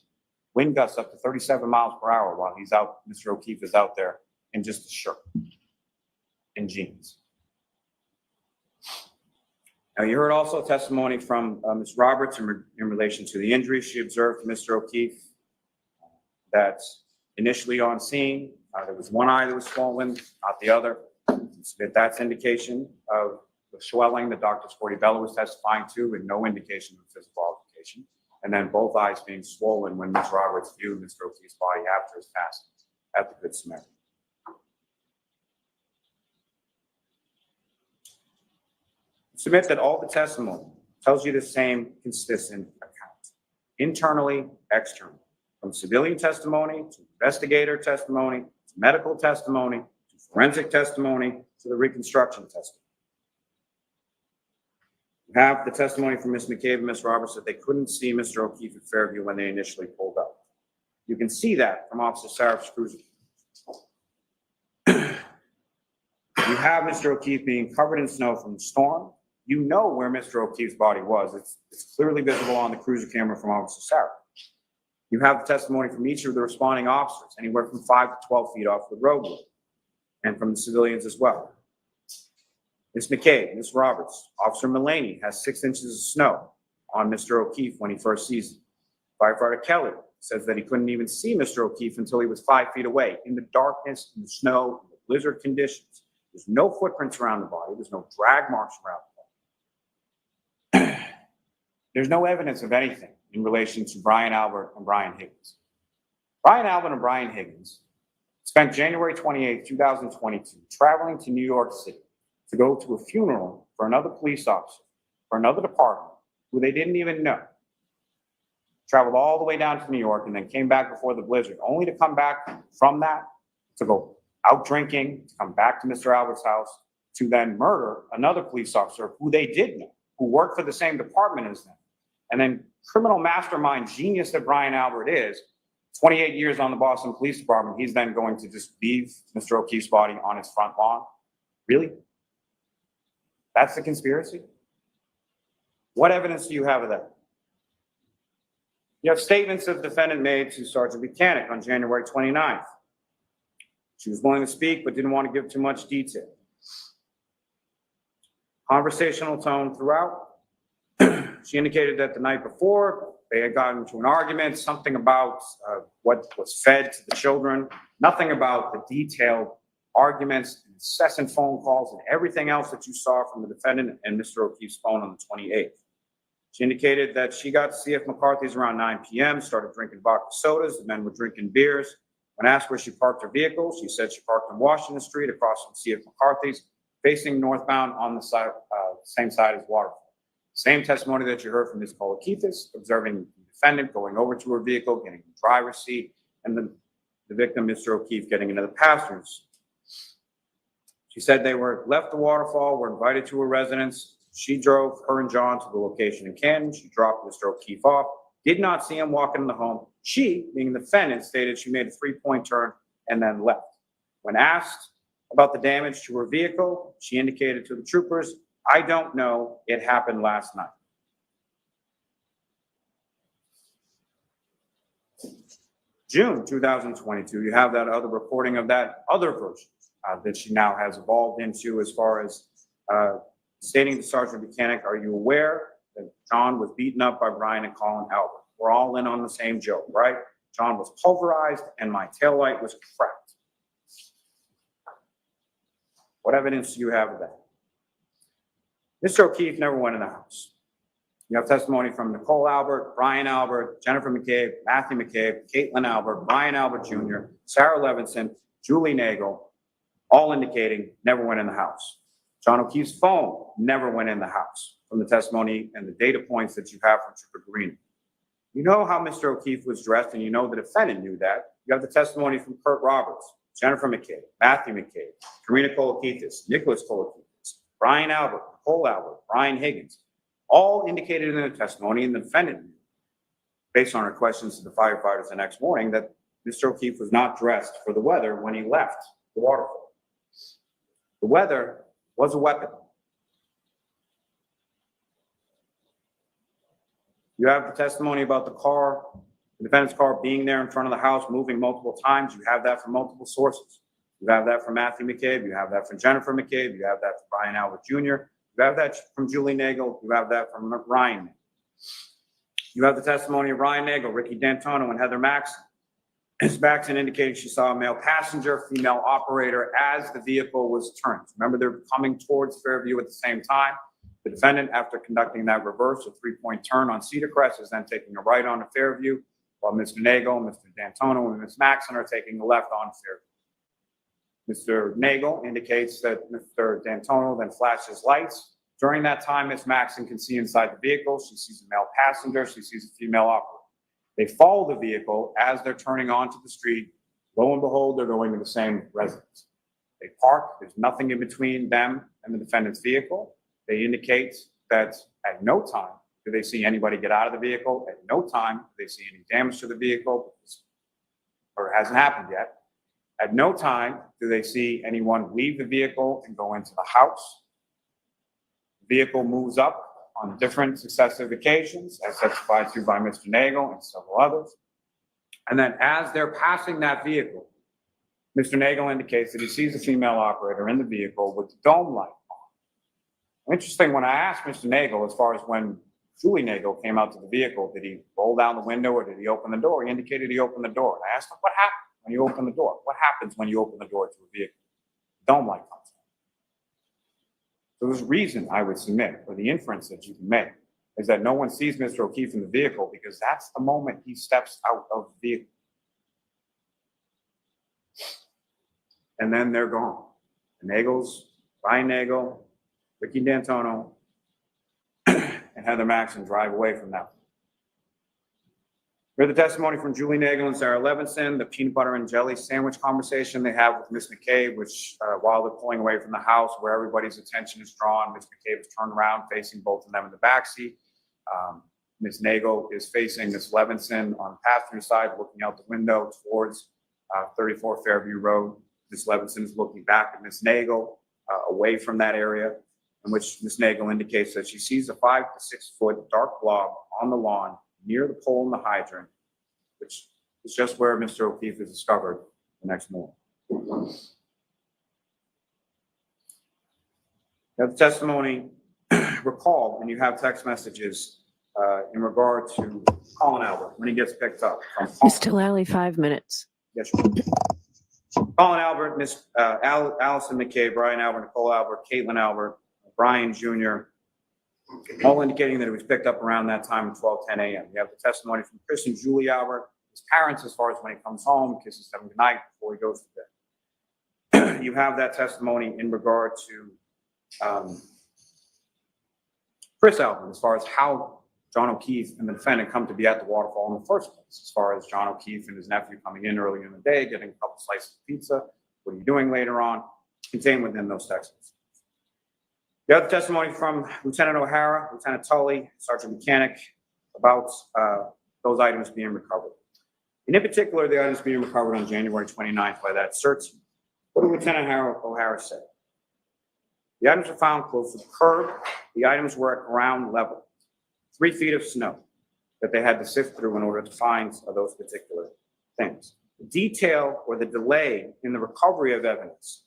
Wind gusts up to 37 miles per hour while he's out, Mr. O'Keefe is out there in just a shirt and jeans. Now, you heard also testimony from Ms. Roberts in relation to the injuries she observed to Mr. O'Keefe. That initially on scene, there was one eye that was swollen, not the other. That's indication of the swelling that Dr. Sportibello was testifying to, and no indication of physical altercation. And then both eyes being swollen when Ms. Roberts viewed Mr. O'Keefe's body after his passing at the Good Samaritan. Submit that all the testimony tells you the same consistent account, internally, externally, from civilian testimony to investigator testimony to medical testimony to forensic testimony to the reconstruction testimony. You have the testimony from Ms. McCabe and Ms. Roberts that they couldn't see Mr. O'Keefe at Fairview when they initially pulled up. You can see that from Officer Sarif's cruiser. You have Mr. O'Keefe being covered in snow from the storm. You know where Mr. O'Keefe's body was. It's clearly visible on the cruiser camera from Officer Sarif. You have the testimony from each of the responding officers, anywhere from 5 to 12 feet off the roadway, and from the civilians as well. Ms. McCabe, Ms. Roberts, Officer Mullaney has 6 inches of snow on Mr. O'Keefe when he first sees him. Firefighter Kelly says that he couldn't even see Mr. O'Keefe until he was 5 feet away in the darkness, in the snow, in the blizzard conditions. There's no footprints around the body. There's no drag marks around the body. There's no evidence of anything in relation to Brian Albert and Brian Higgins. Brian Albert and Brian Higgins spent January 28, 2022, traveling to New York City to go to a funeral for another police officer, for another department, who they didn't even know. Traveled all the way down to New York and then came back before the blizzard, only to come back from that to go out drinking, to come back to Mr. Albert's house, to then murder another police officer who they did know, who worked for the same department as them. And then criminal mastermind genius that Brian Albert is, 28 years on the Boston Police Department, he's then going to just leave Mr. O'Keefe's body on his front lawn? Really? That's the conspiracy? What evidence do you have of that? You have statements that the defendant made to Sergeant Buchanan on January 29th. She was willing to speak, but didn't want to give too much detail. Conversational tone throughout. She indicated that the night before, they had gotten into an argument, something about what was fed to the children, nothing about the detailed arguments, incessant phone calls, and everything else that you saw from the defendant and Mr. O'Keefe's phone on the 28th. She indicated that she got to C.F. McCarthy's around 9 p.m., started drinking vodka sodas, the men were drinking beers. When asked where she parked her vehicle, she said she parked on Washington Street across from C.F. McCarthy's, facing northbound on the side, same side as Waterfall. Same testimony that you heard from Ms. Kolakithis, observing the defendant going over to her vehicle, getting in the driver's seat, and the victim, Mr. O'Keefe, getting into the passenger's. She said they were left the Waterfall, were invited to her residence. She drove her and John to the location in Canton. She dropped Mr. O'Keefe off, did not see him walk into the home. She, being the defendant, stated she made a 3-point turn and then left. When asked about the damage to her vehicle, she indicated to the troopers, "I don't know, it happened last night." June 2022, you have that other reporting of that other version that she now has evolved into, as far as stating to Sergeant Buchanan, "Are you aware that John was beaten up by Brian and Colin Albert? We're all in on the same joke, right? John was pulverized and my taillight was cracked." What evidence do you have of that? Mr. O'Keefe never went in the house. You have testimony from Nicole Albert, Brian Albert, Jennifer McCabe, Matthew McCabe, Caitlin Albert, Brian Albert Jr., Sarah Levinson, Julie Nagel, all indicating never went in the house. John O'Keefe's phone never went in the house from the testimony and the data points that you have from Trooper Green. You know how Mr. O'Keefe was dressed, and you know the defendant knew that. You have the testimony from Kurt Roberts, Jennifer McCabe, Matthew McCabe, Karina Kolakithis, Nicholas Kolakithis, Brian Albert, Nicole Albert, Brian Higgins, all indicated in their testimony, and the defendant knew, based on her questions to the firefighters the next morning, that Mr. O'Keefe was not dressed for the weather when he left the waterfall. The weather was a weapon. You have the testimony about the car, the defendant's car being there in front of the house, moving multiple times. You have that from multiple sources. You have that from Matthew McCabe. You have that from Jennifer McCabe. You have that from Brian Albert Jr. You have that from Julie Nagel. You have that from Ryan. You have the testimony of Ryan Nagel, Ricky D'Antonio, and Heather Maxson. Ms. Maxson indicated she saw a male passenger, female operator as the vehicle was turned. Remember, they're coming towards Fairview at the same time. The defendant, after conducting that reverse, a three-point turn on Cedar Crest, is then taking a right onto Fairview, while Mr. Nagel, Mr. D'Antonio, and Ms. Maxson are taking the left on Fairview. Mr. Nagel indicates that Mr. D'Antonio then flashes lights. During that time, Ms. Maxson can see inside the vehicle. She sees a male passenger. She sees a female operator. They follow the vehicle as they're turning onto the street. Lo and behold, they're going to the same residence. They park. There's nothing in between them and the defendant's vehicle. They indicate that at no time do they see anybody get out of the vehicle. At no time do they see any damage to the vehicle, or it hasn't happened yet. At no time do they see anyone leave the vehicle and go into the house. The vehicle moves up on different successive occasions, as testified to by Mr. Nagel and several others. And then as they're passing that vehicle, Mr. Nagel indicates that he sees a female operator in the vehicle with the dome light on. Interesting, when I asked Mr. Nagel, as far as when Julie Nagel came out to the vehicle, did he roll down the window or did he open the door? He indicated he opened the door. And I asked him, what happened when you open the door? What happens when you open the door to a vehicle? Dome light comes on. So there's a reason I would submit, or the inference that you can make, is that no one sees Mr. O'Keefe in the vehicle because that's the moment he steps out of the vehicle. And then they're gone. The Nagels, Brian Nagel, Ricky D'Antonio, and Heather Maxson drive away from that. We have the testimony from Julie Nagel and Sarah Levinson, the peanut butter and jelly sandwich conversation they have with Ms. McCabe, which while they're pulling away from the house where everybody's attention is drawn, Ms. McCabe is turned around facing both of them in the backseat. Ms. Nagel is facing Ms. Levinson on the passenger side, looking out the window towards 34 Fairview Road. Ms. Levinson is looking back at Ms. Nagel away from that area, in which Ms. Nagel indicates that she sees a 5 to 6 foot dark blob on the lawn near the pole in the hydrant, which is just where Mr. O'Keefe is discovered the next morning. You have the testimony recalled, and you have text messages in regard to Colin Albert when he gets picked up. Mr. Lally, 5 minutes. Yes, Colin Albert, Miss Allison McCabe, Brian Albert, Nicole Albert, Caitlin Albert, Brian Jr., all indicating that it was picked up around that time at 12:10 a.m. You have the testimony from Chris and Julie Albert, his parents, as far as when he comes home, kisses them goodnight before he goes to bed. You have that testimony in regard to Chris Albert, as far as how John O'Keefe and the defendant come to be at the waterfall in the first place, as far as John O'Keefe and his nephew coming in earlier in the day, getting a couple slices of pizza. What are you doing later on? Contained within those texts. You have the testimony from Lieutenant O'Hara, Lieutenant Tully, Sergeant Mechanic about those items being recovered. And in particular, the items being recovered on January 29th by that search team. What did Lieutenant O'Hara say? The items were found close to the curb. The items were at ground level. 3 feet of snow that they had to sift through in order to find those particular things. The detail or the delay in the recovery of evidence.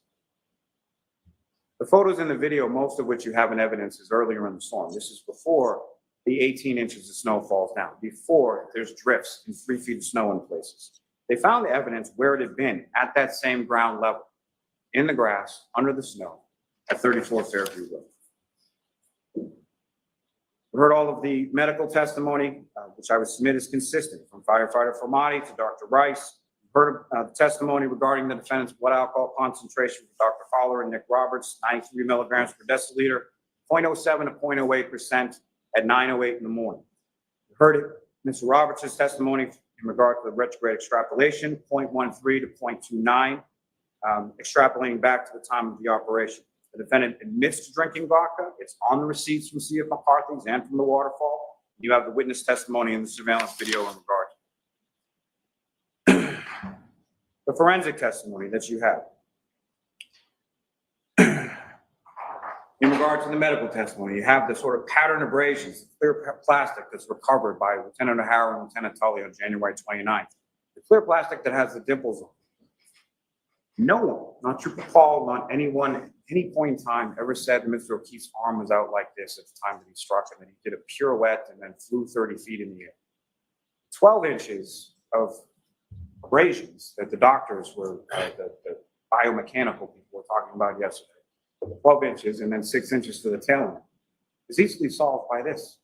The photos in the video, most of which you have in evidence, is earlier in the storm. This is before the 18 inches of snow falls down, before there's drifts and 3 feet of snow in places. They found the evidence where it had been at that same ground level, in the grass, under the snow, at 34 Fairview Road. We heard all of the medical testimony, which I would submit is consistent, from firefighter Formati to Dr. Rice. We Heard the testimony regarding the defendant's blood alcohol concentration for Dr. Fowler and Nick Roberts, 93 milligrams per deciliter, 0.07 to 0.08% at 9:08 in the morning. You heard it, Mr. Roberts' testimony in regard to the retrograde extrapolation, 0.13 to 0.29, extrapolating back to the time of the operation. The defendant admits to drinking vodka. It's on the receipts from C.F. McCarthy's and from the waterfall. You have the witness testimony in the surveillance video in regard. The forensic testimony that you have. In regard to the medical testimony, you have the sort of pattern abrasions, clear plastic that's recovered by Lieutenant O'Hara and Lieutenant Tully on January 29th. The clear plastic that has the dimples on it. No one, not Trooper Paul, not anyone at any point in time ever said that Mr. O'Keefe's arm was out like this at the time that he struck him, and he did a pirouette and then flew 30 feet in the air. 12 inches of abrasions that the doctors were, the biomechanical people were talking about yesterday. 12 inches and then 6 inches to the tail end is easily solved by this.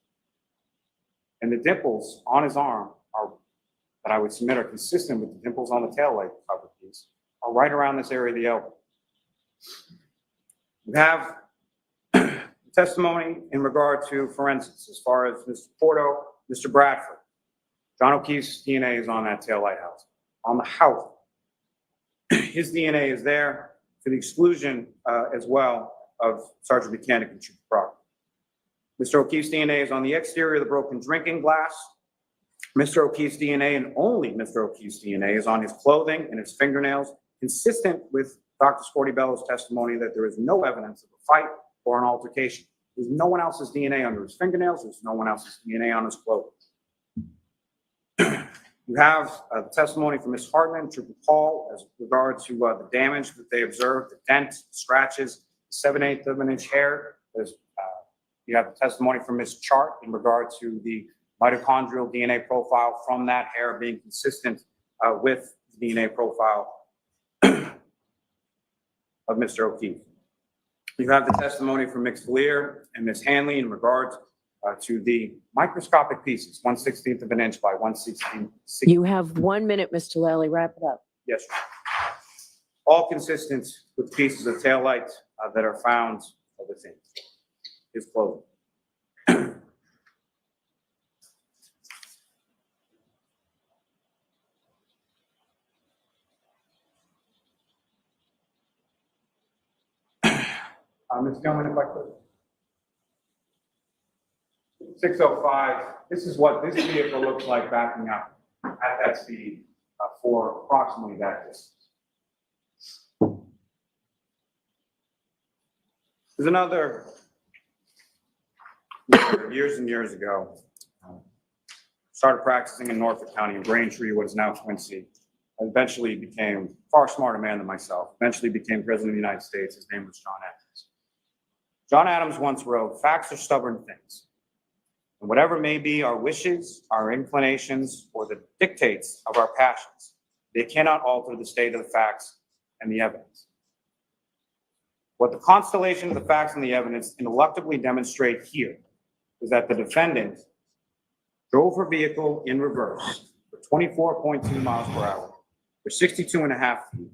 And the dimples on his arm are, that I would submit, are consistent with the dimples on the tail light cover piece, are right around this area of the elbow. We have testimony in regard to forensics as far as Mr. Porto, Mr. Bradford. John O'Keefe's DNA is on that tail light house. On the house, his DNA is there, to the exclusion as well of Sergeant Buchanan and Trooper Proctor. Mr. O'Keefe's DNA is on the exterior of the broken drinking glass. Mr. O'Keefe's DNA, and only Mr. O'Keefe's DNA, is on his clothing and his fingernails, consistent with Dr. Sporty Bellows' testimony that there is no evidence of a fight or an altercation. There's no one else's DNA under his fingernails. There's no one else's DNA on his clothing. You have the testimony from Ms. Hartman, Trooper Paul, as regards to the damage that they observed, the dent, the scratches, the 7/8 of an inch hair. You have the testimony from Ms. Chart in regard to the mitochondrial DNA profile from that hair being consistent with the DNA profile of Mr. O'Keefe. You have the testimony from Ms. Lear and Ms. Hanley in regard to the microscopic pieces, 1/16 of an inch by 1/16. You have 1 minute, Mr. Lally. Wrap it up. Yes, sir. All consistent with pieces of taillight that are found within his clothing. Ms. Gilman, if I could. 605, this is what this vehicle looks like backing up at that speed for approximately that distance. There's another, years and years ago, started practicing in Norfolk County in Braintree, what is now Quincy. I eventually became a far smarter man than myself, eventually became President of the United States. His name was John Adams. John Adams once wrote, "Facts are stubborn things. And whatever may be our wishes, our inclinations, or the dictates of our passions, they cannot alter the state of the facts and the evidence." What the constellation of the facts and the evidence ineluctably demonstrate here is that the defendant drove her vehicle in reverse for 24.2 miles per hour for 62.5 feet,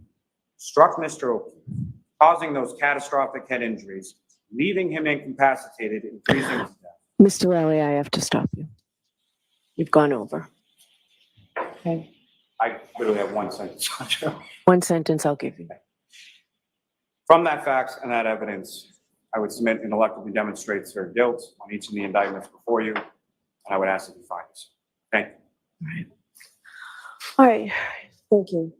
struck Mr. O'Keefe, causing those catastrophic head injuries, leaving him incapacitated and freezing to death. Mr. Lally, I have to stop you. You've gone over. Okay. I literally have one sentence. 1 sentence I'll give you. From that facts and that evidence, I would submit ineluctably demonstrates her guilt on each of the indictments before you, and I would ask that you find this. Thank you. All right, thank you.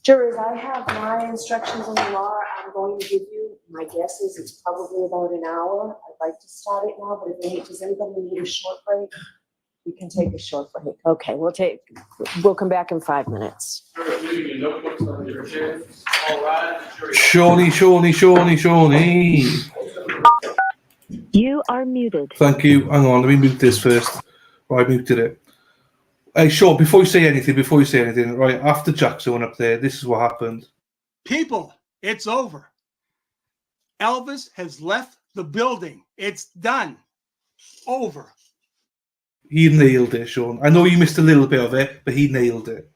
Jurors, I have my instructions on the law I'm going to give you. My guess is it's probably about an hour. I'd like to start it now, but does anybody need a short break? We can take a short break. Okay, we'll come back in 5 minutes. Shawnee. You are muted. Thank you. Hang on, let me mute this first. Right, I muted it. Hey, Sean, before you say anything, right, after Jackson went up there, this is what happened. People, it's over. Elvis has left the building. It's done. Over. He nailed it, Sean. I know you missed a little bit of it, but he nailed it.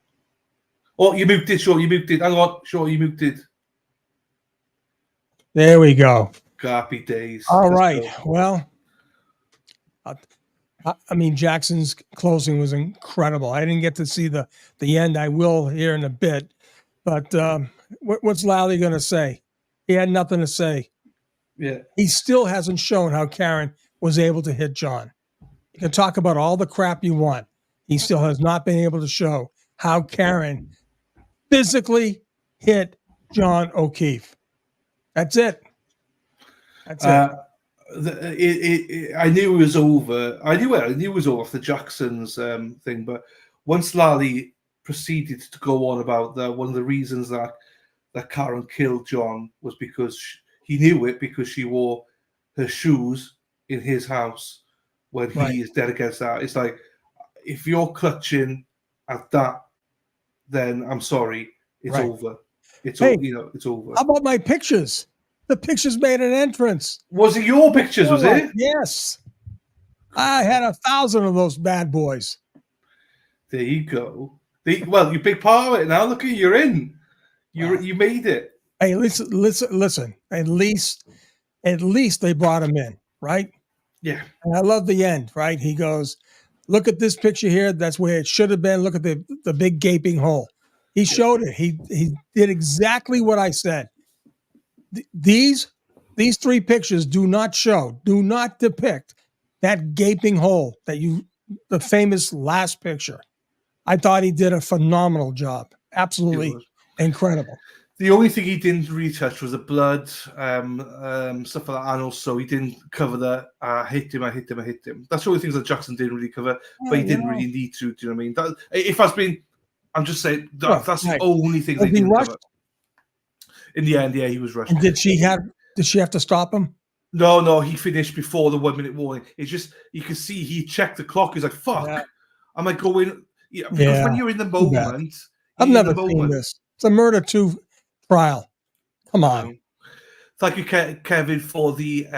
Oh, you muted, Sean. You muted. Hang on, Sean. You muted. There we go. Happy days. All Let's right. go. Well, I mean, Jackson's closing was incredible. I didn't get to see the end. I will here in a bit. But what's Lally going to say? He had nothing to say. Yeah. He still hasn't shown how Karen was able to hit John. You can talk about all the crap you want. He still has not been able to show how Karen physically hit John O'Keefe. That's it. That's it. I knew it was over. I knew it was over after Jackson's thing, but once Lally proceeded to go on about that, one of the reasons that Karen killed John was because he knew it because she wore her shoes in his house when he is dead against that. It's like, if you're clutching at that, then I'm sorry, it's over. It's it's over. How about my pictures? The pictures made an entrance. Was it your pictures? Was it? Yes. I had 1,000 of those bad boys. There you go. Well, you're a big part of it now. Look at you, you're in. You made it. Hey, listen. At least they brought him in, right? Yeah. And I love the end, right? He goes, look at this picture here. That's where it should have been. Look at the big gaping hole. He showed it. He did exactly what I said. These 3 pictures do not depict that gaping hole the famous last picture. I thought he did a phenomenal job. Absolutely incredible. The only thing he didn't retouch was the blood, stuff like that, and also he didn't cover the hit him. That's the only things that Jackson didn't really cover, but he didn't really need to. Do you know what I mean? I'm just saying that's the only thing they didn't cover. In the end, he was rushed. And did she have to stop him? No, he finished before the 1 minute warning. It's just, you can see he checked the clock. He's like, fuck. Yeah. Am I going? Yeah, because when you're in the moment, I've never seen this. It's a murder 2 trial. Come on. Thank you, Kevin, for the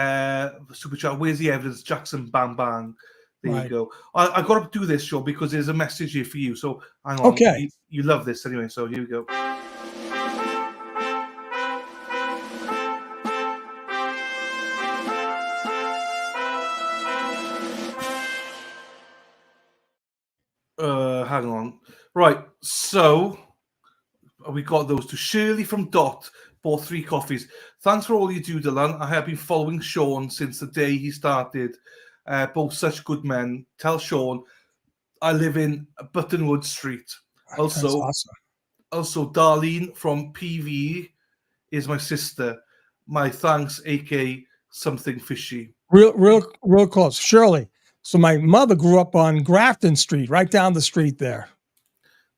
super chat. Where's the evidence? Jackson, bang, bang. There you go. I got to do this, Sean, because there's a message here for you. So hang on. Okay. You love this anyway. So here we go. Hang on. Right, so we got those to Shirley from Dot, bought 3 coffees. Thanks for all you do, Dylan. I have been following Sean since the day he started. Both such good men. Tell Sean I live in Buttonwood Street. Also, awesome. Also, Darlene from PV is my sister. My thanks, AK something fishy. Real close. Shirley. So my mother grew up on Grafton Street, right down the street there.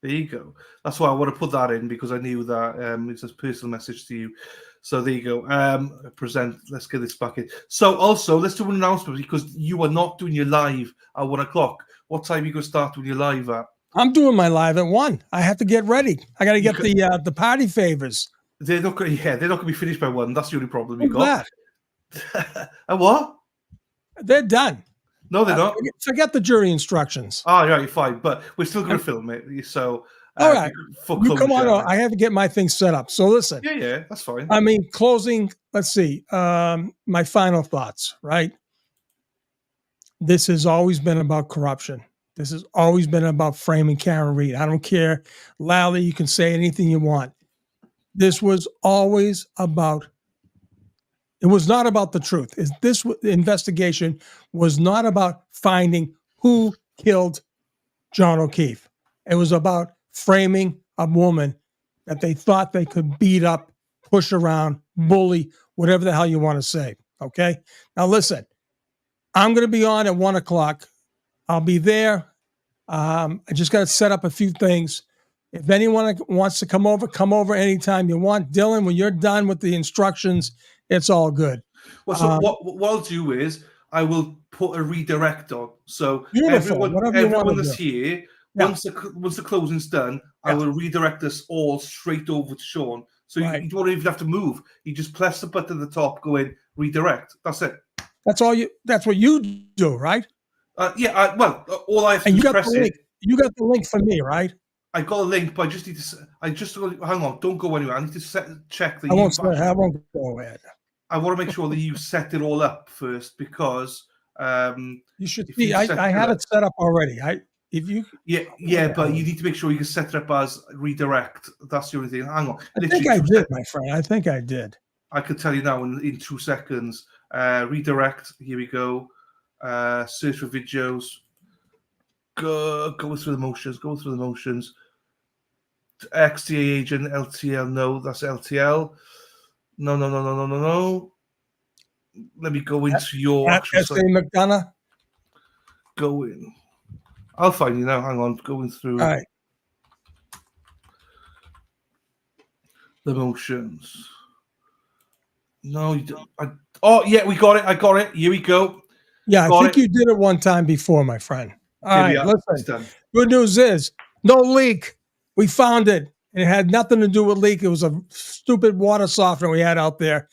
There you go. That's why I want to put that in, because I knew that it's a personal message to you. So there you go. Let's get this back in. So also, let's do an announcement, because you are not doing your live at 1 o'clock. What time are you going to start doing your live at? I'm doing my live at 1. I have to get ready. I got to get the party favors. They're not going to be finished by 1. That's the only problem you got. And what? They're done. No, they're not. Forget the jury instructions. Oh, yeah, fine. But we're still going to film it. So, all right. You come on. I have to get my thing set up. So listen. Yeah, that's fine. I mean, closing. Let's see. My final thoughts, right? This has always been about corruption. This has always been about framing Karen Read. I don't care. Lally, you can say anything you want. This was always about. It was not about the truth. This investigation was not about finding who killed John O'Keefe. It was about framing a woman that they thought they could beat up, push around, bully, whatever the hell you want to say. Okay? Now listen, I'm going to be on at 1 o'clock. I'll be there. I just got to set up a few things. If anyone wants to come over anytime you want. Dylan, when you're done with the instructions, it's all good. Well, so what I'll do is I will put a redirect on. So beautiful. everyone that's here, once the closing's done, I will redirect us all straight over to Sean. So you don't even have to move. You just press the button at the top, go in, redirect. That's it. That's what you do, right? All I have to do is press it. You got the link for me, right? I got a link, but I just need to. Hang on. Don't go anywhere. I need to check that I won't go ahead. I want to make sure that you set it all up first because you should if see. you I have it set up already. But you need to make sure you can set it up as redirect. That's the only thing. Hang on. I think I did, my friend. I think I did. I could tell you now in 2 seconds. Redirect. Here we go. Search for videos. Go through the motions. Go through the motions. XDA agent LTL. No, that's LTL. No. Let me go into your actual SA McDonough. Go in. I'll find you now. Hang on. Going through. All right. The motions. No, you don't. Oh, yeah, we got it. I got it. Here we go. Yeah, I think you did it one time before, my friend. All right, listen. Good news is no leak. We found it. And it had nothing to do with leak. It was a stupid water softener we had out there.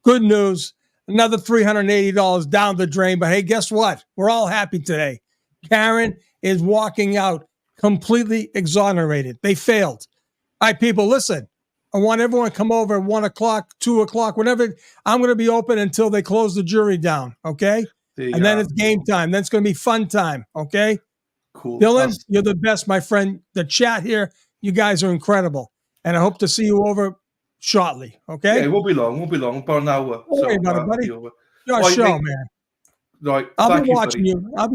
Good news. Another $380 down the drain. But hey, guess what? We're all happy today. Karen is walking out completely exonerated. They failed. All right, people, listen. I want everyone to come over at 1 o'clock, 2 o'clock, whenever. I'm going to be open until they close the jury down, okay? And then it's game time. Then it's going to be fun time, okay? Cool. Dylan, you're the best, my friend. The chat here, you guys are incredible. And I hope to see you over shortly, okay? Yeah, it won't be long. About an hour. Don't worry about it, buddy. Your show, man. Right. I'll be watching you. I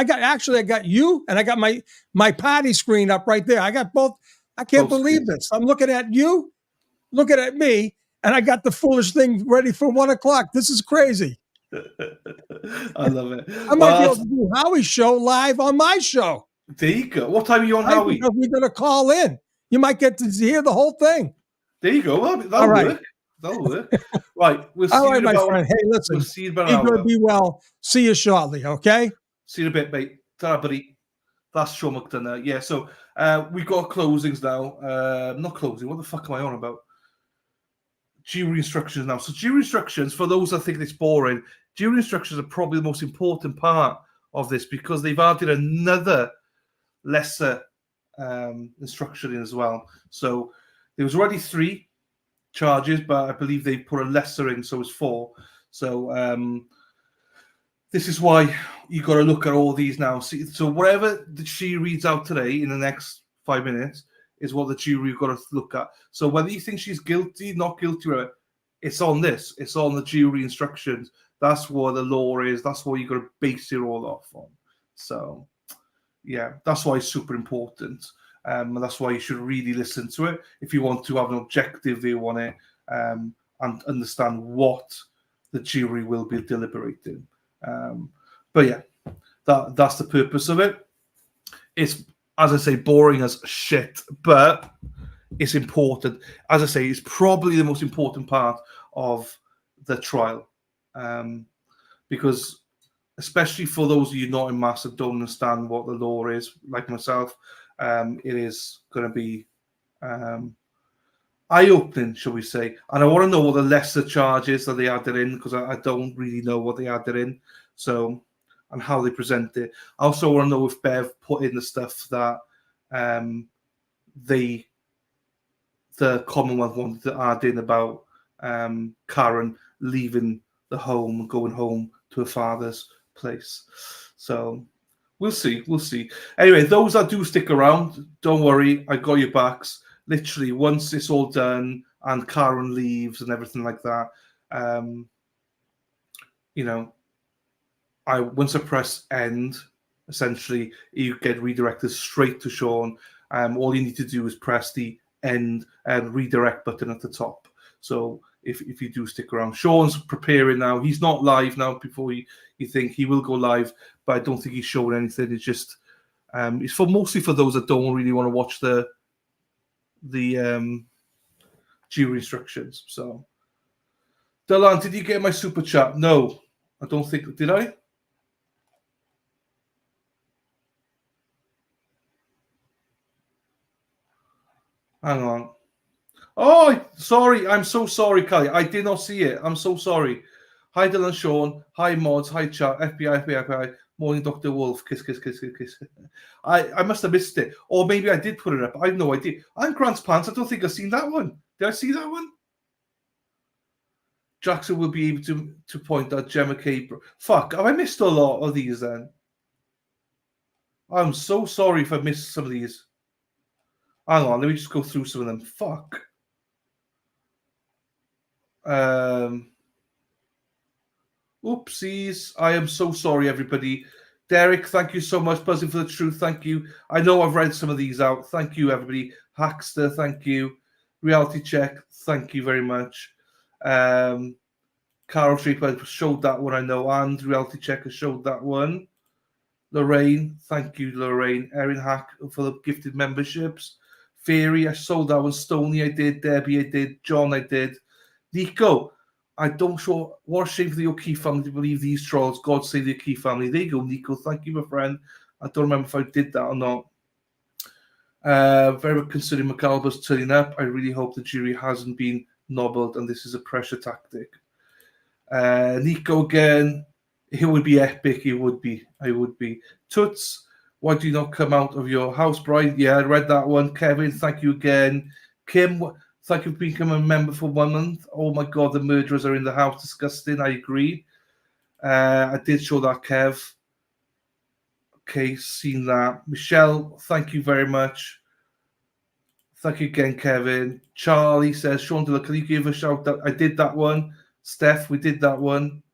got you, and I got my party screen up right there. I got both. I can't believe this. I'm looking at you, looking at me, and I got the foolish thing ready for 1 o'clock. This is crazy. I love it. I might be able to do Howie's show live on my show. There you go. What time are you on, Howie? Because we're going to call in. You might get to hear the whole thing. There you go. That'll work. That'll work. Right. We'll see all right, you my about, friend. Hey, listen. We'll see you about be good. Be well. See you shortly, okay? See you in a bit, mate. Ta-ra, buddy. That's Sean McDonough. Yeah, so we've got closings now. Not closing. What the fuck am I on about? Jury instructions now. So jury instructions, for those that think it's boring, jury instructions are probably the most important part of this because they've added another lesser instruction in as well. So there was already 3 charges, but I believe they put a lesser in, so it's 4. So this is why you got to look at all these now. See, so whatever that she reads out today in the next 5 minutes is what the jury got to look at. So whether you think she's guilty, not guilty, it's on this. It's on the jury instructions. That's what the law is. That's what you got to base it all off on. So, yeah, that's why it's super important. And that's why you should really listen to it if you want to have an objective view on it and understand what the jury will be deliberating. But yeah, that's the purpose of it. It's, as I say, boring as shit, but it's important. As I say, it's probably the most important part of the trial, because especially for those of you not in maths that don't understand what the law is, like myself, it is going to be eye-opening, shall we say. And I want to know what the lesser charges that they added in, because I don't really know what they added in. So, and how they present it. I also want to know if Bev put in the stuff that the Commonwealth wanted to add in about Karen leaving the home, going home to her father's place. So we'll see. Anyway, those that do stick around, don't worry, I got your backs. Literally, once it's all done and Karen leaves and everything like that, once I press end, essentially, you get redirected straight to Sean. All you need to do is press the end and redirect button at the top. So if you do stick around, Sean's preparing now. He's not live now. Before you think he will go live, but I don't think he's showing anything. It's just it's mostly for those that don't really want to watch the jury instructions. So, Dylan, did you get my super chat? No, I don't think. Did I? Hang on. Oh, sorry. I'm so sorry, Kelly. I did not see it. I'm so sorry. Hi, Dylan, Sean. Hi, mods. Hi, chat. FBI. Morning, Dr. Wolf. Kiss, kiss, kiss, kiss, kiss. I must have missed it. Or maybe I did put it up. I have no idea. I'm Grant's Pants. I don't think I've seen that one. Did I see that one? Jackson will be able to point out Gemma K. Fuck, have I missed a lot of these then? I'm so sorry if I missed some of these. Hang on, let me just go through some of them. Fuck. Oopsies. I am so sorry, everybody. Derek, thank you so much. Buzzing for the Truth, thank you. I know I've read some of these out. Thank you, everybody. Hackster, thank you. Reality Check, thank you very much. Carol Treeper showed that one, I know, and Reality Checker showed that one. Lorraine, thank you, Lorraine. Erin Hack for the gifted memberships. Fairy, I sold that one. Stoney, I did. Debbie, I did. John, I did. Nico, I don't show. What a shame for the O'Keefe family to believe these trolls. God save the O'Keefe family. There you go, Nico. Thank you, my friend. I don't remember if I did that or not. Very much considering McAlbert's turning up. I really hope the jury hasn't been nobbled and this is a pressure tactic. Nico again. It would be epic. It would be. I would be. Toots, why do you not come out of your house, Brian? Yeah, I read that one. Kevin, thank you again. Kim, thank you for becoming a member for 1 month. Oh my God, the murderers are in the house. Disgusting. I agree. I did show that, Kev. Okay, seen that. Michelle, thank you very much. Thank you again, Kevin. Charlie says, Sean Dilla, can you give a shout out? I did that one. Steph, we did that one.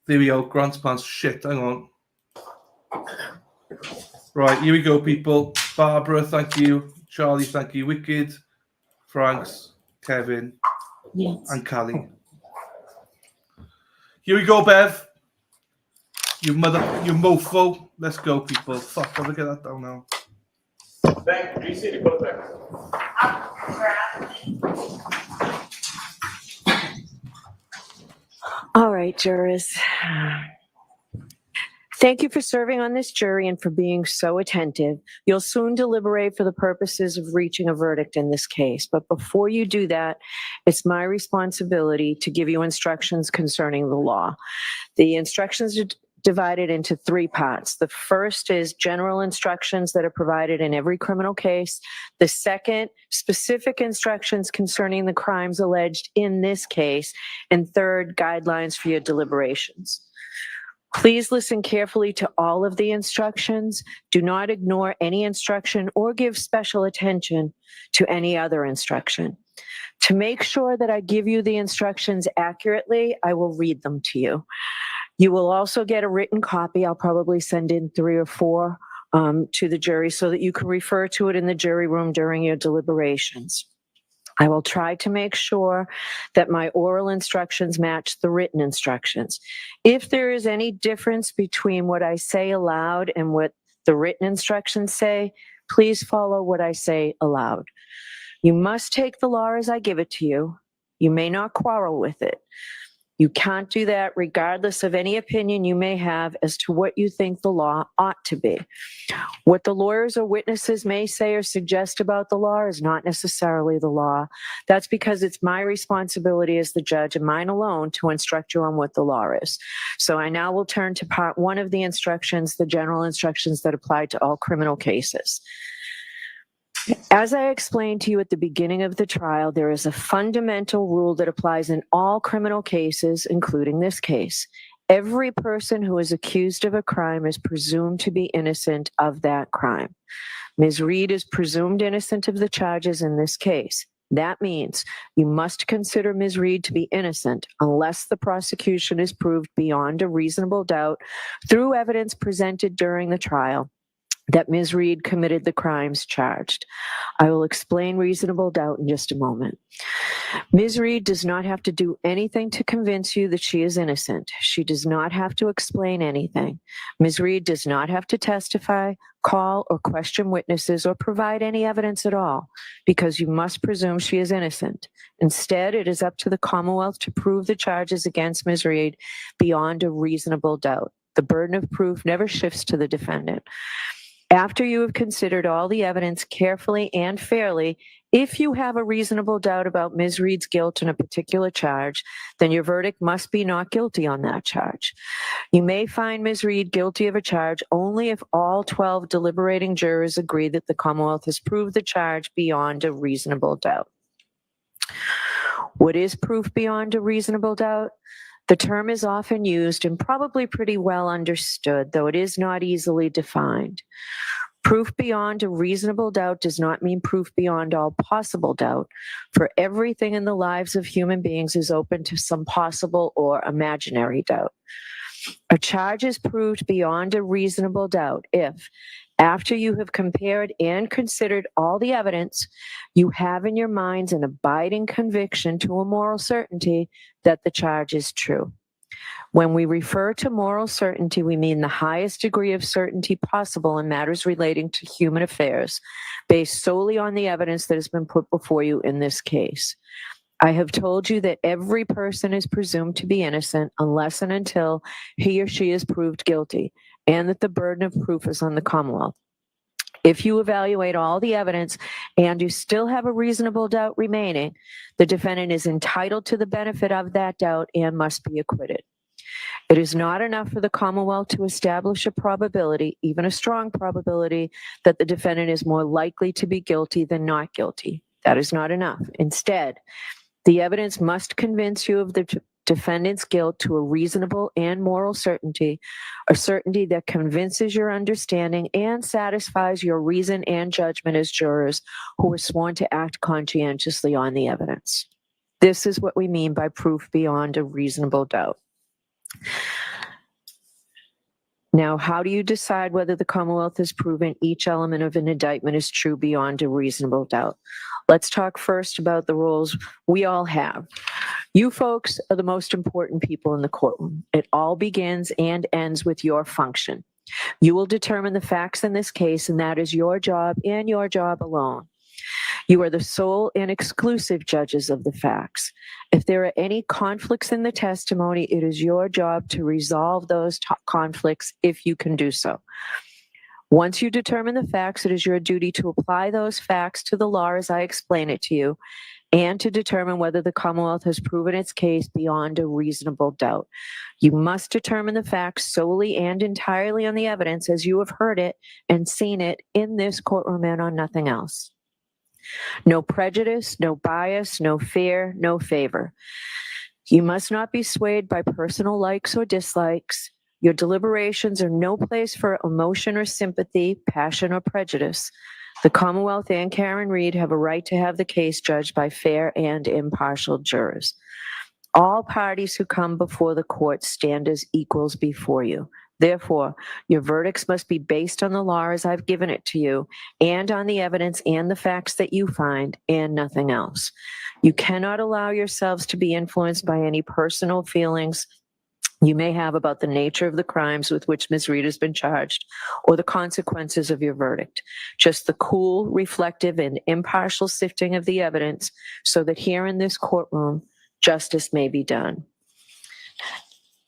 There we go. Grant's Pants. Shit, hang on. Right, here we go, people. Barbara, thank you. Charlie, thank you. Wicked, Franks, Kevin, and Callie. Here we go, Bev. You mofo. Let's go, people. Fuck, I'll get that down now. Thank you. You see the go back. All right, jurors. Thank you for serving on this jury and for being so attentive. You'll soon deliberate for the purposes of reaching a verdict in this case. But before you do that, it's my responsibility to give you instructions concerning the law. The instructions are divided into 3 parts. The first is general instructions that are provided in every criminal case. The second, specific instructions concerning the crimes alleged in this case. And third, guidelines for your deliberations. Please listen carefully to all of the instructions. Do not ignore any instruction or give special attention to any other instruction. To make sure that I give you the instructions accurately, I will read them to you. You will also get a written copy. I'll probably send in 3 or 4 to the jury so that you can refer to it in the jury room during your deliberations. I will try to make sure that my oral instructions match the written instructions. If there is any difference between what I say aloud and what the written instructions say, please follow what I say aloud. You must take the law as I give it to you. You may not quarrel with it. You can't do that regardless of any opinion you may have as to what you think the law ought to be. What the lawyers or witnesses may say or suggest about the law is not necessarily the law. That's because it's my responsibility as the judge and mine alone to instruct you on what the law is. So I now will turn to part 1 of the instructions, the general instructions that apply to all criminal cases. As I explained to you at the beginning of the trial, there is a fundamental rule that applies in all criminal cases, including this case. Every person who is accused of a crime is presumed to be innocent of that crime. Ms. Reed is presumed innocent of the charges in this case. That means you must consider Ms. Reed to be innocent unless the prosecution is proved beyond a reasonable doubt through evidence presented during the trial that Ms. Reed committed the crimes charged. I will explain reasonable doubt in just a moment. Ms. Reed does not have to do anything to convince you that she is innocent. She does not have to explain anything. Ms. Reed does not have to testify, call, or question witnesses or provide any evidence at all, because you must presume she is innocent. Instead, it is up to the Commonwealth to prove the charges against Ms. Reed beyond a reasonable doubt. The burden of proof never shifts to the defendant. After you have considered all the evidence carefully and fairly, if you have a reasonable doubt about Ms. Reed's guilt in a particular charge, then your verdict must be not guilty on that charge. You may find Ms. Reed guilty of a charge only if all 12 deliberating jurors agree that the Commonwealth has proved the charge beyond a reasonable doubt. What is proof beyond a reasonable doubt? The term is often used and probably pretty well understood, though it is not easily defined. Proof beyond a reasonable doubt does not mean proof beyond all possible doubt, for everything in the lives of human beings is open to some possible or imaginary doubt. A charge is proved beyond a reasonable doubt if, after you have compared and considered all the evidence, you have in your minds an abiding conviction to a moral certainty that the charge is true. When we refer to moral certainty, we mean the highest degree of certainty possible in matters relating to human affairs, based solely on the evidence that has been put before you in this case. I have told you that every person is presumed to be innocent unless and until he or she is proved guilty, and that the burden of proof is on the Commonwealth. If you evaluate all the evidence and you still have a reasonable doubt remaining, the defendant is entitled to the benefit of that doubt and must be acquitted. It is not enough for the Commonwealth to establish a probability, even a strong probability, that the defendant is more likely to be guilty than not guilty. That is not enough. Instead, the evidence must convince you of the defendant's guilt to a reasonable and moral certainty, a certainty that convinces your understanding and satisfies your reason and judgment as jurors who are sworn to act conscientiously on the evidence. This is what we mean by proof beyond a reasonable doubt. Now, how do you decide whether the Commonwealth has proven each element of an indictment is true beyond a reasonable doubt? Let's talk first about the roles we all have. You folks are the most important people in the courtroom. It all begins and ends with your function. You will determine the facts in this case, and that is your job and your job alone. You are the sole and exclusive judges of the facts. If there are any conflicts in the testimony, it is your job to resolve those conflicts if you can do so. Once you determine the facts, it is your duty to apply those facts to the law as I explain it to you, and to determine whether the Commonwealth has proven its case beyond a reasonable doubt. You must determine the facts solely and entirely on the evidence as you have heard it and seen it in this courtroom and on nothing else. No prejudice, no bias, no fear, no favor. You must not be swayed by personal likes or dislikes. Your deliberations are no place for emotion or sympathy, passion or prejudice. The Commonwealth and Karen Reed have a right to have the case judged by fair and impartial jurors. All parties who come before the court stand as equals before you. Therefore, your verdicts must be based on the law as I've given it to you, and on the evidence and the facts that you find, and nothing else. You cannot allow yourselves to be influenced by any personal feelings you may have about the nature of the crimes with which Ms. Reed has been charged, or the consequences of your verdict. Just the cool, reflective, and impartial sifting of the evidence, so that here in this courtroom, justice may be done.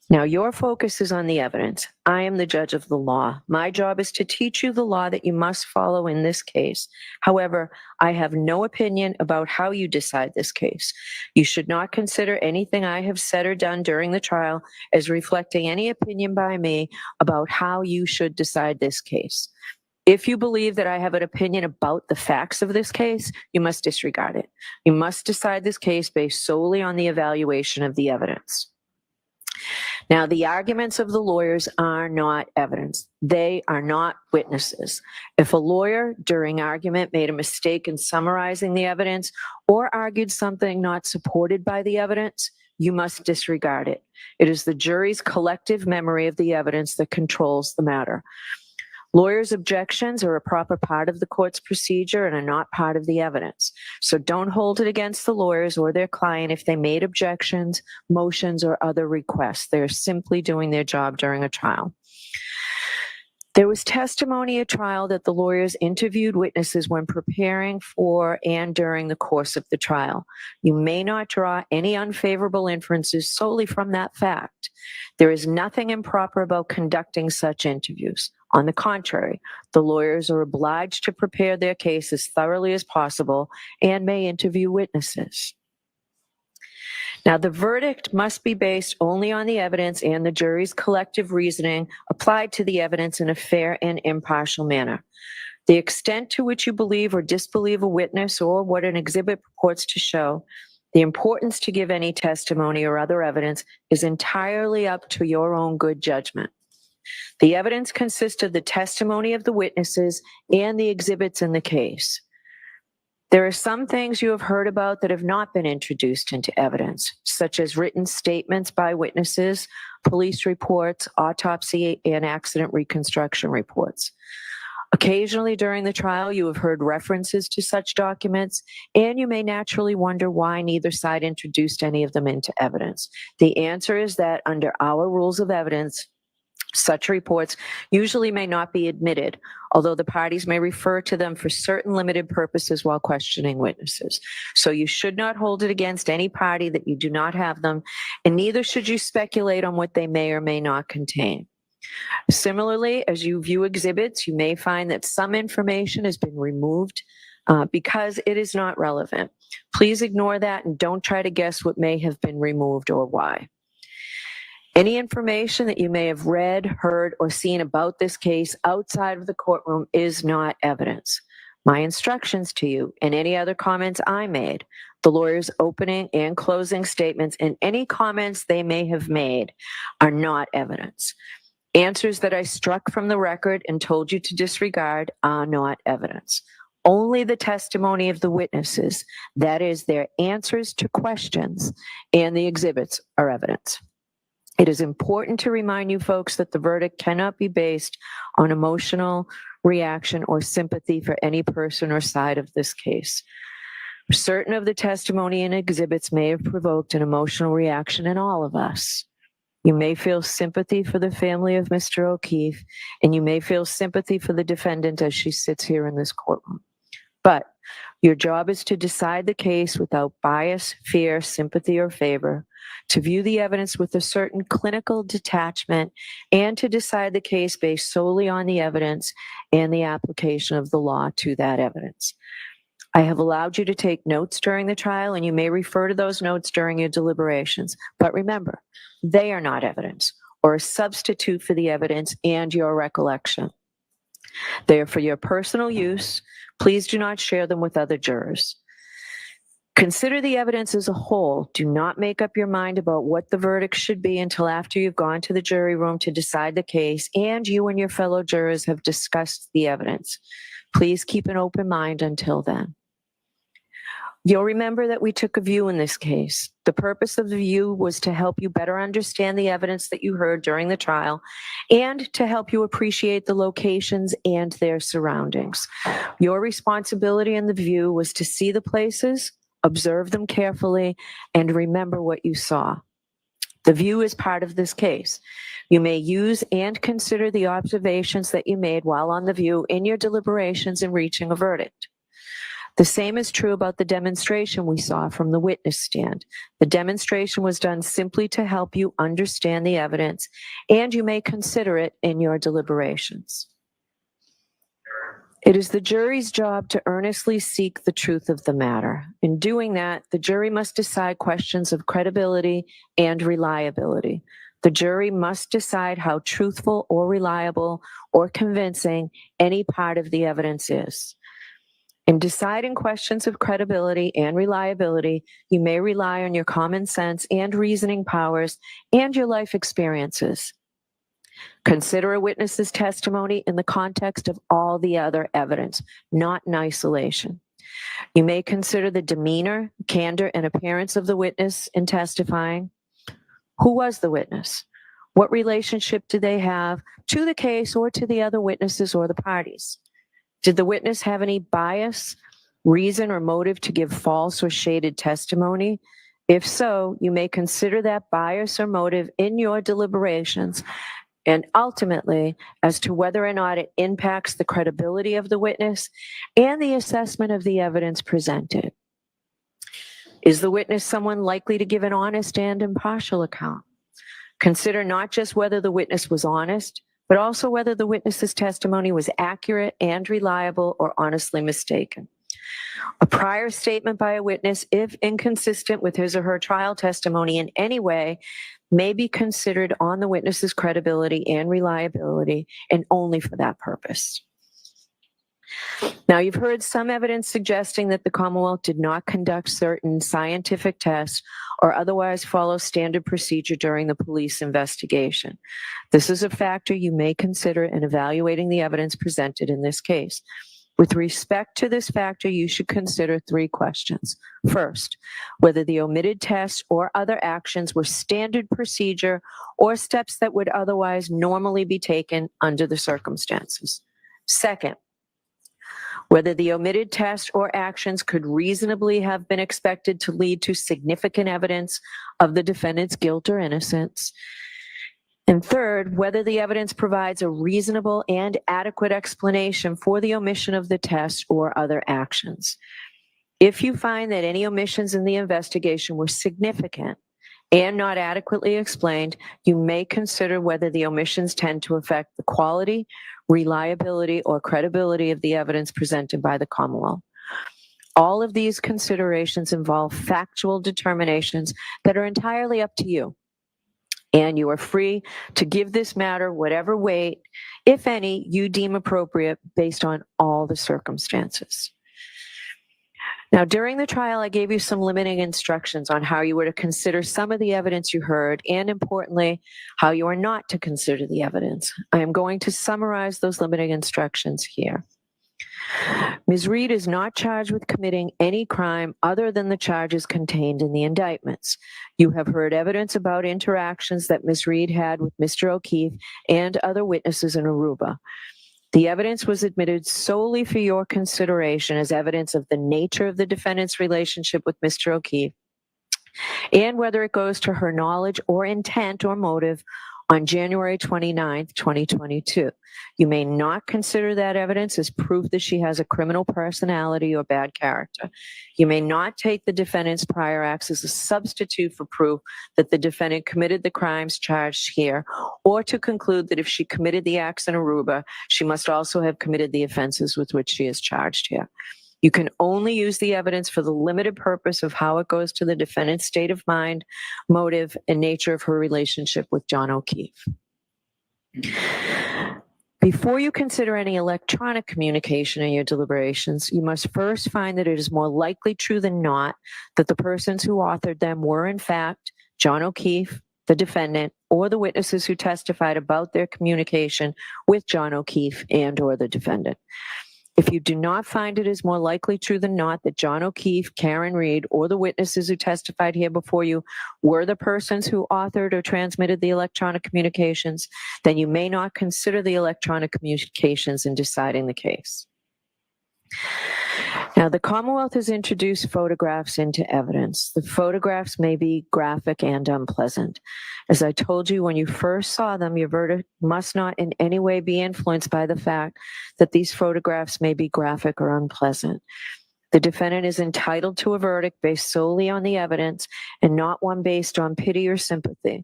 Now, your focus is on the evidence. I am the judge of the law. My job is to teach you the law that you must follow in this case. However, I have no opinion about how you decide this case. You should not consider anything I have said or done during the trial as reflecting any opinion by me about how you should decide this case. If you believe that I have an opinion about the facts of this case, you must disregard it. You must decide this case based solely on the evaluation of the evidence. Now, the arguments of the lawyers are not evidence. They are not witnesses. If a lawyer during argument made a mistake in summarizing the evidence or argued something not supported by the evidence, you must disregard it. It is the jury's collective memory of the evidence that controls the matter. Lawyers' objections are a proper part of the court's procedure and are not part of the evidence. So don't hold it against the lawyers or their client if they made objections, motions, or other requests. They're simply doing their job during a trial. There was testimony at trial that the lawyers interviewed witnesses when preparing for and during the course of the trial. You may not draw any unfavorable inferences solely from that fact. There is nothing improper about conducting such interviews. On the contrary, the lawyers are obliged to prepare their case as thoroughly as possible and may interview witnesses. Now, the verdict must be based only on the evidence and the jury's collective reasoning applied to the evidence in a fair and impartial manner. The extent to which you believe or disbelieve a witness or what an exhibit purports to show, the importance to give any testimony or other evidence is entirely up to your own good judgment. The evidence consists of the testimony of the witnesses and the exhibits in the case. There are some things you have heard about that have not been introduced into evidence, such as written statements by witnesses, police reports, autopsy, and accident reconstruction reports. Occasionally during the trial, you have heard references to such documents, and you may naturally wonder why neither side introduced any of them into evidence. The answer is that under our rules of evidence, such reports usually may not be admitted, although the parties may refer to them for certain limited purposes while questioning witnesses. So you should not hold it against any party that you do not have them, and neither should you speculate on what they may or may not contain. Similarly, as you view exhibits, you may find that some information has been removed because it is not relevant. Please ignore that and don't try to guess what may have been removed or why. Any information that you may have read, heard, or seen about this case outside of the courtroom is not evidence. My instructions to you and any other comments I made, the lawyer's opening and closing statements, and any comments they may have made are not evidence. Answers that I struck from the record and told you to disregard are not evidence. Only the testimony of the witnesses, that is, their answers to questions, and the exhibits are evidence. It is important to remind you folks that the verdict cannot be based on emotional reaction or sympathy for any person or side of this case. Certain of the testimony and exhibits may have provoked an emotional reaction in all of us. You may feel sympathy for the family of Mr. O'Keefe, and you may feel sympathy for the defendant as she sits here in this courtroom. But your job is to decide the case without bias, fear, sympathy, or favor, to view the evidence with a certain clinical detachment, and to decide the case based solely on the evidence and the application of the law to that evidence. I have allowed you to take notes during the trial, and you may refer to those notes during your deliberations. But remember, they are not evidence or a substitute for the evidence and your recollection. They are for your personal use. Please do not share them with other jurors. Consider the evidence as a whole. Do not make up your mind about what the verdict should be until after you've gone to the jury room to decide the case and you and your fellow jurors have discussed the evidence. Please keep an open mind until then. You'll remember that we took a view in this case. The purpose of the view was to help you better understand the evidence that you heard during the trial and to help you appreciate the locations and their surroundings. Your responsibility in the view was to see the places, observe them carefully, and remember what you saw. The view is part of this case. You may use and consider the observations that you made while on the view in your deliberations in reaching a verdict. The same is true about the demonstration we saw from the witness stand. The demonstration was done simply to help you understand the evidence, and you may consider it in your deliberations. It is the jury's job to earnestly seek the truth of the matter. In doing that, the jury must decide questions of credibility and reliability. The jury must decide how truthful or reliable or convincing any part of the evidence is. In deciding questions of credibility and reliability, you may rely on your common sense and reasoning powers and your life experiences. Consider a witness's testimony in the context of all the other evidence, not in isolation. You may consider the demeanor, candor, and appearance of the witness in testifying. Who was the witness? What relationship did they have to the case or to the other witnesses or the parties? Did the witness have any bias, reason, or motive to give false or shaded testimony? If so, you may consider that bias or motive in your deliberations and ultimately as to whether or not it impacts the credibility of the witness and the assessment of the evidence presented. Is the witness someone likely to give an honest and impartial account? Consider not just whether the witness was honest, but also whether the witness's testimony was accurate and reliable or honestly mistaken. A prior statement by a witness, if inconsistent with his or her trial testimony in any way, may be considered on the witness's credibility and reliability, and only for that purpose. Now, you've heard some evidence suggesting that the Commonwealth did not conduct certain scientific tests or otherwise follow standard procedure during the police investigation. This is a factor you may consider in evaluating the evidence presented in this case. With respect to this factor, you should consider 3 questions. First, whether the omitted tests or other actions were standard procedure or steps that would otherwise normally be taken under the circumstances. Second, whether the omitted tests or actions could reasonably have been expected to lead to significant evidence of the defendant's guilt or innocence. And third, whether the evidence provides a reasonable and adequate explanation for the omission of the test or other actions. If you find that any omissions in the investigation were significant and not adequately explained, you may consider whether the omissions tend to affect the quality, reliability, or credibility of the evidence presented by the Commonwealth. All of these considerations involve factual determinations that are entirely up to you. And you are free to give this matter whatever weight, if any, you deem appropriate based on all the circumstances. Now, during the trial, I gave you some limiting instructions on how you were to consider some of the evidence you heard, and importantly, how you are not to consider the evidence. I am going to summarize those limiting instructions here. Ms. Reed is not charged with committing any crime other than the charges contained in the indictments. You have heard evidence about interactions that Ms. Reed had with Mr. O'Keefe and other witnesses in Aruba. The evidence was admitted solely for your consideration as evidence of the nature of the defendant's relationship with Mr. O'Keefe and whether it goes to her knowledge or intent or motive on January 29th, 2022. You may not consider that evidence as proof that she has a criminal personality or bad character. You may not take the defendant's prior acts as a substitute for proof that the defendant committed the crimes charged here, or to conclude that if she committed the acts in Aruba, she must also have committed the offenses with which she is charged here. You can only use the evidence for the limited purpose of how it goes to the defendant's state of mind, motive, and nature of her relationship with John O'Keefe. Before you consider any electronic communication in your deliberations, you must first find that it is more likely true than not that the persons who authored them were in fact John O'Keefe, the defendant, or the witnesses who testified about their communication with John O'Keefe and or the defendant. If you do not find it is more likely true than not that John O'Keefe, Karen Reed, or the witnesses who testified here before you were the persons who authored or transmitted the electronic communications, then you may not consider the electronic communications in deciding the case. Now, the Commonwealth has introduced photographs into evidence. The photographs may be graphic and unpleasant. As I told you when you first saw them, your verdict must not in any way be influenced by the fact that these photographs may be graphic or unpleasant. The defendant is entitled to a verdict based solely on the evidence and not one based on pity or sympathy.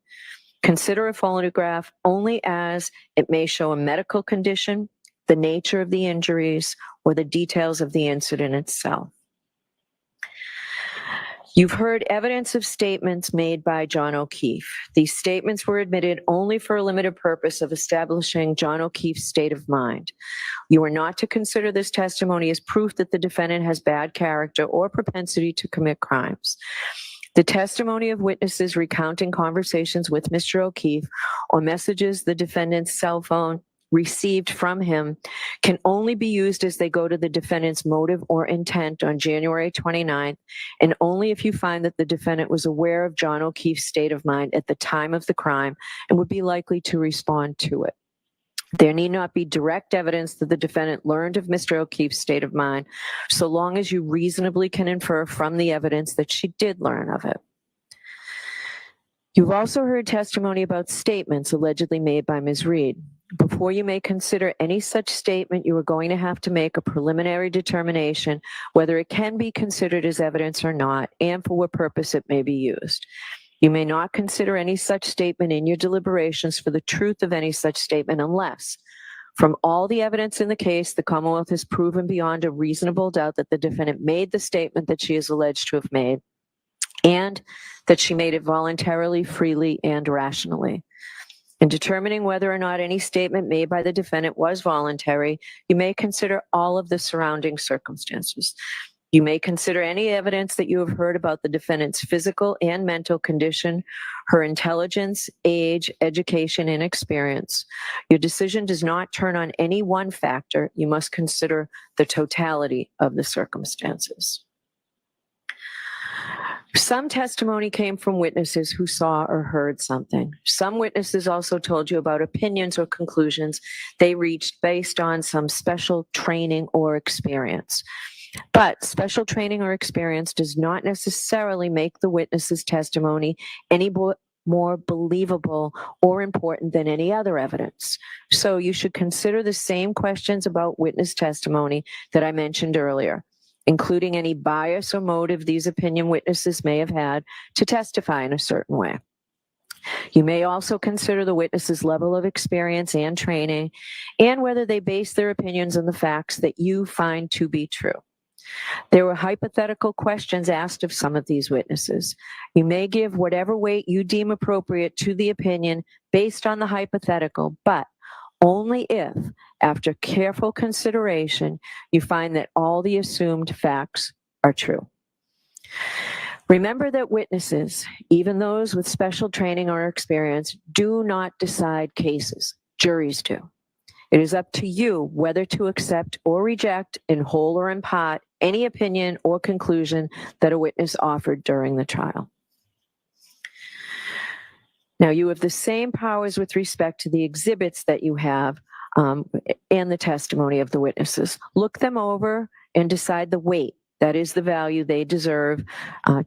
Consider a photograph only as it may show a medical condition, the nature of the injuries, or the details of the incident itself. You've heard evidence of statements made by John O'Keefe. These statements were admitted only for a limited purpose of establishing John O'Keefe's state of mind. You are not to consider this testimony as proof that the defendant has bad character or propensity to commit crimes. The testimony of witnesses recounting conversations with Mr. O'Keefe or messages the defendant's cell phone received from him can only be used as they go to the defendant's motive or intent on January 29th, and only if you find that the defendant was aware of John O'Keefe's state of mind at the time of the crime and would be likely to respond to it. There need not be direct evidence that the defendant learned of Mr. O'Keefe's state of mind, so long as you reasonably can infer from the evidence that she did learn of it. You've also heard testimony about statements allegedly made by Ms. Reed. Before you may consider any such statement, you are going to have to make a preliminary determination whether it can be considered as evidence or not, and for what purpose it may be used. You may not consider any such statement in your deliberations for the truth of any such statement unless, from all the evidence in the case, the Commonwealth has proven beyond a reasonable doubt that the defendant made the statement that she is alleged to have made, and that she made it voluntarily, freely, and rationally. In determining whether or not any statement made by the defendant was voluntary, you may consider all of the surrounding circumstances. You may consider any evidence that you have heard about the defendant's physical and mental condition, her intelligence, age, education, and experience. Your decision does not turn on any one factor. You must consider the totality of the circumstances. Some testimony came from witnesses who saw or heard something. Some witnesses also told you about opinions or conclusions they reached based on some special training or experience. But special training or experience does not necessarily make the witness's testimony any more believable or important than any other evidence. So you should consider the same questions about witness testimony that I mentioned earlier, including any bias or motive these opinion witnesses may have had to testify in a certain way. You may also consider the witness's level of experience and training, and whether they base their opinions on the facts that you find to be true. There were hypothetical questions asked of some of these witnesses. You may give whatever weight you deem appropriate to the opinion based on the hypothetical, but only if, after careful consideration, you find that all the assumed facts are true. Remember that witnesses, even those with special training or experience, do not decide cases. Juries do. It is up to you whether to accept or reject, in whole or in part, any opinion or conclusion that a witness offered during the trial. Now, you have the same powers with respect to the exhibits that you have and the testimony of the witnesses. Look them over and decide the weight, that is the value they deserve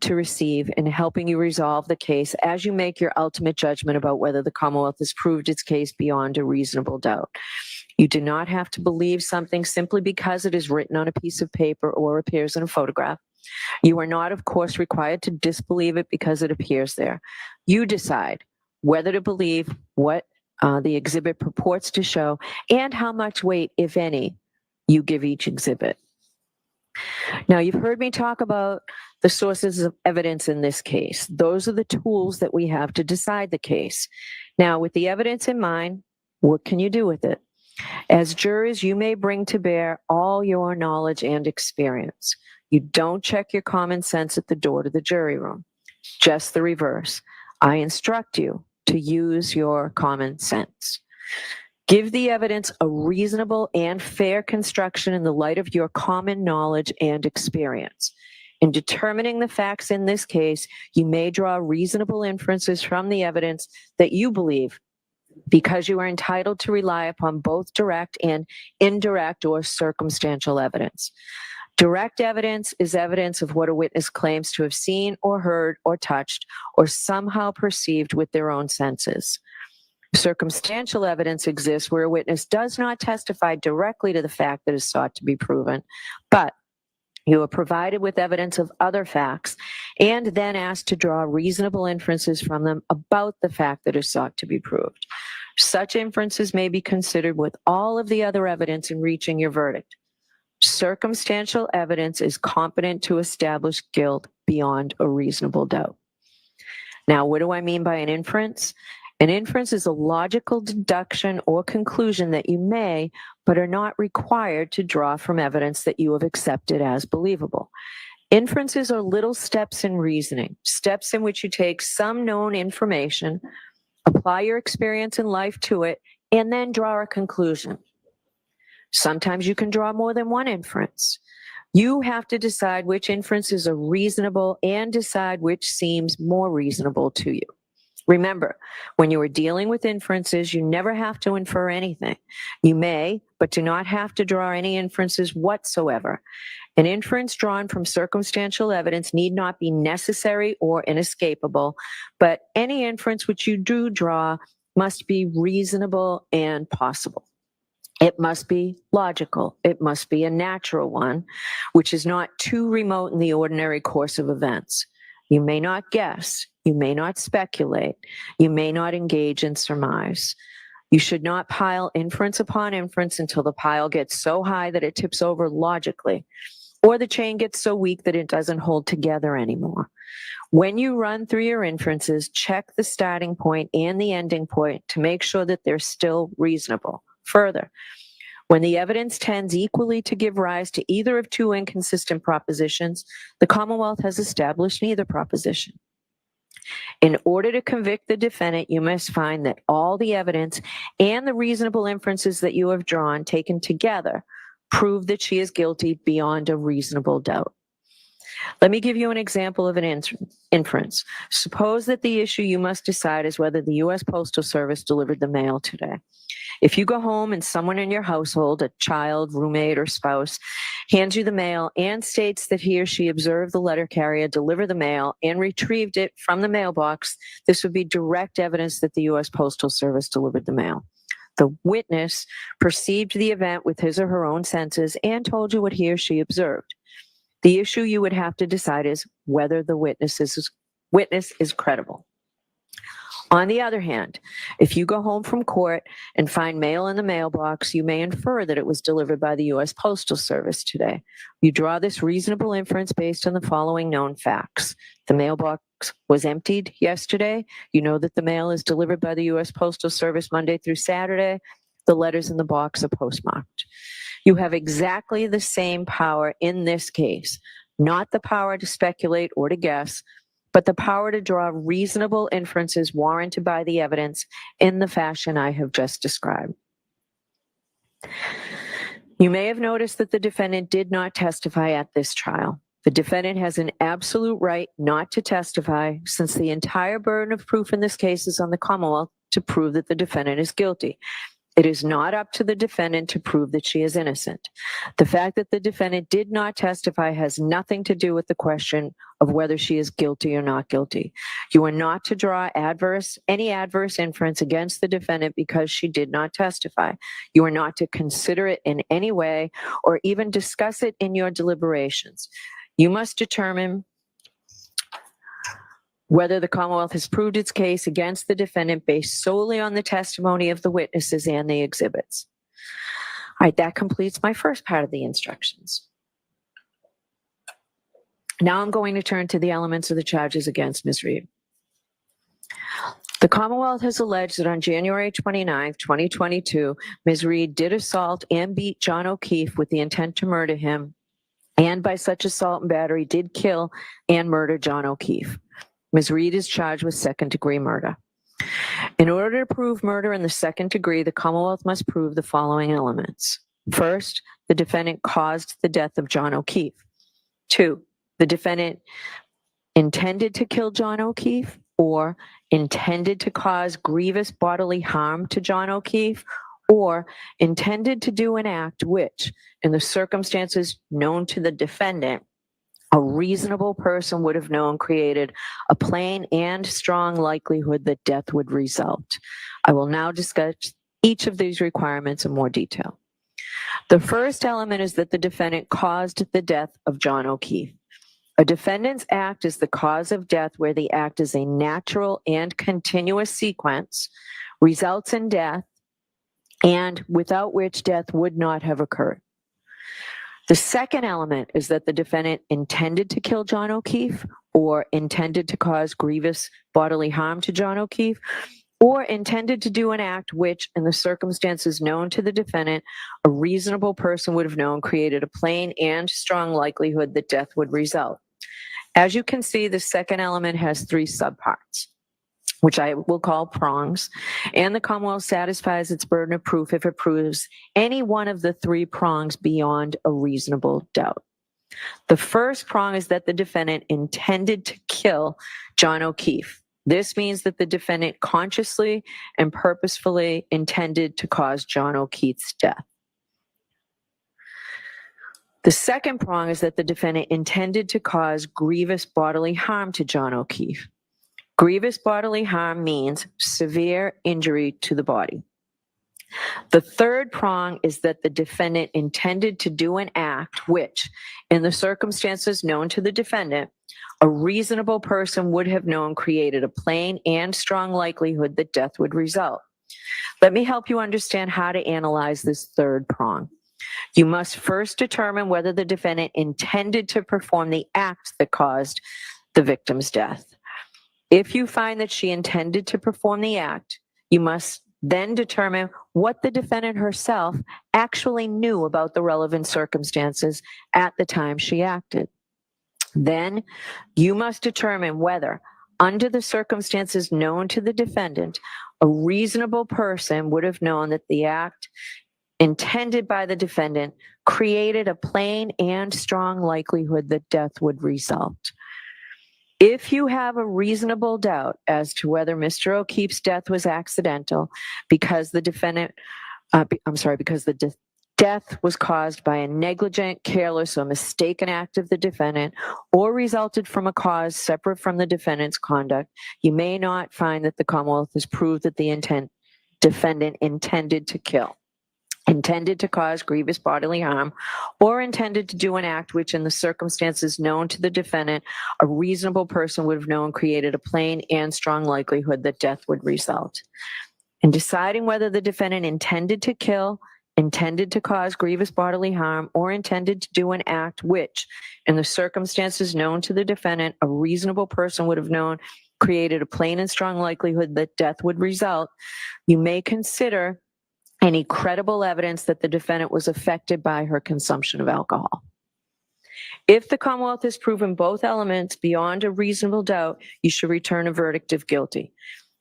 to receive in helping you resolve the case as you make your ultimate judgment about whether the Commonwealth has proved its case beyond a reasonable doubt. You do not have to believe something simply because it is written on a piece of paper or appears in a photograph. You are not, of course, required to disbelieve it because it appears there. You decide whether to believe what the exhibit purports to show and how much weight, if any, you give each exhibit. Now, you've heard me talk about the sources of evidence in this case. Those are the tools that we have to decide the case. Now, with the evidence in mind, what can you do with it? As jurors, you may bring to bear all your knowledge and experience. You don't check your common sense at the door to the jury room. Just the reverse. I instruct you to use your common sense. Give the evidence a reasonable and fair construction in the light of your common knowledge and experience. In determining the facts in this case, you may draw reasonable inferences from the evidence that you believe, because you are entitled to rely upon both direct and indirect or circumstantial evidence. Direct evidence is evidence of what a witness claims to have seen or heard or touched or somehow perceived with their own senses. Circumstantial evidence exists where a witness does not testify directly to the fact that is sought to be proven, but you are provided with evidence of other facts and then asked to draw reasonable inferences from them about the fact that is sought to be proved. Such inferences may be considered with all of the other evidence in reaching your verdict. Circumstantial evidence is competent to establish guilt beyond a reasonable doubt. Now, what do I mean by an inference? An inference is a logical deduction or conclusion that you may, but are not required to draw from evidence that you have accepted as believable. Inferences are little steps in reasoning, steps in which you take some known information, apply your experience in life to it, and then draw a conclusion. Sometimes you can draw more than one inference. You have to decide which inferences are reasonable and decide which seems more reasonable to you. Remember, when you are dealing with inferences, you never have to infer anything. You may, but do not have to draw any inferences whatsoever. An inference drawn from circumstantial evidence need not be necessary or inescapable, but any inference which you do draw must be reasonable and possible. It must be logical. It must be a natural one, which is not too remote in the ordinary course of events. You may not guess. You may not speculate. You may not engage in surmise. You should not pile inference upon inference until the pile gets so high that it tips over logically, or the chain gets so weak that it doesn't hold together anymore. When you run through your inferences, check the starting point and the ending point to make sure that they're still reasonable. Further, when the evidence tends equally to give rise to either of two inconsistent propositions, the Commonwealth has established neither proposition. In order to convict the defendant, you must find that all the evidence and the reasonable inferences that you have drawn, taken together, prove that she is guilty beyond a reasonable doubt. Let me give you an example of an inference. Suppose that the issue you must decide is whether the U.S. Postal Service delivered the mail today. If you go home and someone in your household, a child, roommate, or spouse, hands you the mail and states that he or she observed the letter carrier deliver the mail and retrieved it from the mailbox, this would be direct evidence that the U.S. Postal Service delivered the mail. The witness perceived the event with his or her own senses and told you what he or she observed. The issue you would have to decide is whether the witness is credible. On the other hand, if you go home from court and find mail in the mailbox, you may infer that it was delivered by the U.S. Postal Service today. You draw this reasonable inference based on the following known facts. The mailbox was emptied yesterday. You know that the mail is delivered by the U.S. Postal Service Monday through Saturday. The letters in the box are postmarked. You have exactly the same power in this case, not the power to speculate or to guess, but the power to draw reasonable inferences warranted by the evidence in the fashion I have just described. You may have noticed that the defendant did not testify at this trial. The defendant has an absolute right not to testify, since the entire burden of proof in this case is on the Commonwealth to prove that the defendant is guilty. It is not up to the defendant to prove that she is innocent. The fact that the defendant did not testify has nothing to do with the question of whether she is guilty or not guilty. You are not to draw any adverse inference against the defendant because she did not testify. You are not to consider it in any way or even discuss it in your deliberations. You must determine whether the Commonwealth has proved its case against the defendant based solely on the testimony of the witnesses and the exhibits. All right, that completes my first part of the instructions. Now I'm going to turn to the elements of the charges against Ms. Reed. The Commonwealth has alleged that on January 29, 2022, Ms. Reed did assault and beat John O'Keefe with the intent to murder him, and by such assault and battery did kill and murder John O'Keefe. Ms. Reed is charged with second-degree murder. In order to prove murder in the second degree, the Commonwealth must prove the following elements. First, the defendant caused the death of John O'Keefe. 2, the defendant intended to kill John O'Keefe or intended to cause grievous bodily harm to John O'Keefe, or intended to do an act which, in the circumstances known to the defendant, a reasonable person would have known created a plain and strong likelihood that death would result. I will now discuss each of these requirements in more detail. The first element is that the defendant caused the death of John O'Keefe. A defendant's act is the cause of death where the act is a natural and continuous sequence, results in death, and without which death would not have occurred. The second element is that the defendant intended to kill John O'Keefe or intended to cause grievous bodily harm to John O'Keefe, or intended to do an act which, in the circumstances known to the defendant, a reasonable person would have known created a plain and strong likelihood that death would result. As you can see, the second element has 3 subparts, which I will call prongs, and the Commonwealth satisfies its burden of proof if it proves any one of the 3 prongs beyond a reasonable doubt. The first prong is that the defendant intended to kill John O'Keefe. This means that the defendant consciously and purposefully intended to cause John O'Keefe's death. The second prong is that the defendant intended to cause grievous bodily harm to John O'Keefe. Grievous bodily harm means severe injury to the body. The third prong is that the defendant intended to do an act which, in the circumstances known to the defendant, a reasonable person would have known created a plain and strong likelihood that death would result. Let me help you understand how to analyze this third prong. You must first determine whether the defendant intended to perform the act that caused the victim's death. If you find that she intended to perform the act, you must then determine what the defendant herself actually knew about the relevant circumstances at the time she acted. Then you must determine whether, under the circumstances known to the defendant, a reasonable person would have known that the act intended by the defendant created a plain and strong likelihood that death would result. If you have a reasonable doubt as to whether Mr. O'Keefe's death was accidental because the death was caused by a negligent, careless, or mistaken act of the defendant, or resulted from a cause separate from the defendant's conduct, you may not find that the Commonwealth has proved that the defendant intended to kill, intended to cause grievous bodily harm, or intended to do an act which, in the circumstances known to the defendant, a reasonable person would have known created a plain and strong likelihood that death would result. In deciding whether the defendant intended to kill, intended to cause grievous bodily harm, or intended to do an act which, in the circumstances known to the defendant, a reasonable person would have known created a plain and strong likelihood that death would result, you may consider any credible evidence that the defendant was affected by her consumption of alcohol. If the Commonwealth has proven both elements beyond a reasonable doubt, you should return a verdict of guilty.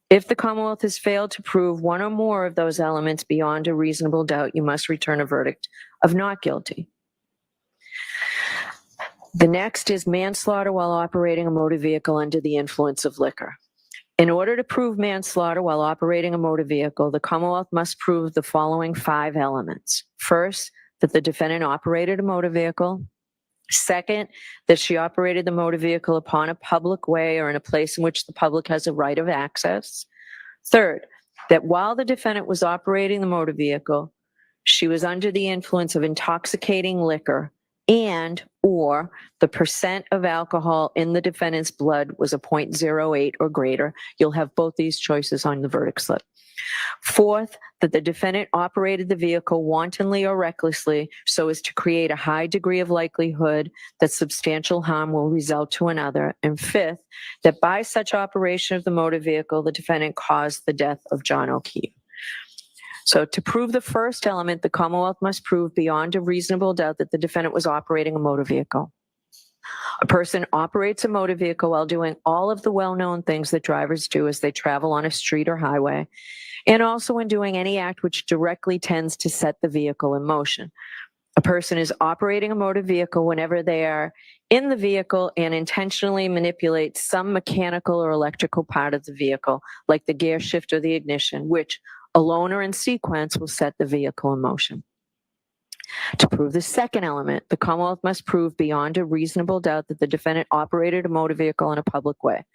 If the Commonwealth has failed to prove one or more of those elements beyond a reasonable doubt, you must return a verdict of not guilty. The next is manslaughter while operating a motor vehicle under the influence of liquor. In order to prove manslaughter while operating a motor vehicle, the Commonwealth must prove the following 5 elements. First, that the defendant operated a motor vehicle. Second, that she operated the motor vehicle upon a public way or in a place in which the public has a right of access. Third, that while the defendant was operating the motor vehicle, she was under the influence of intoxicating liquor, and or the percent of alcohol in the defendant's blood was a 0.08 or greater. You'll have both these choices on the verdict slip. Fourth, that the defendant operated the vehicle wantonly or recklessly so as to create a high degree of likelihood that substantial harm will result to another. And fifth, that by such operation of the motor vehicle, the defendant caused the death of John O'Keefe. So to prove the first element, the Commonwealth must prove beyond a reasonable doubt that the defendant was operating a motor vehicle. A person operates a motor vehicle while doing all of the well-known things that drivers do as they travel on a street or highway, and also in doing any act which directly tends to set the vehicle in motion. A person is operating a motor vehicle whenever they are in the vehicle and intentionally manipulate some mechanical or electrical part of the vehicle, like the gear shift or the ignition, which, alone or in sequence, will set the vehicle in motion. To prove the second element, the Commonwealth must prove beyond a reasonable doubt that the defendant operated a motor vehicle in a public way.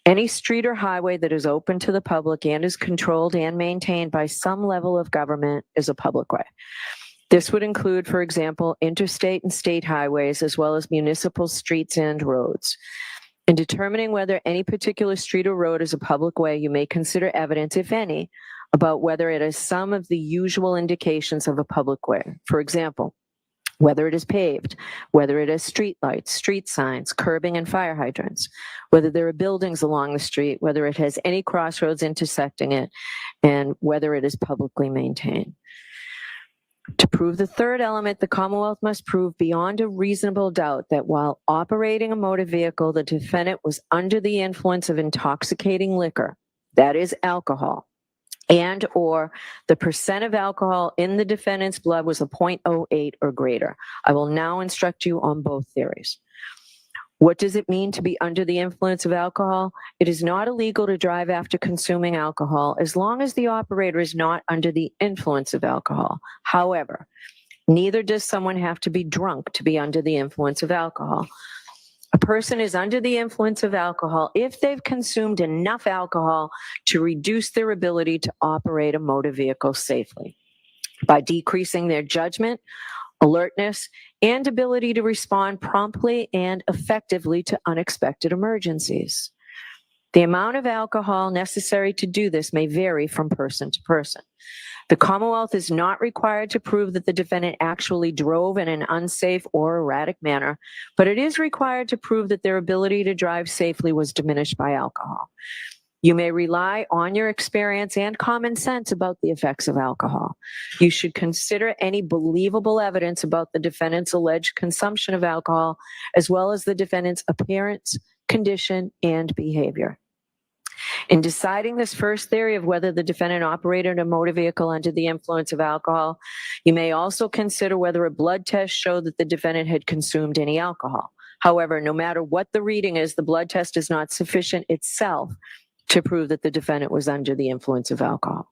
Any street or highway that is open to the public and is controlled and maintained by some level of government is a public way. This would include, for example, interstate and state highways, as well as municipal streets and roads. In determining whether any particular street or road is a public way, you may consider evidence, if any, about whether it has some of the usual indications of a public way. For example, whether it is paved, whether it has street lights, street signs, curbing, and fire hydrants, whether there are buildings along the street, whether it has any crossroads intersecting it, and whether it is publicly maintained. To prove the third element, the Commonwealth must prove beyond a reasonable doubt that while operating a motor vehicle, the defendant was under the influence of intoxicating liquor, that is alcohol, and or the percent of alcohol in the defendant's blood was a 0.08 or greater. I will now instruct you on both theories. What does it mean to be under the influence of alcohol? It is not illegal to drive after consuming alcohol as long as the operator is not under the influence of alcohol. However, neither does someone have to be drunk to be under the influence of alcohol. A person is under the influence of alcohol if they've consumed enough alcohol to reduce their ability to operate a motor vehicle safely by decreasing their judgment, alertness, and ability to respond promptly and effectively to unexpected emergencies. The amount of alcohol necessary to do this may vary from person to person. The Commonwealth is not required to prove that the defendant actually drove in an unsafe or erratic manner, but it is required to prove that their ability to drive safely was diminished by alcohol. You may rely on your experience and common sense about the effects of alcohol. You should consider any believable evidence about the defendant's alleged consumption of alcohol, as well as the defendant's appearance, condition, and behavior. In deciding this first theory of whether the defendant operated a motor vehicle under the influence of alcohol, you may also consider whether a blood test showed that the defendant had consumed any alcohol. However, no matter what the reading is, the blood test is not sufficient itself to prove that the defendant was under the influence of alcohol.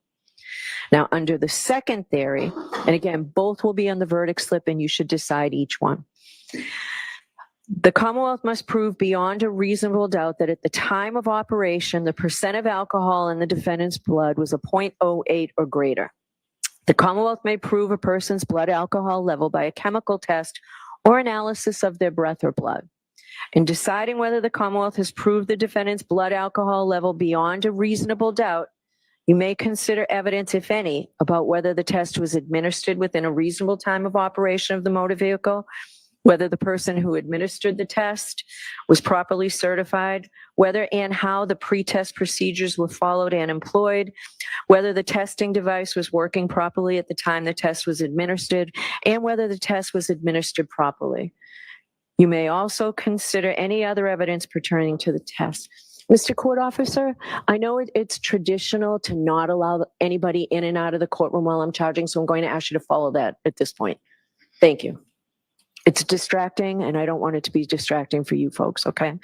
Now, under the second theory, and again, both will be on the verdict slip and you should decide each one. The Commonwealth must prove beyond a reasonable doubt that at the time of operation, the percent of alcohol in the defendant's blood was a 0.08 or greater. The Commonwealth may prove a person's blood alcohol level by a chemical test or analysis of their breath or blood. In deciding whether the Commonwealth has proved the defendant's blood alcohol level beyond a reasonable doubt, you may consider evidence, if any, about whether the test was administered within a reasonable time of operation of the motor vehicle, whether the person who administered the test was properly certified, whether and how the pre-test procedures were followed and employed, whether the testing device was working properly at the time the test was administered, and whether the test was administered properly. You may also consider any other evidence pertaining to the test. Mr. Court Officer, I know it's traditional to not allow anybody in and out of the courtroom while I'm charging, so I'm going to ask you to follow that at this point. Thank you. It's distracting, and I don't want it to be distracting for you folks, okay?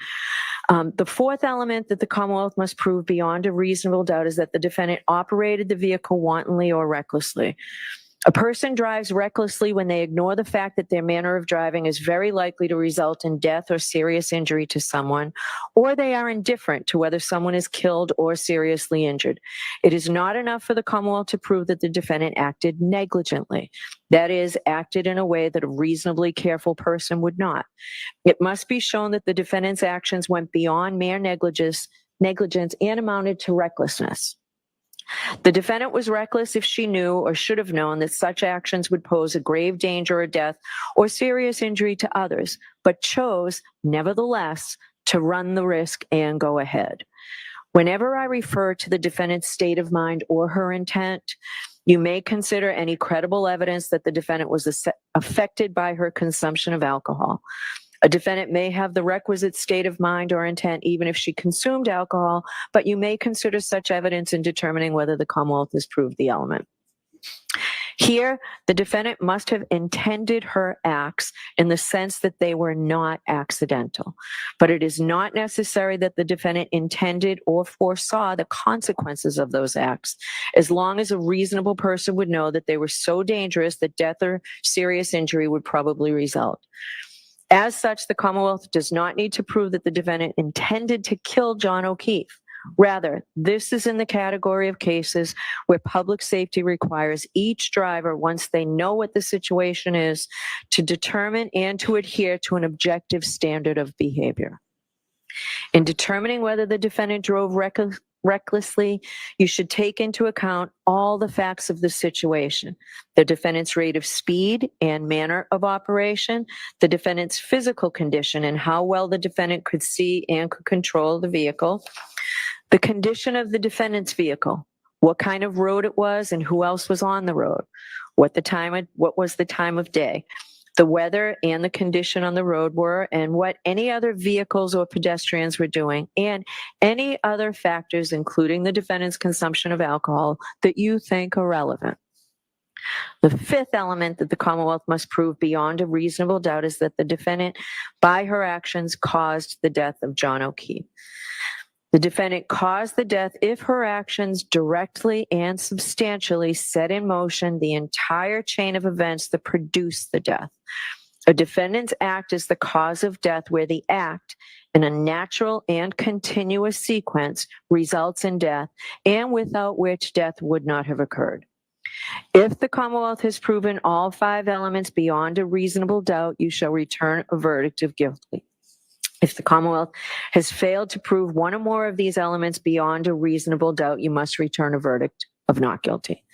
The fourth element that the Commonwealth must prove beyond a reasonable doubt is that the defendant operated the vehicle wantonly or recklessly. A person drives recklessly when they ignore the fact that their manner of driving is very likely to result in death or serious injury to someone, or they are indifferent to whether someone is killed or seriously injured. It is not enough for the Commonwealth to prove that the defendant acted negligently. That is, acted in a way that a reasonably careful person would not. It must be shown that the defendant's actions went beyond mere negligence and amounted to recklessness. The defendant was reckless if she knew or should have known that such actions would pose a grave danger or death or serious injury to others, but chose, nevertheless, to run the risk and go ahead. Whenever I refer to the defendant's state of mind or her intent, you may consider any credible evidence that the defendant was affected by her consumption of alcohol. A defendant may have the requisite state of mind or intent even if she consumed alcohol, but you may consider such evidence in determining whether the Commonwealth has proved the element. Here, the defendant must have intended her acts in the sense that they were not accidental, but it is not necessary that the defendant intended or foresaw the consequences of those acts, as long as a reasonable person would know that they were so dangerous that death or serious injury would probably result. As such, the Commonwealth does not need to prove that the defendant intended to kill John O'Keefe. Rather, this is in the category of cases where public safety requires each driver, once they know what the situation is, to determine and to adhere to an objective standard of behavior. In determining whether the defendant drove recklessly, you should take into account all the facts of the situation: the defendant's rate of speed and manner of operation, the defendant's physical condition and how well the defendant could see and could control the vehicle, the condition of the defendant's vehicle, what kind of road it was and who else was on the road, what was the time of day, the weather and the condition on the road were, and what any other vehicles or pedestrians were doing, and any other factors, including the defendant's consumption of alcohol, that you think are relevant. The fifth element that the Commonwealth must prove beyond a reasonable doubt is that the defendant, by her actions, caused the death of John O'Keefe. The defendant caused the death if her actions directly and substantially set in motion the entire chain of events that produced the death. A defendant's act is the cause of death where the act, in a natural and continuous sequence, results in death, and without which death would not have occurred. If the Commonwealth has proven all five elements beyond a reasonable doubt, you shall return a verdict of guilty. If the Commonwealth has failed to prove one or more of these elements beyond a reasonable doubt, you must return a verdict of not guilty.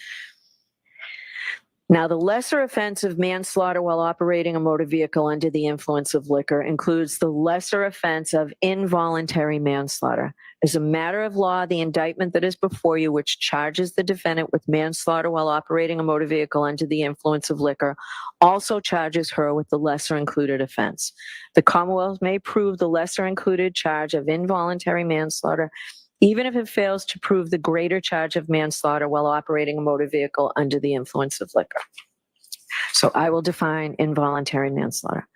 Now, the lesser offense of manslaughter while operating a motor vehicle under the influence of liquor includes the lesser offense of involuntary manslaughter. As a matter of law, the indictment that is before you, which charges the defendant with manslaughter while operating a motor vehicle under the influence of liquor, also charges her with the lesser included offense. The Commonwealth may prove the lesser included charge of involuntary manslaughter even if it fails to prove the greater charge of manslaughter while operating a motor vehicle under the influence of liquor. So I will define involuntary manslaughter.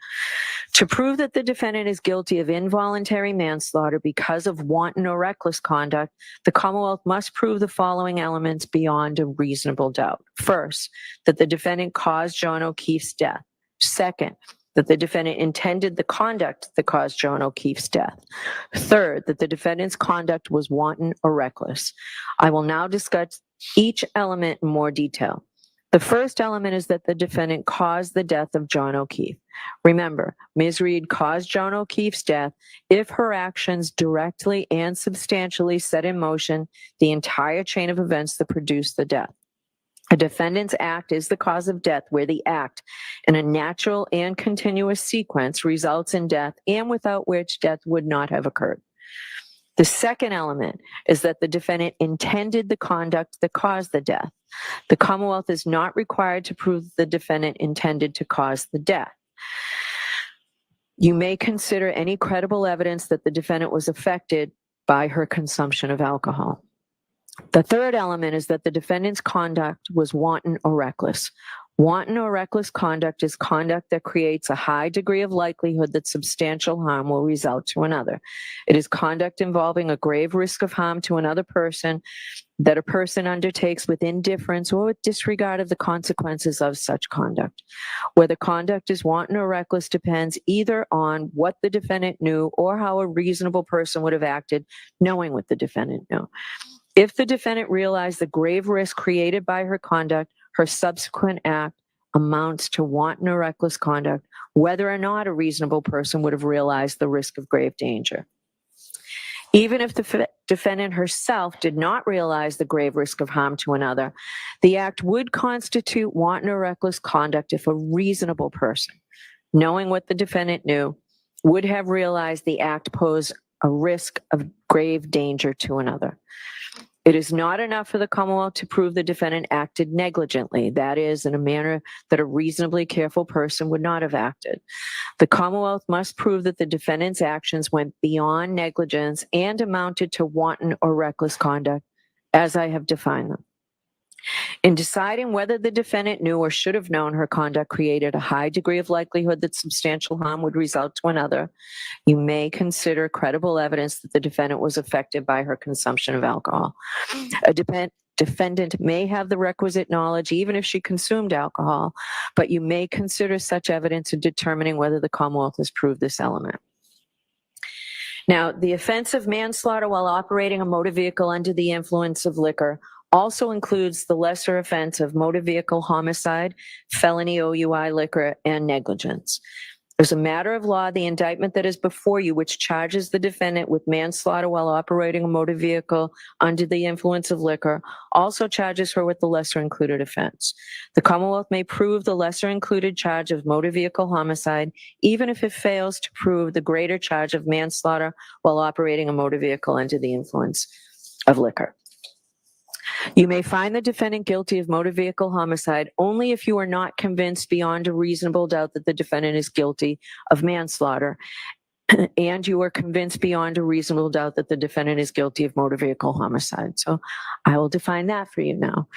To prove that the defendant is guilty of involuntary manslaughter because of wanton or reckless conduct, the Commonwealth must prove the following elements beyond a reasonable doubt. First, that the defendant caused John O'Keefe's death. Second, that the defendant intended the conduct that caused John O'Keefe's death. Third, that the defendant's conduct was wanton or reckless. I will now discuss each element in more detail. The first element is that the defendant caused the death of John O'Keefe. Remember, Ms. Reed caused John O'Keefe's death if her actions directly and substantially set in motion the entire chain of events that produced the death. A defendant's act is the cause of death where the act, in a natural and continuous sequence, results in death and without which death would not have occurred. The second element is that the defendant intended the conduct that caused the death. The Commonwealth is not required to prove the defendant intended to cause the death. You may consider any credible evidence that the defendant was affected by her consumption of alcohol. The third element is that the defendant's conduct was wanton or reckless. Wanton or reckless conduct is conduct that creates a high degree of likelihood that substantial harm will result to another. It is conduct involving a grave risk of harm to another person that a person undertakes with indifference or with disregard of the consequences of such conduct. Whether conduct is wanton or reckless depends either on what the defendant knew or how a reasonable person would have acted knowing what the defendant knew. If the defendant realized the grave risk created by her conduct, her subsequent act amounts to wanton or reckless conduct, whether or not a reasonable person would have realized the risk of grave danger. Even if the defendant herself did not realize the grave risk of harm to another, the act would constitute wanton or reckless conduct if a reasonable person, knowing what the defendant knew, would have realized the act posed a risk of grave danger to another. It is not enough for the Commonwealth to prove the defendant acted negligently, that is, in a manner that a reasonably careful person would not have acted. The Commonwealth must prove that the defendant's actions went beyond negligence and amounted to wanton or reckless conduct, as I have defined them. In deciding whether the defendant knew or should have known her conduct created a high degree of likelihood that substantial harm would result to another, you may consider credible evidence that the defendant was affected by her consumption of alcohol. A defendant may have the requisite knowledge even if she consumed alcohol, but you may consider such evidence in determining whether the Commonwealth has proved this element. Now, the offense of manslaughter while operating a motor vehicle under the influence of liquor also includes the lesser offense of motor vehicle homicide, felony OUI liquor, and negligence. As a matter of law, the indictment that is before you, which charges the defendant with manslaughter while operating a motor vehicle under the influence of liquor, also charges her with the lesser included offense. The Commonwealth may prove the lesser included charge of motor vehicle homicide, even if it fails to prove the greater charge of manslaughter while operating a motor vehicle under the influence of liquor. You may find the defendant guilty of motor vehicle homicide only if you are not convinced beyond a reasonable doubt that the defendant is guilty of manslaughter, and you are convinced beyond a reasonable doubt that the defendant is guilty of motor vehicle homicide. So I will define that for you now.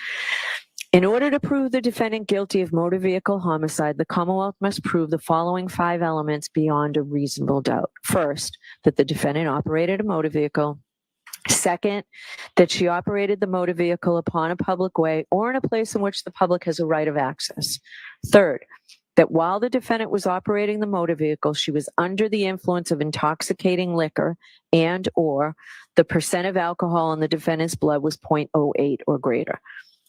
In order to prove the defendant guilty of motor vehicle homicide, the Commonwealth must prove the following 5 elements beyond a reasonable doubt. First, that the defendant operated a motor vehicle. Second, that she operated the motor vehicle upon a public way or in a place in which the public has a right of access. Third, that while the defendant was operating the motor vehicle, she was under the influence of intoxicating liquor and or the percent of alcohol in the defendant's blood was 0.08 or greater.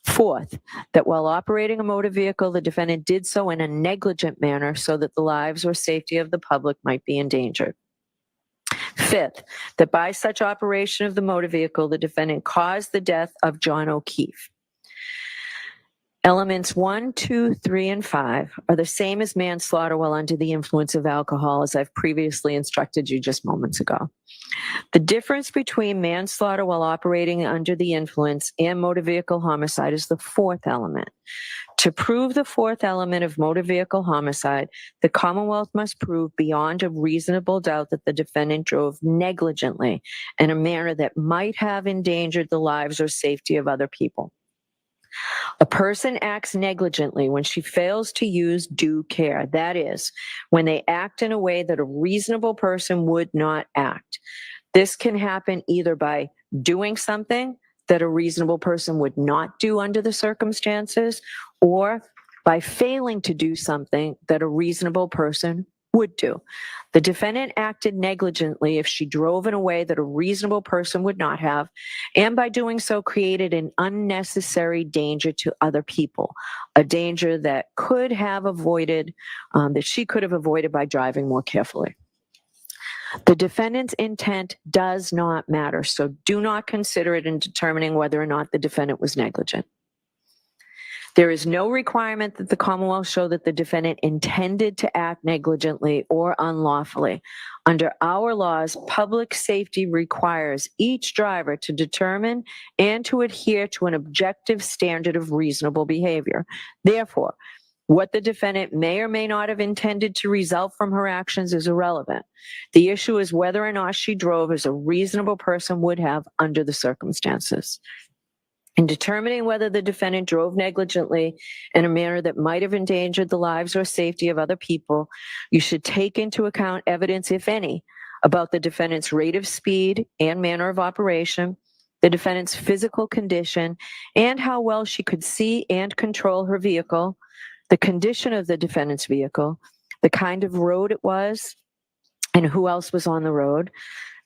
Fourth, that while operating a motor vehicle, the defendant did so in a negligent manner so that the lives or safety of the public might be endangered. Fifth, that by such operation of the motor vehicle, the defendant caused the death of John O'Keefe. Elements 1, 2, 3, and 5 are the same as manslaughter while under the influence of alcohol, as I've previously instructed you just moments ago. The difference between manslaughter while operating under the influence and motor vehicle homicide is the 4th element. To prove the 4th element of motor vehicle homicide, the Commonwealth must prove beyond a reasonable doubt that the defendant drove negligently in a manner that might have endangered the lives or safety of other people. A person acts negligently when she fails to use due care. That is, when they act in a way that a reasonable person would not act. This can happen either by doing something that a reasonable person would not do under the circumstances, or by failing to do something that a reasonable person would do. The defendant acted negligently if she drove in a way that a reasonable person would not have, and by doing so created an unnecessary danger to other people, a danger that could have avoided, that she could have avoided by driving more carefully. The defendant's intent does not matter, so do not consider it in determining whether or not the defendant was negligent. There is no requirement that the Commonwealth show that the defendant intended to act negligently or unlawfully. Under our laws, public safety requires each driver to determine and to adhere to an objective standard of reasonable behavior. Therefore, what the defendant may or may not have intended to result from her actions is irrelevant. The issue is whether or not she drove as a reasonable person would have under the circumstances. In determining whether the defendant drove negligently in a manner that might have endangered the lives or safety of other people, you should take into account evidence, if any, about the defendant's rate of speed and manner of operation, the defendant's physical condition, and how well she could see and control her vehicle, the condition of the defendant's vehicle, the kind of road it was, and who else was on the road,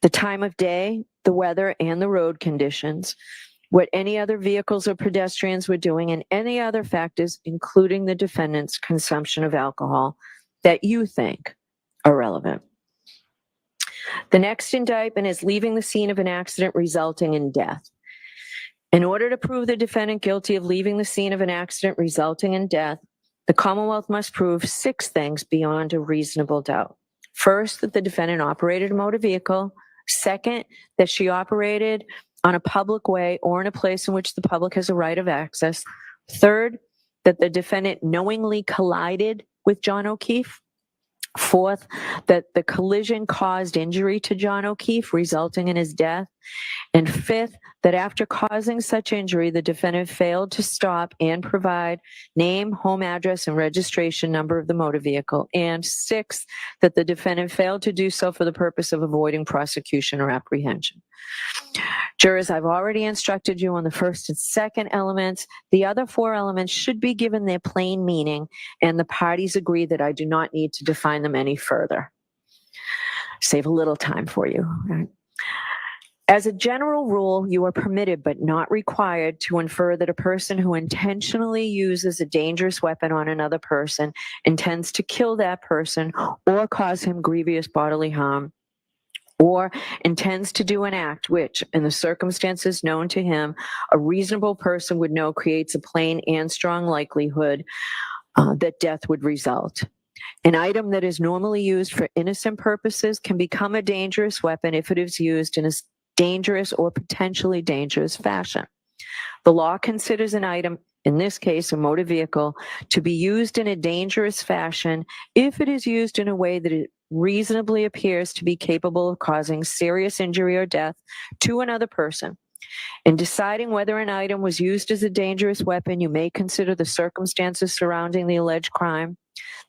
the time of day, the weather, and the road conditions, what any other vehicles or pedestrians were doing, and any other factors, including the defendant's consumption of alcohol, that you think are relevant. The next indictment is leaving the scene of an accident resulting in death. In order to prove the defendant guilty of leaving the scene of an accident resulting in death, the Commonwealth must prove 6 things beyond a reasonable doubt. First, that the defendant operated a motor vehicle. Second, that she operated on a public way or in a place in which the public has a right of access. Third, that the defendant knowingly collided with John O'Keefe. Fourth, that the collision caused injury to John O'Keefe, resulting in his death. And fifth, that after causing such injury, the defendant failed to stop and provide name, home address, and registration number of the motor vehicle. And sixth, that the defendant failed to do so for the purpose of avoiding prosecution or apprehension. Jurors, I've already instructed you on the first and second elements. The other 4 elements should be given their plain meaning, and the parties agree that I do not need to define them any further. Save a little time for you. Right? As a general rule, you are permitted but not required to infer that a person who intentionally uses a dangerous weapon on another person intends to kill that person or cause him grievous bodily harm, or intends to do an act which, in the circumstances known to him, a reasonable person would know creates a plain and strong likelihood that death would result. An item that is normally used for innocent purposes can become a dangerous weapon if it is used in a dangerous or potentially dangerous fashion. The law considers an item, in this case a motor vehicle, to be used in a dangerous fashion if it is used in a way that it reasonably appears to be capable of causing serious injury or death to another person, In deciding whether an item was used as a dangerous weapon, you may consider the circumstances surrounding the alleged crime,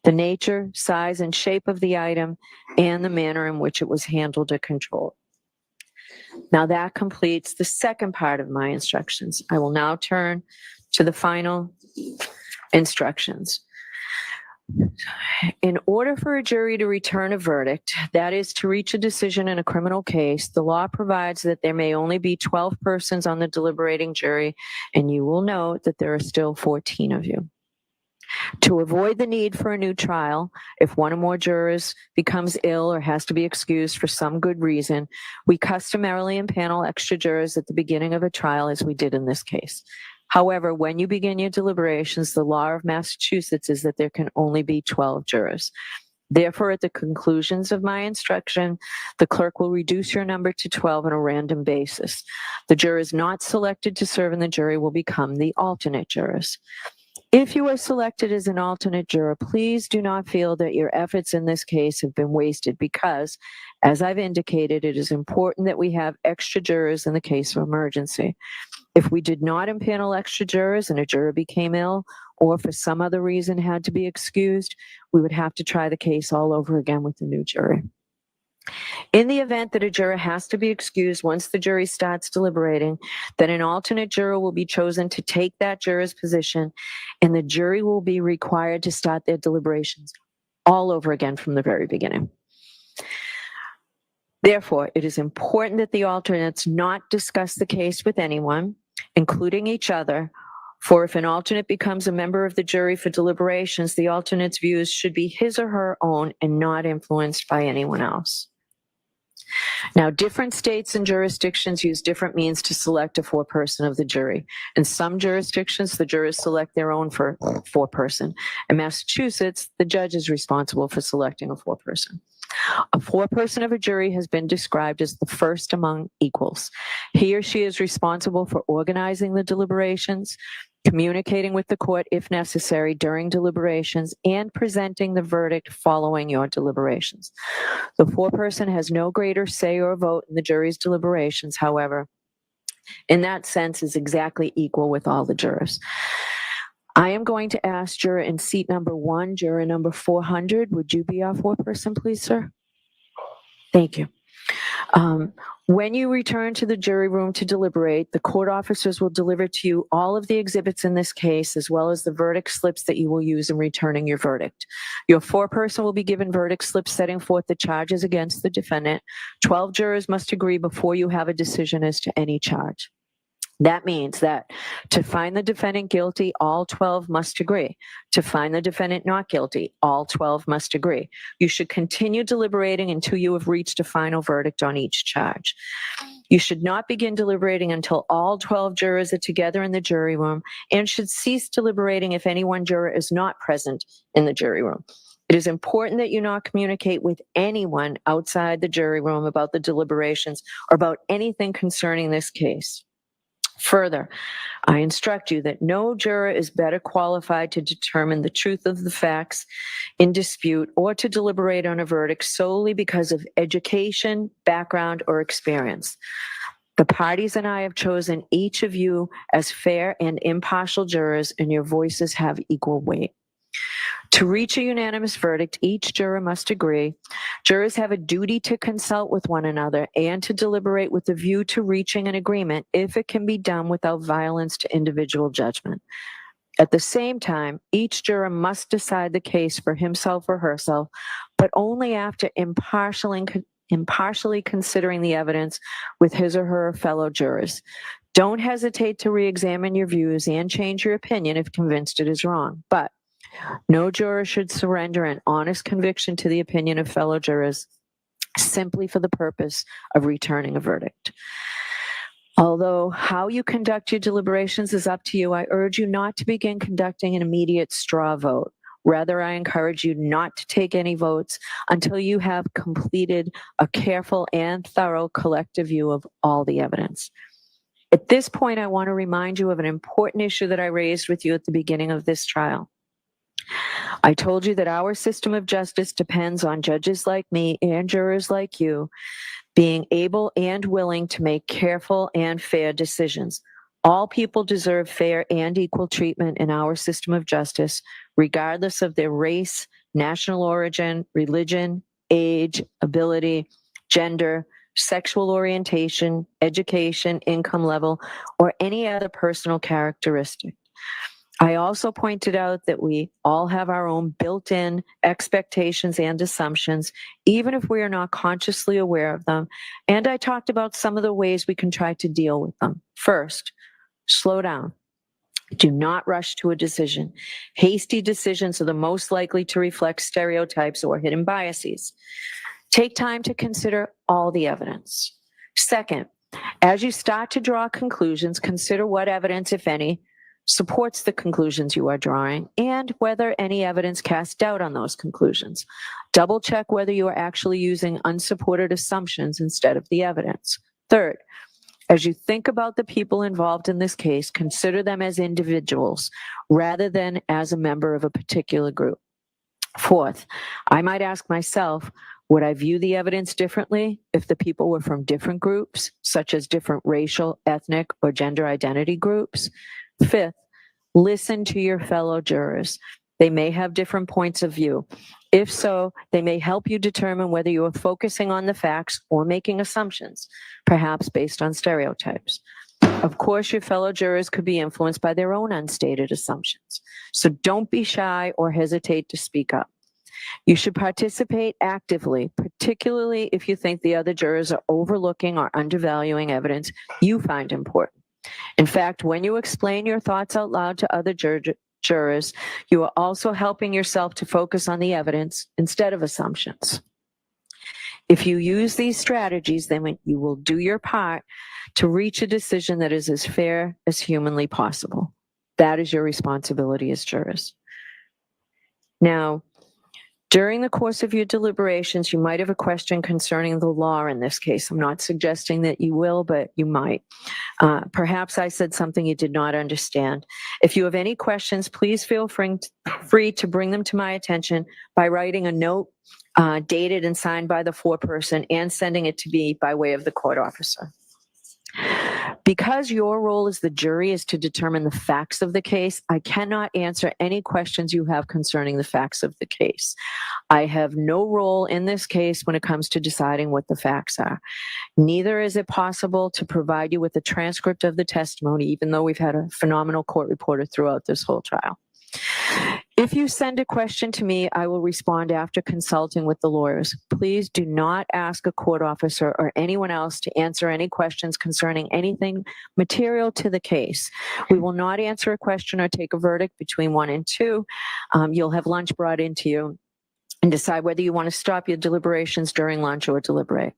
the nature, size, and shape of the item, and the manner in which it was handled or controlled. Now that completes the second part of my instructions. I will now turn to the final instructions. In order for a jury to return a verdict, that is to reach a decision in a criminal case, the law provides that there may only be 12 persons on the deliberating jury, and you will note that there are still 14 of you. To avoid the need for a new trial, if one or more jurors becomes ill or has to be excused for some good reason, we customarily impanel extra jurors at the beginning of a trial, as we did in this case. However, when you begin your deliberations, the law of Massachusetts is that there can only be 12 jurors. Therefore, at the conclusions of my instruction, the clerk will reduce your number to 12 on a random basis. The jurors not selected to serve in the jury will become the alternate jurors. If you are selected as an alternate juror, please do not feel that your efforts in this case have been wasted because, as I've indicated, it is important that we have extra jurors in the case of emergency. If we did not impanel extra jurors and a juror became ill or for some other reason had to be excused, we would have to try the case all over again with a new jury. In the event that a juror has to be excused once the jury starts deliberating, then an alternate juror will be chosen to take that juror's position, and the jury will be required to start their deliberations all over again from the very beginning. Therefore, it is important that the alternates not discuss the case with anyone, including each other, for if an alternate becomes a member of the jury for deliberations, the alternate's views should be his or her own and not influenced by anyone else. Now, different states and jurisdictions use different means to select a foreperson of the jury. In some jurisdictions, the jurors select their own foreperson. In Massachusetts, the judge is responsible for selecting a foreperson. A foreperson of a jury has been described as the first among equals. He or she is responsible for organizing the deliberations, communicating with the court if necessary during deliberations, and presenting the verdict following your deliberations. The foreperson has no greater say or vote in the jury's deliberations, however, in that sense is exactly equal with all the jurors. I am going to ask juror in seat number 1, juror number 400. Would you be our foreperson, please, sir? Thank you. When you return to the jury room to deliberate, the court officers will deliver to you all of the exhibits in this case, as well as the verdict slips that you will use in returning your verdict. Your foreperson will be given verdict slips setting forth the charges against the defendant. 12 jurors must agree before you have a decision as to any charge. That means that to find the defendant guilty, all 12 must agree. To find the defendant not guilty, all 12 must agree. You should continue deliberating until you have reached a final verdict on each charge. You should not begin deliberating until all 12 jurors are together in the jury room and should cease deliberating if any one juror is not present in the jury room. It is important that you not communicate with anyone outside the jury room about the deliberations or about anything concerning this case. Further, I instruct you that no juror is better qualified to determine the truth of the facts in dispute or to deliberate on a verdict solely because of education, background, or experience. The parties and I have chosen each of you as fair and impartial jurors, and your voices have equal weight. To reach a unanimous verdict, each juror must agree. Jurors have a duty to consult with one another and to deliberate with a view to reaching an agreement if it can be done without violence to individual judgment. At the same time, each juror must decide the case for himself or herself, but only after impartially considering the evidence with his or her fellow jurors. Don't hesitate to re-examine your views and change your opinion if convinced it is wrong, but no juror should surrender an honest conviction to the opinion of fellow jurors simply for the purpose of returning a verdict. Although how you conduct your deliberations is up to you, I urge you not to begin conducting an immediate straw vote. Rather, I encourage you not to take any votes until you have completed a careful and thorough collective view of all the evidence. At this point, I want to remind you of an important issue that I raised with you at the beginning of this trial. I told you that our system of justice depends on judges like me and jurors like you being able and willing to make careful and fair decisions. All people deserve fair and equal treatment in our system of justice, regardless of their race, national origin, religion, age, ability, gender, sexual orientation, education, income level, or any other personal characteristic. I also pointed out that we all have our own built-in expectations and assumptions, even if we are not consciously aware of them. And I talked about some of the ways we can try to deal with them. First, slow down. Do not rush to a decision. Hasty decisions are the most likely to reflect stereotypes or hidden biases. Take time to consider all the evidence. Second, as you start to draw conclusions, consider what evidence, if any, supports the conclusions you are drawing and whether any evidence casts doubt on those conclusions. Double check whether you are actually using unsupported assumptions instead of the evidence. Third, as you think about the people involved in this case, consider them as individuals rather than as a member of a particular group. Fourth, I might ask myself, would I view the evidence differently if the people were from different groups, such as different racial, ethnic, or gender identity groups? Fifth, listen to your fellow jurors. They may have different points of view. If so, they may help you determine whether you are focusing on the facts or making assumptions, perhaps based on stereotypes. Of course, your fellow jurors could be influenced by their own unstated assumptions. So don't be shy or hesitate to speak up. You should participate actively, particularly if you think the other jurors are overlooking or undervaluing evidence you find important. In fact, when you explain your thoughts out loud to other jurors, you are also helping yourself to focus on the evidence instead of assumptions. If you use these strategies, then you will do your part to reach a decision that is as fair as humanly possible. That is your responsibility as jurors. Now, during the course of your deliberations, you might have a question concerning the law in this case. I'm not suggesting that you will, but you might. Perhaps I said something you did not understand. If you have any questions, please feel free to bring them to my attention by writing a note dated and signed by the foreperson and sending it to me by way of the court officer. Because your role as the jury is to determine the facts of the case, I cannot answer any questions you have concerning the facts of the case. I have no role in this case when it comes to deciding what the facts are. Neither is it possible to provide you with a transcript of the testimony, even though we've had a phenomenal court reporter throughout this whole trial. If you send a question to me, I will respond after consulting with the lawyers. Please do not ask a court officer or anyone else to answer any questions concerning anything material to the case. We will not answer a question or take a verdict between 1 and 2. You'll have lunch brought into you and decide whether you want to stop your deliberations during lunch or deliberate.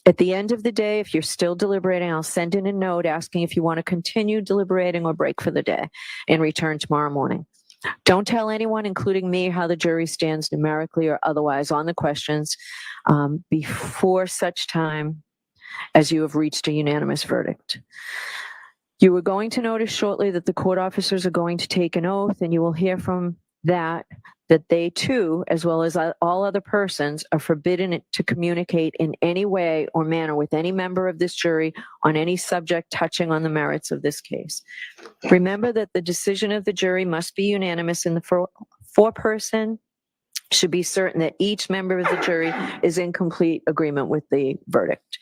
At the end of the day, if you're still deliberating, I'll send in a note asking if you want to continue deliberating or break for the day and return tomorrow morning. Don't tell anyone, including me, how the jury stands numerically or otherwise on the questions before such time as you have reached a unanimous verdict. You are going to notice shortly that the court officers are going to take an oath, and you will hear from that they too, as well as all other persons, are forbidden to communicate in any way or manner with any member of this jury on any subject touching on the merits of this case. Remember that the decision of the jury must be unanimous, and the foreperson should be certain that each member of the jury is in complete agreement with the verdict.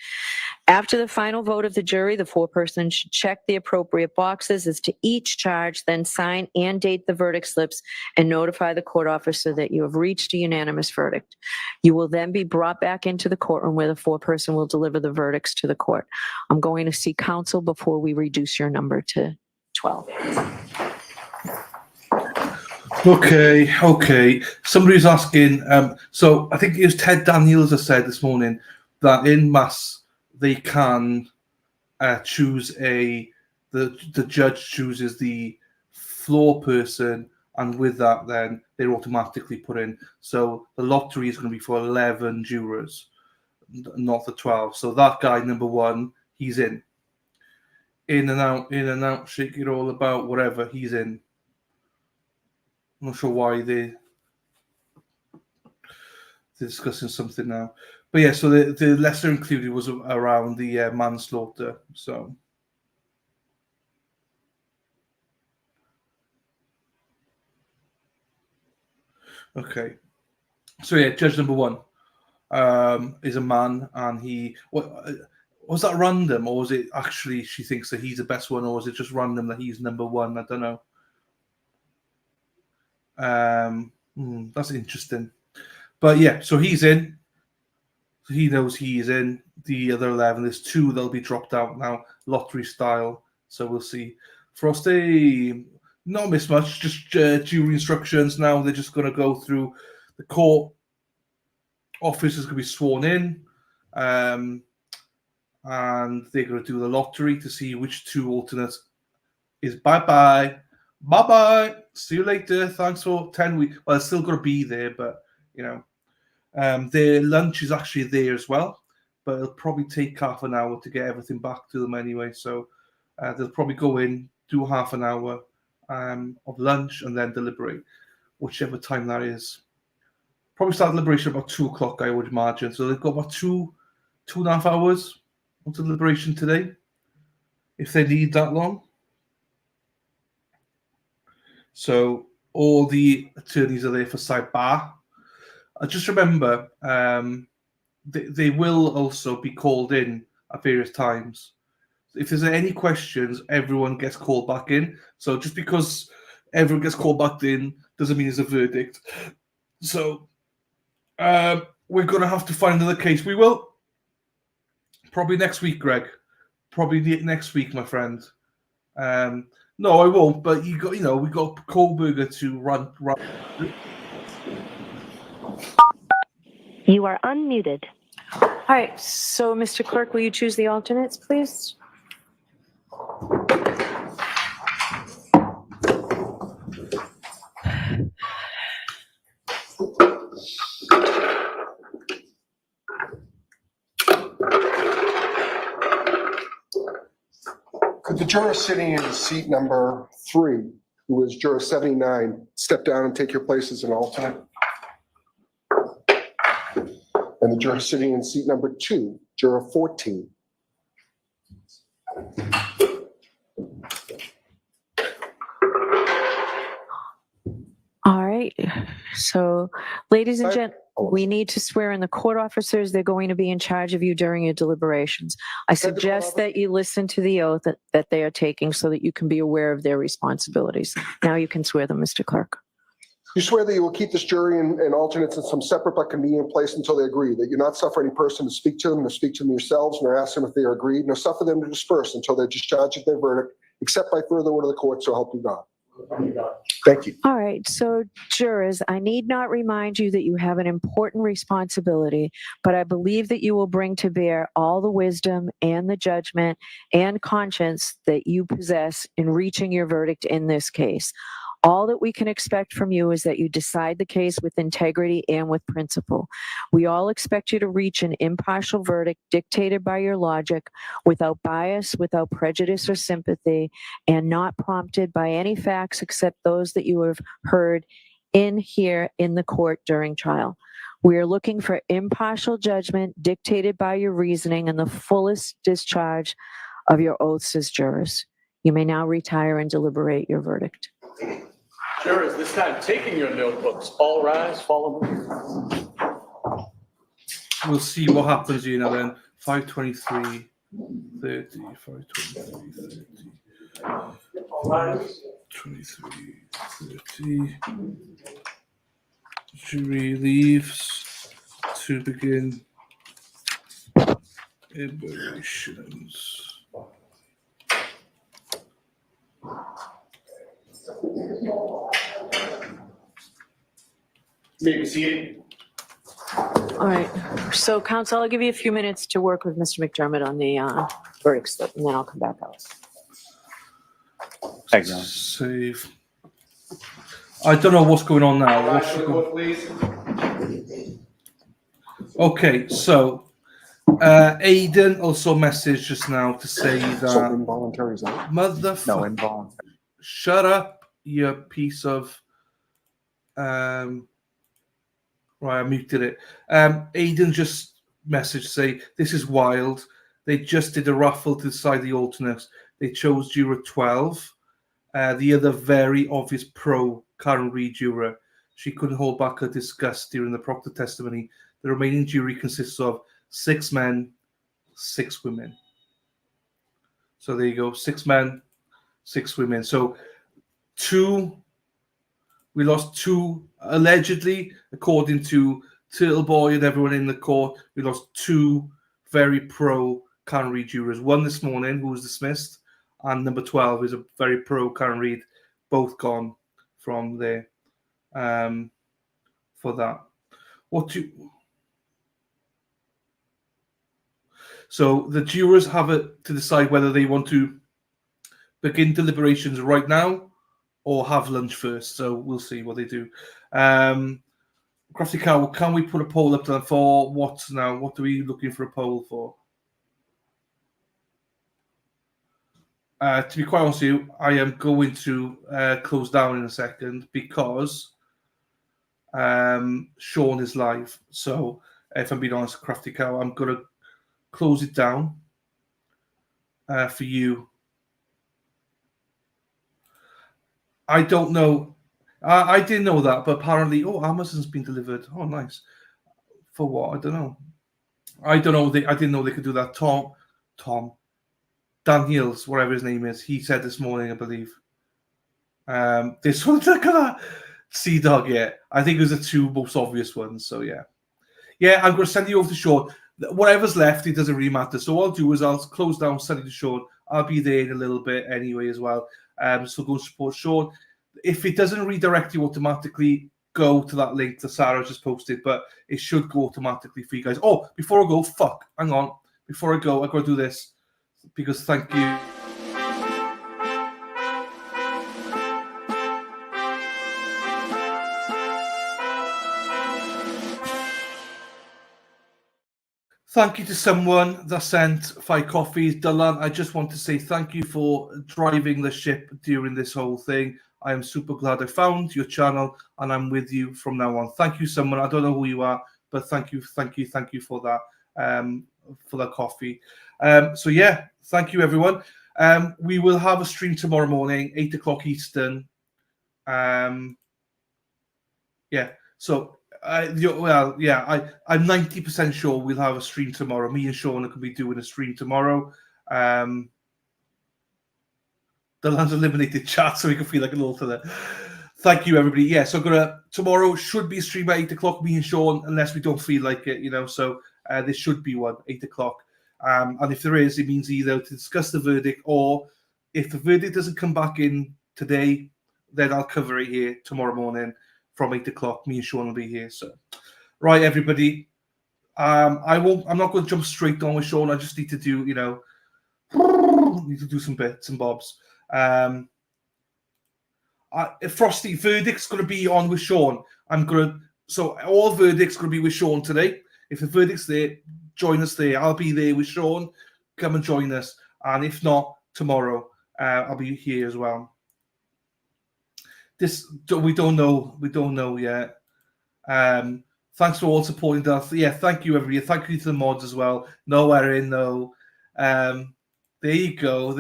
After the final vote of the jury, the foreperson should check the appropriate boxes as to each charge, then sign and date the verdict slips and notify the court officer that you have reached a unanimous verdict. You will then be brought back into the courtroom where the foreperson will deliver the verdicts to the court. I'm going to seek counsel before we reduce your number to 12. Okay. Somebody's asking, so I think it was Ted Daniels that said this morning that in mass they can choose the judge chooses the floor person, and with that then they're automatically put in. So the lottery is going to be for 11 jurors, not the 12. So that guy number 1, he's in. In and out, shake it all about, whatever, he's in. I'm not sure why they're discussing something now. But yeah, so the lesser included was around the manslaughter. So okay, so yeah, judge number one is a man, and he was that random, or was it actually she thinks that he's the best one, or was it just random that he's number one? I don't know. That's interesting. But yeah, so he's in. So he knows he is in. The other 11, there's 2 that'll be dropped out now, lottery style. So we'll see. Frosty, not miss much, just jury instructions now. They're just going to go through the court. Officers going to be sworn in. And they're going to do the lottery to see which 2 alternates is bye-bye. Bye-bye. See you later. Thanks for 10 weeks. Well, it's still going to be there, but, you know. Their lunch is actually there as well, but it'll probably take half an hour to get everything back to them anyway. So they'll probably go in, do half an hour of lunch, and then deliberate, whichever time that is. Probably start deliberation about 2 o'clock, I would imagine. So they've got about 2.5 hours of deliberation today, if they need that long. So all the attorneys are there for side bar. Just remember, they will also be called in at various times. If there's any questions, everyone gets called back in. So just because everyone gets called back in doesn't mean there's a verdict. So we're going to have to find another case. We will. Probably next week, Greg. Probably next week, my friend. No, I won't. But we got Kohlberger to run. You are unmuted. All right, so Mr. Clerk, will you choose the alternates, please? Could the juror sitting in seat number 3, who is juror 79, step down and take your place as an alternate? And the juror sitting in seat number 2, juror 14. All right. So, ladies and gentlemen, we need to swear in the court officers. They're going to be in charge of you during your deliberations. I suggest that you listen to the oath that they are taking so that you can be aware of their responsibilities. Now you can swear them, Mr. Clerk. You swear that you will keep this jury and alternates in some separate but convenient place until they agree, that you not suffer any person to speak to them, nor speak to them yourselves, nor ask them if they are agreed, nor suffer them to disperse until they discharge their verdict, except by further order of the court, so help you God. Thank you. All right. So, jurors, I need not remind you that you have an important responsibility, but I believe that you will bring to bear all the wisdom and the judgment and conscience that you possess in reaching your verdict in this case. All that we can expect from you is that you decide the case with integrity and with principle. We all expect you to reach an impartial verdict dictated by your logic, without bias, without prejudice or sympathy, and not prompted by any facts except those that you have heard here in the court during trial. We are looking for impartial judgment dictated by your reasoning and the fullest discharge of your oaths as jurors. You may now retire and deliberate your verdict. Jurors, this time taking your notebooks. All rise, follow me. We'll see what happens, then. 5:23, 30, 5:23, 30. All rise. 23, 30. Jury leaves to begin deliberations. May be seated. All right. So, counsel, I'll give you a few minutes to work with Mr. McDermott on the verdict slip, and then I'll come back out. Thank you. Save. I don't know what's going on now. Rise to the court, please. Okay, so Aiden also messaged just now to say that So involuntary, is that? motherfucker. No, involuntary. Shut up, you piece of Right, I muted it. Aidan just messaged say, this is wild. They just did a raffle to decide the alternates. They chose Juror 12. The other very obvious pro, Karen Reid Juror. She couldn't hold back her disgust during the proctor testimony. The remaining jury consists of 6 men, 6 women. So there you go, 6 men, 6 women. So we lost 2, allegedly, according to Turtle Boy and everyone in the court, we lost 2 very pro Karen Reid jurors. One this morning, who was dismissed, and number 12 is a very pro Karen Reid, both gone from there for that. So the jurors have it to decide whether they want to begin deliberations right now or have lunch first. So we'll see what they do. Crafty Cow, can we put a poll up there for what now? What are we looking for a poll for? To be quite honest with you, I am going to close down in a second because Sean is live. So if I'm being honest, Crafty Cow, I'm going to close it down for you. I don't know. I didn't know that, but apparently, Amazon's been delivered. Oh, nice. For what? I don't know. I didn't know they could do that. Tom. Daniels, whatever his name is, he said this morning, I believe. This one, look at that. Sea Dog, yeah. I think it was the 2 most obvious ones, so yeah. Yeah, I'm going to send you over to Sean. Whatever's left, it doesn't really matter. So what I'll do is I'll close down, send it to Sean. I'll be there in a little bit anyway as well. So go support Sean. If it doesn't redirect you automatically, go to that link that Sarah just posted, but it should go automatically for you guys. Oh, before I go, hang on. Before I go, I've got to do this because thank you. Thank you to someone that sent 5 coffees. Dylan, I just want to say thank you for driving the ship during this whole thing. I am super glad I found your channel and I'm with you from now on. Thank you, someone. I don't know who you are, but thank you for that coffee. So yeah, thank you, everyone. We will have a stream tomorrow morning, 8 o'clock Eastern. Yeah, so I'm 90% sure we'll have a stream tomorrow. Me and Sean could be doing a stream tomorrow. The land's eliminated chat, so we can feel like an alternate. Thank you, everybody. Yeah, so tomorrow should be a stream at 8 o'clock, me and Sean, unless we don't feel like it, So there should be one, 8 o'clock. And if there is, it means either to discuss the verdict or if the verdict doesn't come back in today, then I'll cover it here tomorrow morning from 8 o'clock. Me and Sean will be here. So, right, everybody. I'm not going to jump straight on with Sean. I just need to do, need to do some bits and bobs. Frosty, verdict's going to be on with Sean. So all verdicts going to be with Sean today. If the verdict's there, join us there. I'll be there with Sean. Come and join us. And if not, tomorrow I'll be here as well. We don't know yet. Thanks for all supporting us. Yeah, thank you, everybody. Thank you to the mods as well. No, Erin, no. There you go.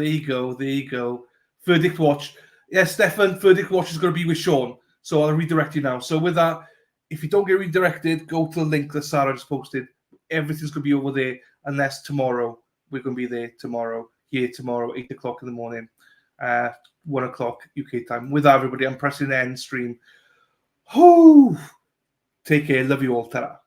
Verdict watch. Yeah, Stefan, verdict watch is going to be with Sean. So I'll redirect you now. So with that, if you don't get redirected, go to the link that Sarah just posted. Everything's going to be over there, unless tomorrow we're going to be there tomorrow, 8 o'clock in the morning, 1 o'clock UK time. With that, everybody, I'm pressing end stream. Take care. Love you all. Ta-ra.